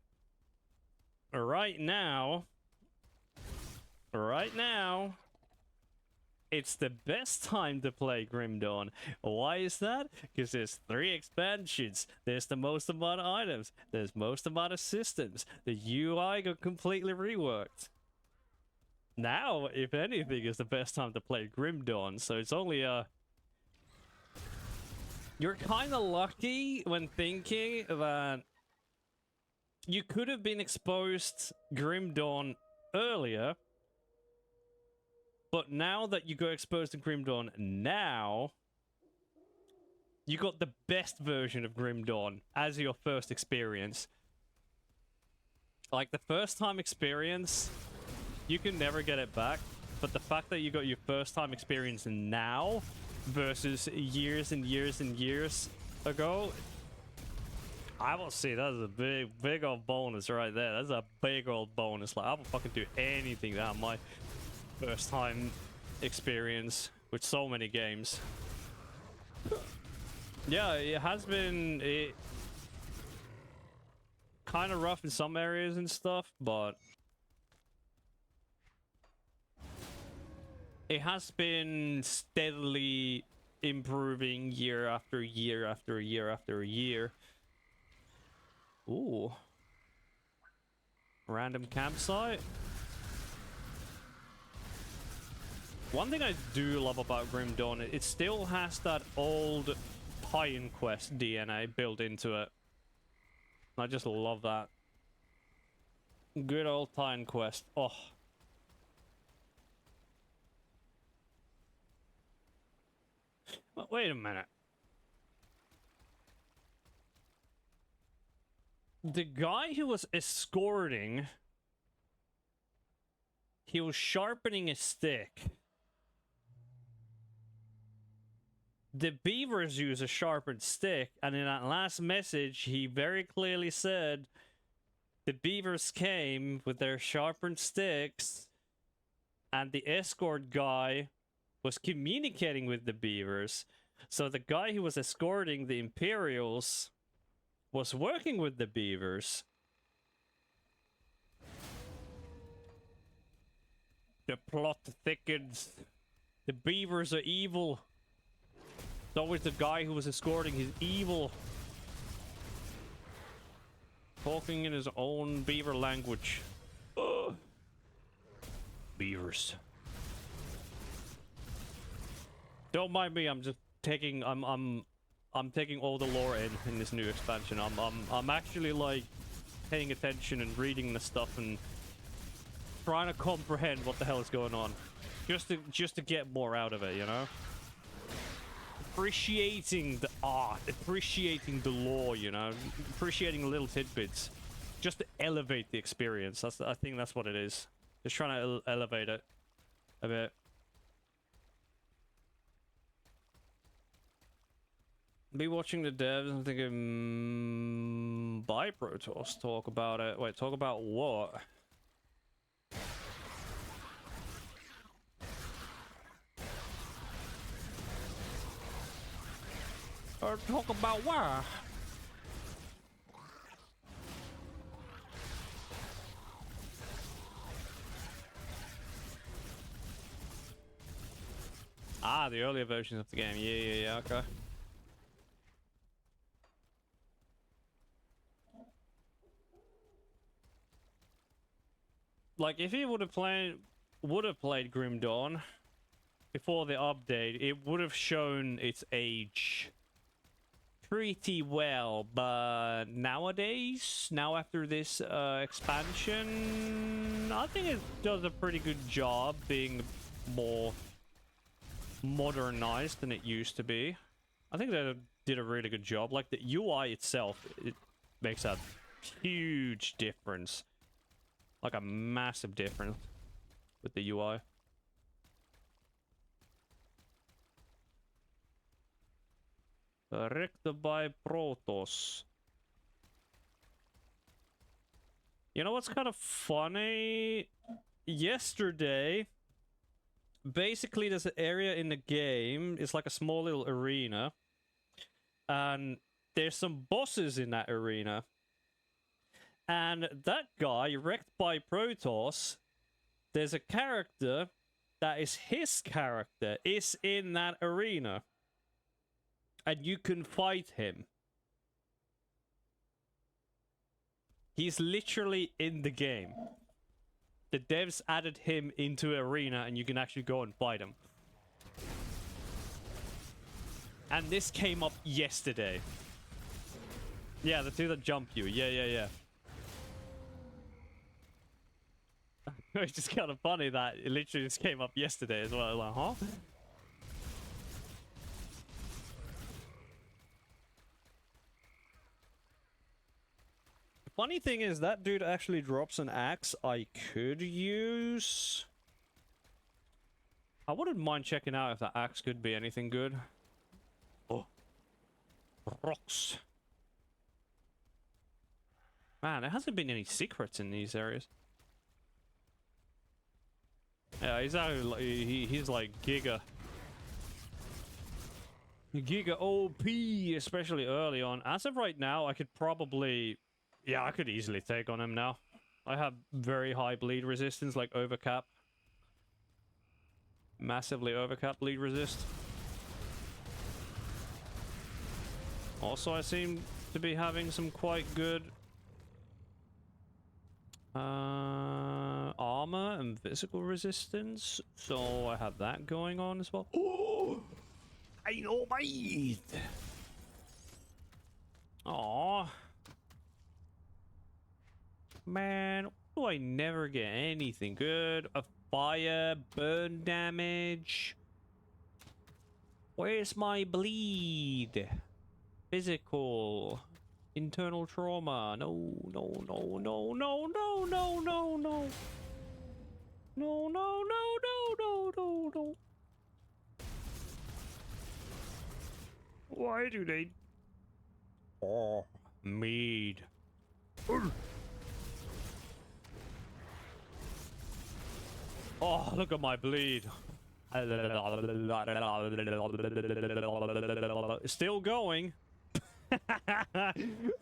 right now, it's the best time to play Grim Dawn. Why is that? Because there's 3 expansions. There's the most amount of items. There's most amount of systems. The UI got completely reworked. Now, if anything, is the best time to play Grim Dawn. So it's only you're kind of lucky when thinking that you could have been exposed Grim Dawn earlier. But now that you got exposed to Grim Dawn now, you got the best version of Grim Dawn as your first experience. Like, the first time experience, you can never get it back. But the fact that you got your first time experience now versus years and years and years ago, I will say that's a big old bonus right there. That's a big old bonus. Like, I will fucking do anything to have my first time experience with so many games. Yeah, it has been kind of rough in some areas and stuff, but it has been steadily improving year after year after year after year. Ooh. Random campsite. One thing I do love about Grim Dawn, it still has that old tie-in quest DNA built into it. I just love that. Good old tie-in quest. Oh. Wait a minute. The guy who was escorting, he was sharpening a stick. The beavers use a sharpened stick, and in that last message, he very clearly said the beavers came with their sharpened sticks, and the escort guy was communicating with the beavers. So the guy who was escorting the Imperials was working with the beavers. The plot thickens. The beavers are evil. It's always the guy who was escorting his evil. Talking in his own beaver language. Ugh. Beavers. Don't mind me, I'm just taking I'm taking all the lore in this new expansion. I'm actually like paying attention and reading the stuff and trying to comprehend what the hell is going on. Just to get more out of it, you know? Appreciating the art, appreciating the lore, you know, appreciating little tidbits, just to elevate the experience. I think that's what it is. Just trying to elevate it a bit. Be watching the devs and thinking, bye Protoss, talk about it. Wait, talk about what? Or talk about what? Ah, the earlier versions of the game. Yeah, okay. Like, if he would have played Grim Dawn before the update, it would have shown its age pretty well. But nowadays, now after this expansion, I think it does a pretty good job being more modernized than it used to be. I think they did a really good job. Like, the UI itself, it makes a huge difference. Like a massive difference with the UI. Directed by Protoss. You know what's kind of funny? Yesterday, basically there's an area in the game, it's like a small little arena, and there's some bosses in that arena. And that guy, wrecked by Protoss, there's a character that is his character, is in that arena. And you can fight him. He's literally in the game. The devs added him into arena and you can actually go and fight him. And this came up yesterday. Yeah, the two that jump you. Yeah. It's just kind of funny that it literally just came up yesterday as well. Like, huh? The funny thing is that dude actually drops an axe I could use. I wouldn't mind checking out if that axe could be anything good. Oh. Rocks. Man, there hasn't been any secrets in these areas. Yeah, he's like Giga. Giga OP, especially early on. As of right now, I could probably... Yeah, I could easily take on him now. I have very high bleed resistance, like overcap. Massively overcap bleed resist. Also, I seem to be having some quite good... armor and physical resistance. So I have that going on as well. Oh! I know my... Aww. Man, why do I never get anything good? A fire, burn damage. Where's my bleed? Physical. Internal trauma. No, no, no, no, no, no, no, no, no. No, no, no, no, no, no, no. Why do they... Oh, mead. Oh, look at my bleed. Still going. I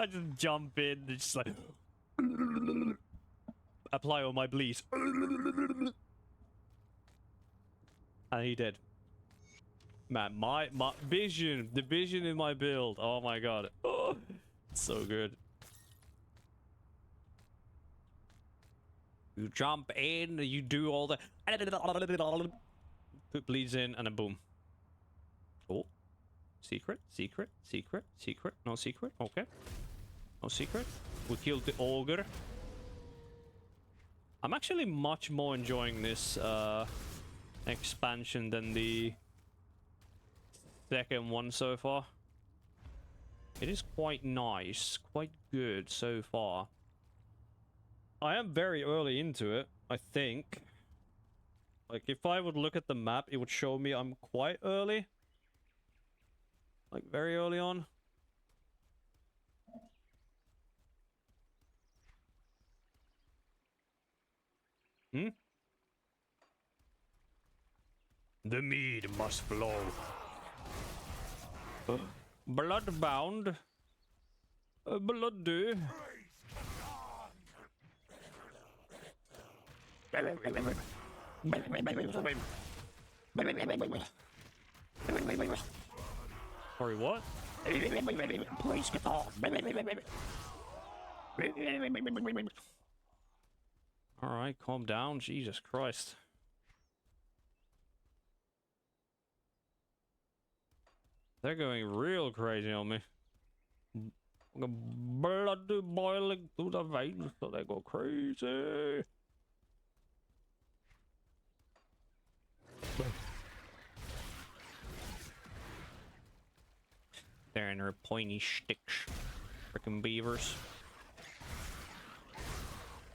just jump in and just like... apply all my bleed. And he did. Man, my vision, the vision in my build. Oh my god. Oh, it's so good. You jump in, you do all the... Put bleeds in, and then boom. Oh. Secret, secret, secret, secret. No secret, okay. No secret. We killed the ogre. I'm actually much more enjoying this expansion than the second one so far. It is quite nice, quite good so far. I am very early into it, I think. Like, if I would look at the map, it would show me I'm quite early. Like, very early on. Hmm? The mead must flow. Bloodbound. Blood do. Sorry, what? Please get off. Alright, calm down. Jesus Christ. They're going real crazy on me. Blood boiling through the veins, so they go crazy. They're in their pointy sticks. Frickin' beavers.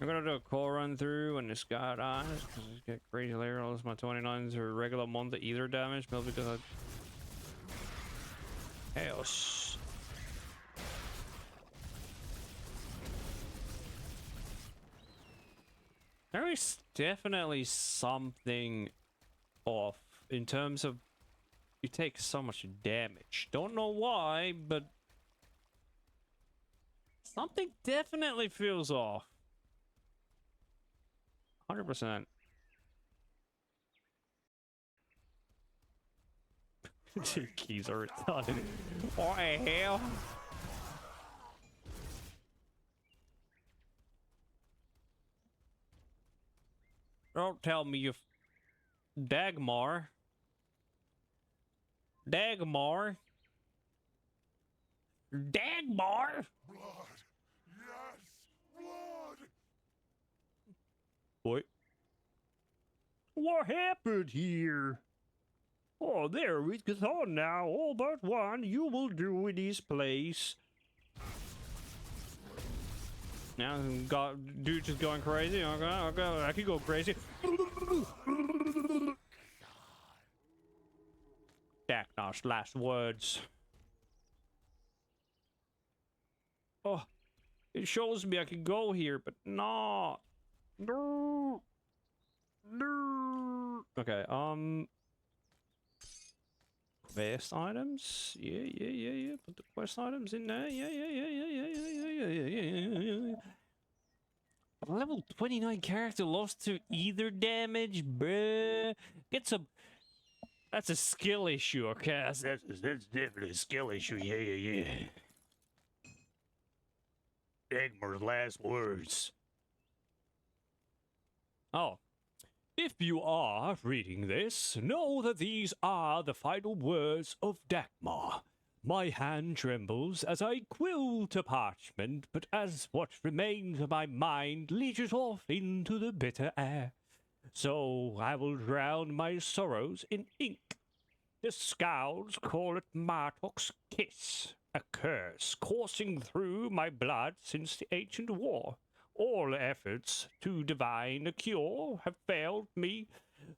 I'm gonna do a core run through when this guy dies. Get crazy later. All my 29s are regular month either damage. Maybe because I... Chaos. There is definitely something off in terms of you take so much damage. Don't know why, but something definitely feels off. 100%. Keys are done. What the hell? Don't tell me you... Dagmar. Dagmar. Dagmar. Blood! Yes! Blood! What? What happened here? Oh, there it goes on now. All but one you will do in this place. Now, dude just going crazy. Okay, I could go crazy. Daknos, last words. Oh, it shows me I can go here, but no. No. No. Okay, Quest items. Yeah. Put the quest items in there. Yeah. Level 29 character lost to either damage, bruh. Get some. That's a skill issue, okay? That's definitely a skill issue. Yeah. Dagmar's last words. Oh. If you are reading this, know that these are the final words of Dagmar. My hand trembles as I quill to parchment, but as what remains of my mind leaches off into the bitter air. So I will drown my sorrows in ink. The scowls call it Martok's kiss, a curse coursing through my blood since the ancient war. All efforts to divine a cure have failed me.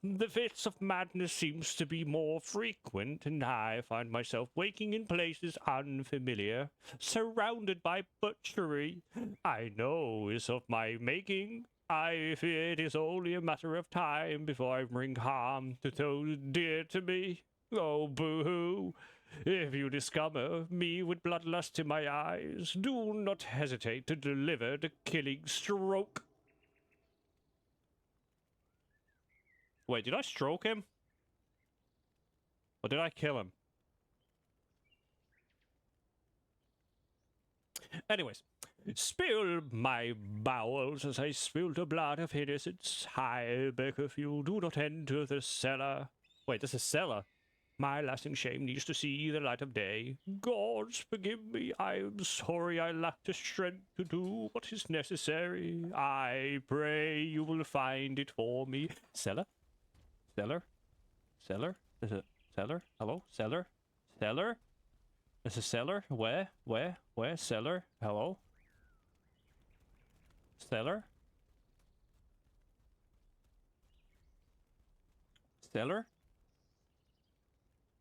The fits of madness seems to be more frequent, and I find myself waking in places unfamiliar, surrounded by butchery I know is of my making. I fear it is only a matter of time before I bring harm to those dear to me. Oh, boo-hoo! If you discover me with bloodlust in my eyes, do not hesitate to deliver the killing stroke. Wait, did I stroke him? Or did I kill him? Anyways, spill my bowels as I spill the blood of innocence. I beg of you, do not enter the cellar. Wait, this is cellar. My lasting shame needs to see the light of day. Gods, forgive me. I am sorry I lack the strength to do what is necessary. I pray you will find it for me. Cellar? Cellar? Cellar? Is it cellar? Hello? Cellar? Cellar? Is it cellar? Where? Cellar? Hello? Cellar? Cellar?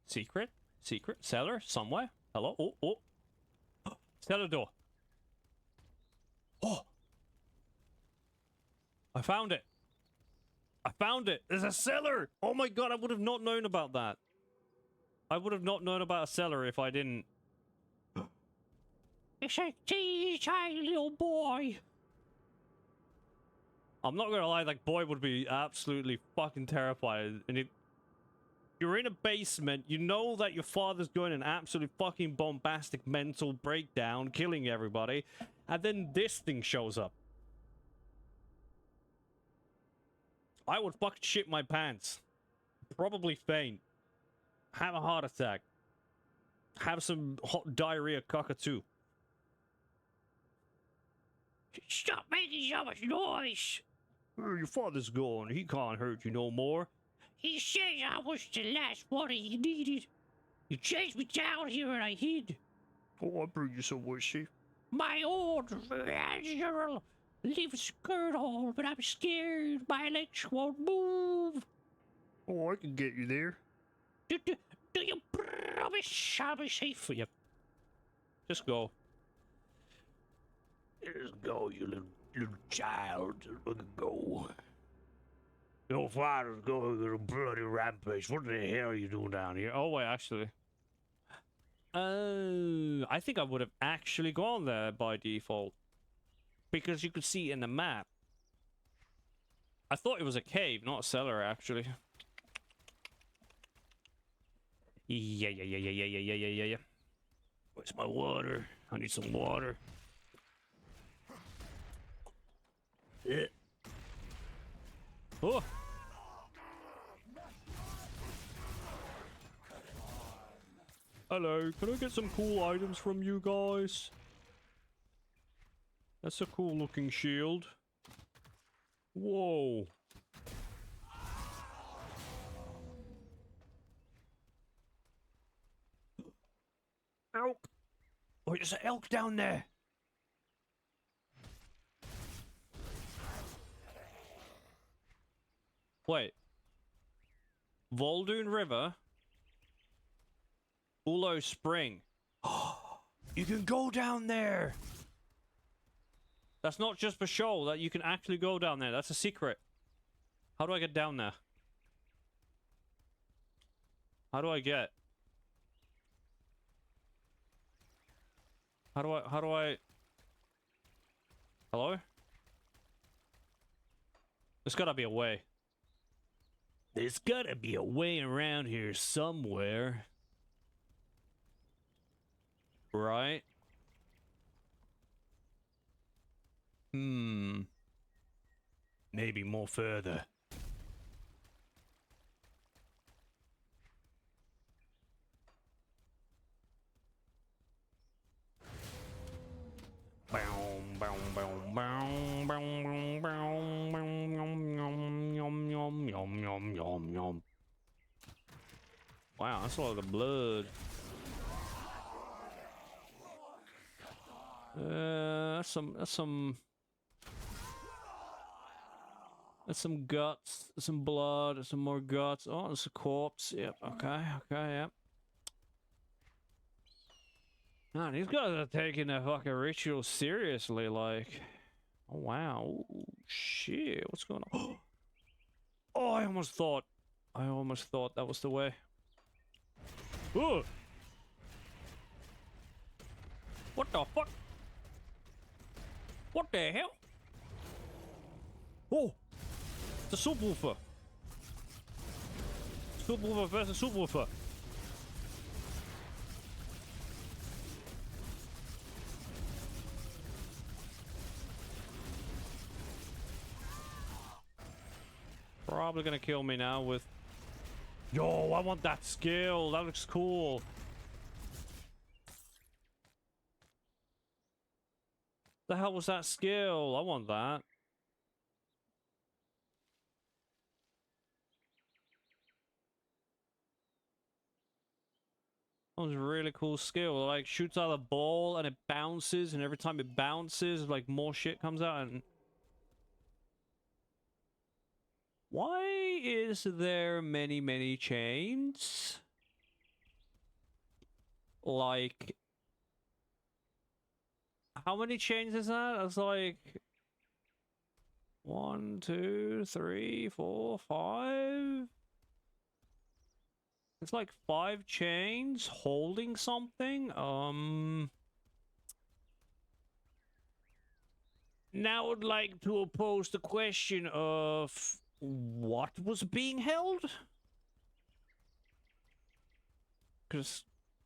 Secret? Cellar? Somewhere? Hello? Oh. Cellar door. Oh! I found it. There's a cellar! Oh my god, I would have not known about that. I would have not known about a cellar if I didn't. It's a teeny tiny little boy. I'm not gonna lie, that boy would be absolutely fucking terrified. And you're in a basement, you know that your father's going an absolute fucking bombastic mental breakdown, killing everybody, and then this thing shows up. I would fucking shit my pants. Probably faint. Have a heart attack. Have some hot diarrhea cockatoo. Stop making so much noise! Your father's gone. He can't hurt you no more. He says I was the last one he needed. You chased me down here and I hid. Oh, I'll bring you some whiskey. My old natural lives girdle, but I'm scared my legs won't move. Oh, I can get you there. Do you promise I'll be safe for you? Just go. Just go, you little child. Look and go. Your father's going on a bloody rampage. What the hell are you doing down here? Oh, wait, actually. I think I would have actually gone there by default. Because you could see in the map. I thought it was a cave, not a cellar, actually. Yeah. Where's my water? I need some water. Yeah. Oh! Hello, can I get some cool items from you guys? That's a cool looking shield. Whoa. Elk! Oh, there's an elk down there! Wait. Voldoon River? Ulo Spring. You can go down there! That's not just for show, that you can actually go down there. That's a secret. How do I get down there? How do I get? How do I... Hello? There's gotta be a way. There's gotta be a way around here somewhere. Right? Hmm. Maybe more further. Wow, that's a lot of blood. That's some guts, some blood, some more guts. Oh, there's a corpse. Yep. Okay. Yep. Man, these guys are taking their fucking ritual seriously. Like, oh wow, ooh, shit, what's going on? Oh, I almost thought that was the way. Ooh. What the fuck? What the hell? Oh, the subwoofer. Subwoofer versus subwoofer. Probably gonna kill me now with... Yo, I want that skill. That looks cool. The hell was that skill? I want that. That was a really cool skill. Like, shoots out a ball and it bounces, and every time it bounces, like, more shit comes out. And why is there many chains? Like, how many chains is that? That's like 1, 2, 3, 4, 5. It's like 5 chains holding something. Now I would like to pose the question of what was being held? Because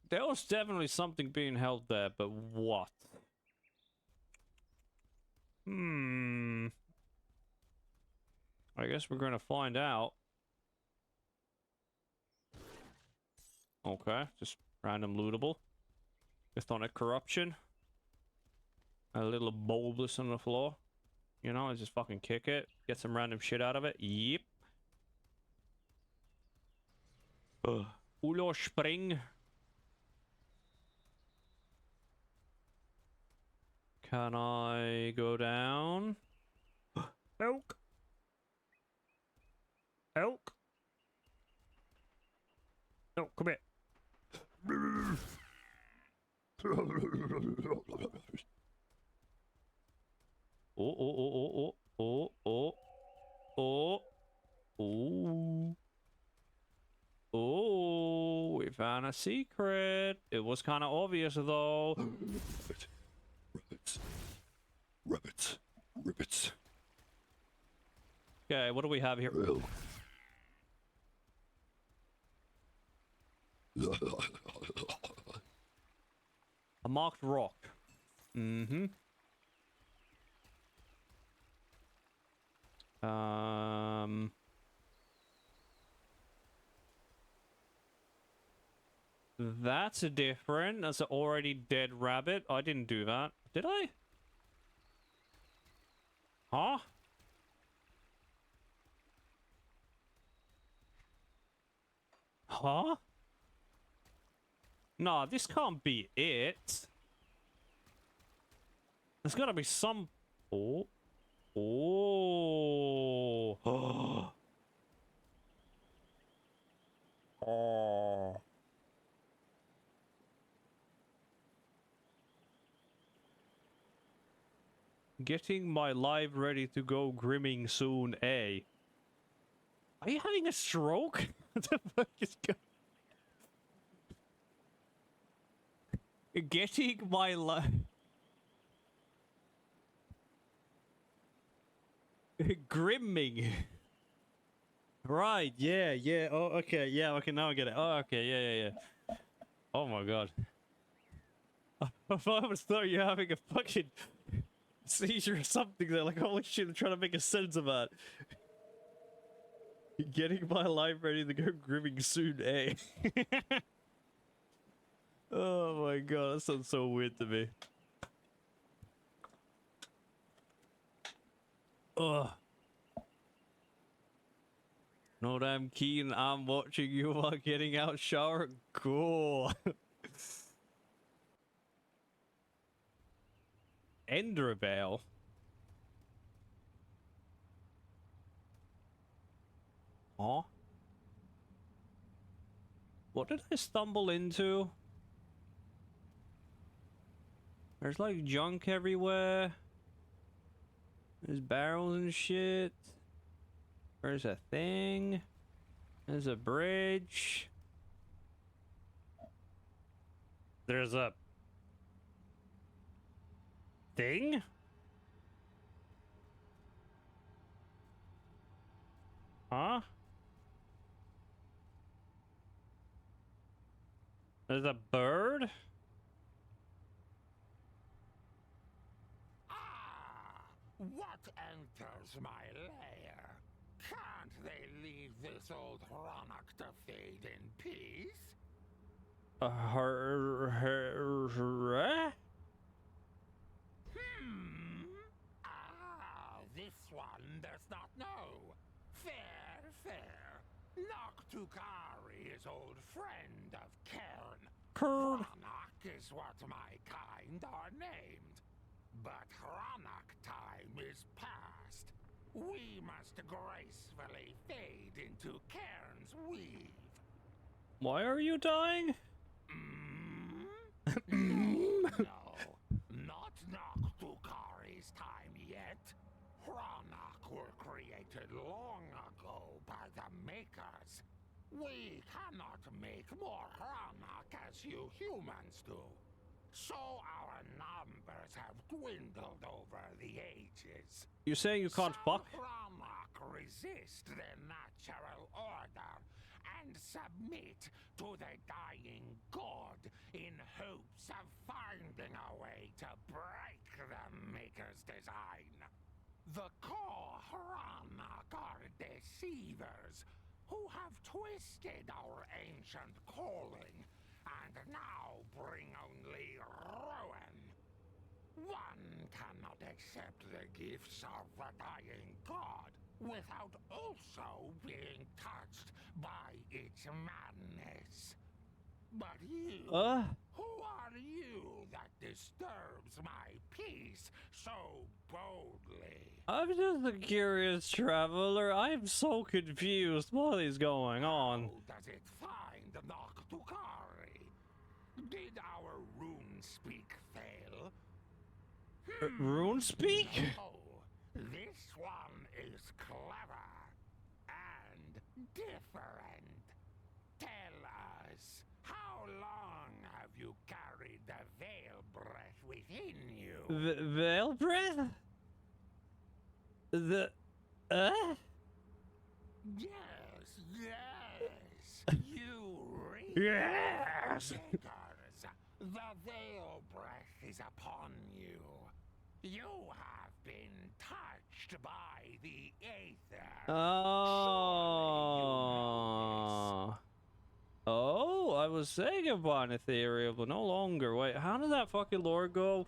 there was definitely something being held there, but what? I guess we're gonna find out. Okay, just random lootable. Chthonic corruption. A little bulbous on the floor. You know, I just fucking kick it. Get some random shit out of it. Yep. Ulo Spring. Can I go down? Elk. Elk. No, come here. Oh, we found a secret. It was kind of obvious though. Ribbits. Okay, what do we have here? A marked rock. Mm-hmm. That's a different. That's an already dead rabbit. I didn't do that. Did I? Huh? Huh? Nah, this can't be it. There's gotta be some... Oh. Oh. Oh. Getting my live ready to go grimming soon, A. Are you having a stroke? What the fuck is going... Getting my life. Grimming. Right, yeah, yeah. Oh, okay, yeah, okay, now I get it. Oh, okay, yeah. Oh my god. I almost thought you were having a fucking seizure or something there. Like, holy shit, I'm trying to make a sense of that. Getting my life ready to go grimming soon, eh? Oh my god, that sounds so weird to me. Ugh. No damn keen, I'm watching you while getting out shower. Cool. Enderbell. Huh? What did I stumble into? There's like junk everywhere. There's barrels and shit. There's a thing. There's a bridge. There's a thing? Huh? There's a bird? What enters my lair? Can't they leave this old Hronok to fade in peace? This one does not know. Fair. Noctukari is old friend of Cairn. Hronok is what my kind are named. But Hronok time is past. We must gracefully fade into Cairn's weave. Why are you dying? No, not Noctukari's time yet. Hronok were created long ago by the Makers. We cannot make more Hronok as you humans do. So our numbers have dwindled over the ages. You're saying you can't fuck? Hronok resist the natural order and submit to the dying god in hopes of finding a way to break the Maker's design. The core Hronok are deceivers who have twisted our ancient calling and now bring only ruin. One cannot accept the gifts of the dying god without also being touched by its madness. But you, who are you that disturbs my peace so boldly? I'm just a curious traveler. I'm so confused. What is going on? How does it find Noctukari? Did our rune speak fail? Rune speak? Oh, this one is clever and different. Tell us, how long have you carried the veil breath within you? Veil breath? Yes. You read. Yes. The veil breath is upon you. You have been touched by the aether. Oh, I was saying about an ethereal, but no longer. Wait, how did that fucking lore go?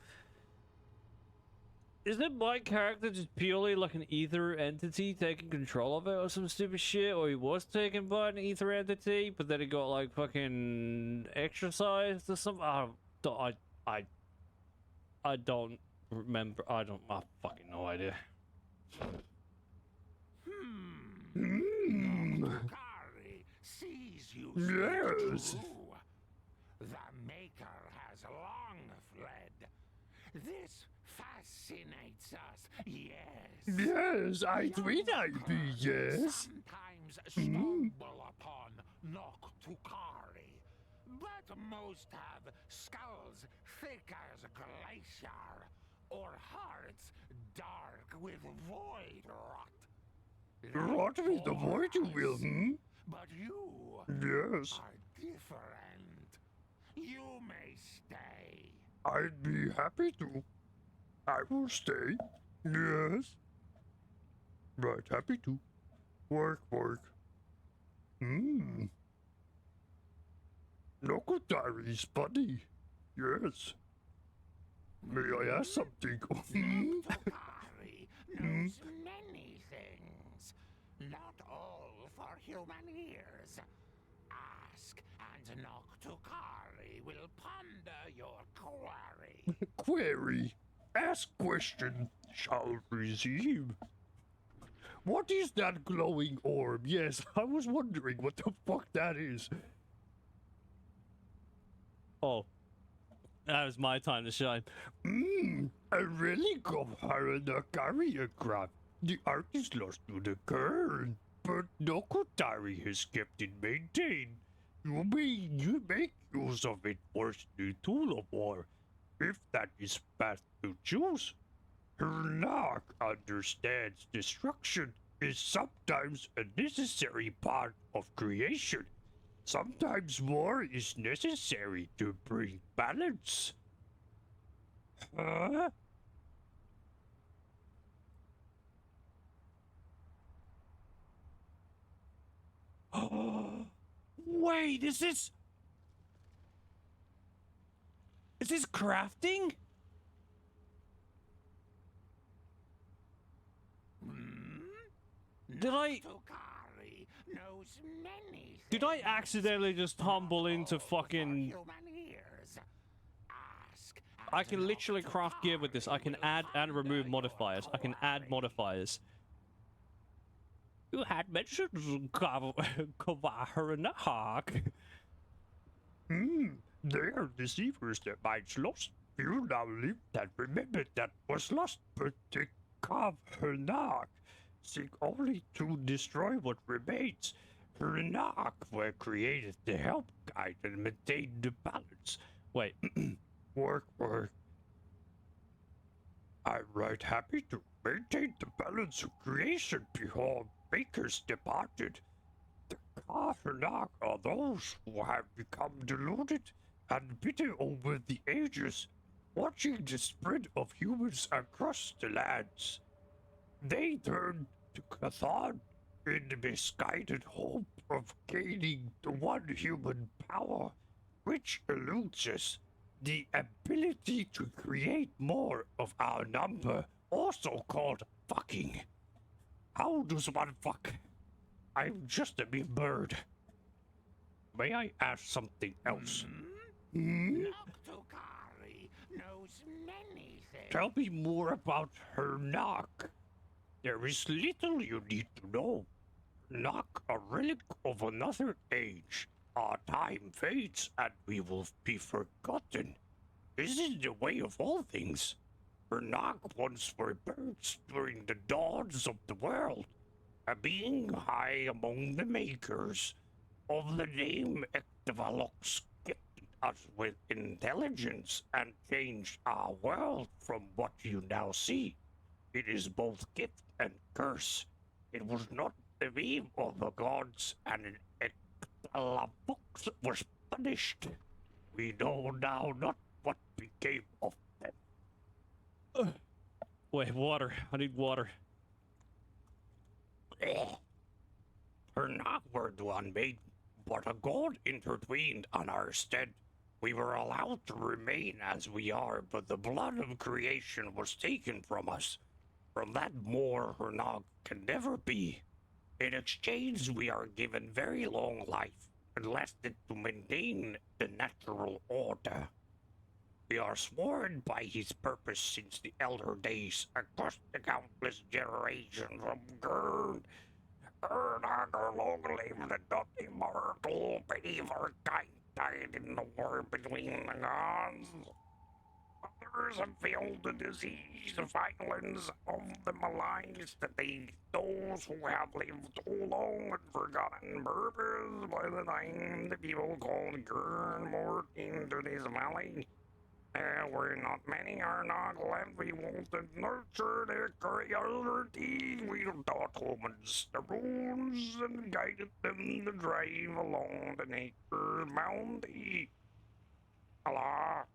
Isn't my character just purely like an ether entity taking control of it or some stupid shit? Or he was taken by an ether entity, but then he got like fucking exercised or something? I don't remember. I fucking no idea. Noctukari sees you. Yes. The Maker has long fled. This fascinates us, yes. Yes, I tweet I'd be, yes. Sometimes stumble upon Noctukari, but most have skulls thick as a glacier, or hearts dark with void rot. Rot with the void you will, hmm? But you Yes. are different. You may stay. I'd be happy to. I will stay. Yes. Right, happy to. Work, work. Nokotari is funny. Yes. May I ask something? Nokotari knows many things. Not all for human ears. Ask, and Noktukari will ponder your query. Query. Ask question. Shall receive. What is that glowing orb? Yes, I was wondering what the fuck that is. Oh. That was my time to shine. A relic of Haranakari craft. The art is lost to the current, but Nokotari has kept it maintained. You make use of it for the tool of war, if that is path to choose. Hernak understands destruction is sometimes a necessary part of creation. Sometimes war is necessary to bring balance. Huh? Wait, is this crafting? Noktukari knows many Did I accidentally just tumble into fucking... I can literally craft gear with this. I can add and remove modifiers. I can add modifiers. You had mentioned Kavaharanahak. They are deceivers that minds lost. You now live that remembered that was lost, but they carve Hernak. Seek only to destroy what remains. Hernak were created to help guide and maintain the balance. Wait. Work. I'm right happy to maintain the balance of creation before makers departed. The Hernak are those who have become deluded and bitter over the ages, watching the spread of humans across the lands. They turn to Cathan in the misguided hope of gaining the one human power, which eludes us. The ability to create more of our number, also called fucking. How does one fuck? I'm just a mere bird. May I ask something else? Noktukari knows many things. Tell me more about Hernak. There is little you need to know. Hernak, a relic of another age. Our time fades and we will be forgotten. This is the way of all things. Hernak once were birds during the dawns of the world. A being high among the makers of the name Ektivalox gifted us with intelligence and changed our world from what you now see. It is both gift and curse. It was not the beam of the gods, and an Ektivalox was punished. We know now not what became of them. Wait, water. I need water. Hernak were the one made, but a god intervened on our stead. We were allowed to remain as we are, but the blood of creation was taken from us. From that more Hernak can never be. In exchange, we are given very long life, enlisted to maintain the natural order. We are sworn by his purpose since the elder days, across the countless generations of Gurn. Hernak are long lived and not immortal. Many of our kind died in the war between the gods. Others have felt the disease, the violence of the maligned that those who have lived too long and forgotten purpose by the time the people called Gernmort into this valley. There were not many are not left. We wanted nurture their curiosity. We taught humans the rules and guided them to drive along the nature's bounty. Allah.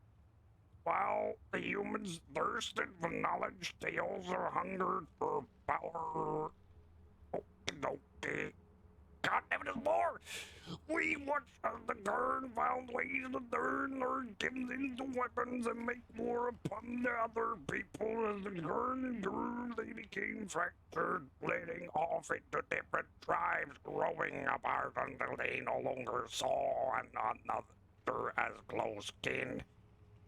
While the humans thirsted for knowledge, they also hungered for power. Okay. God damn it, there's more! We watched as the Gurn found ways to turn their gifts into weapons and make war upon the other people. As the Gurn grew, they became fractured, splitting off into different tribes, growing apart until they no longer saw one another as close kin.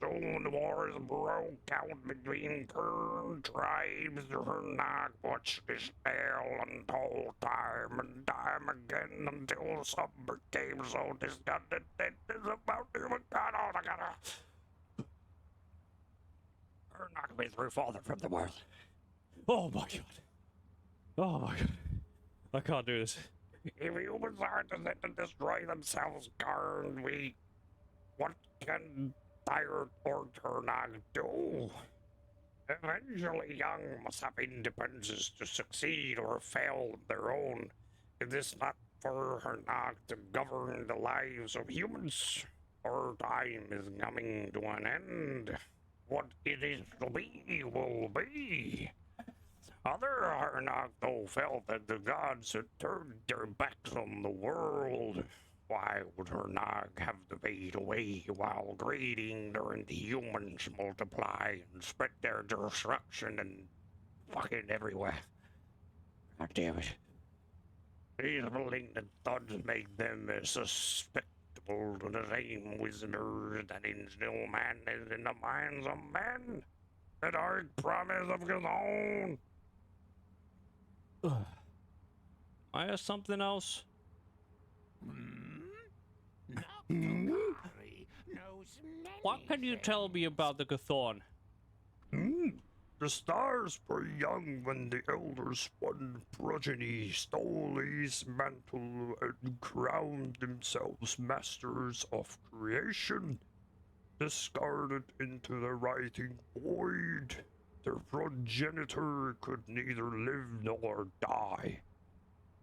Soon wars broke out between Kern tribes. Hernak watched this tale untold time and time again until some became so disgusted that it is about to even cut out. Hernak me through farther from the world. Oh my god. Oh my god. I can't do this. If humans are destined to destroy themselves, Kern, what can Tired or Turnag do? Eventually, young must have independence to succeed or fail on their own. It is not for Hernag to govern the lives of humans. Her time is coming to an end. What it is to be will be. Other Hernag, though, felt that the gods had turned their backs on the world. Why would Hernag have to fade away while greeting during the humans multiply and spread their destruction and fucking everywhere? God damn it. These malignant thoughts make them as susceptible to the same wizards that instill madness in the minds of men. The dark promise of Gazon. I have something else. What can you tell me about the Gathorn? The stars were young when the elders spun progeny, stole his mantle, and crowned themselves masters of creation. Discarded into the writhing void, their progenitor could neither live nor die.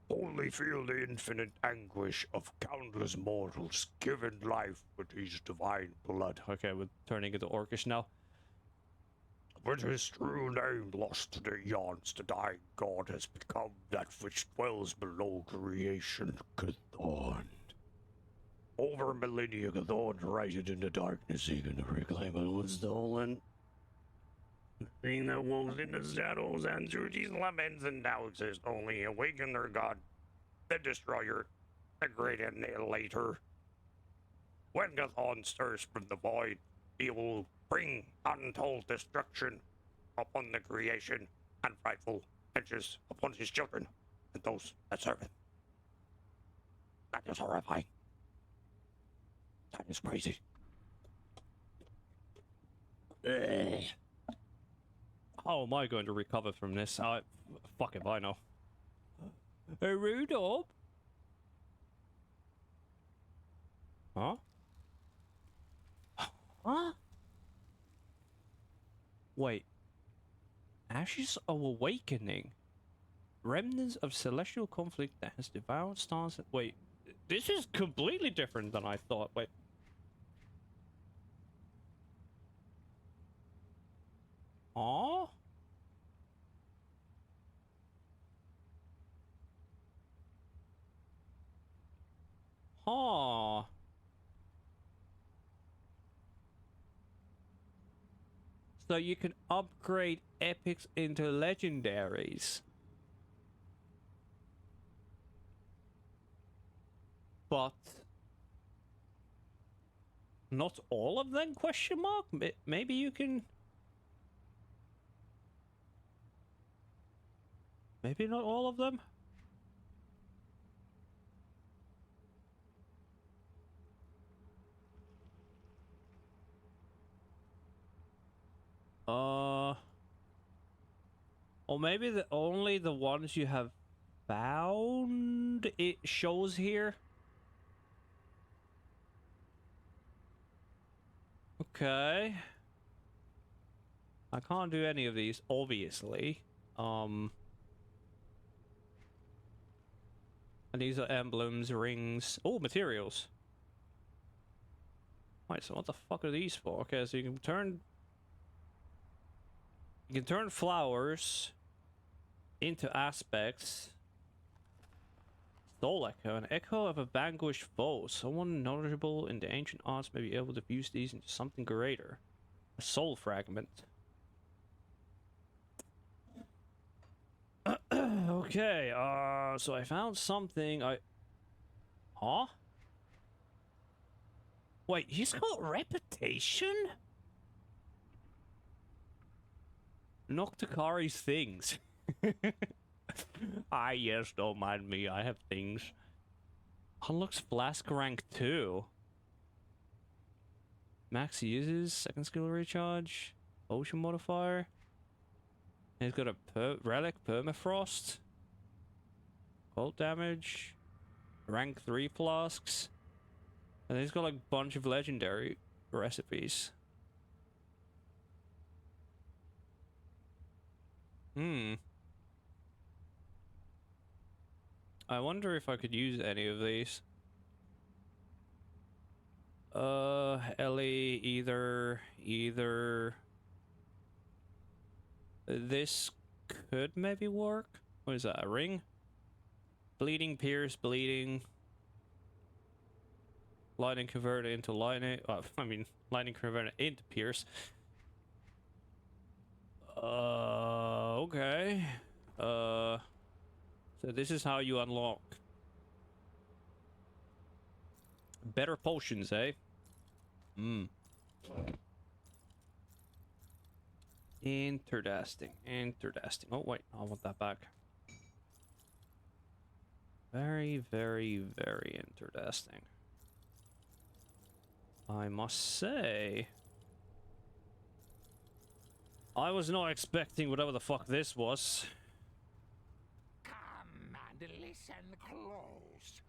Only feel the infinite anguish of countless mortals given life with his divine blood. Okay, we're turning into Orcish now. But his true name lost to the eons, the dying god has become that which dwells below creation, Gathorn. Over millennia, Gathorn righted in the darkness, eager to reclaim what was stolen. Seeing the wolves in the shadows and through these laments and now exist only awaken their god, the destroyer, the great annihilator. When Gathon stirs from the void, he will bring untold destruction upon the creation and frightful vengeance upon his children and those that serve him. That is horrifying. That is crazy. How am I going to recover from this? Fuck if I know. Rudolph? Huh? Huh? Wait. Ashes of Awakening. Remnants of celestial conflict that has devoured stars. Wait. This is completely different than I thought. Wait. Huh? Huh. So you can upgrade epics into legendaries. But not all of them, question mark? Maybe you can... Maybe not all of them? Or maybe only the ones you have found it shows here. Okay. I can't do any of these, obviously. And these are emblems, rings. Oh, materials. Wait, so what the fuck are these for? Okay, so you can turn flowers into aspects. Soul echo, an echo of a vanquished foe. Someone knowledgeable in the ancient arts may be able to fuse these into something greater. A soul fragment. Okay, so I found something. Huh? Wait, he's got reputation? Noctikari's things. Ah, yes, don't mind me. I have things. Unlocks flask rank 2. Max uses second skill recharge. Ocean modifier. And he's got a relic permafrost. Cold damage. Rank 3 flasks. And he's got like a bunch of legendary recipes. I wonder if I could use any of these. Ellie, either this could maybe work. What is that, a ring? Bleeding, pierce, bleeding. Lightning converted into lightning. I mean, lightning converted into pierce. Okay. So this is how you unlock better potions, eh? Interesting. Oh wait, I want that back. Very, very, very interesting. I must say, I was not expecting whatever the fuck this was. Come and listen close.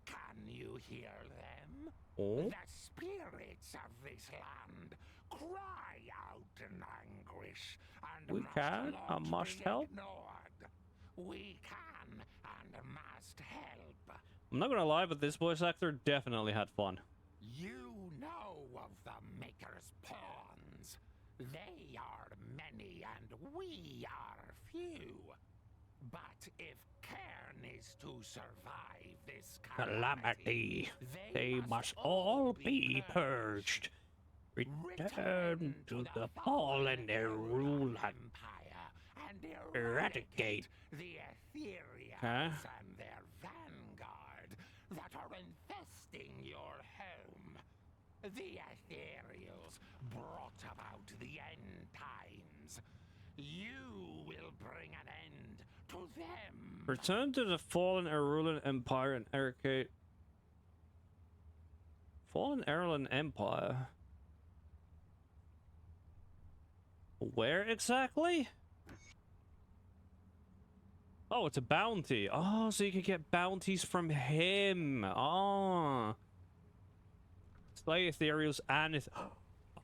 Can you hear them? Oh? The spirits of this land cry out in anguish and We can. I must help. ignored. We can and must help. I'm not gonna lie, but this voice actor definitely had fun. You know of the Maker's pawns. They are many and we are few. But if Cairn is to survive this calamity, They must all be purged. Return to the fallen Erul Empire and eradicate the Ethereals Huh? and their vanguard that are infesting your home. The Ethereals brought about the end times. You will bring an end to them. Return to the fallen Erulan Empire and eradicate. Fallen Erulan Empire? Where exactly? Oh, it's a bounty. Oh, so you can get bounties from him. Oh. Slay Ethereals and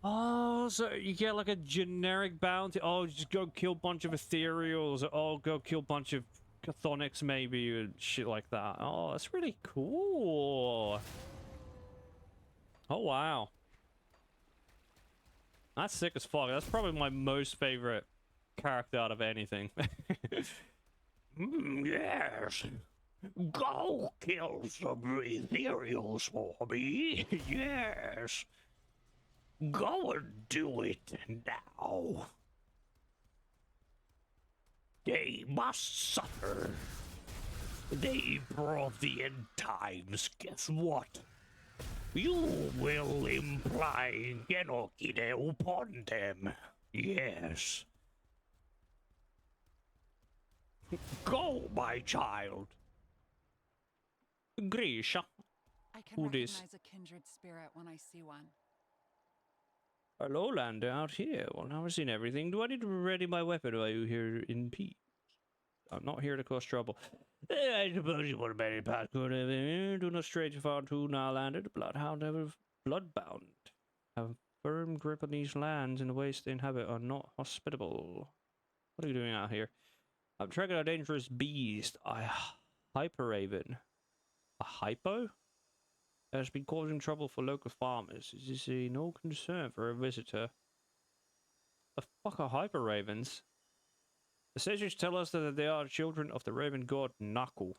oh, so you get like a generic bounty. Oh, just go kill a bunch of Ethereals. Oh, go kill a bunch of Chthonics maybe and shit like that. Oh, that's really cool. Oh, wow. That's sick as fuck. That's probably my most favorite character out of anything. Yes. Go kill some ethereals for me. Yes. Go and do it now. They must suffer. They brought the end times. Guess what? You will imply genocide upon them. Yes. Go, my child. Grisha. I can Who this? recognize a kindred spirit when I see one. A lowlander out here. Well, now I've seen everything. Do I need to ready my weapon, or are you here in peace? I'm not here to cause trouble. I suppose you want to marry passport. Do not stray too far to Nylander. The bloodhound ever bloodbound. Have a firm grip on these lands, and the ways they inhabit are not hospitable. What are you doing out here? I'm tracking a dangerous beast. A hyper-raven. A hypo? Has been causing trouble for local farmers. Is this a no concern for a visitor? The fuck are hyper ravens? The sages tell us that they are children of the raven god Knuckle.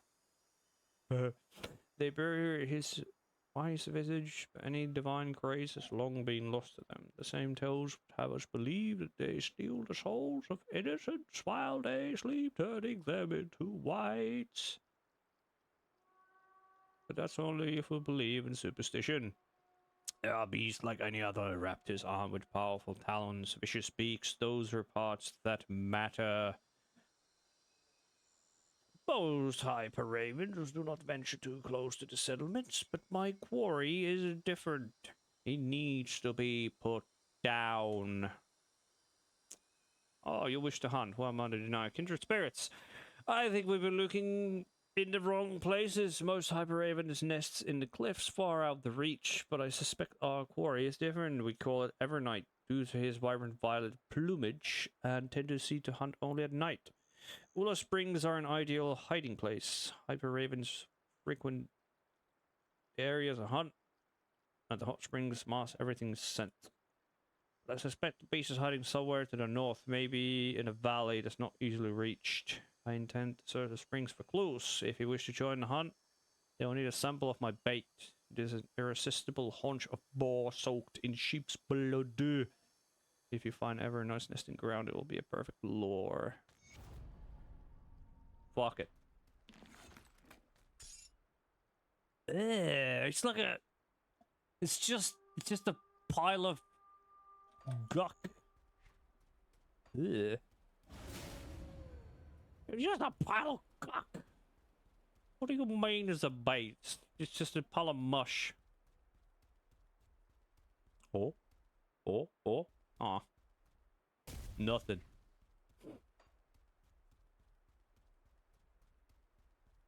They bury his wise visage, but any divine grace has long been lost to them. The same tales would have us believe that they steal the souls of innocents while they sleep, turning them into whites. But that's only if we believe in superstition. There are beasts like any other raptors, armed with powerful talons, vicious beaks. Those are parts that matter. Most hyper ravens do not venture too close to the settlements, but my quarry is different. He needs to be put down. Oh, you wish to hunt? Well, I'm under deny. Kindred spirits. I think we've been looking in the wrong places. Most hyper ravens nests in the cliffs far out the reach, but I suspect our quarry is different. We call it Evernight due to his vibrant violet plumage and tendency to hunt only at night. Ula Springs are an ideal hiding place. Hyper ravens frequent areas of hunt. At the hot springs, mask everything's scent. I suspect the beast is hiding somewhere to the north, maybe in a valley that's not easily reached. I intend to search the springs for clues. If you wish to join the hunt, you'll need a sample of my bait. It is an irresistible haunch of boar soaked in sheep's blood. If you find ever a nice nesting ground, it will be a perfect lure. Fuck it. It's like a... It's just a pile of guck. Ugh. It's just a pile of guck. What do you mean is a bait? It's just a pile of mush. Oh. Aw. Nothing.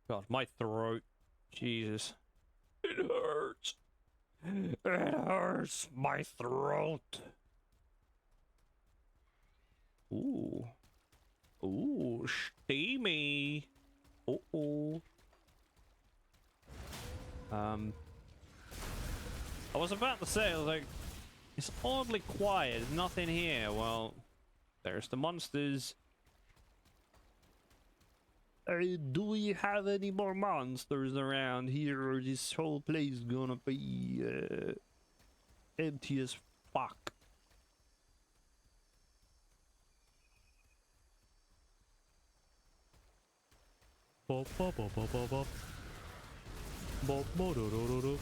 God, my throat. Jesus. It hurts. It hurts my throat. Ooh. Ooh, steamy. Uh-oh. I was about to say, I was like, it's oddly quiet. There's nothing here. Well, there's the monsters. Do we have any more monsters around here, or this whole place gonna be empty as fuck? Bop, bop, bop, bop, bop, bop. Bop, bop, do, do, do, do.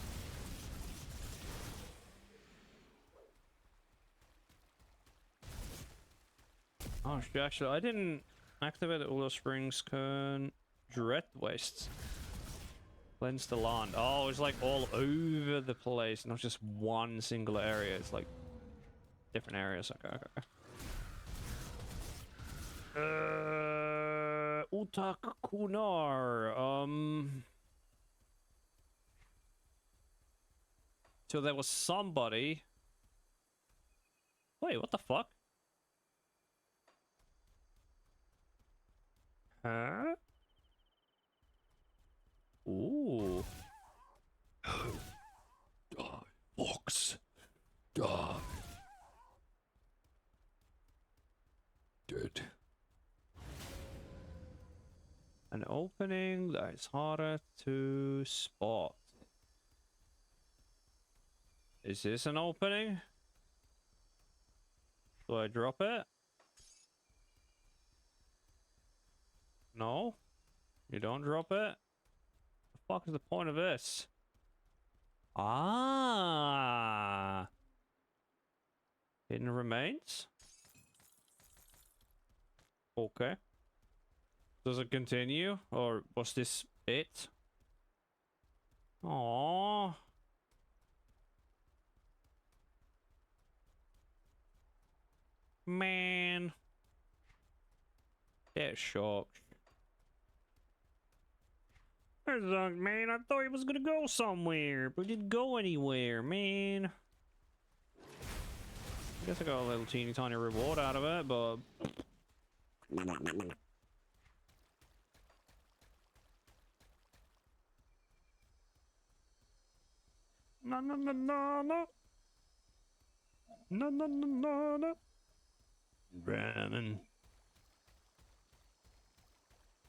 Oh, actually, I didn't activate the Ula Springs Kern Dread Wastes. Cleanse the land. Oh, it's like all over the place, not just one single area. It's like different areas. Okay. Utak Kunar. So there was somebody. Wait, what the fuck? Huh? Ooh. Die, Fox. Die. Dead. An opening that is harder to spot. Is this an opening? Do I drop it? No? You don't drop it? The fuck is the point of this? Ah! Hidden remains? Okay. Does it continue? Or was this it? Aww. get shocked. Man, I thought he was gonna go somewhere, but he didn't go anywhere, man. I guess I got a little teeny tiny reward out of it, but... No, no, no, no, no. No, no, no, no, no.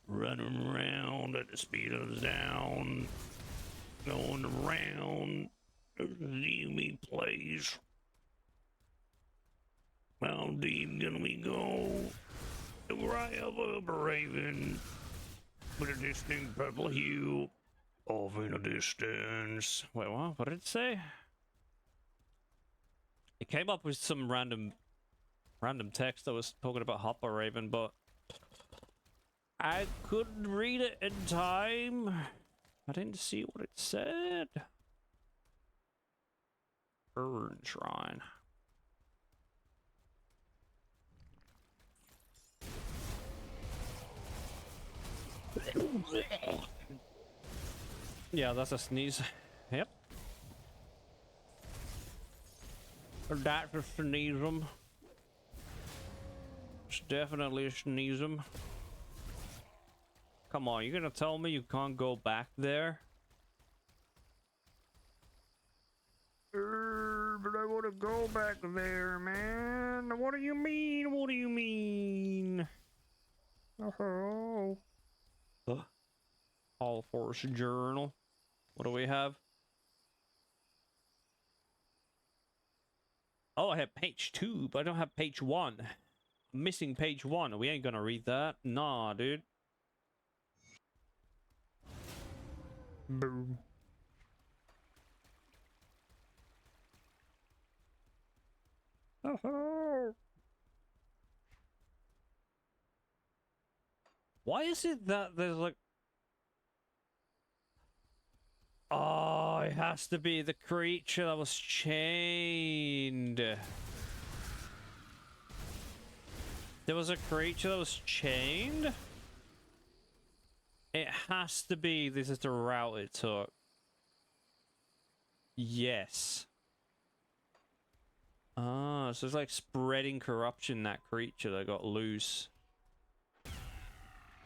Running around at the speed of sound. Going around. See me place. How deep can we go? The cry of a raven with a distinct purple hue off in the distance. Wait, what? What did it say? It came up with some random text that was talking about Hopper Raven, but I couldn't read it in time. I didn't see what it said. Urn Shrine. Yeah, that's a sneeze. Yep. That's a sneeze-em. It's definitely a sneeze-em. Come on, you're gonna tell me you can't go back there? But I wanna go back there, man. What do you mean? What do you mean? Oh. All Force Journal. What do we have? Oh, I have page 2, but I don't have page 1. I'm missing page 1. We ain't gonna read that. Nah, dude. Boom. Oh. Why is it that there's like... Oh, it has to be the creature that was chained. There was a creature that was chained? It has to be this is the route it took. Yes. Ah, so it's like spreading corruption, that creature that got loose.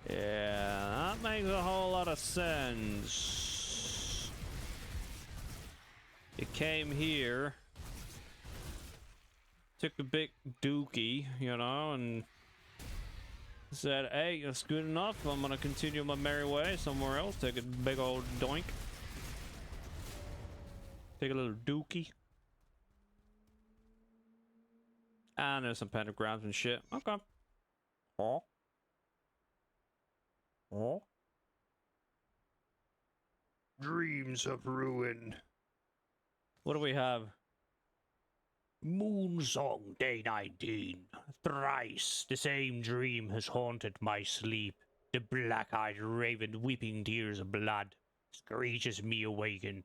Yeah, that makes a whole lot of sense. It came here, took a big dookie, you know, and said, hey, that's good enough. I'm gonna continue my merry way somewhere else. Take a big old doink. Take a little dookie. And there's some pentagrams and shit. Okay. Oh. Oh. Dreams of ruin. What do we have? Moonsong, day 19. Thrice the same dream has haunted my sleep. The black-eyed raven weeping tears of blood screeches me awaken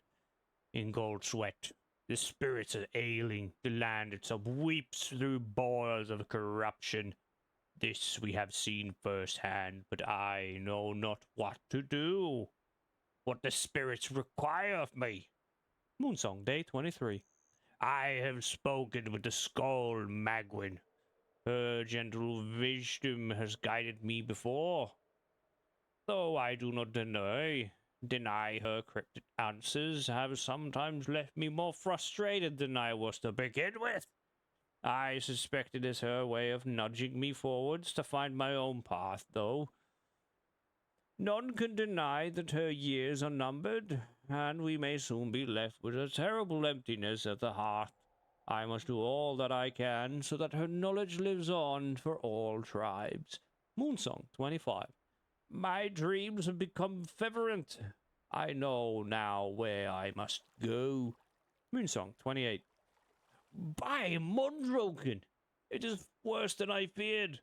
in gold sweat. The spirits are ailing, the land itself weeps through boils of corruption. This we have seen firsthand, but I know not what to do. What the spirits require of me. Moonsong, day 23. I have spoken with the Skull Magwin. Her gentle wisdom has guided me before. Though I do not deny her cryptic answers have sometimes left me more frustrated than I was to begin with. I suspect it is her way of nudging me forwards to find my own path, though. None can deny that her years are numbered, and we may soon be left with a terrible emptiness at the heart. I must do all that I can so that her knowledge lives on for all tribes. Moonsong 25. My dreams have become fervent. I know now where I must go. Moonsong 28. By Mundroken! It is worse than I feared.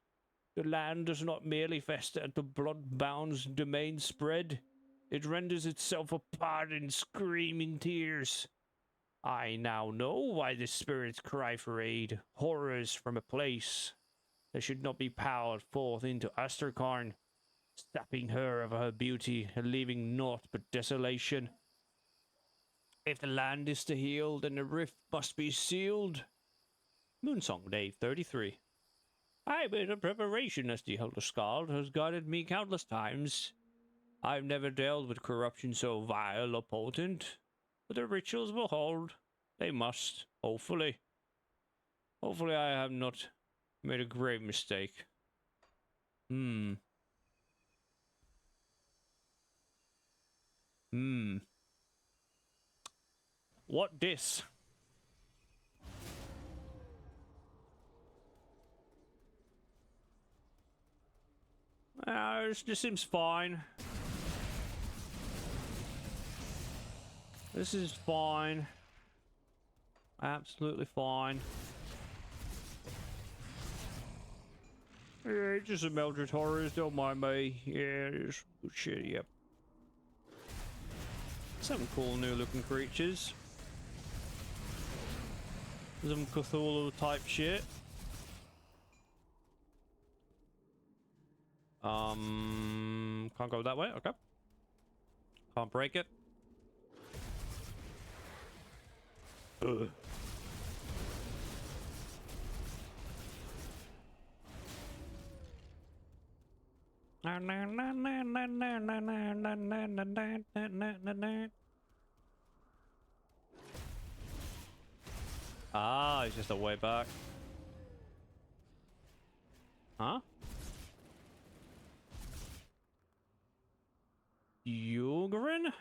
The land does not merely fester at the blood-bound's domain spread. It renders itself apart in screaming tears. I now know why the spirits cry for aid. Horrors from a place They should not be powered forth into Asterkarn, sapping her of her beauty and leaving naught but desolation. If the land is to heal, then the rift must be sealed. Moonsong Day 33. I made a preparation as the Elder Skald has guided me countless times. I've never dealt with corruption so vile or potent, but the rituals will hold. They must, hopefully. Hopefully I have not made a grave mistake. What this? This seems fine. This is fine. Absolutely fine. Yeah, just some Eldritch Horrors, don't mind me. Yeah, it's good shit, yep. Some cool new looking creatures. Some Cthulhu type shit. Can't go that way, okay. Can't break it. Ugh. Ah, it's just a way back. Huh? Yulgrin?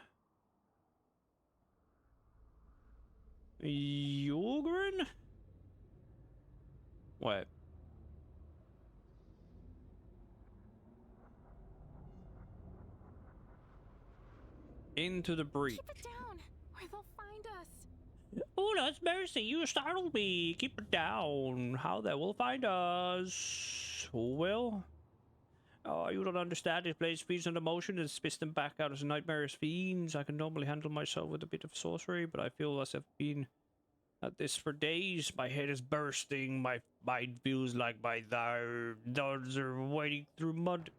Yulgrin? Wait. Into the breach. Keep it down, or they'll find us. Oh, that's mercy. You startled me. Keep it down. How they will find us. Who will? Oh, you don't understand. This place feeds on emotion and spits them back out as nightmarish fiends. I can normally handle myself with a bit of sorcery, but I feel as I've been at this for days. My head is bursting. My mind feels like my thoughts are wading through mud.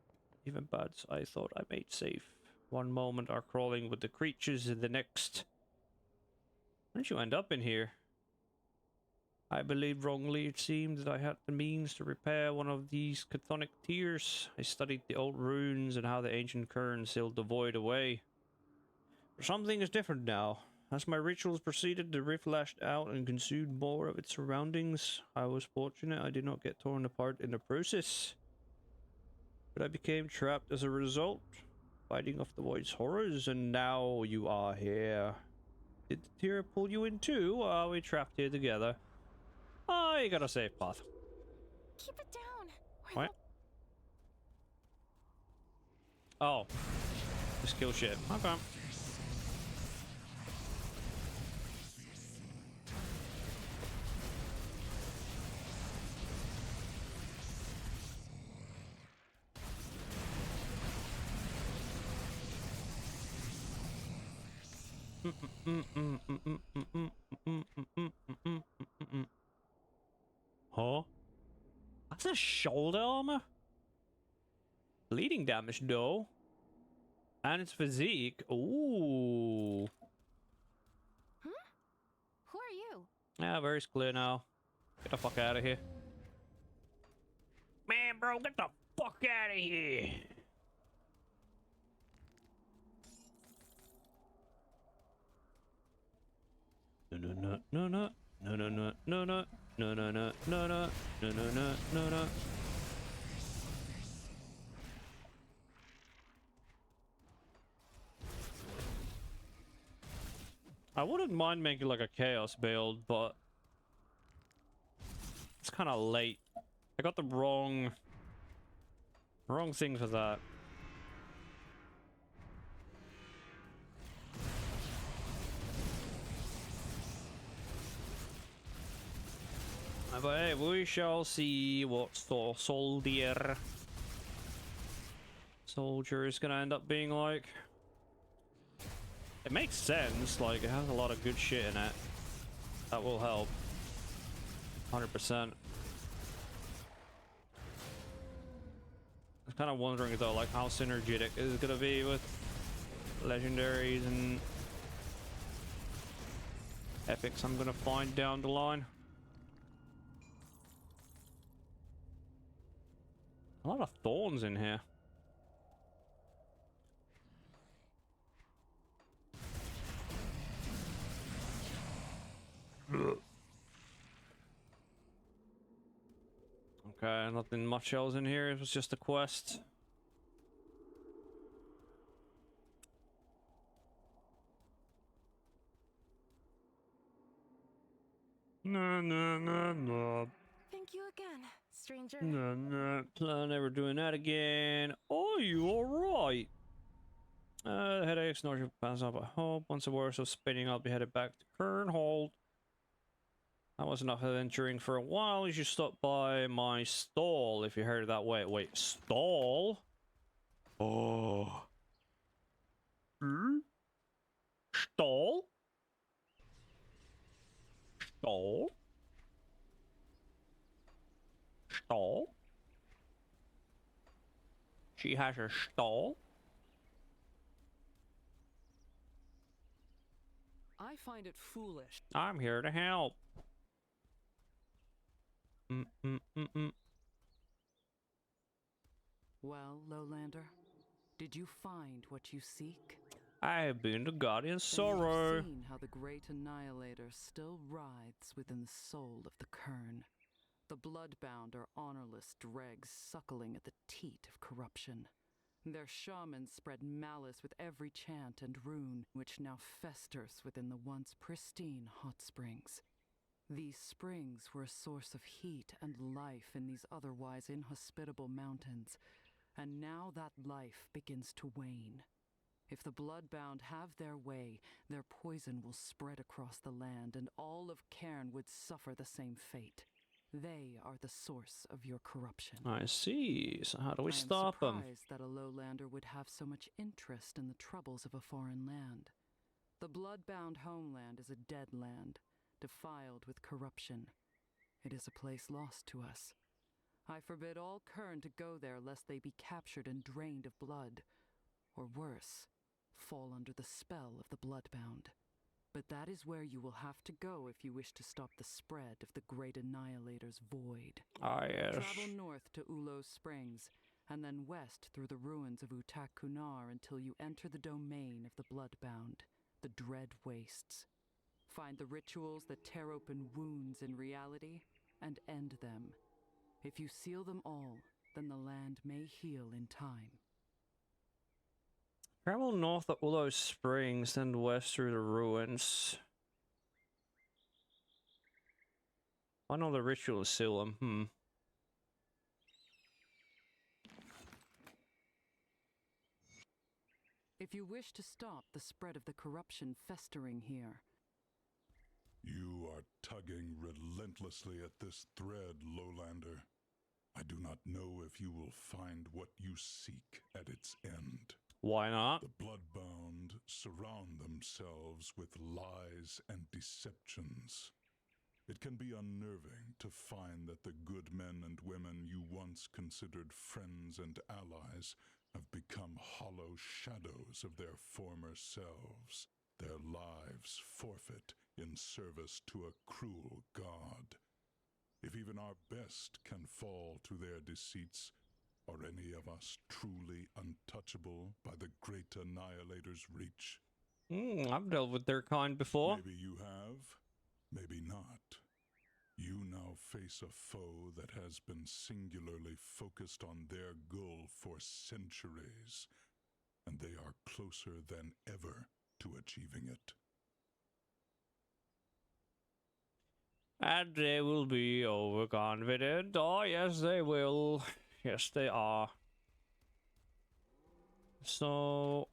Even buds I thought I made safe. One moment are crawling with the creatures, and the next. How did you end up in here? I believed wrongly. It seemed that I had the means to repair one of these chthonic tears. I studied the old runes and how the ancient Kern sealed the void away. But something is different now. As my rituals proceeded, the rift lashed out and consumed more of its surroundings. I was fortunate I did not get torn apart in the process. But I became trapped as a result, fighting off the void's horrors, and now you are here. Did the tear pull you in too, or are we trapped here together? Oh, you got a safe path. Keep it down. What? Oh. Just kill shit. Okay. Huh? That's a shoulder armor? Bleeding damage though. And its physique. Ooh. Huh? Who are you? Yeah, very clear now. Get the fuck out of here. Man, bro, get the fuck out of here. No. I wouldn't mind making like a chaos build, but it's kind of late. I got the wrong thing for that. But hey, we shall see what soldier is gonna end up being like. It makes sense, like it has a lot of good shit in it. That will help. 100%. Kind of wondering though, like how synergetic is it gonna be with legendaries and epics I'm gonna find down the line. A lot of thorns in here. Okay, nothing much else in here. It was just a quest. No, no, no, no. Thank you again, stranger. No, no. Plan never doing that again. Oh, you alright? Headaches, nausea, pass up, I hope. Once a worse of spinning, I'll be headed back to Kernhold. That was enough adventuring for a while. You should stop by my stall if you heard that way. Wait, stall? Oh. Hmm? Stall? Stall? Stall? She has a stall? I find it foolish. I'm here to help. Well, Lowlander, did you find what you seek? I have been to Guardian Then Sorrow. you've seen how the great annihilator still writhes within the soul of the Kern. The bloodbound are honorless dregs suckling at the teat of corruption. Their shamans spread malice with every chant and rune, which now festers within the once pristine hot springs. These springs were a source of heat and life in these otherwise inhospitable mountains, and now that life begins to wane. If the bloodbound have their way, their poison will spread across the land, and all of Cairn would suffer the same fate. They are the source of your corruption. I see. So how do we I stop them? am surprised that a lowlander would have so much interest in the troubles of a foreign land. The bloodbound homeland is a dead land, defiled with corruption. It is a place lost to us. I forbid all Kern to go there lest they be captured and drained of blood, or worse, fall under the spell of the bloodbound. But that is where you will have to go if you wish to stop the spread of the great annihilator's void. Ah, yes. Travel north to Ulo's Springs, and then west through the ruins of Utak Kunar until you enter the domain of the bloodbound, the dread wastes. Find the rituals that tear open wounds in reality, and end them. If you seal them all, then the land may heal in time. Travel north of Ulo Springs, then west through the ruins. I know the ritual is seal them. If you wish to stop the spread of the corruption festering here, You are tugging relentlessly at this thread, Lowlander. I do not know if you will find what you seek at its end. Why not? The bloodbound surround themselves with lies and deceptions. It can be unnerving to find that the good men and women you once considered friends and allies have become hollow shadows of their former selves, their lives forfeit in service to a cruel god. If even our best can fall to their deceits, are any of us truly untouchable by the great annihilator's reach? I've dealt with their kind before. Maybe you have, maybe not. You now face a foe that has been singularly focused on their goal for centuries, and they are closer than ever to achieving it. And they will be overconfident. Oh, yes, they will. Yes, they are. So,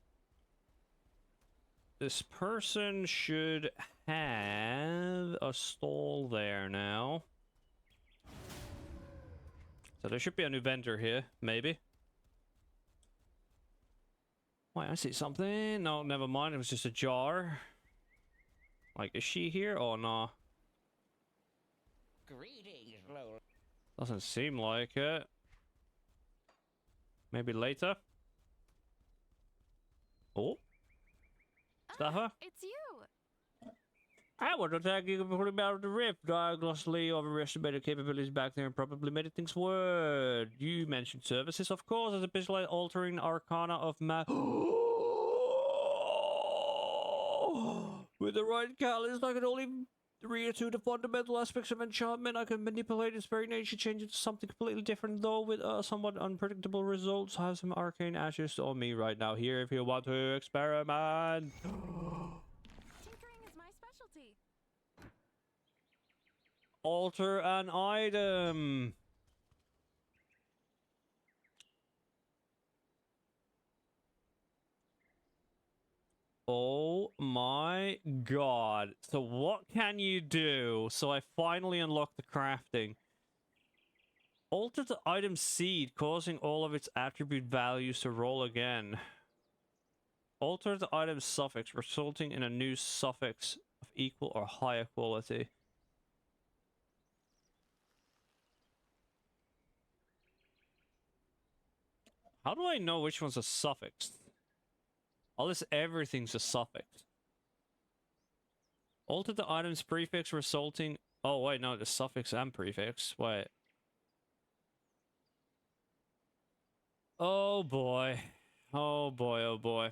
this person should have a stall there now. So there should be a new vendor here, maybe. Wait, I see something. No, never mind. It was just a jar. Like, is she here or no? Greetings, Lord. Doesn't seem like it. Maybe later. Oh. Is that her? It's you. I want to thank you for putting me out of the rift. I grossly overestimated capabilities back there and probably made things worse. You mentioned services, of course, as a bit like altering arcana of With the right catalyst, I can only reattune the fundamental aspects of enchantment. I can manipulate its very nature, change it to something completely different, though with somewhat unpredictable results. I have some arcane ashes on me right now here if you want to experiment. Tinkering is my specialty. Alter an item. Oh my god. So what can you do? So I finally unlocked the crafting. Alter the item seed, causing all of its attribute values to roll again. Alter the item suffix, resulting in a new suffix of equal or higher quality. How do I know which one's a suffix? Unless everything's a suffix. Alter the item's prefix resulting... Oh, wait, no, the suffix and prefix. Wait. Oh, boy. Oh, boy, oh, boy.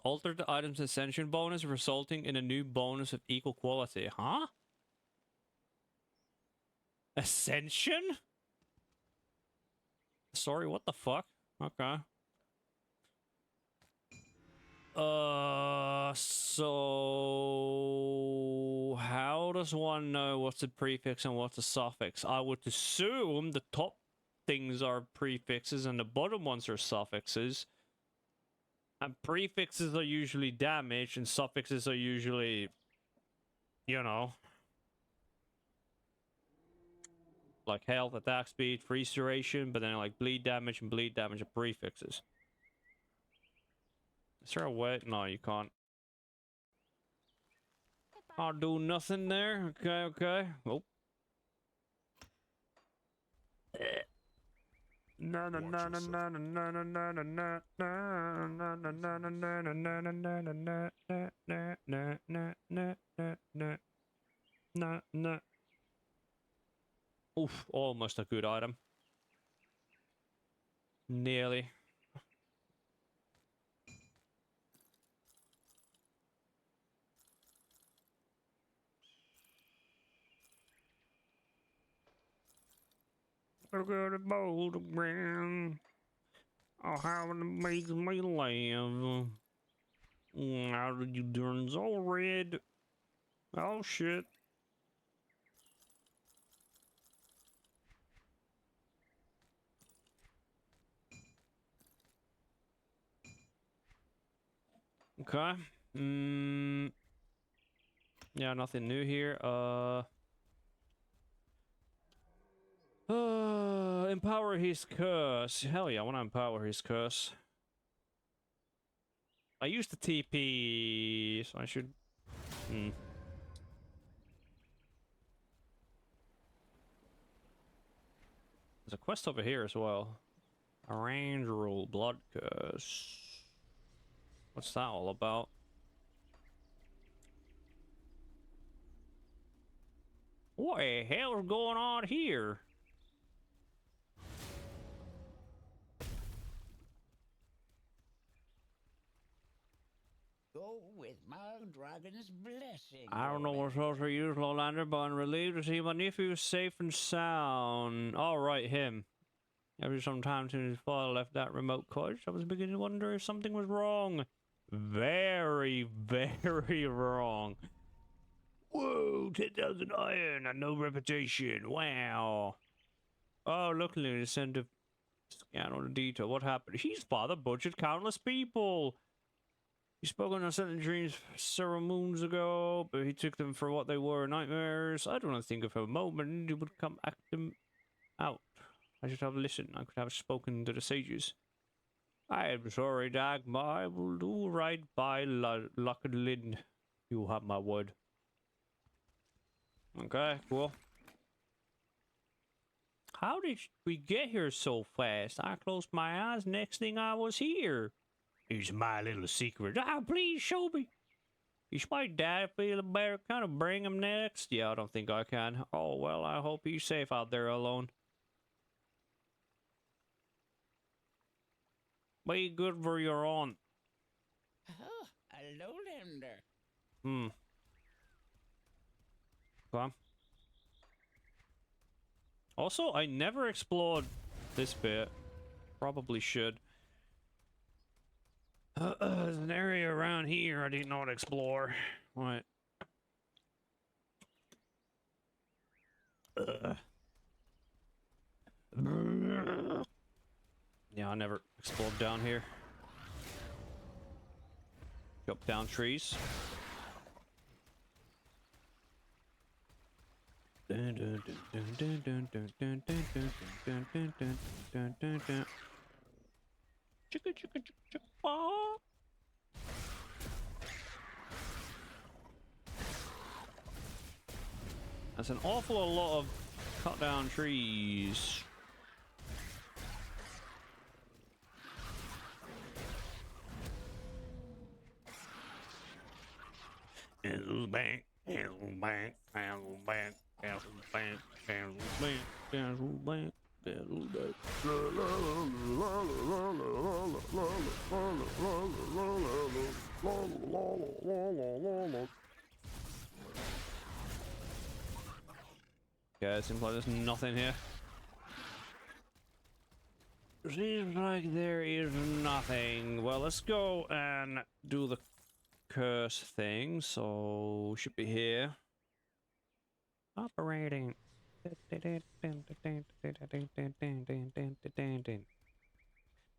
Alter the item's ascension bonus resulting in a new bonus of equal quality. Huh? Ascension? Sorry, what the fuck? Okay. So how does one know what's a prefix and what's a suffix? I would assume the top things are prefixes and the bottom ones are suffixes. And prefixes are usually damage and suffixes are usually, you know, like health, attack speed, freeze duration, but then like bleed damage and bleed damage are prefixes. Is there a way? No, you can't. I'll do nothing there. Okay, okay. Oh. Na na na na na na na na na na na na na na na na. Oof, almost a good item. Nearly. I got a bowl of ground. Oh, how it makes me laugh. How did you turn so red? Oh shit. Okay. Yeah, nothing new here. Empower his curse. Hell yeah, I want to empower his curse. I used the TP, so I should... There's a quest over here as well. Arrange rule blood curse. What's that all about? What the hell's going on here? Go with my dragon's blessing. I don't know what's supposed to use, Lowlander, but I'm relieved to see my nephew is safe and sound. Alright, him. Every some time since his father left that remote cottage, I was beginning to wonder if something was wrong. Very, very wrong. Whoa, 10,000 iron and no reputation. Wow. Oh, luckily, they sent a scan on the detail. What happened? His father butchered countless people. He spoke on unsettling dreams several moons ago, but he took them for what they were, nightmares. I do not think of a moment he would come act them out. I should have listened. I could have spoken to the sages. I am sorry, Dagmar. I will do right by Lockenlin. You have my word. Okay, cool. How did we get here so fast? I closed my eyes, next thing I was here. It's my little secret. Ah, please show me. Is my dad feeling better? Can I bring him next? Yeah, I don't think I can. Oh, well, I hope he's safe out there alone. Be good for your aunt. Oh, hello, Lander. Come on. Also, I never explored this bit. Probably should. There's an area around here I did not explore. What? Yeah, I never explored down here. Jump down trees. Chicka chicka chicka chicka. That's an awful lot of cut down trees. Bank, bank, bank, bank, bank. Yeah, it seems like there's nothing here. Seems like there is nothing. Well, let's go and do the curse thing. So, should be here. Operating.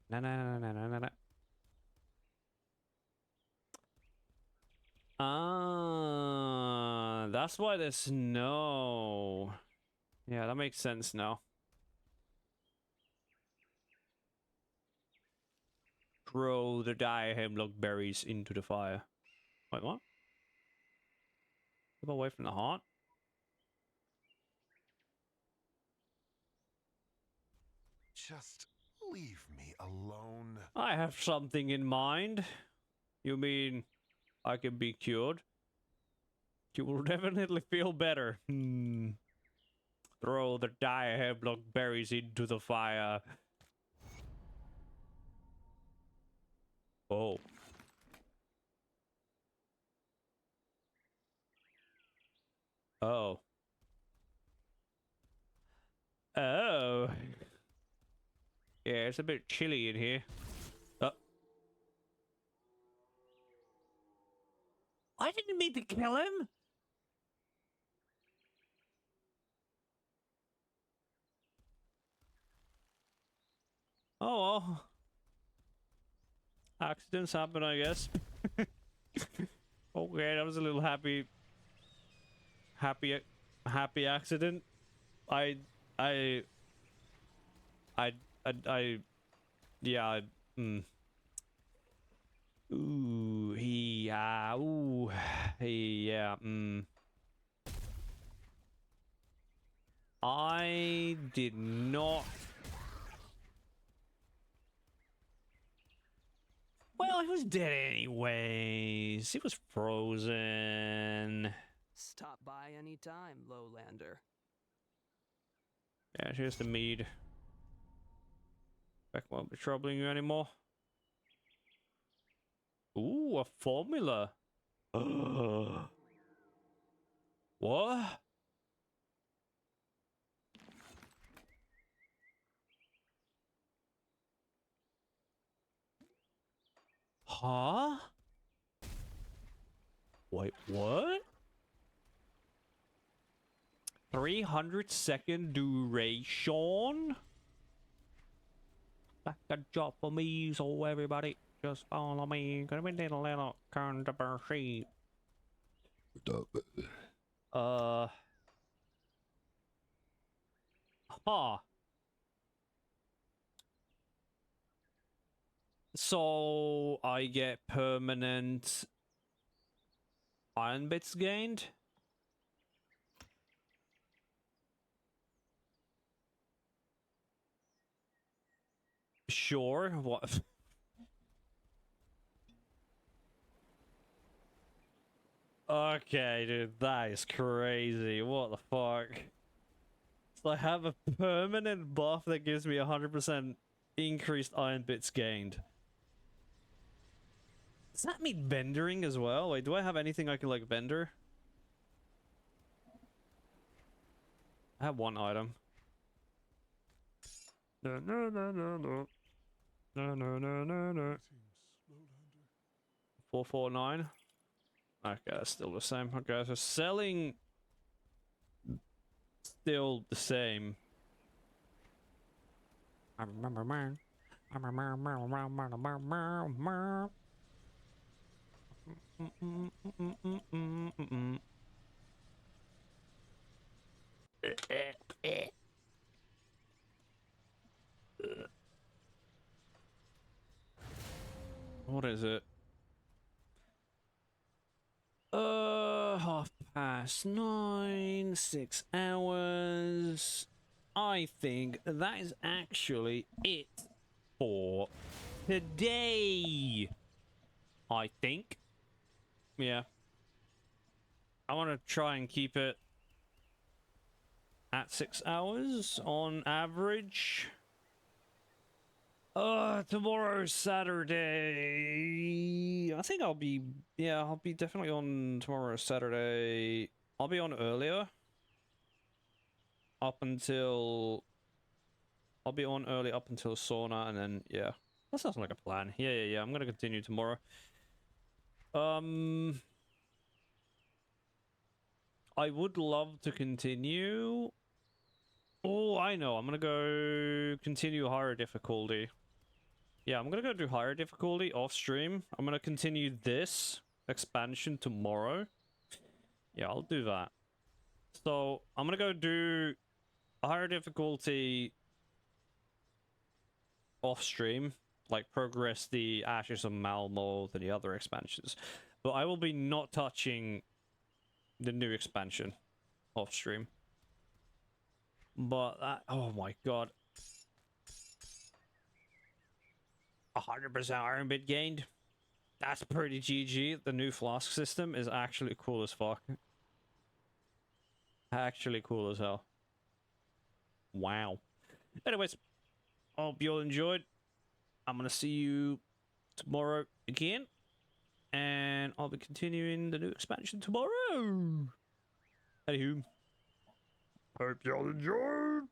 Na. Ah, that's why there's snow. Yeah, that makes sense now. Throw the dire hemlock berries into the fire. Wait, what? Keep away from the heart? Just leave me alone. I have something in mind. You mean I can be cured? You will definitely feel better. Throw the dire hemlock berries into the fire. Oh. Oh. Oh. Yeah, it's a bit chilly in here. Oh. I didn't mean to kill him. Oh well. Accidents happen, I guess. Okay, that was a little happy accident. Yeah. Ooh, yeah. I did not. Well, he was dead anyways. He was frozen. Stop by any time, Lowlander. Yeah, here's the mead. Beck won't be troubling you anymore. Ooh, a formula. What? Huh? Wait, what? 300-second duration? Like a job for me, so everybody just follow me. Gonna be little controversy. Huh. So I get permanent iron bits gained? Sure. What? Okay, dude, that is crazy. What the fuck? So I have a permanent buff that gives me 100% increased iron bits gained. Does that mean vendoring as well? Wait, do I have anything I can, like, vendor? I have one item. No, no, no, no, no. No, no, no, no, no. 449. Okay, that's still the same. Okay, so selling... still the same. What is it? 9:30, 6 hours. I think that is actually it for today. I think. Yeah. I want to try and keep it at 6 hours on average. Tomorrow's Saturday. I think I'll be, yeah, I'll be definitely on tomorrow, Saturday. I'll be on earlier. Up until sauna, and then, yeah. That sounds like a plan. Yeah. I'm gonna continue tomorrow. I would love to continue. Oh, I know. I'm gonna go continue higher difficulty. Yeah, I'm gonna go do higher difficulty off stream. I'm gonna continue this expansion tomorrow. Yeah, I'll do that. So, I'm gonna go do a higher difficulty off stream. Like, progress the Ashes of Malmoth and the other expansions. But I will be not touching the new expansion off stream. But that, oh my god. 100% iron bit gained. That's pretty GG. The new flask system is actually cool as fuck. Actually cool as hell. Wow. Anyways, hope you all enjoyed. I'm gonna see you tomorrow again. And I'll be continuing the new expansion tomorrow. Anywho. Hope y'all enjoyed.